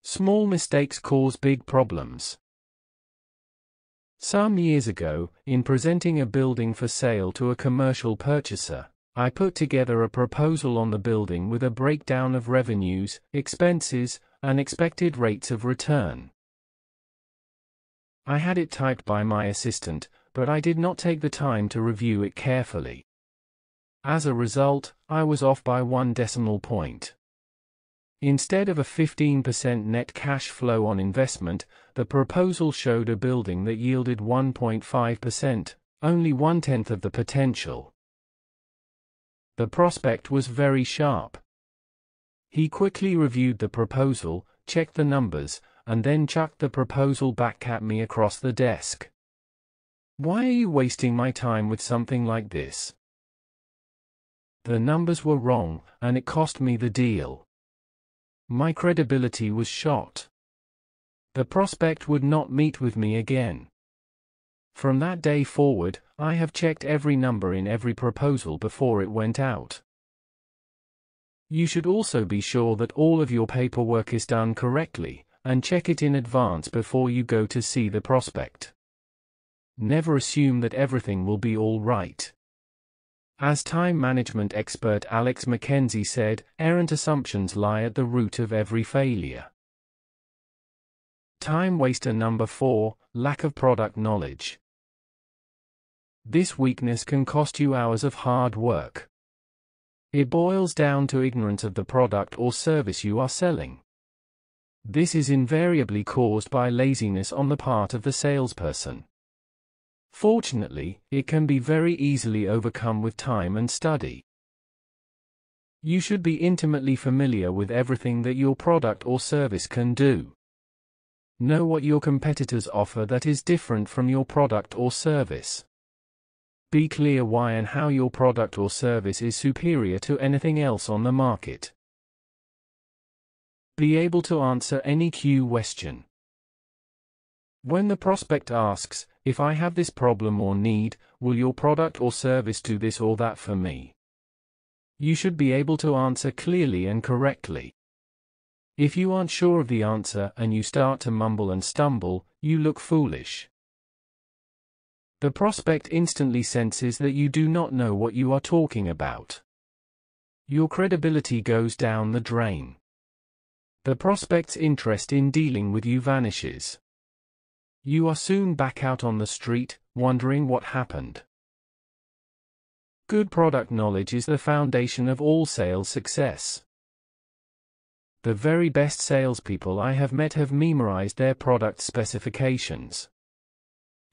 Small mistakes cause big problems. Some years ago, in presenting a building for sale to a commercial purchaser, I put together a proposal on the building with a breakdown of revenues, expenses, and expected rates of return. I had it typed by my assistant, but I did not take the time to review it carefully. As a result, I was off by 1 decimal point. Instead of a 15% net cash flow on investment, the proposal showed a building that yielded 1.5%, only 1/10 of the potential. The prospect was very sharp. He quickly reviewed the proposal, checked the numbers, and then chucked the proposal back at me across the desk. "Why are you wasting my time with something like this?" The numbers were wrong, and it cost me the deal. My credibility was shot. The prospect would not meet with me again. From that day forward, I have checked every number in every proposal before it went out. You should also be sure that all of your paperwork is done correctly, and check it in advance before you go to see the prospect. Never assume that everything will be all right. As time management expert Alex McKenzie said, errant assumptions lie at the root of every failure. Time waster number 4, lack of product knowledge. This weakness can cost you hours of hard work. It boils down to ignorance of the product or service you are selling. This is invariably caused by laziness on the part of the salesperson. Fortunately, it can be very easily overcome with time and study. You should be intimately familiar with everything that your product or service can do. Know what your competitors offer that is different from your product or service. Be clear why and how your product or service is superior to anything else on the market. Be able to answer any question. When the prospect asks, "If I have this problem or need, will your product or service do this or that for me?" You should be able to answer clearly and correctly. If you aren't sure of the answer and you start to mumble and stumble, you look foolish. The prospect instantly senses that you do not know what you are talking about. Your credibility goes down the drain. The prospect's interest in dealing with you vanishes. You are soon back out on the street, wondering what happened. Good product knowledge is the foundation of all sales success. The very best salespeople I have met have memorized their product specifications.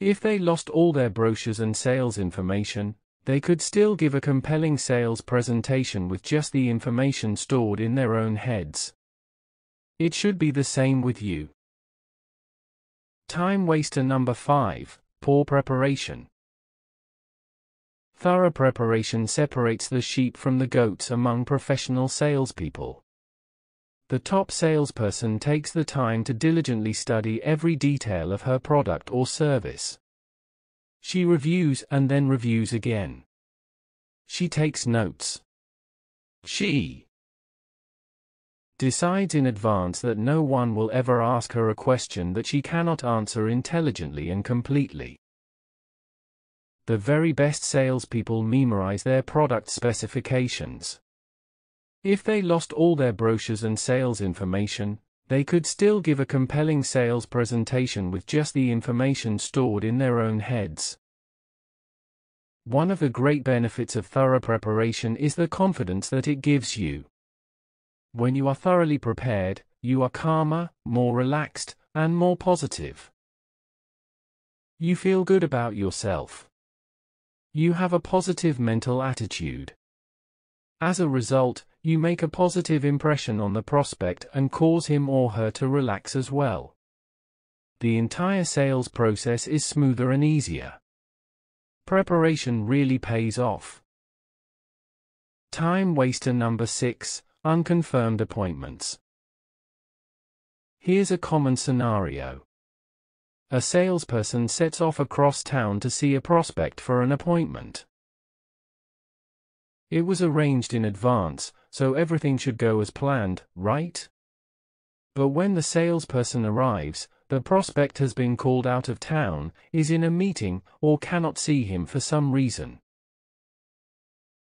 If they lost all their brochures and sales information, they could still give a compelling sales presentation with just the information stored in their own heads. It should be the same with you. Time waster number 5, poor preparation. Thorough preparation separates the sheep from the goats among professional salespeople. The top salesperson takes the time to diligently study every detail of her product or service. She reviews and then reviews again. She takes notes. She decides in advance that no one will ever ask her a question that she cannot answer intelligently and completely. The very best salespeople memorize their product specifications. If they lost all their brochures and sales information, they could still give a compelling sales presentation with just the information stored in their own heads. One of the great benefits of thorough preparation is the confidence that it gives you. When you are thoroughly prepared, you are calmer, more relaxed, and more positive. You feel good about yourself. You have a positive mental attitude. As a result, you make a positive impression on the prospect and cause him or her to relax as well. The entire sales process is smoother and easier. Preparation really pays off. Time waster number 6, unconfirmed appointments. Here's a common scenario. A salesperson sets off across town to see a prospect for an appointment. It was arranged in advance, so everything should go as planned, right? But when the salesperson arrives, the prospect has been called out of town, is in a meeting, or cannot see him for some reason.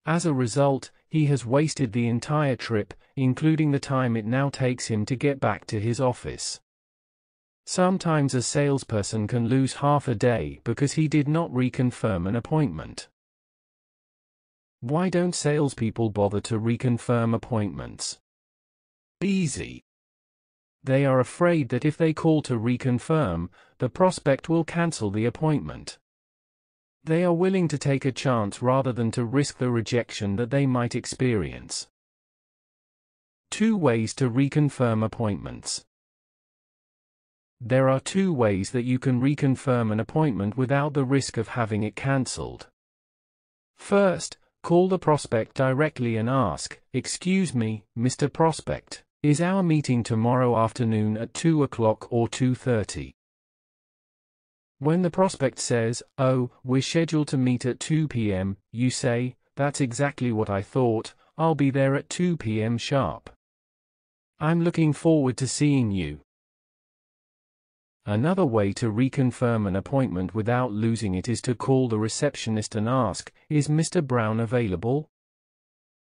As a result, he has wasted the entire trip, including the time it now takes him to get back to his office. Sometimes a salesperson can lose half a day because he did not reconfirm an appointment. Why don't salespeople bother to reconfirm appointments? Easy. They are afraid that if they call to reconfirm, the prospect will cancel the appointment. They are willing to take a chance rather than to risk the rejection that they might experience. 2 ways to reconfirm appointments. There are 2 ways that you can reconfirm an appointment without the risk of having it cancelled. First, call the prospect directly and ask, "Excuse me, Mr. Prospect, is our meeting tomorrow afternoon at 2 o'clock or 2:30? When the prospect says, "Oh, we're scheduled to meet at 2 p.m., you say, "That's exactly what I thought, I'll be there at 2 p.m. sharp. I'm looking forward to seeing you." Another way to reconfirm an appointment without losing it is to call the receptionist and ask, "Is Mr. Brown available?"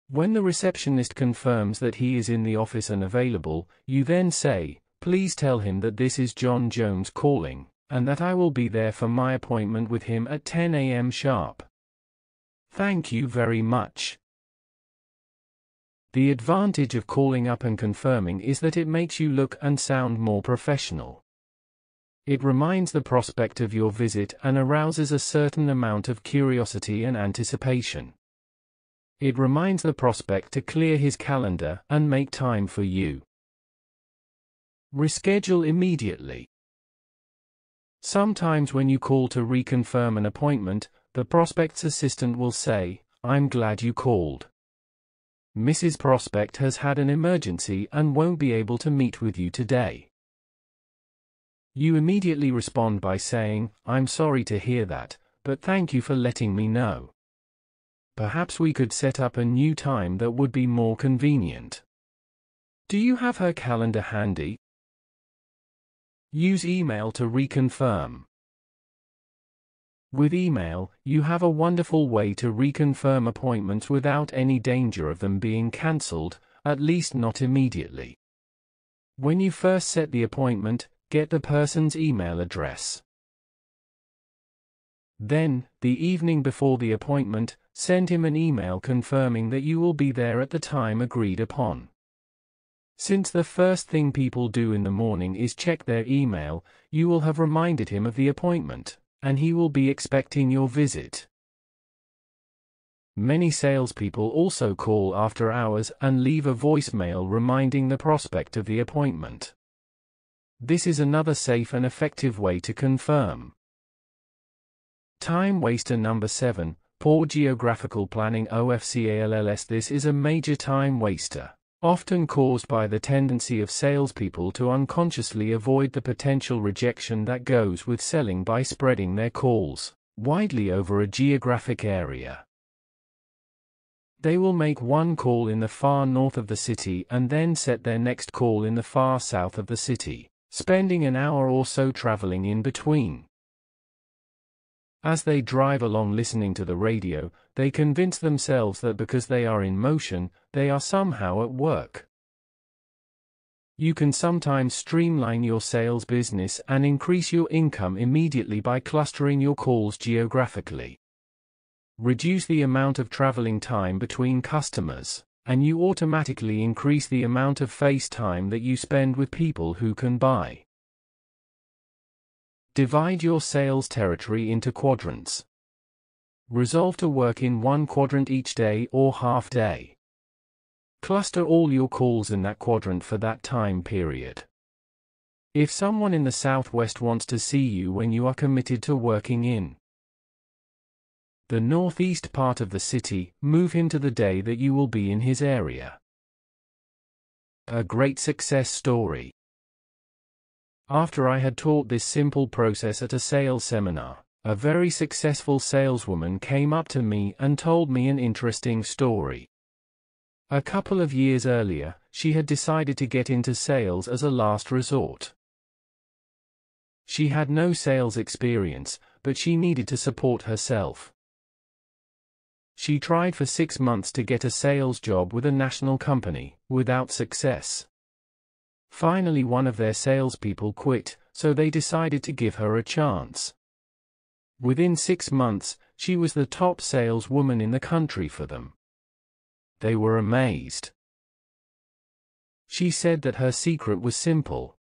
When the receptionist confirms that he is in the office and available, you then say, "Please tell him that this is John Jones calling, and that I will be there for my appointment with him at 10 a.m. sharp. Thank you very much." The advantage of calling up and confirming is that it makes you look and sound more professional. It reminds the prospect of your visit and arouses a certain amount of curiosity and anticipation. It reminds the prospect to clear his calendar and make time for you. Reschedule immediately. Sometimes when you call to reconfirm an appointment, the prospect's assistant will say, "I'm glad you called. Mrs. Prospect has had an emergency and won't be able to meet with you today." You immediately respond by saying, "I'm sorry to hear that, but thank you for letting me know. Perhaps we could set up a new time that would be more convenient." Do you have her calendar handy? Use email to reconfirm. With email, you have a wonderful way to reconfirm appointments without any danger of them being cancelled, at least not immediately. When you first set the appointment, get the person's email address. Then, the evening before the appointment, send him an email confirming that you will be there at the time agreed upon. Since the first thing people do in the morning is check their email, you will have reminded him of the appointment, and he will be expecting your visit. Many salespeople also call after hours and leave a voicemail reminding the prospect of the appointment. This is another safe and effective way to confirm. Time waster number 7, poor geographical planning OFCALLS. This is a major time waster, often caused by the tendency of salespeople to unconsciously avoid the potential rejection that goes with selling by spreading their calls widely over a geographic area. They will make one call in the far north of the city and then set their next call in the far south of the city, spending an hour or so traveling in between. As they drive along listening to the radio, they convince themselves that because they are in motion, they are somehow at work. You can sometimes streamline your sales business and increase your income immediately by clustering your calls geographically. Reduce the amount of traveling time between customers, and you automatically increase the amount of face time that you spend with people who can buy. Divide your sales territory into quadrants. Resolve to work in one quadrant each day or half day. Cluster all your calls in that quadrant for that time period. If someone in the Southwest wants to see you when you are committed to working in the northeast part of the city, move him to the day that you will be in his area. A great success story. After I had taught this simple process at a sales seminar, a very successful saleswoman came up to me and told me an interesting story. A couple of years earlier, she had decided to get into sales as a last resort. She had no sales experience, but she needed to support herself. She tried for 6 months to get a sales job with a national company, without success. Finally, one of their salespeople quit, so they decided to give her a chance. Within 6 months, she was the top saleswoman in the country for them. They were amazed. She said that her secret was simple.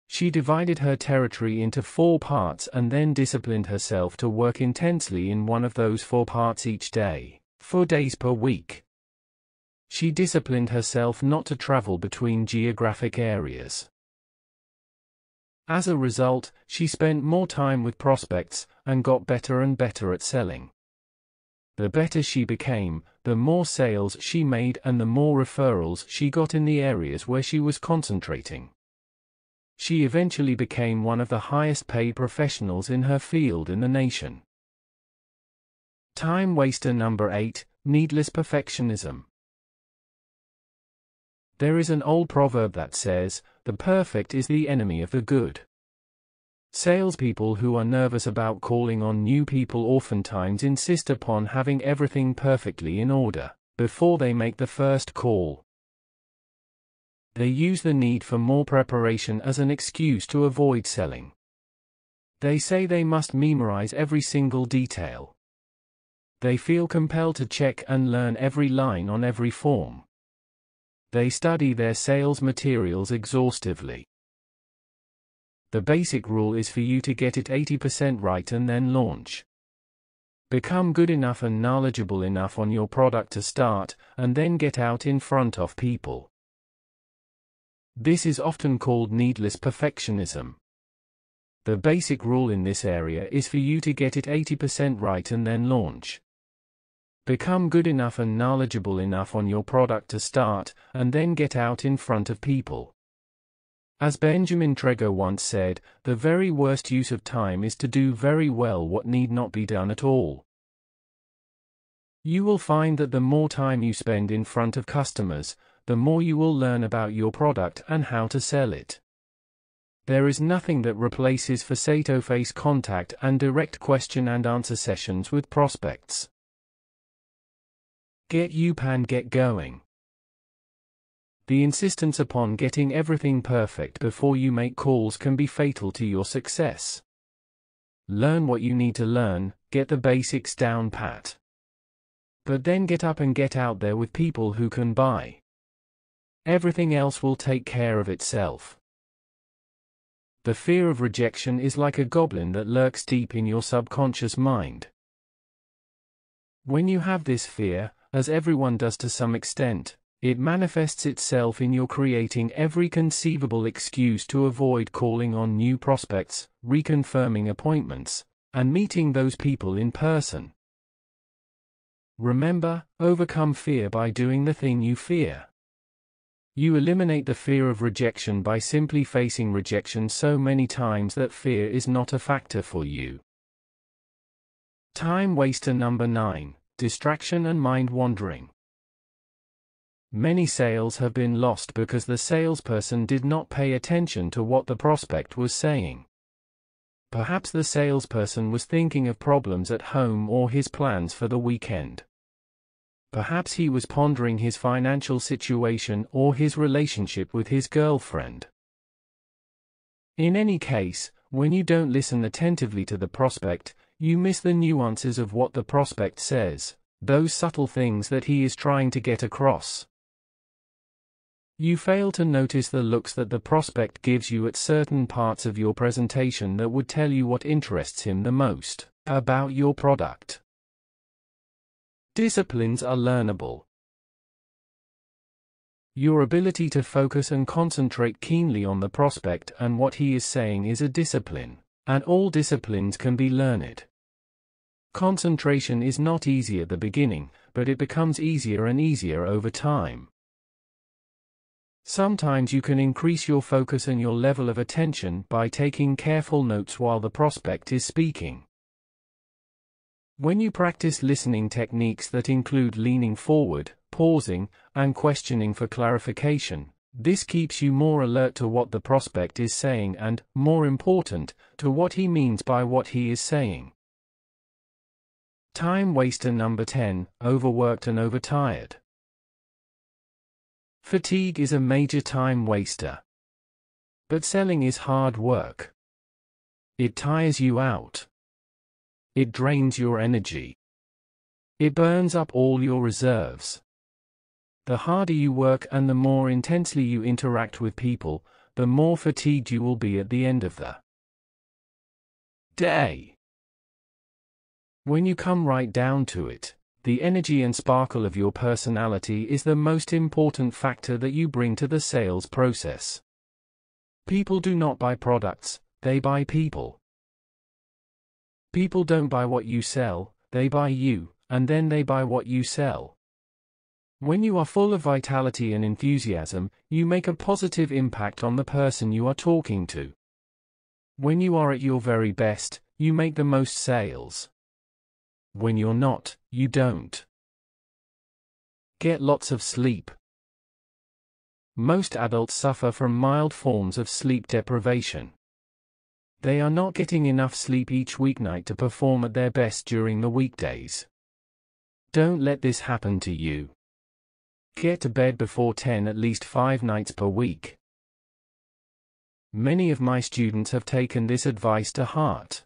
She divided her territory into 4 parts and then disciplined herself to work intensely in one of those 4 parts each day, 4 days per week. She disciplined herself not to travel between geographic areas. As a result, she spent more time with prospects and got better and better at selling. The better she became, the more sales she made and the more referrals she got in the areas where she was concentrating. She eventually became one of the highest paid professionals in her field in the nation. Time waster number 8, needless perfectionism. There is an old proverb that says, "The perfect is the enemy of the good." Salespeople who are nervous about calling on new people oftentimes insist upon having everything perfectly in order before they make the first call. They use the need for more preparation as an excuse to avoid selling. They say they must memorize every single detail. They feel compelled to check and learn every line on every form. They study their sales materials exhaustively. The basic rule is for you to get it 80% right and then launch. Become good enough and knowledgeable enough on your product to start, and then get out in front of people. This is often called needless perfectionism. The basic rule in this area is for you to get it 80% right and then launch. Become good enough and knowledgeable enough on your product to start, and then get out in front of people. As Benjamin Traeger once said, the very worst use of time is to do very well what need not be done at all. You will find that the more time you spend in front of customers, the more you will learn about your product and how to sell it. There is nothing that replaces face-to-face contact and direct question and answer sessions with prospects. Get going. The insistence upon getting everything perfect before you make calls can be fatal to your success. Learn what you need to learn, get the basics down pat. But then get up and get out there with people who can buy. Everything else will take care of itself. The fear of rejection is like a goblin that lurks deep in your subconscious mind. When you have this fear, as everyone does to some extent, it manifests itself in your creating every conceivable excuse to avoid calling on new prospects, reconfirming appointments, and meeting those people in person. Remember, overcome fear by doing the thing you fear. You eliminate the fear of rejection by simply facing rejection so many times that fear is not a factor for you. Time waster number 9, distraction and mind wandering. Many sales have been lost because the salesperson did not pay attention to what the prospect was saying. Perhaps the salesperson was thinking of problems at home or his plans for the weekend. Perhaps he was pondering his financial situation or his relationship with his girlfriend. In any case, when you don't listen attentively to the prospect, you miss the nuances of what the prospect says, those subtle things that he is trying to get across. You fail to notice the looks that the prospect gives you at certain parts of your presentation that would tell you what interests him the most about your product. Disciplines are learnable. Your ability to focus and concentrate keenly on the prospect and what he is saying is a discipline, and all disciplines can be learned. Concentration is not easy at the beginning, but it becomes easier and easier over time. Sometimes you can increase your focus and your level of attention by taking careful notes while the prospect is speaking. When you practice listening techniques that include leaning forward, pausing, and questioning for clarification, this keeps you more alert to what the prospect is saying and, more important, to what he means by what he is saying. Time waster number 10, overworked and overtired. Fatigue is a major time waster. But selling is hard work. It tires you out. It drains your energy. It burns up all your reserves. The harder you work and the more intensely you interact with people, the more fatigued you will be at the end of the day. When you come right down to it, the energy and sparkle of your personality is the most important factor that you bring to the sales process. People do not buy products, they buy people. People don't buy what you sell, they buy you, and then they buy what you sell. When you are full of vitality and enthusiasm, you make a positive impact on the person you are talking to. When you are at your very best, you make the most sales. When you're not, you don't. Get lots of sleep. Most adults suffer from mild forms of sleep deprivation. They are not getting enough sleep each weeknight to perform at their best during the weekdays. Don't let this happen to you. Get to bed before 10 at least 5 nights per week. Many of my students have taken this advice to heart.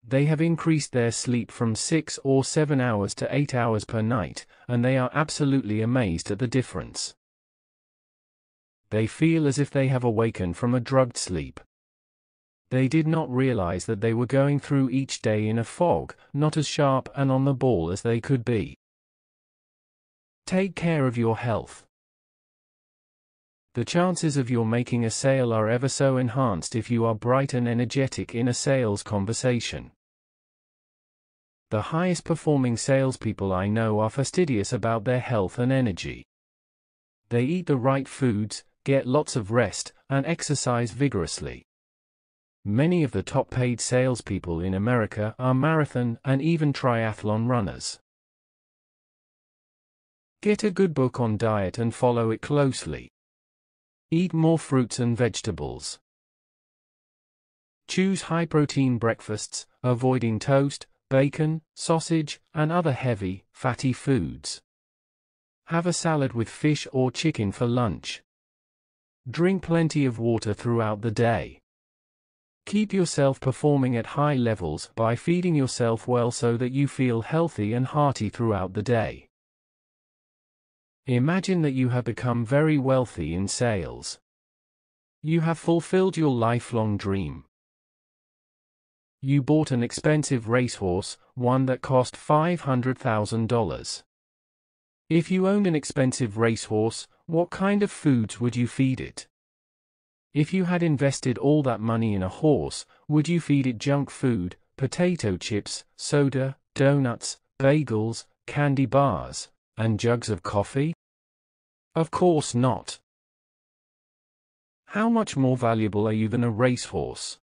They have increased their sleep from 6 or 7 hours to 8 hours per night, and they are absolutely amazed at the difference. They feel as if they have awakened from a drugged sleep. They did not realize that they were going through each day in a fog, not as sharp and on the ball as they could be. Take care of your health. The chances of your making a sale are ever so enhanced if you are bright and energetic in a sales conversation. The highest performing salespeople I know are fastidious about their health and energy. They eat the right foods, get lots of rest, and exercise vigorously. Many of the top paid salespeople in America are marathon and even triathlon runners. Get a good book on diet and follow it closely. Eat more fruits and vegetables. Choose high-protein breakfasts, avoiding toast, bacon, sausage, and other heavy, fatty foods. Have a salad with fish or chicken for lunch. Drink plenty of water throughout the day. Keep yourself performing at high levels by feeding yourself well so that you feel healthy and hearty throughout the day. Imagine that you have become very wealthy in sales. You have fulfilled your lifelong dream. You bought an expensive racehorse, one that cost $500,000. If you owned an expensive racehorse, what kind of foods would you feed it? If you had invested all that money in a horse, would you feed it junk food, potato chips, soda, donuts, bagels, candy bars, and jugs of coffee? Of course not. How much more valuable are you than a racehorse?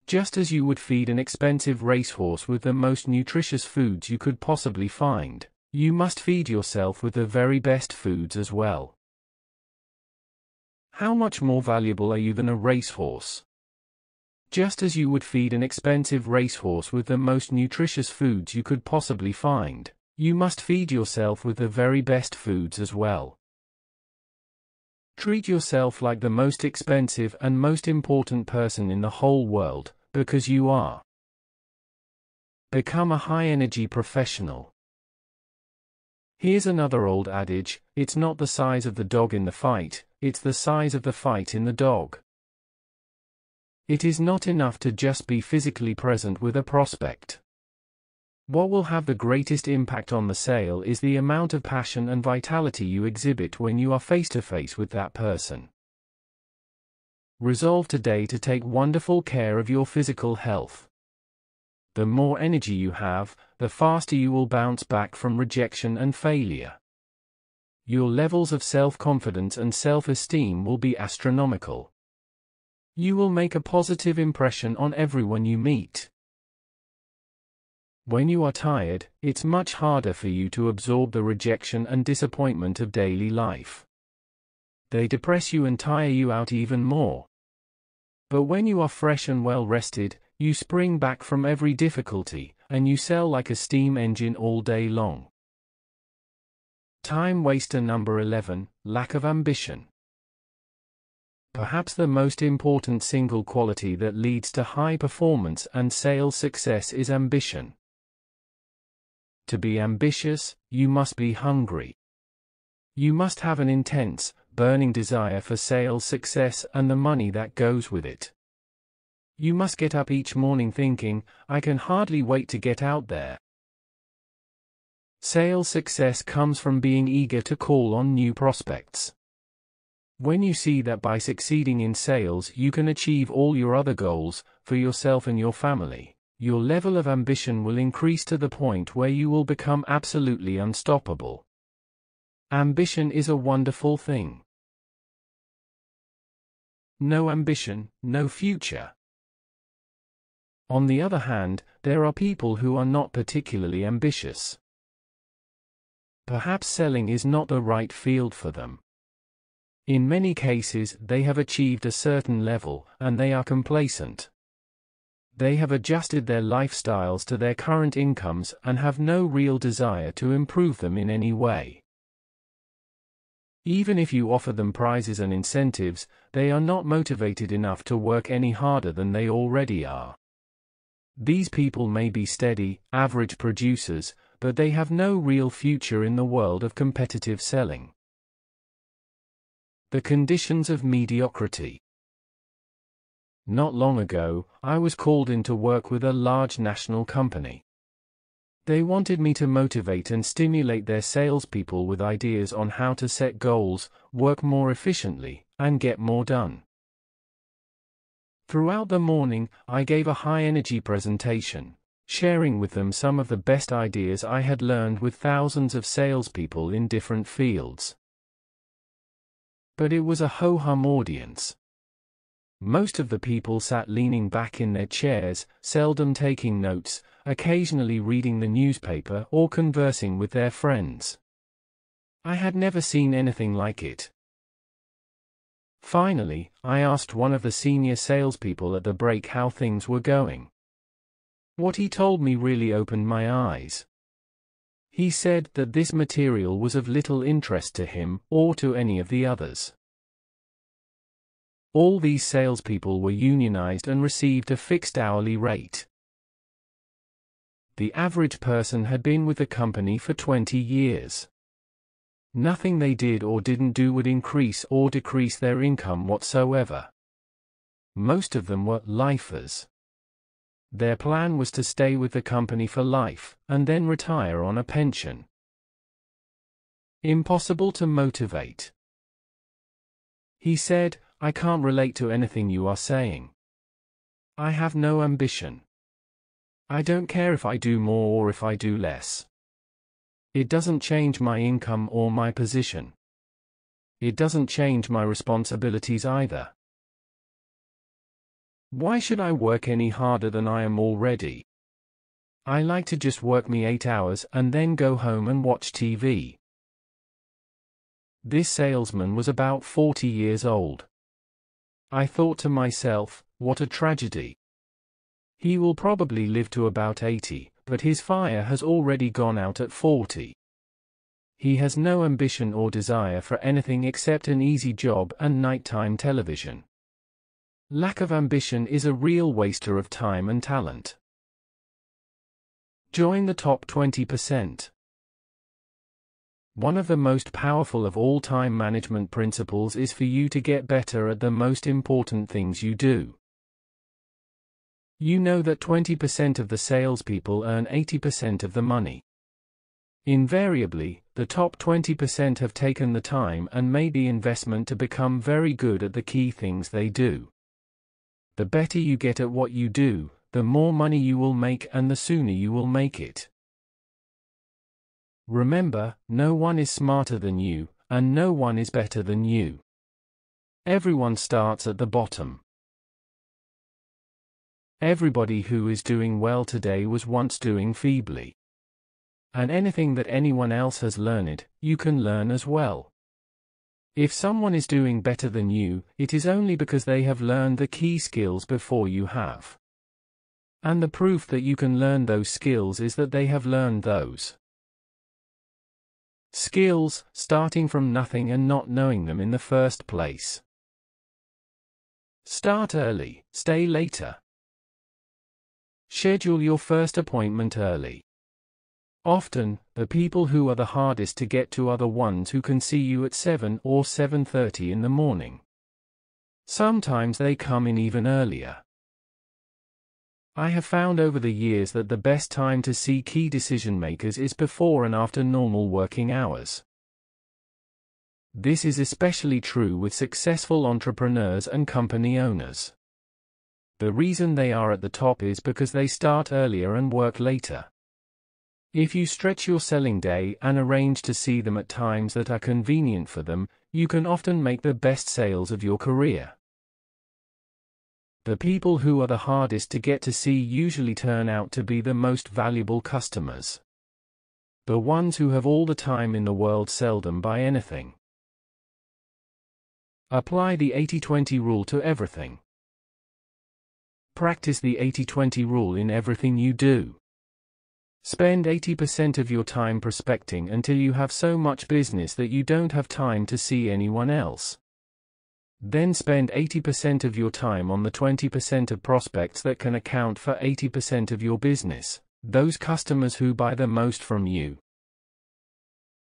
Just as you would feed an expensive racehorse with the most nutritious foods you could possibly find, you must feed yourself with the very best foods as well. How much more valuable are you than a racehorse? Just as you would feed an expensive racehorse with the most nutritious foods you could possibly find, you must feed yourself with the very best foods as well. Treat yourself like the most expensive and most important person in the whole world, because you are. Become a high-energy professional. Here's another old adage: it's not the size of the dog in the fight, it's the size of the fight in the dog. It is not enough to just be physically present with a prospect. What will have the greatest impact on the sale is the amount of passion and vitality you exhibit when you are face-to-face with that person. Resolve today to take wonderful care of your physical health. The more energy you have, the faster you will bounce back from rejection and failure. Your levels of self-confidence and self-esteem will be astronomical. You will make a positive impression on everyone you meet. When you are tired, it's much harder for you to absorb the rejection and disappointment of daily life. They depress you and tire you out even more. But when you are fresh and well rested, you spring back from every difficulty, and you sell like a steam engine all day long. Time waster number 11, lack of ambition. Perhaps the most important single quality that leads to high performance and sales success is ambition. To be ambitious, you must be hungry. You must have an intense, burning desire for sales success and the money that goes with it. You must get up each morning thinking, I can hardly wait to get out there. Sales success comes from being eager to call on new prospects. When you see that by succeeding in sales you can achieve all your other goals, for yourself and your family, your level of ambition will increase to the point where you will become absolutely unstoppable. Ambition is a wonderful thing. No ambition, no future. On the other hand, there are people who are not particularly ambitious. Perhaps selling is not the right field for them. In many cases, they have achieved a certain level, and they are complacent. They have adjusted their lifestyles to their current incomes and have no real desire to improve them in any way. Even if you offer them prizes and incentives, they are not motivated enough to work any harder than they already are. These people may be steady, average producers, but they have no real future in the world of competitive selling. The conditions of mediocrity. Not long ago, I was called in to work with a large national company. They wanted me to motivate and stimulate their salespeople with ideas on how to set goals, work more efficiently, and get more done. Throughout the morning, I gave a high-energy presentation, sharing with them some of the best ideas I had learned with thousands of salespeople in different fields. But it was a ho-hum audience. Most of the people sat leaning back in their chairs, seldom taking notes, occasionally reading the newspaper or conversing with their friends. I had never seen anything like it. Finally, I asked one of the senior salespeople at the break how things were going. What he told me really opened my eyes. He said that this material was of little interest to him or to any of the others. All these salespeople were unionized and received a fixed hourly rate. The average person had been with the company for 20 years. Nothing they did or didn't do would increase or decrease their income whatsoever. Most of them were lifers. Their plan was to stay with the company for life, and then retire on a pension. Impossible to motivate. He said, I can't relate to anything you are saying. I have no ambition. I don't care if I do more or if I do less. It doesn't change my income or my position. It doesn't change my responsibilities either. Why should I work any harder than I am already? I like to just work me 8 hours and then go home and watch TV. This salesman was about 40 years old. I thought to myself, what a tragedy. He will probably live to about 80, but his fire has already gone out at 40. He has no ambition or desire for anything except an easy job and nighttime television. Lack of ambition is a real waster of time and talent. Join the top 20%. One of the most powerful of all time management principles is for you to get better at the most important things you do. You know that 20% of the salespeople earn 80% of the money. Invariably, the top 20% have taken the time and made the investment to become very good at the key things they do. The better you get at what you do, the more money you will make and the sooner you will make it. Remember, no one is smarter than you, and no one is better than you. Everyone starts at the bottom. Everybody who is doing well today was once doing feebly. And anything that anyone else has learned, you can learn as well. If someone is doing better than you, it is only because they have learned the key skills before you have. And the proof that you can learn those skills is that they have learned those skills, starting from nothing and not knowing them in the first place. Start early, stay later. Schedule your first appointment early. Often, the people who are the hardest to get to are the ones who can see you at 7 or 7:30 in the morning. Sometimes they come in even earlier. I have found over the years that the best time to see key decision makers is before and after normal working hours. This is especially true with successful entrepreneurs and company owners. The reason they are at the top is because they start earlier and work later. If you stretch your selling day and arrange to see them at times that are convenient for them, you can often make the best sales of your career. The people who are the hardest to get to see usually turn out to be the most valuable customers. The ones who have all the time in the world seldom buy anything. Apply the 80-20 rule to everything. Practice the 80-20 rule in everything you do. Spend 80% of your time prospecting until you have so much business that you don't have time to see anyone else. Then spend 80% of your time on the 20% of prospects that can account for 80% of your business, those customers who buy the most from you.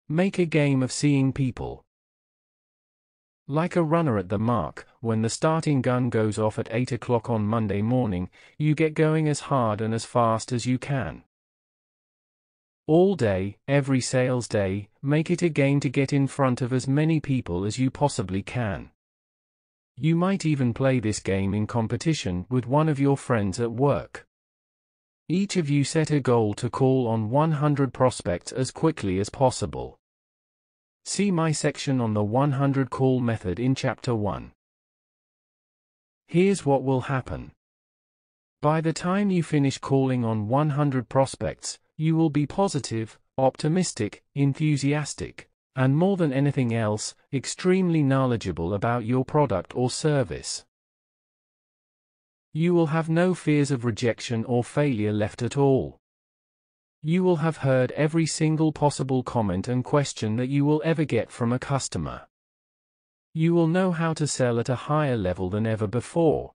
Make a game of seeing people. Like a runner at the mark, when the starting gun goes off at 8 o'clock on Monday morning, you get going as hard and as fast as you can. All day, every sales day, make it a game to get in front of as many people as you possibly can. You might even play this game in competition with one of your friends at work. Each of you set a goal to call on 100 prospects as quickly as possible. See my section on the 100 call method in Chapter 1. Here's what will happen. By the time you finish calling on 100 prospects, you will be positive, optimistic, enthusiastic, And more than anything else, extremely knowledgeable about your product or service. You will have no fears of rejection or failure left at all. You will have heard every single possible comment and question that you will ever get from a customer. You will know how to sell at a higher level than ever before.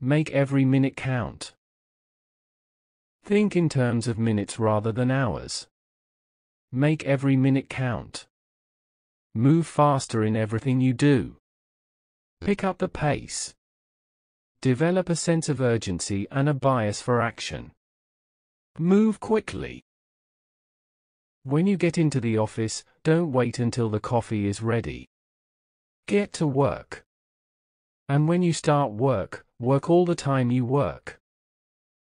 Make every minute count. Think in terms of minutes rather than hours. Make every minute count. Move faster in everything you do. Pick up the pace. Develop a sense of urgency and a bias for action. Move quickly. When you get into the office, don't wait until the coffee is ready. Get to work. And when you start work, work all the time you work.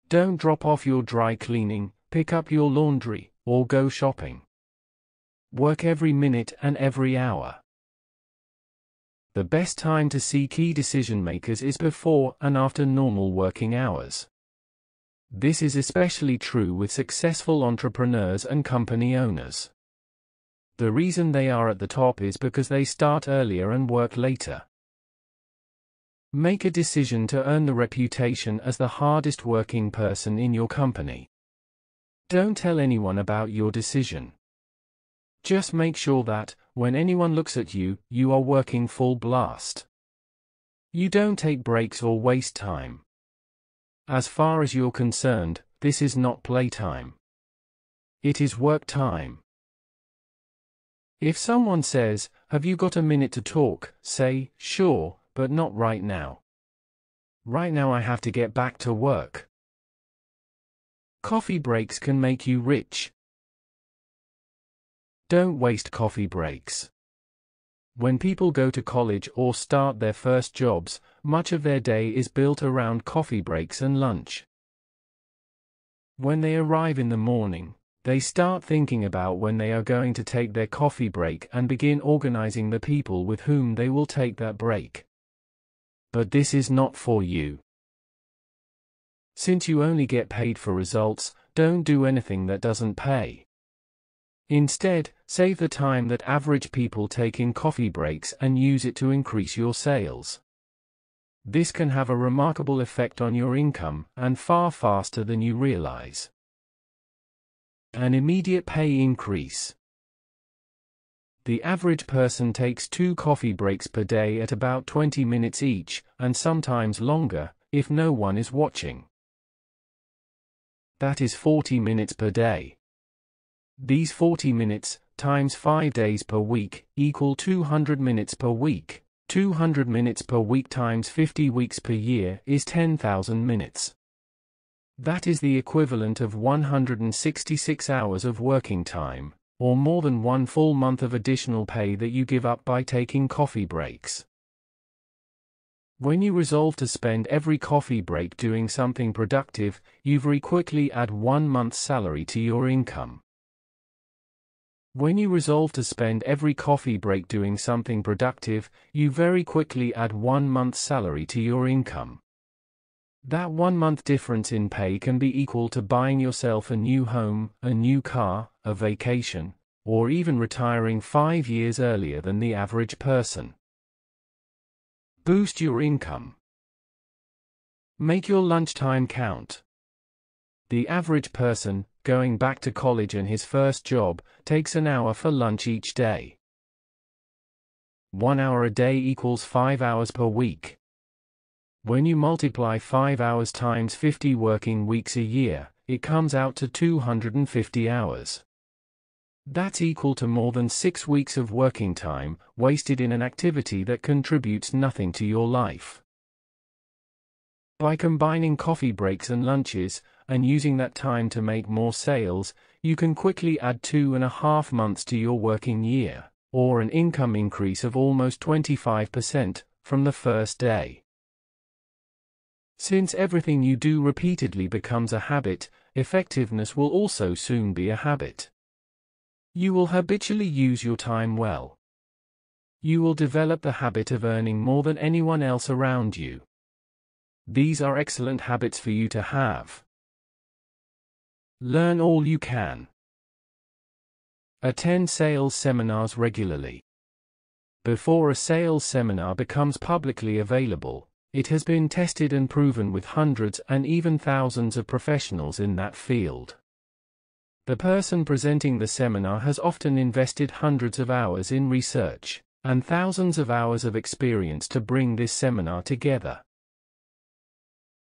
Don't drop off your dry cleaning, pick up your laundry, or go shopping. Work every minute and every hour. The best time to see key decision makers is before and after normal working hours. This is especially true with successful entrepreneurs and company owners. The reason they are at the top is because they start earlier and work later. Make a decision to earn the reputation as the hardest working person in your company. Don't tell anyone about your decision. Just make sure that, when anyone looks at you, you are working full blast. You don't take breaks or waste time. As far as you're concerned, this is not playtime. It is work time. If someone says, "Have you got a minute to talk?" say, "Sure, but not right now. Right now I have to get back to work." Coffee breaks can make you rich. Don't waste coffee breaks. When people go to college or start their first jobs, much of their day is built around coffee breaks and lunch. When they arrive in the morning, they start thinking about when they are going to take their coffee break and begin organizing the people with whom they will take that break. But this is not for you. Since you only get paid for results, don't do anything that doesn't pay. Instead, save the time that average people take in coffee breaks and use it to increase your sales. This can have a remarkable effect on your income, and far faster than you realize. An immediate pay increase. The average person takes 2 coffee breaks per day at about 20 minutes each, and sometimes longer, if no one is watching. That is 40 minutes per day. These 40 minutes, times 5 days per week, equal 200 minutes per week. 200 minutes per week times 50 weeks per year is 10,000 minutes. That is the equivalent of 166 hours of working time, or more than 1 full month of additional pay that you give up by taking coffee breaks. When you resolve to spend every coffee break doing something productive, you very quickly add 1 month's salary to your income. When you resolve to spend every coffee break doing something productive, you very quickly add 1 month's salary to your income. That 1 month difference in pay can be equal to buying yourself a new home, a new car, a vacation, or even retiring 5 years earlier than the average person. Boost your income. Make your lunchtime count. The average person, going back to college and his first job, takes an hour for lunch each day. 1 hour a day equals 5 hours per week. When you multiply 5 hours times 50 working weeks a year, it comes out to 250 hours. That's equal to more than 6 weeks of working time, wasted in an activity that contributes nothing to your life. By combining coffee breaks and lunches, and using that time to make more sales, you can quickly add 2.5 months to your working year, or an income increase of almost 25% from the first day. Since everything you do repeatedly becomes a habit, effectiveness will also soon be a habit. You will habitually use your time well. You will develop the habit of earning more than anyone else around you. These are excellent habits for you to have. Learn all you can. Attend sales seminars regularly. Before a sales seminar becomes publicly available, it has been tested and proven with hundreds and even thousands of professionals in that field. The person presenting the seminar has often invested hundreds of hours in research and thousands of hours of experience to bring this seminar together.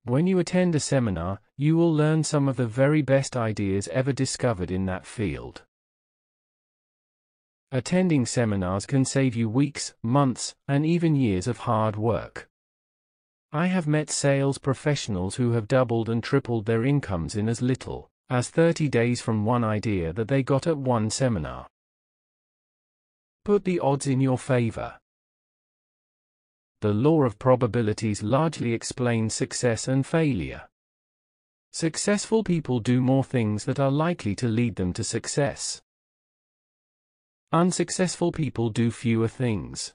When you attend a seminar, you will learn some of the very best ideas ever discovered in that field. Attending seminars can save you weeks, months, and even years of hard work. I have met sales professionals who have doubled and tripled their incomes in as little as 30 days from one idea that they got at one seminar. Put the odds in your favor. The law of probabilities largely explains success and failure. Successful people do more things that are likely to lead them to success. Unsuccessful people do fewer things.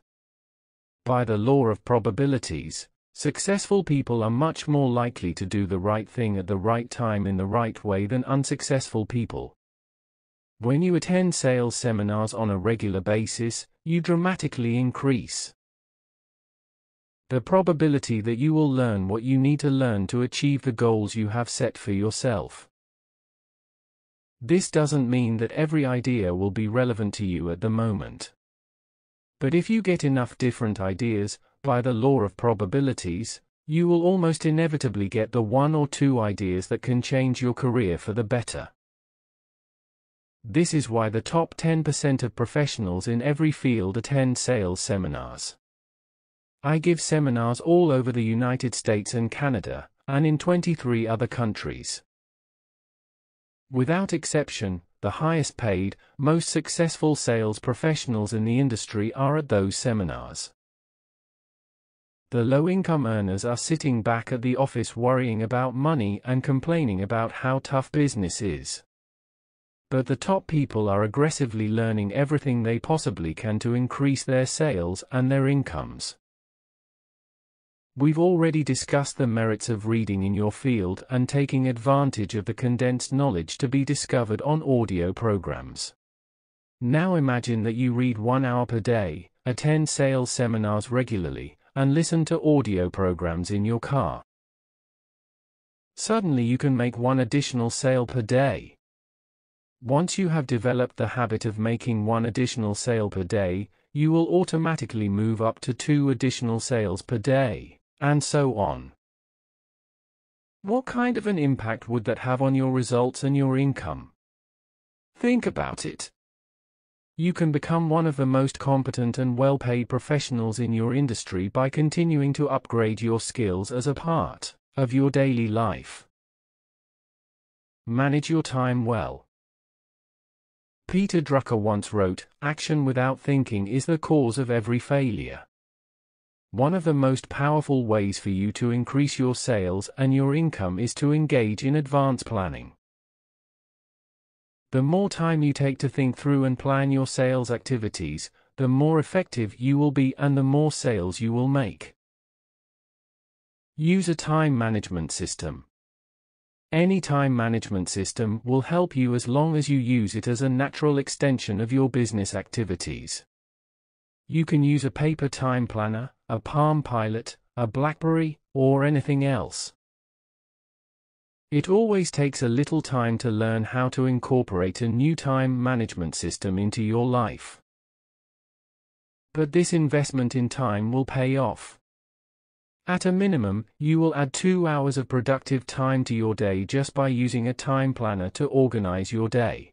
By the law of probabilities, successful people are much more likely to do the right thing at the right time in the right way than unsuccessful people. When you attend sales seminars on a regular basis, you dramatically increase the probability that you will learn what you need to learn to achieve the goals you have set for yourself. This doesn't mean that every idea will be relevant to you at the moment. But if you get enough different ideas, by the law of probabilities, you will almost inevitably get the one or two ideas that can change your career for the better. This is why the top 10% of professionals in every field attend sales seminars. I give seminars all over the United States and Canada, and in 23 other countries. Without exception, the highest paid, most successful sales professionals in the industry are at those seminars. The low-income earners are sitting back at the office worrying about money and complaining about how tough business is. But the top people are aggressively learning everything they possibly can to increase their sales and their incomes. We've already discussed the merits of reading in your field and taking advantage of the condensed knowledge to be discovered on audio programs. Now imagine that you read 1 hour per day, attend sales seminars regularly, and listen to audio programs in your car. Suddenly you can make 1 additional sale per day. Once you have developed the habit of making 1 additional sale per day, you will automatically move up to 2 additional sales per day, and so on. What kind of an impact would that have on your results and your income? Think about it. You can become one of the most competent and well-paid professionals in your industry by continuing to upgrade your skills as a part of your daily life. Manage your time well. Peter Drucker once wrote, "Action without thinking is the cause of every failure." One of the most powerful ways for you to increase your sales and your income is to engage in advance planning. The more time you take to think through and plan your sales activities, the more effective you will be and the more sales you will make. Use a time management system. Any time management system will help you as long as you use it as a natural extension of your business activities. You can use a paper time planner, a Palm Pilot, a BlackBerry, or anything else. It always takes a little time to learn how to incorporate a new time management system into your life. But this investment in time will pay off. At a minimum, you will add 2 hours of productive time to your day just by using a time planner to organize your day.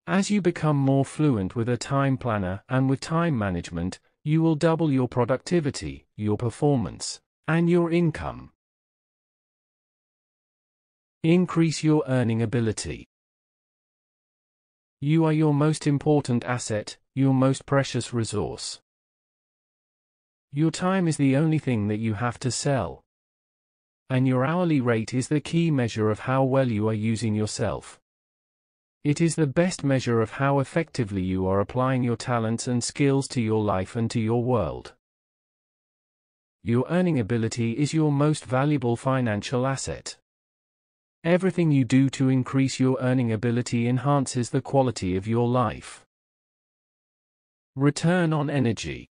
As you become more fluent with a time planner and with time management, you will double your productivity, your performance, and your income. Increase your earning ability. You are your most important asset, your most precious resource. Your time is the only thing that you have to sell. And your hourly rate is the key measure of how well you are using yourself. It is the best measure of how effectively you are applying your talents and skills to your life and to your world. Your earning ability is your most valuable financial asset. Everything you do to increase your earning ability enhances the quality of your life. Return on energy.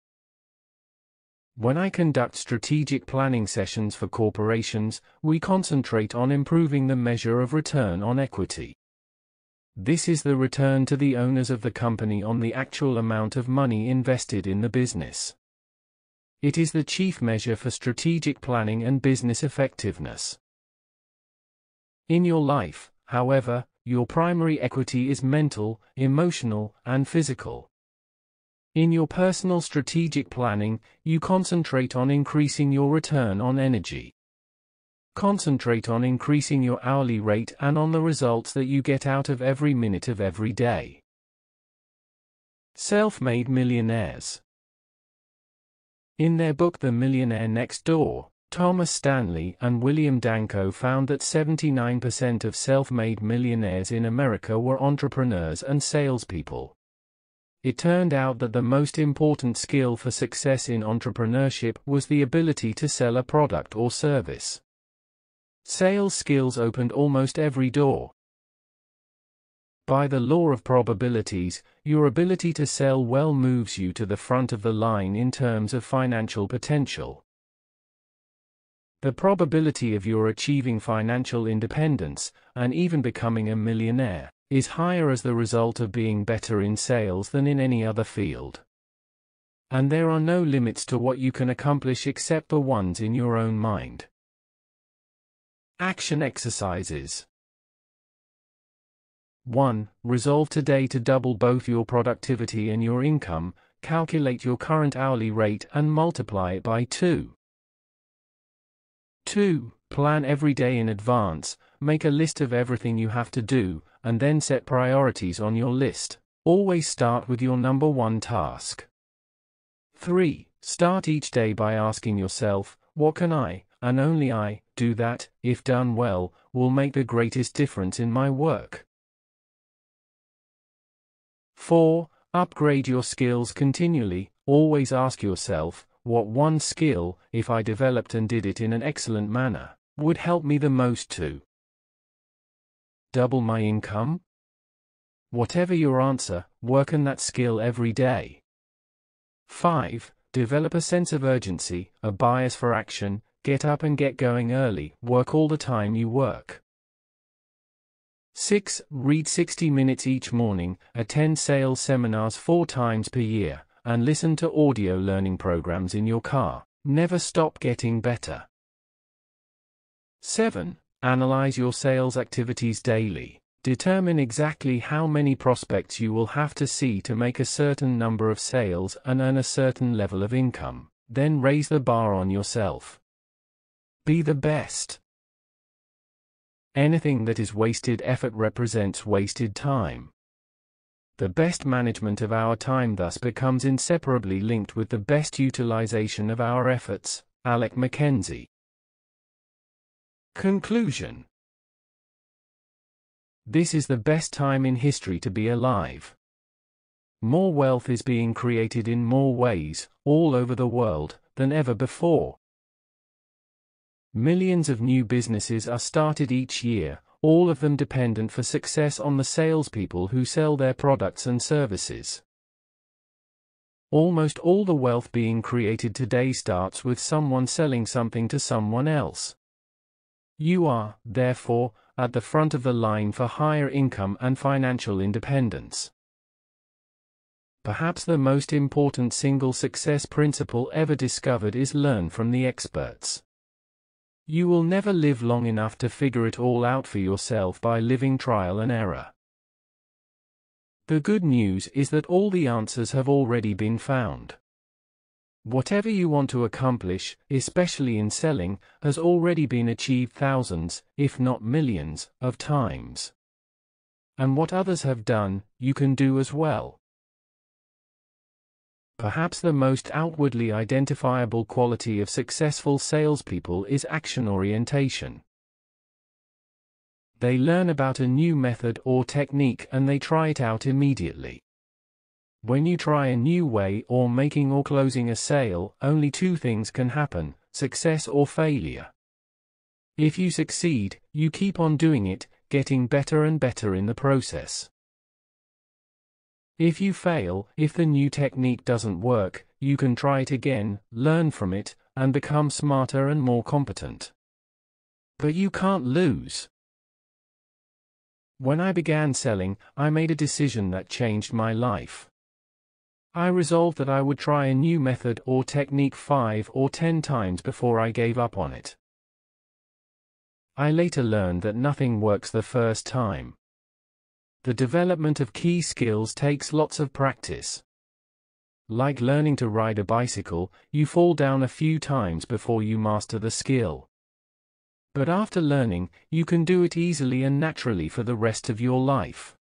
When I conduct strategic planning sessions for corporations, we concentrate on improving the measure of return on equity. This is the return to the owners of the company on the actual amount of money invested in the business. It is the chief measure for strategic planning and business effectiveness. In your life, however, your primary equity is mental, emotional, and physical. In your personal strategic planning, you concentrate on increasing your return on energy. Concentrate on increasing your hourly rate and on the results that you get out of every minute of every day. Self-made millionaires. In their book The Millionaire Next Door, Thomas Stanley and William Danko found that 79% of self-made millionaires in America were entrepreneurs and salespeople. It turned out that the most important skill for success in entrepreneurship was the ability to sell a product or service. Sales skills opened almost every door. By the law of probabilities, your ability to sell well moves you to the front of the line in terms of financial potential. The probability of your achieving financial independence, and even becoming a millionaire, is higher as the result of being better in sales than in any other field. And there are no limits to what you can accomplish except the ones in your own mind. Action exercises. 1. Resolve today to double both your productivity and your income. Calculate your current hourly rate and multiply it by 2. 2. Plan every day in advance. Make a list of everything you have to do, and then set priorities on your list. Always start with your number one task. 3. Start each day by asking yourself, what can I, and only I, do that, if done well, will make the greatest difference in my work? 4. Upgrade your skills continually. Always ask yourself, what one skill, if I developed and did it in an excellent manner, would help me the most to double my income? Whatever your answer, work on that skill every day. 5. Develop a sense of urgency, a bias for action. Get up and get going early. Work all the time you work. 6. Read 60 minutes each morning, attend sales seminars 4 times per year, and listen to audio learning programs in your car. Never stop getting better. 7. Analyze your sales activities daily. Determine exactly how many prospects you will have to see to make a certain number of sales and earn a certain level of income. Then raise the bar on yourself. Be the best. Anything that is wasted effort represents wasted time. The best management of our time thus becomes inseparably linked with the best utilization of our efforts. Alec Mackenzie. Conclusion. This is the best time in history to be alive. More wealth is being created in more ways, all over the world, than ever before. Millions of new businesses are started each year, all of them dependent for success on the salespeople who sell their products and services. Almost all the wealth being created today starts with someone selling something to someone else. You are, therefore, at the front of the line for higher income and financial independence. Perhaps the most important single success principle ever discovered is learn from the experts. You will never live long enough to figure it all out for yourself by living trial and error. The good news is that all the answers have already been found. Whatever you want to accomplish, especially in selling, has already been achieved thousands, if not millions, of times. And what others have done, you can do as well. Perhaps the most outwardly identifiable quality of successful salespeople is action orientation. They learn about a new method or technique and they try it out immediately. When you try a new way or making or closing a sale, only 2 things can happen: success or failure. If you succeed, you keep on doing it, getting better and better in the process. If you fail, if the new technique doesn't work, you can try it again, learn from it, and become smarter and more competent. But you can't lose. When I began selling, I made a decision that changed my life. I resolved that I would try a new method or technique 5 or 10 times before I gave up on it. I later learned that nothing works the first time. The development of key skills takes lots of practice. Like learning to ride a bicycle, you fall down a few times before you master the skill. But after learning, you can do it easily and naturally for the rest of your life.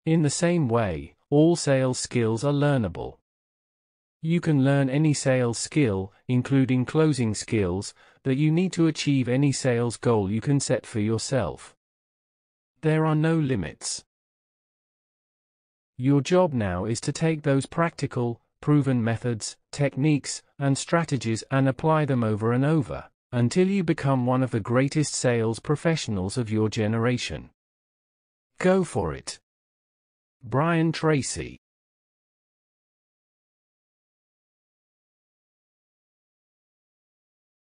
In the same way, all sales skills are learnable. You can learn any sales skill, including closing skills, that you need to achieve any sales goal you can set for yourself. There are no limits. Your job now is to take those practical, proven methods, techniques, and strategies and apply them over and over, until you become one of the greatest sales professionals of your generation. Go for it. Brian Tracy.